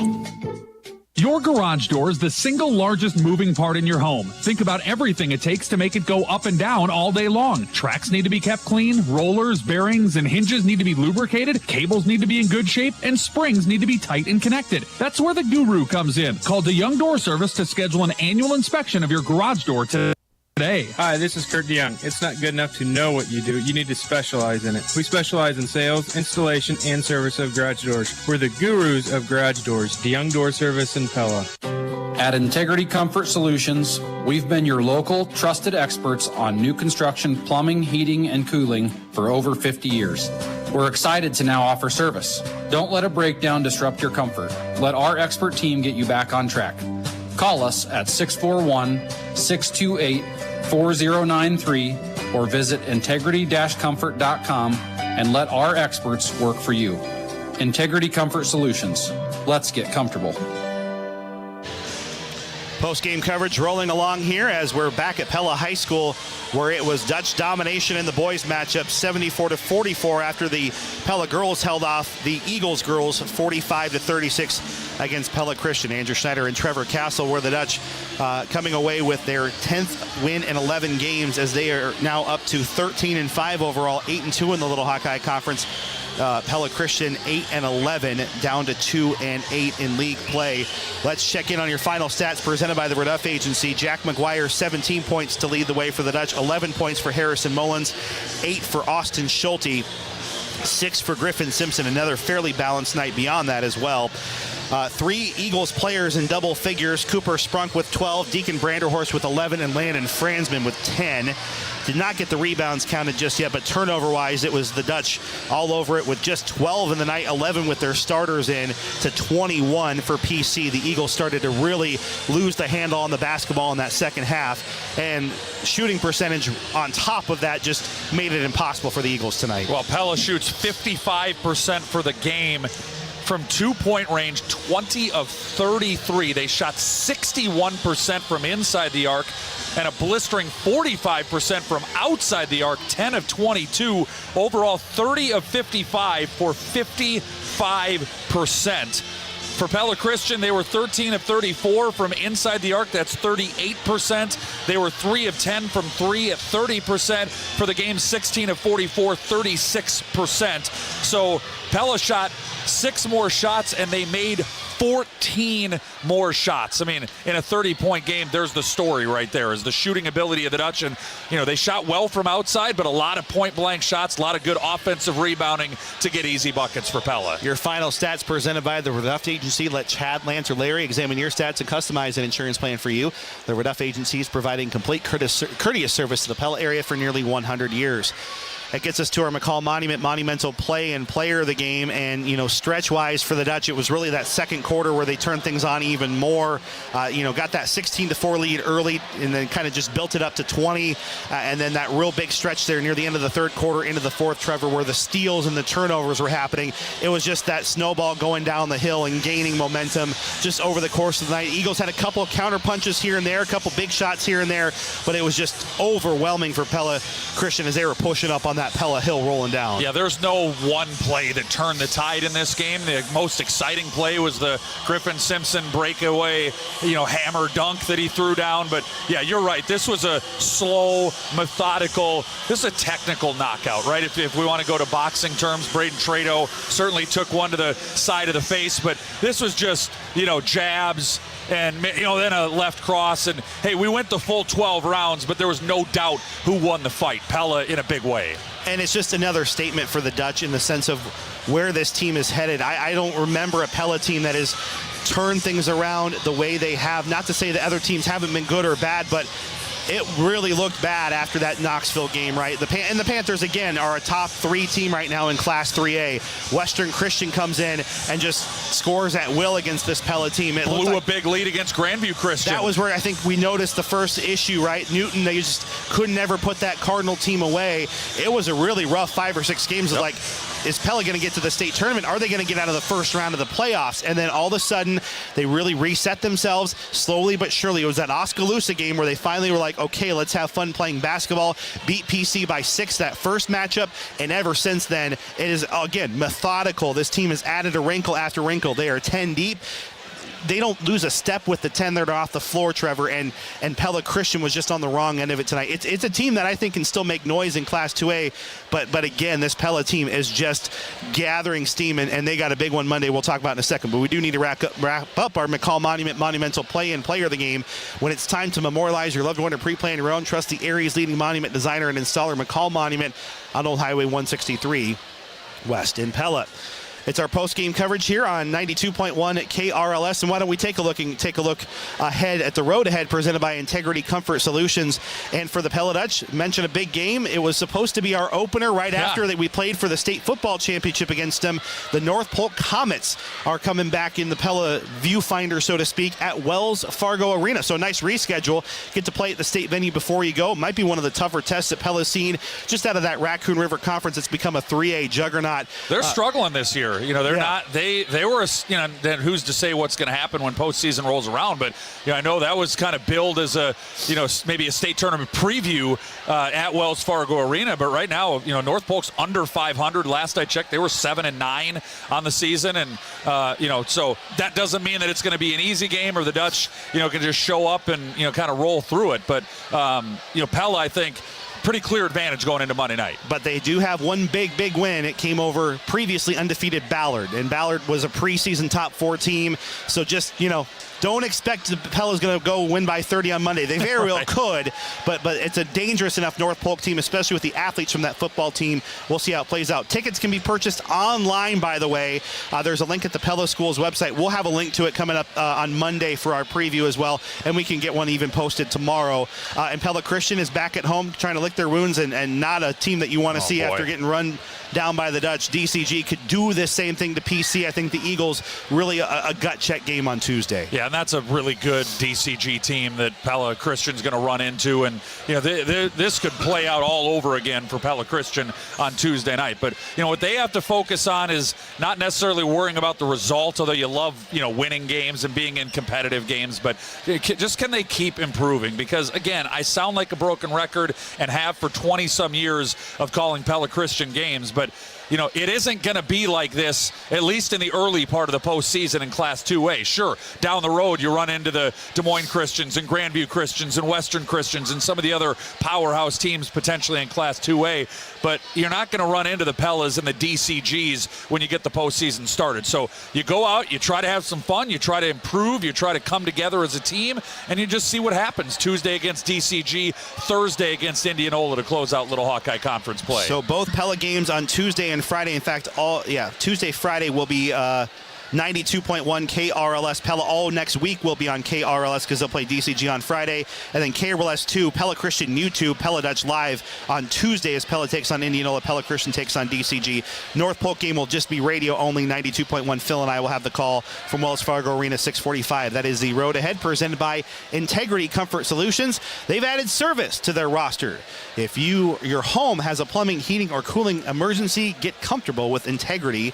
Speaker 27: Your garage door is the single largest moving part in your home. Think about everything it takes to make it go up and down all day long. Tracks need to be kept clean, rollers, bearings, and hinges need to be lubricated, cables need to be in good shape, and springs need to be tight and connected. That's where the Guru comes in. Call DeYoung Door Service to schedule an annual inspection of your garage door today.
Speaker 6: Hi, this is Kurt DeYoung. It's not good enough to know what you do. You need to specialize in it. We specialize in sales, installation, and service of garage doors. We're the gurus of garage doors. DeYoung Door Service in Pella.
Speaker 18: At Integrity Comfort Solutions, we've been your local, trusted experts on new construction, plumbing, heating, and cooling for over 50 years. We're excited to now offer service. Don't let a breakdown disrupt your comfort. Let our expert team get you back on track. Call us at 641-628-4093 or visit integrity-comfort.com and let our experts work for you. Integrity Comfort Solutions. Let's get comfortable.
Speaker 3: Post-game coverage rolling along here as we're back at Pella High School, where it was Dutch domination in the boys matchup, 74-44 after the Pella girls held off the Eagles girls 45-36 against Pella Christian. Andrew Schneider and Trevor Castle were the Dutch coming away with their 10th win in 11 games as they are now up to 13-5 overall, 8-2 in the Little Hawkeye Conference. Pella Christian 8-11, down to 2-8 in league play. Let's check in on your final stats presented by the Reduff Agency. Jack McGuire, 17 points to lead the way for the Dutch, 11 points for Harrison Mullins, 8 for Austin Schulte, 6 for Griffin Simpson. Another fairly balanced night beyond that as well. 3 Eagles players in double figures. Cooper Sprunk with 12, Deacon Branderhorst with 11, and Landon Franzman with 10. Did not get the rebounds counted just yet, but turnover-wise, it was the Dutch all over it with just 12 in the night, 11 with their starters in to 21 for PC. The Eagles started to really lose the handle on the basketball in that second half, and shooting percentage on top of that just made it impossible for the Eagles tonight.
Speaker 1: Well, Pella shoots 55% for the game. From 2-point range, 20 of 33. They shot 61% from inside the arc and a blistering 45% from outside the arc, 10 of 22. Overall, 30 of 55 for 55%. For Pella Christian, they were 13 of 34 from inside the arc. That's 38%. They were 3 of 10 from 3 at 30%. For the game, 16 of 44, 36%. So Pella shot 6 more shots, and they made 14 more shots. I mean, in a 30-point game, there's the story right there, is the shooting ability of the Dutch. And, they shot well from outside, but a lot of point-blank shots, a lot of good offensive rebounding to get easy buckets for Pella.
Speaker 3: Your final stats presented by the Reduff Agency. Let Chad, Lance, or Larry examine your stats and customize an insurance plan for you. The Reduff Agency is providing complete courteous service to the Pella area for nearly 100 years. That gets us to our McCall Monument monumental play and player of the game. And, stretch-wise for the Dutch, it was really that second quarter where they turned things on even more. Got that 16-4 lead early and then kind of just built it up to 20. And then that real big stretch there near the end of the third quarter into the fourth, Trevor, where the steals and the turnovers were happening. It was just that snowball going down the hill and gaining momentum just over the course of the night. Eagles had a couple of counter punches here and there, a couple big shots here and there, but it was just overwhelming for Pella Christian as they were pushing up on that Pella hill rolling down.
Speaker 1: Yeah, there's no one play that turned the tide in this game. The most exciting play was the Griffin Simpson breakaway, hammer dunk that he threw down. But yeah, you're right. This was a slow, methodical, this is a technical knockout, right? If we want to go to boxing terms, Braden Trado certainly took one to the side of the face, but this was just, jabs and, then a left cross. And hey, we went the full 12 rounds, but there was no doubt who won the fight. Pella in a big way.
Speaker 3: And it's just another statement for the Dutch in the sense of where this team is headed. I don't remember a Pella team that has turned things around the way they have. Not to say that other teams haven't been good or bad, but it really looked bad after that Knoxville game, right? And the Panthers, again, are a top 3 team right now in Class 3A. Western Christian comes in and just scores at will against this Pella team. It
Speaker 1: blew a big lead against Grandview Christian.
Speaker 3: That was where I think we noticed the first issue, right? Newton, they just could never put that Cardinal team away. It was a really rough 5 or 6 games of like, is Pella going to get to the state tournament? Are they going to get out of the first round of the playoffs? And then all of a sudden, they really reset themselves slowly but surely. It was that Oskaloosa game where they finally were like, okay, let's have fun playing basketball. Beat PC by 6 that first matchup, and ever since then, it is, again, methodical. This team has added a wrinkle after wrinkle. They are 10 deep. They don't lose a step with the 10 that are off the floor, Trevor, and Pella Christian was just on the wrong end of it tonight. It's a team that I think can still make noise in Class 2A, but again, this Pella team is just gathering steam, and they got a big one Monday we'll talk about in a second, but we do need to wrap up our McCall Monument monumental play and player of the game. When it's time to memorialize your loved one or pre-plan your own, trust the area's leading monument designer and installer, McCall Monument, on Old Highway 163 West in Pella. It's our post-game coverage here on 92.1 at KRLS. And why don't we take a look ahead at the road ahead presented by Integrity Comfort Solutions. And for the Pella Dutch, mention a big game. It was supposed to be our opener right after that we played for the state football championship against them. The North Polk Comets are coming back in the Pella viewfinder, so to speak, at Wells Fargo Arena. So a nice reschedule. Get to play at the state venue before you go. Might be one of the tougher tests that Pella's seen just out of that Raccoon River Conference. It's become a 3A juggernaut.
Speaker 1: They're struggling this year. They're not. They were. Then who's to say what's going to happen when postseason rolls around? But I know that was kind of billed as a maybe a state tournament preview at Wells Fargo Arena. But right now, North Polk's under 500. Last I checked, they were 7-9 on the season, and so that doesn't mean that it's going to be an easy game or the Dutch can just show up and kind of roll through it. But Pella, I think, pretty clear advantage going into Monday night.
Speaker 3: But they do have one big win. It came over previously undefeated Ballard, and Ballard was a preseason top 4 team. So just, don't expect the Pella's going to go win by 30 on Monday. They very well could, but it's a dangerous enough North Polk team, especially with the athletes from that football team. We'll see how it plays out. Tickets can be purchased online, by the way. There's a link at the Pella School's website. We'll have a link to it coming up on Monday for our preview as well, and we can get one even posted tomorrow. And Pella Christian is back at home trying to lick their wounds, and not a team that you want to see after getting run down by the Dutch. DCG could do this same thing to PC. I think the Eagles really a gut check game on Tuesday.
Speaker 1: Yeah, and that's a really good DCG team that Pella Christian's going to run into, and this could play out all over again for Pella Christian on Tuesday night. But what they have to focus on is not necessarily worrying about the result, although you love winning games and being in competitive games, but just can they keep improving? Because again, I sound like a broken record and have for 20 some years of calling Pella Christian games, but it isn't going to be like this, at least in the early part of the postseason in Class 2A. Sure, down the road you run into the Des Moines Christians and Grandview Christians and Western Christians and some of the other powerhouse teams potentially in Class 2A, but you're not going to run into the Pellas and the DCGs when you get the postseason started. So you go out, you try to have some fun, you try to improve, you try to come together as a team, and you just see what happens. Tuesday against DCG, Thursday against Indianola to close out Little Hawkeye Conference play.
Speaker 3: So both Pella games on Tuesday and Friday. In fact, Tuesday, Friday will be 92.1 KRLS. Pella all next week will be on KRLS because they'll play DCG on Friday. And then KRLS 2, Pella Christian YouTube, Pella Dutch Live on Tuesday as Pella takes on Indianola, Pella Christian takes on DCG. North Polk game will just be radio only, 92.1. Phil and I will have the call from Wells Fargo Arena, 645. That is the road ahead presented by Integrity Comfort Solutions. They've added service to their roster. If your home has a plumbing, heating, or cooling emergency, get comfortable with Integrity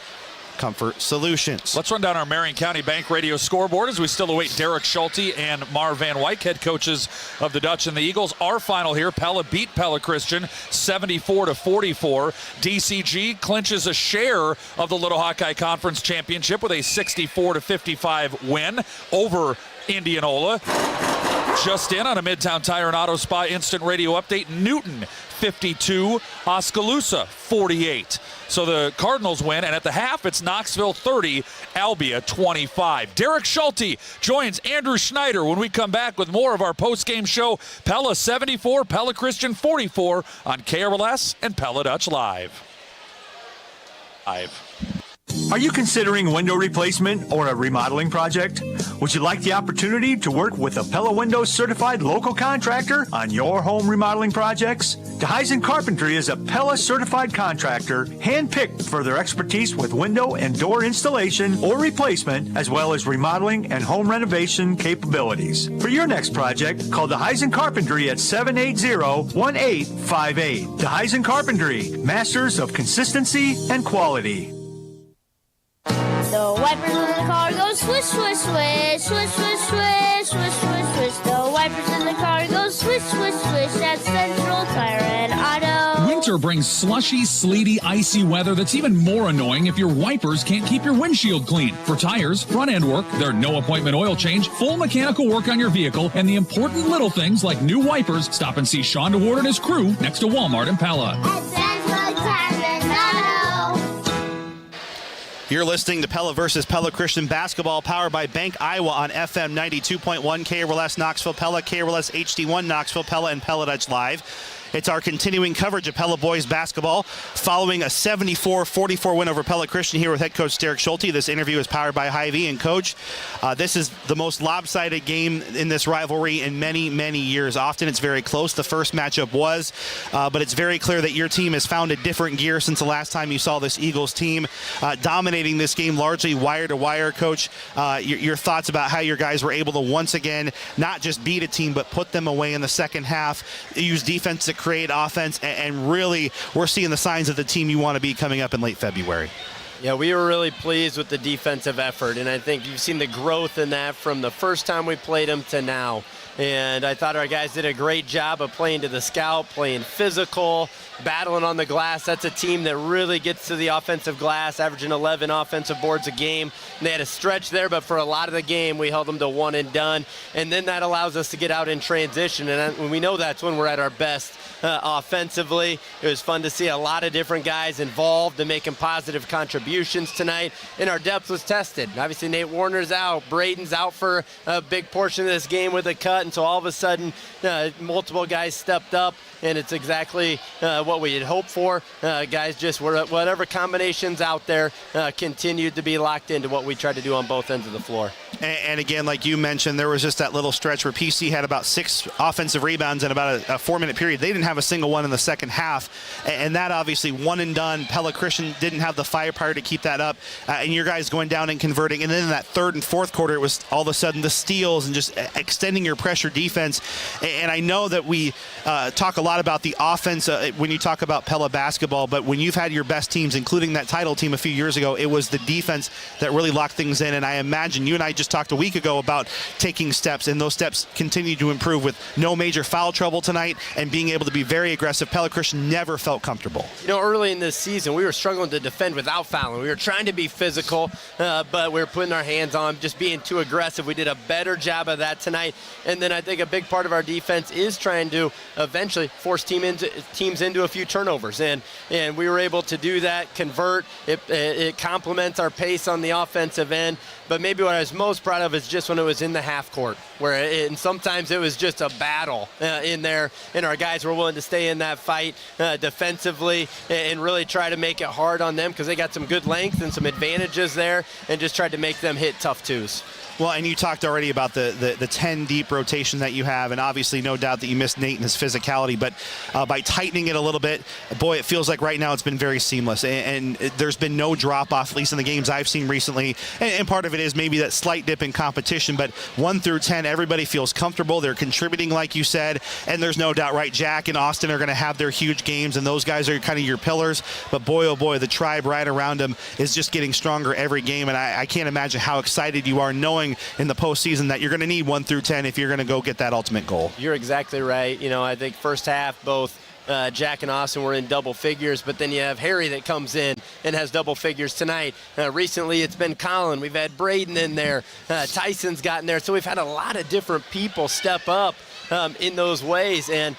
Speaker 3: Comfort Solutions.
Speaker 1: Let's run down our Marion County Bank Radio scoreboard as we still await Derek Schulte and Mar Van Wyk, head coaches of the Dutch and the Eagles. Our final here, Pella beat Pella Christian 74-44. DCG clinches a share of the Little Hawkeye Conference Championship with a 64-55 win over Indianola. Just in on a Midtown Tire and Auto Spa instant radio update, Newton 52, Oskaloosa 48. So the Cardinals win, and at the half, it's Knoxville 30, Albia 25. Derek Schulte joins Andrew Schneider when we come back with more of our post-game show. Pella 74, Pella Christian 44 on KRLS and Pella Dutch Live.
Speaker 13: Are you considering window replacement or a remodeling project? Would you like the opportunity to work with a Pella Windows certified local contractor on your home remodeling projects? DeHuysen Carpentry is a Pella certified contractor handpicked for their expertise with window and door installation or replacement, as well as remodeling and home renovation capabilities. For your next project, call DeHuysen Carpentry at 780-1858. DeHuysen Carpentry, masters of consistency and quality.
Speaker 10: The wipers in the car go swish, swish, swish, swish, swish, swish, swish, swish, swish. The wipers in the car go swish, swish, swish. That's Central Tire and Auto.
Speaker 27: Winter brings slushy, sleety, icy weather that's even more annoying if your wipers can't keep your windshield clean. For tires, front end work, their no appointment oil change, full mechanical work on your vehicle, and the important little things like new wipers, stop and see Sean DeWard and his crew next to Walmart in Pella.
Speaker 10: At Central Tire and Auto.
Speaker 3: You're listening to Pella versus Pella Christian basketball, powered by Bank Iowa on FM 92.1, KRLS Knoxville Pella, KRLS HD1 Knoxville Pella, and Pella Dutch Live. It's our continuing coverage of Pella boys basketball following a 74-44 win over Pella Christian here with head coach Derek Schulte. This interview is powered by Hy-Vee. And coach, this is the most lopsided game in this rivalry in many, many years. Often it's very close. The first matchup was, but it's very clear that your team has found a different gear since the last time you saw this Eagles team dominating this game largely wire to wire. Coach, your thoughts about how your guys were able to once again not just beat a team but put them away in the second half, use defense to create offense, and really we're seeing the signs of the team you want to be coming up in late February.
Speaker 15: Yeah, we were really pleased with the defensive effort, and I think you've seen the growth in that from the first time we played them to now. And I thought our guys did a great job of playing to the scout, playing physical, battling on the glass. That's a team that really gets to the offensive glass, averaging 11 offensive boards a game. And they had a stretch there, but for a lot of the game, we held them to one and done. And then that allows us to get out in transition, and we know that's when we're at our best offensively. It was fun to see a lot of different guys involved and making positive contributions tonight. And our depth was tested. Obviously, Nate Warner's out. Braden's out for a big portion of this game with a cut. And so all of a sudden, multiple guys stepped up, and it's exactly what we had hoped for. Guys just were, whatever combinations out there, continued to be locked into what we tried to do on both ends of the floor.
Speaker 3: And again, like you mentioned, there was just that little stretch where PC had about 6 offensive rebounds in about a 4-minute period. They didn't have a single one in the second half, and that obviously one and done. Pella Christian didn't have the firepower to keep that up, and your guys going down and converting. And then in that third and fourth quarter, it was all of a sudden the steals and just extending your pressure defense. And I know that we talk a lot about the offense when you talk about Pella basketball, but when you've had your best teams, including that title team a few years ago, it was the defense that really locked things in. And I imagine you and I just talked a week ago about taking steps, and those steps continue to improve with no major foul trouble tonight and being able to be very aggressive. Pella Christian never felt comfortable.
Speaker 15: You know, early in this season, we were struggling to defend without fouling. We were trying to be physical, but we were putting our hands on, just being too aggressive. We did a better job of that tonight. And then I think a big part of our defense is trying to eventually force teams into a few turnovers. And we were able to do that, convert. It complements our pace on the offensive end. But maybe what I was most proud of is just when it was in the half court, and sometimes it was just a battle in there, and our guys were willing to stay in that fight defensively and really try to make it hard on them because they got some good length and some advantages there, and just tried to make them hit tough twos.
Speaker 3: Well, and you talked already about the 10 deep rotation that you have, and obviously no doubt that you missed Nate and his physicality, but by tightening it a little bit, boy, it feels like right now it's been very seamless, and there's been no drop-off, at least in the games I've seen recently, and part of it is maybe that slight dip in competition, but 1 through 10, everybody feels comfortable. They're contributing, like you said, and there's no doubt, right, Jack and Austin are going to have their huge games, and those guys are kind of your pillars, but boy, oh boy, the tribe right around them is just getting stronger every game, and I can't imagine how excited you are knowing in the postseason that you're going to need 1 through 10 if you're going to go get that ultimate goal.
Speaker 15: You're exactly right. You know, I think first half, both Jack and Austin were in double figures, but then you have Harry that comes in and has double figures tonight. Recently, it's been Colin. We've had Braden in there. Tyson's gotten there. So we've had a lot of different people step up in those ways. And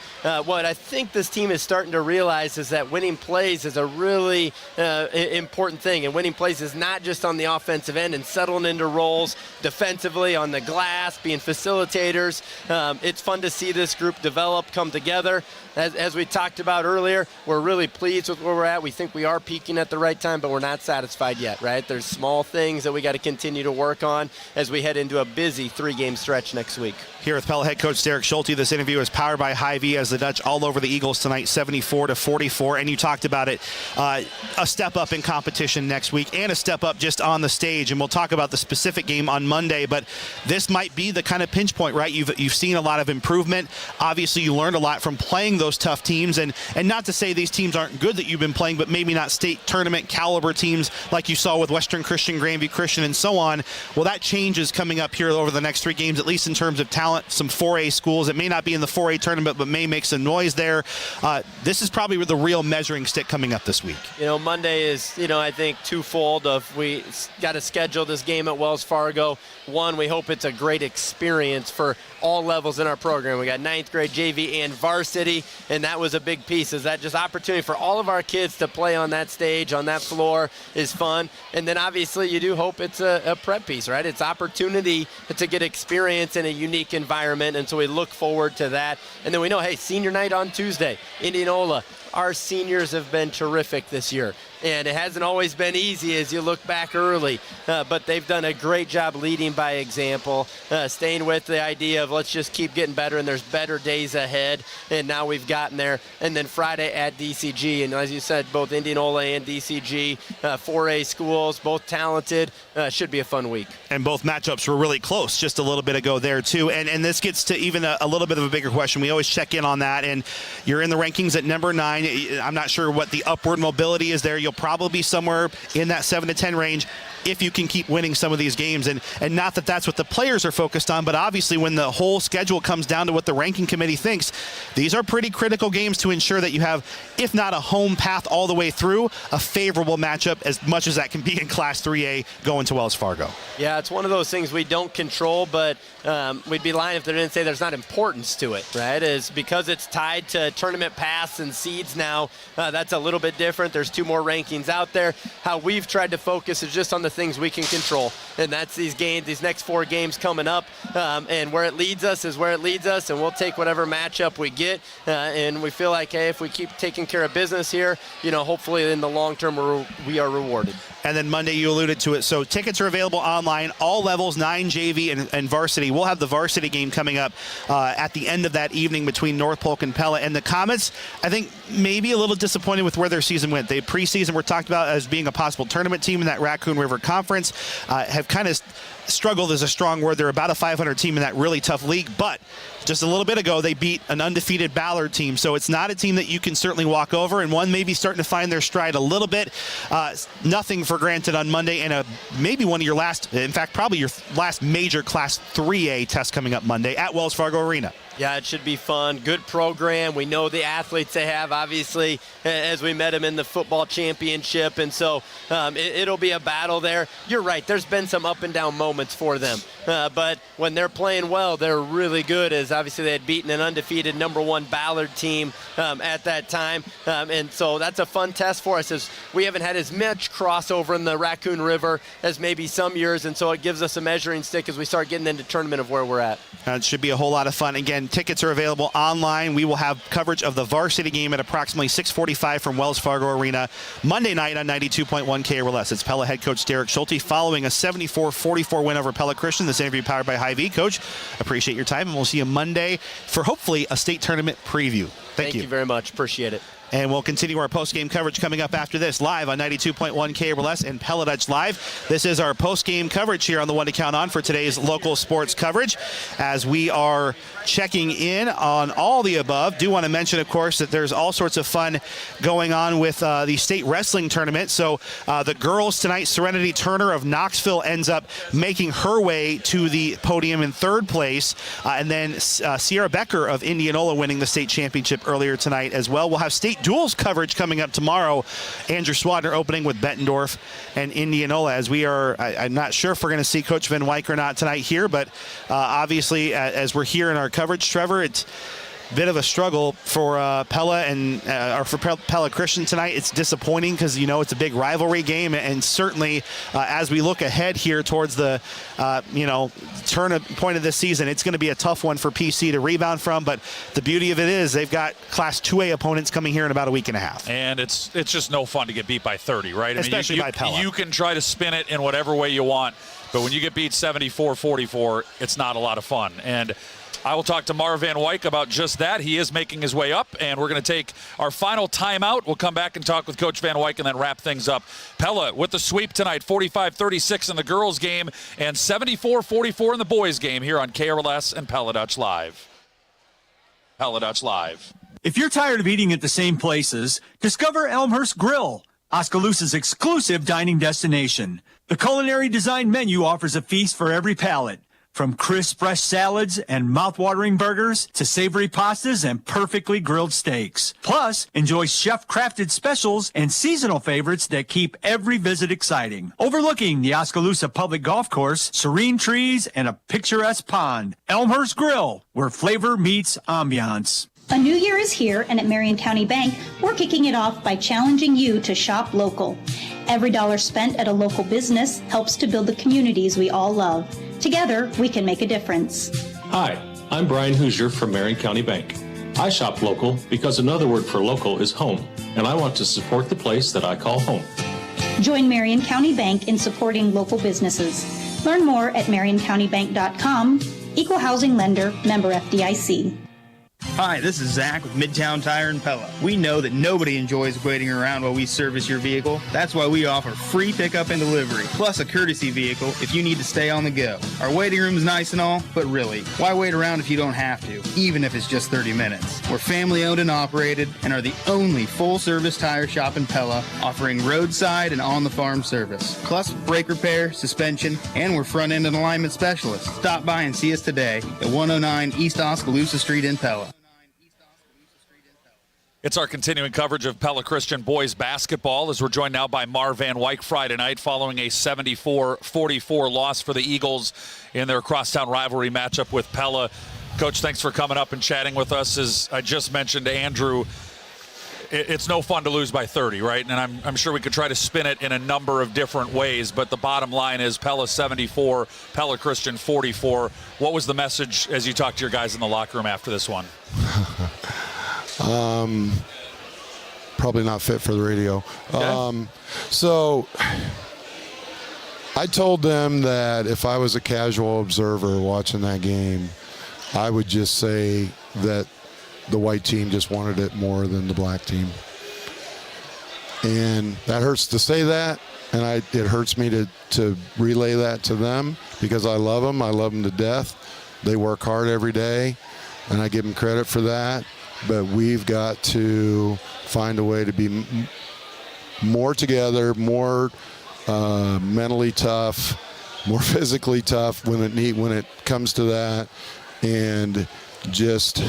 Speaker 15: what I think this team is starting to realize is that winning plays is a really important thing. And winning plays is not just on the offensive end and settling into roles defensively on the glass, being facilitators. It's fun to see this group develop, come together. As we talked about earlier, we're really pleased with where we're at. We think we are peaking at the right time, but we're not satisfied yet, right? There's small things that we got to continue to work on as we head into a busy 3-game stretch next week.
Speaker 3: Here with Pella head coach Derek Schulte, this interview is powered by Hy-Vee as the Dutch all over the Eagles tonight, 74-44. And you talked about it, a step up in competition next week and a step up just on the stage. And we'll talk about the specific game on Monday, but this might be the kind of pinch point, right? You've seen a lot of improvement. Obviously, you learned a lot from playing those tough teams, and not to say these teams aren't good that you've been playing, but maybe not state tournament caliber teams like you saw with Western Christian, Grandview Christian, and so on. Well, that change is coming up here over the next 3 games, at least in terms of talent. Some 4A schools. It may not be in the 4A tournament, but may make some noise there. This is probably the real measuring stick coming up this week.
Speaker 15: You know, Monday is, I think twofold. We got to schedule this game at Wells Fargo. One, we hope it's a great experience for all levels in our program. We got 9th grade, JV, and varsity, and that was a big piece. Is that just opportunity for all of our kids to play on that stage, on that floor is fun. And then obviously you do hope it's a prep piece, right? It's opportunity to get experience in a unique environment, and so we look forward to that. And then we know, hey, senior night on Tuesday, Indianola. Our seniors have been terrific this year, and it hasn't always been easy as you look back early, but they've done a great job leading by example, staying with the idea of let's just keep getting better, and there's better days ahead, and now we've gotten there. And then Friday at DCG, and as you said, both Indianola and DCG, 4A schools, both talented, should be a fun week.
Speaker 3: And both matchups were really close just a little bit ago there too, and this gets to even a little bit of a bigger question. We always check in on that, and you're in the rankings at number 9. fine. I'm not sure what the upward mobility is there. You'll probably be somewhere in that 7 to 10 range if you can keep winning some of these games. And not that that's what the players are focused on, but obviously when the whole schedule comes down to what the ranking committee thinks, these are pretty critical games to ensure that you have, if not a home path all the way through, a favorable matchup as much as that can be in Class 3A going to Wells Fargo.
Speaker 15: Yeah, it's one of those things we don't control, but we'd be lying if they didn't say there's not importance to it, right? Is because it's tied to tournament paths and seeds now, that's a little bit different. There's 2 more rankings out there. How we've tried to focus is just on the things we can control, and that's these games, these next 4 games coming up, and where it leads us is where it leads us, and we'll take whatever matchup we get, and we feel like, hey, if we keep taking care of business here, hopefully in the long term we are rewarded.
Speaker 3: And then Monday, you alluded to it. So tickets are available online, all levels, 9 JV and varsity. We'll have the varsity game coming up at the end of that evening between North Polk and Pella. And the Comets, I think, maybe a little disappointed with where their season went. They preseason were talked about as being a possible tournament team in that Raccoon River Conference, have kind of struggled is a strong word. They're about a 500 team in that really tough league, but just a little bit ago, they beat an undefeated Ballard team. So it's not a team that you can certainly walk over, and one may be starting to find their stride a little bit. Nothing for granted on Monday, and maybe one of your last, in fact, probably your last major Class 3A test coming up Monday at Wells Fargo Arena.
Speaker 15: Yeah, it should be fun. Good program. We know the athletes they have, obviously, as we met them in the football championship. And so it'll be a battle there. You're right. There's been some up and down moments for them. But when they're playing well, they're really good, as obviously they had beaten an undefeated #1 Ballard team at that time. And so that's a fun test for us, as we haven't had as much crossover in the Raccoon River as maybe some years. And so it gives us a measuring stick as we start getting into tournament of where we're at.
Speaker 3: It should be a whole lot of fun. Again, tickets are available online. We will have coverage of the varsity game at approximately 6:45 from Wells Fargo Arena Monday night on 92.1 KRLS. It's Pella head coach Derek Schulte following a 74-44 win over Pella Christian. This interview powered by Hy-Vee. Coach, appreciate your time, and we'll see you Monday for hopefully a state tournament preview. Thank you.
Speaker 15: Thank you very much. Appreciate it.
Speaker 3: And we'll continue our post-game coverage coming up after this, live on 92.1 KRLS and Pella Dutch Live. This is our post-game coverage here on the One to Count On for today's local sports coverage. As we are checking in on all the above, do want to mention, of course, that there's all sorts of fun going on with the state wrestling tournament. So the girls tonight, Serenity Turner of Knoxville ends up making her way to the podium in 3rd place. And then Sierra Becker of Indianola winning the state championship earlier tonight as well. We'll have state duels coverage coming up tomorrow. Andrew Swadner opening with Bettendorf and Indianola, as we are, I'm not sure if we're going to see Coach Van Wyk or not tonight here, but obviously as we're here in our coverage, Trevor, it's a bit of a struggle for Pella and or for Pella Christian tonight. It's disappointing because it's a big rivalry game, and certainly as we look ahead here towards the turn point of this season, it's going to be a tough one for PC to rebound from. But the beauty of it is they've got Class 2A opponents coming here in about a week and a half,
Speaker 1: and it's just no fun to get beat by 30, right?
Speaker 3: Especially by Pella.
Speaker 1: You can try to spin it in whatever way you want, but when you get beat 74-44, it's not a lot of fun. And I will talk to Marv Van Wyk about just that. He is making his way up, and we're going to take our final timeout. We'll come back and talk with Coach Van Wyk and then wrap things up. Pella with the sweep tonight, 45-36 in the girls' game and 74-44 in the boys' game here on KRLS and Pella Dutch Live. Pella Dutch Live.
Speaker 13: If you're tired of eating at the same places, discover Elmhurst Grill, Oskaloosa's exclusive dining destination. The culinary design menu offers a feast for every palate. From crisp, fresh salads and mouth-watering burgers to savory pastas and perfectly grilled steaks. Plus, enjoy chef-crafted specials and seasonal favorites that keep every visit exciting. Overlooking the Oskaloosa Public Golf Course, serene trees, and a picturesque pond. Elmhurst Grill, where flavor meets ambiance.
Speaker 19: A new year is here, and at Marion County Bank, we're kicking it off by challenging you to shop local. Every dollar spent at a local business helps to build the communities we all love. Together, we can make a difference.
Speaker 20: Hi, I'm Brian Hoosier from Marion County Bank. I shop local because another word for local is home, and I want to support the place that I call home.
Speaker 19: Join Marion County Bank in supporting local businesses. Learn more at marioncountybank.com. Equal housing lender, member FDIC.
Speaker 4: Hi, this is Zach with Midtown Tire and Pella. We know that nobody enjoys waiting around while we service your vehicle. That's why we offer free pickup and delivery, plus a courtesy vehicle if you need to stay on the go. Our waiting room is nice and all, but really, why wait around if you don't have to, even if it's just 30 minutes? We're family owned and operated and are the only full-service tire shop in Pella, offering roadside and on-the-farm service, plus brake repair, suspension, and we're front-end and alignment specialists. Stop by and see us today at 109 East Oskaloosa Street in Pella.
Speaker 1: It's our continuing coverage of Pella Christian boys basketball as we're joined now by Mar Van Wyk Friday night following a 74-44 loss for the Eagles in their crosstown rivalry matchup with Pella. Coach, thanks for coming up and chatting with us. As I just mentioned to Andrew, it's no fun to lose by 30, right? And I'm sure we could try to spin it in a number of different ways, but the bottom line is Pella 74, Pella Christian 44. What was the message as you talked to your guys in the locker room after this one?
Speaker 21: Probably not fit for the radio.
Speaker 1: Okay.
Speaker 21: So I told them that if I was a casual observer watching that game, I would just say that the white team just wanted it more than the black team. And that hurts to say that, and it hurts me to relay that to them because I love them. I love them to death. They work hard every day, and I give them credit for that. But we've got to find a way to be more together, more mentally tough, more physically tough when it comes to that, and just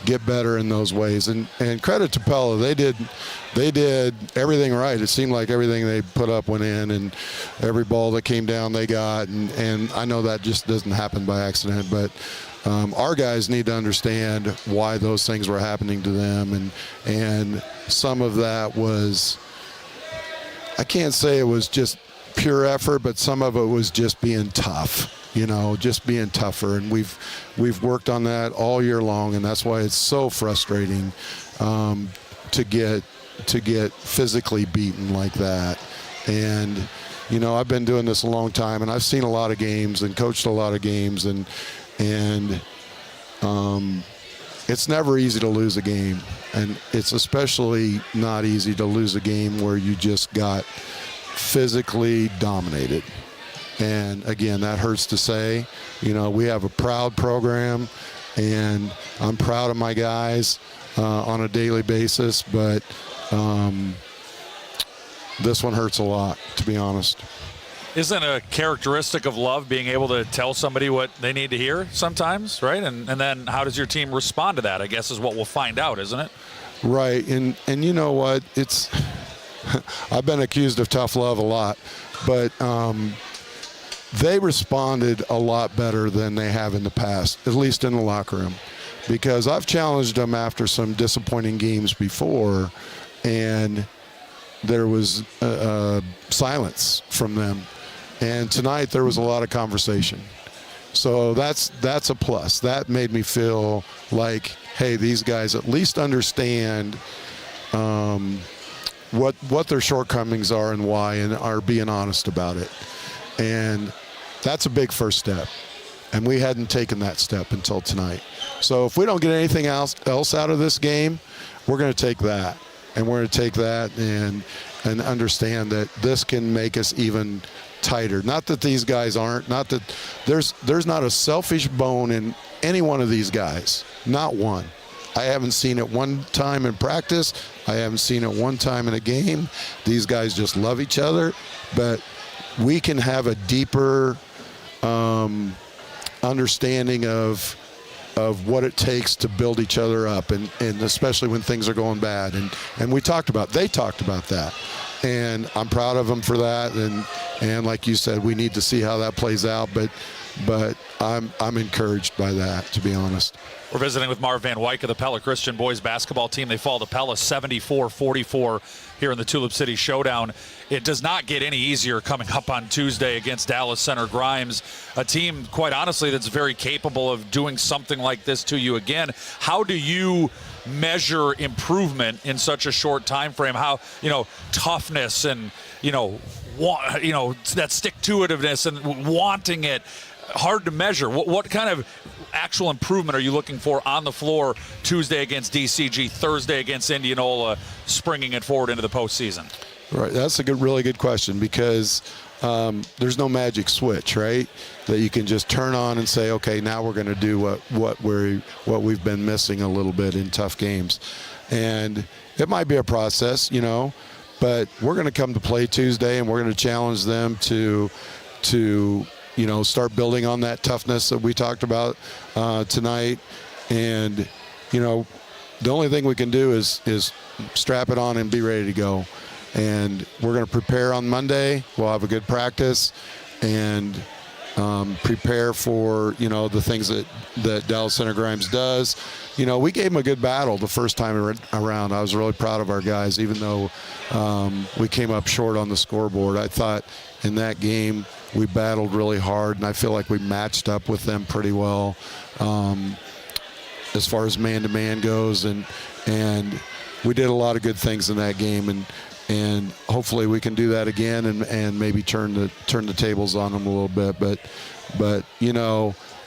Speaker 21: get better in those ways. And credit to Pella, they did everything right. It seemed like everything they put up went in, and every ball that came down they got. And I know that just doesn't happen by accident, but our guys need to understand why those things were happening to them, and some of that was, I can't say it was just pure effort, but some of it was just being tough, just being tougher, and we've worked on that all year long, and that's why it's so frustrating to get physically beaten like that. And I've been doing this a long time, and I've seen a lot of games and coached a lot of games, and it's never easy to lose a game, and it's especially not easy to lose a game where you just got physically dominated. And again, that hurts to say. We have a proud program, and I'm proud of my guys on a daily basis, but this one hurts a lot, to be honest.
Speaker 1: Isn't a characteristic of love being able to tell somebody what they need to hear sometimes, right? And then how does your team respond to that, I guess, is what we'll find out, isn't it?
Speaker 21: Right. And you know what? It's I've been accused of tough love a lot, but they responded a lot better than they have in the past, at least in the locker room, because I've challenged them after some disappointing games before, and there was silence from them. And tonight there was a lot of conversation. So that's a plus. That made me feel like, hey, these guys at least understand what their shortcomings are and why, and are being honest about it. And that's a big first step. And we hadn't taken that step until tonight. So if we don't get anything else out of this game, we're going to take that. And we're going to take that and understand that this can make us even tighter. Not that these guys aren't. Not that there's not a selfish bone in any one of these guys. Not one. I haven't seen it one time in practice. I haven't seen it one time in a game. These guys just love each other. But we can have a deeper understanding of what it takes to build each other up, and especially when things are going bad. And they talked about that. And I'm proud of them for that. And like you said, we need to see how that plays out. But I'm encouraged by that, to be honest.
Speaker 1: We're visiting with Mar Van Wyk of the Pella Christian boys basketball team. They fall to Pella 74-44 here in the Tulip City Showdown. It does not get any easier coming up on Tuesday against Dallas Center Grimes, a team, quite honestly, that's very capable of doing something like this to you again. How do you measure improvement in such a short time frame? How, toughness and, that stick-to-itiveness and wanting it, hard to measure. What kind of actual improvement are you looking for on the floor Tuesday against DCG, Thursday against Indianola, springing it forward into the postseason?
Speaker 21: Right, that's a really good question, because there's no magic switch, right, that you can just turn on and say, okay, now we're going to do what we've been missing a little bit in tough games. And it might be a process, but we're going to come to play Tuesday, and we're going to challenge them to start building on that toughness that we talked about tonight. And the only thing we can do is strap it on and be ready to go. And we're going to prepare on Monday. We'll have a good practice and prepare for, the things that Dallas Center Grimes does. We gave them a good battle the first time around. I was really proud of our guys, even though we came up short on the scoreboard. I thought in that game we battled really hard, and I feel like we matched up with them pretty well as far as man-to-man goes. And we did a lot of good things in that game, and hopefully we can do that again and maybe turn the tables on them a little bit. But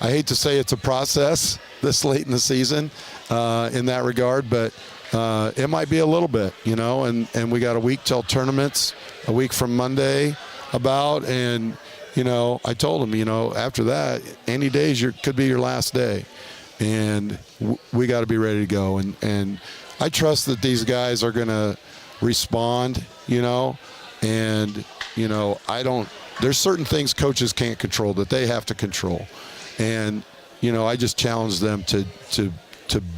Speaker 21: I hate to say it's a process this late in the season in that regard, but it might be a little bit, and we got a week till tournaments, a week from Monday about, and I told him, after that, any days could be your last day, and we got to be ready to go. And I trust that these guys are going to respond, and there's certain things coaches can't control that they have to control, and I just challenge them to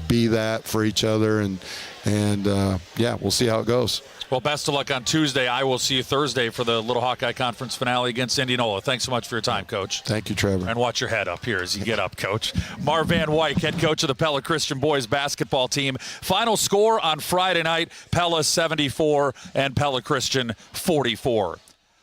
Speaker 21: be that for each other, and we'll see how it goes.
Speaker 1: Well, best of luck on Tuesday. I will see you Thursday for the Little Hawkeye Conference finale against Indianola. Thanks so much for your time, Coach.
Speaker 21: Thank you, Trevor.
Speaker 1: And watch your head up here as you get up, Coach. Marv Van Wyk, head coach of the Pella Christian boys basketball team. Final score on Friday night, Pella 74 and Pella Christian 44.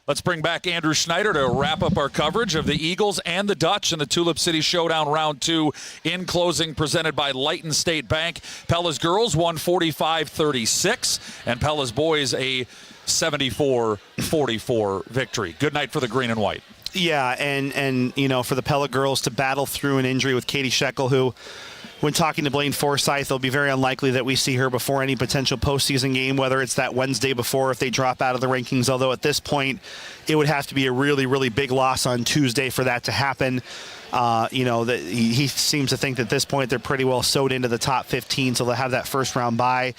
Speaker 1: Let's bring back Andrew Schneider to wrap up our coverage of the Eagles and the Dutch in the Tulip City Showdown Round 2 in closing, presented by Lighton State Bank. Pella's girls won 45-36, and Pella's boys a 74-44 victory. Good night for the green and white.
Speaker 3: Yeah, and for the Pella girls to battle through an injury with Katie Shekel, who, when talking to Blaine Forsyth, it'll be very unlikely that we see her before any potential postseason game, whether it's that Wednesday before if they drop out of the rankings, although at this point it would have to be a really, really big loss on Tuesday for that to happen. That he seems to think that at this point they're pretty well sewed into the top 15, so they'll have that first round bye.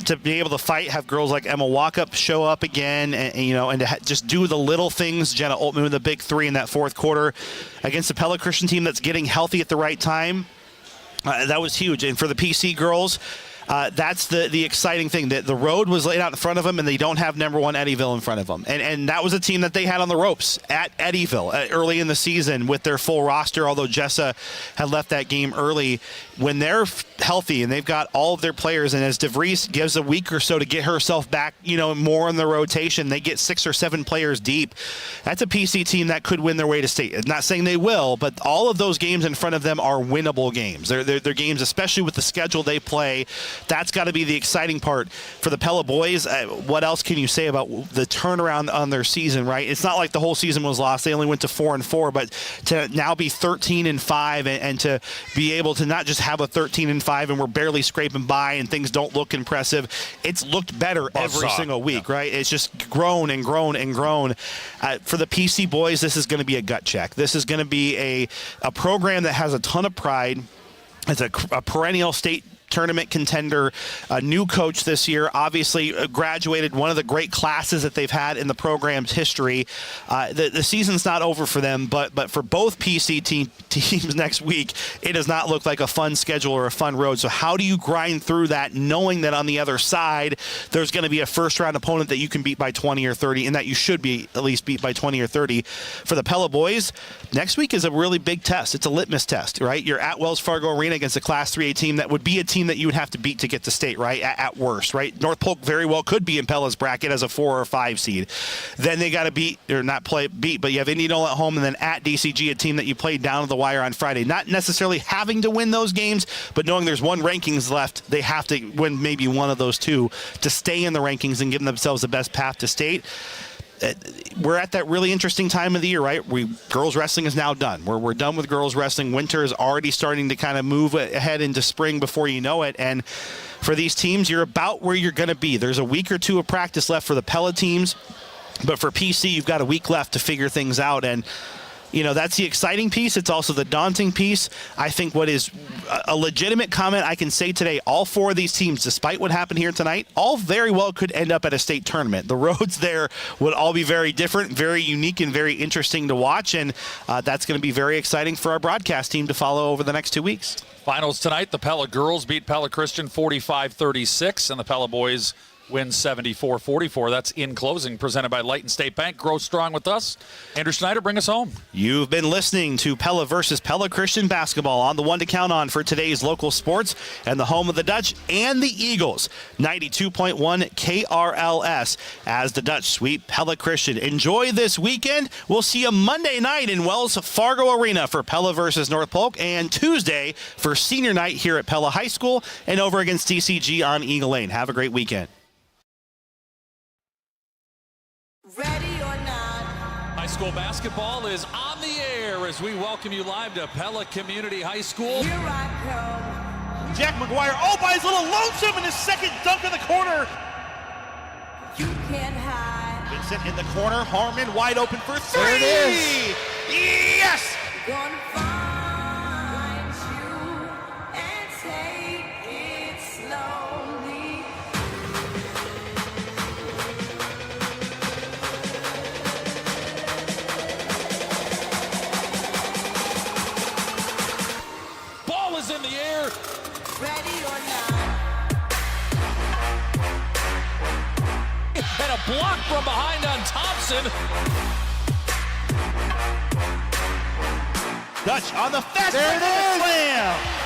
Speaker 3: To be able to fight, have girls like Emma Walkup show up again, and to just do the little things. Jenna Oltman with the big three in that fourth quarter against the Pella Christian team that's getting healthy at the right time. That was huge. And for the PC girls, that's the exciting thing. That the road was laid out in front of them, and they don't have number one Eddyville in front of them. And that was a team that they had on the ropes at Eddyville early in the season with their full roster, although Jessa had left that game early. When they're healthy and they've got all of their players, and as DeVries gives a week or so to get herself back, more in the rotation, they get 6 or 7 players deep. That's a PC team that could win their way to state. I'm not saying they will, but all of those games in front of them are winnable games. They're games, especially with the schedule they play. That's got to be the exciting part for the Pella boys. What else can you say about the turnaround on their season, right? It's not like the whole season was lost. They only went to 4-4, but to now be 13-5 and to be able to not just have a 13-5 and we're barely scraping by and things don't look impressive. It's looked better every single week, right? It's just grown and grown and grown. For the PC boys, this is going to be a gut check. This is going to be a program that has a ton of pride. It's a perennial state tournament contender, a new coach this year, obviously graduated one of the great classes that they've had in the program's history. The season's not over for them, but for both PC teams next week, it does not look like a fun schedule or a fun road. So how do you grind through that, knowing that on the other side, there's going to be a first-round opponent that you can beat by 20 or 30, and that you should be at least beat by 20 or 30. For the Pella boys, next week is a really big test. It's a litmus test, right? You're at Wells Fargo Arena against a Class 3A team that would be a team team that you would have to beat to get to state, right? At worst, right? North Polk very well could be in Pella's bracket as a 4 or 5 seed. Then they got to beat, but you have Indianola at home and then at DCG, a team that you played down to the wire on Friday. Not necessarily having to win those games, but knowing there's one rankings left, they have to win maybe one of those two to stay in the rankings and give themselves the best path to state. We're at that really interesting time of the year, right? Girls wrestling is now done. We're done with girls wrestling. Winter is already starting to kind of move ahead into spring before you know it. And for these teams, you're about where you're going to be. There's a week or two of practice left for the Pella teams, but for PC, you've got a week left to figure things out. And that's the exciting piece. It's also the daunting piece. I think what is a legitimate comment I can say today, all 4 of these teams, despite what happened here tonight, all very well could end up at a state tournament. The roads there would all be very different, very unique, and very interesting to watch, and that's going to be very exciting for our broadcast team to follow over the next 2 weeks.
Speaker 1: Finals tonight, the Pella girls beat Pella Christian 45-36, and the Pella boys win 74-44. That's In Closing, presented by Light and State Bank. Grow strong with us. Andrew Schneider, bring us home.
Speaker 3: You've been listening to Pella versus Pella Christian basketball on the one to count on for today's local sports and the home of the Dutch and the Eagles. 92.1 KRLS as the Dutch sweep Pella Christian. Enjoy this weekend. We'll see you Monday night in Wells Fargo Arena for Pella versus North Polk, and Tuesday for senior night here at Pella High School and over against DCG on Eagle Lane. Have a great weekend.
Speaker 17: Ready or not.
Speaker 1: High school basketball is on the air as we welcome you live to Pella Community High School.
Speaker 17: Here I come.
Speaker 3: Jack McGuire all by his little lonesome in his second dunk in the corner.
Speaker 17: You can't hide.
Speaker 3: Vincent in the corner. Harmon wide open for 3.
Speaker 17: There it is.
Speaker 3: Yes!
Speaker 17: Gonna find you and take it slowly.
Speaker 1: Ball is in the air.
Speaker 17: Ready or not.
Speaker 1: And a block from behind on Thompson.
Speaker 3: Dutch on the fast
Speaker 17: There it is.
Speaker 3: Slam.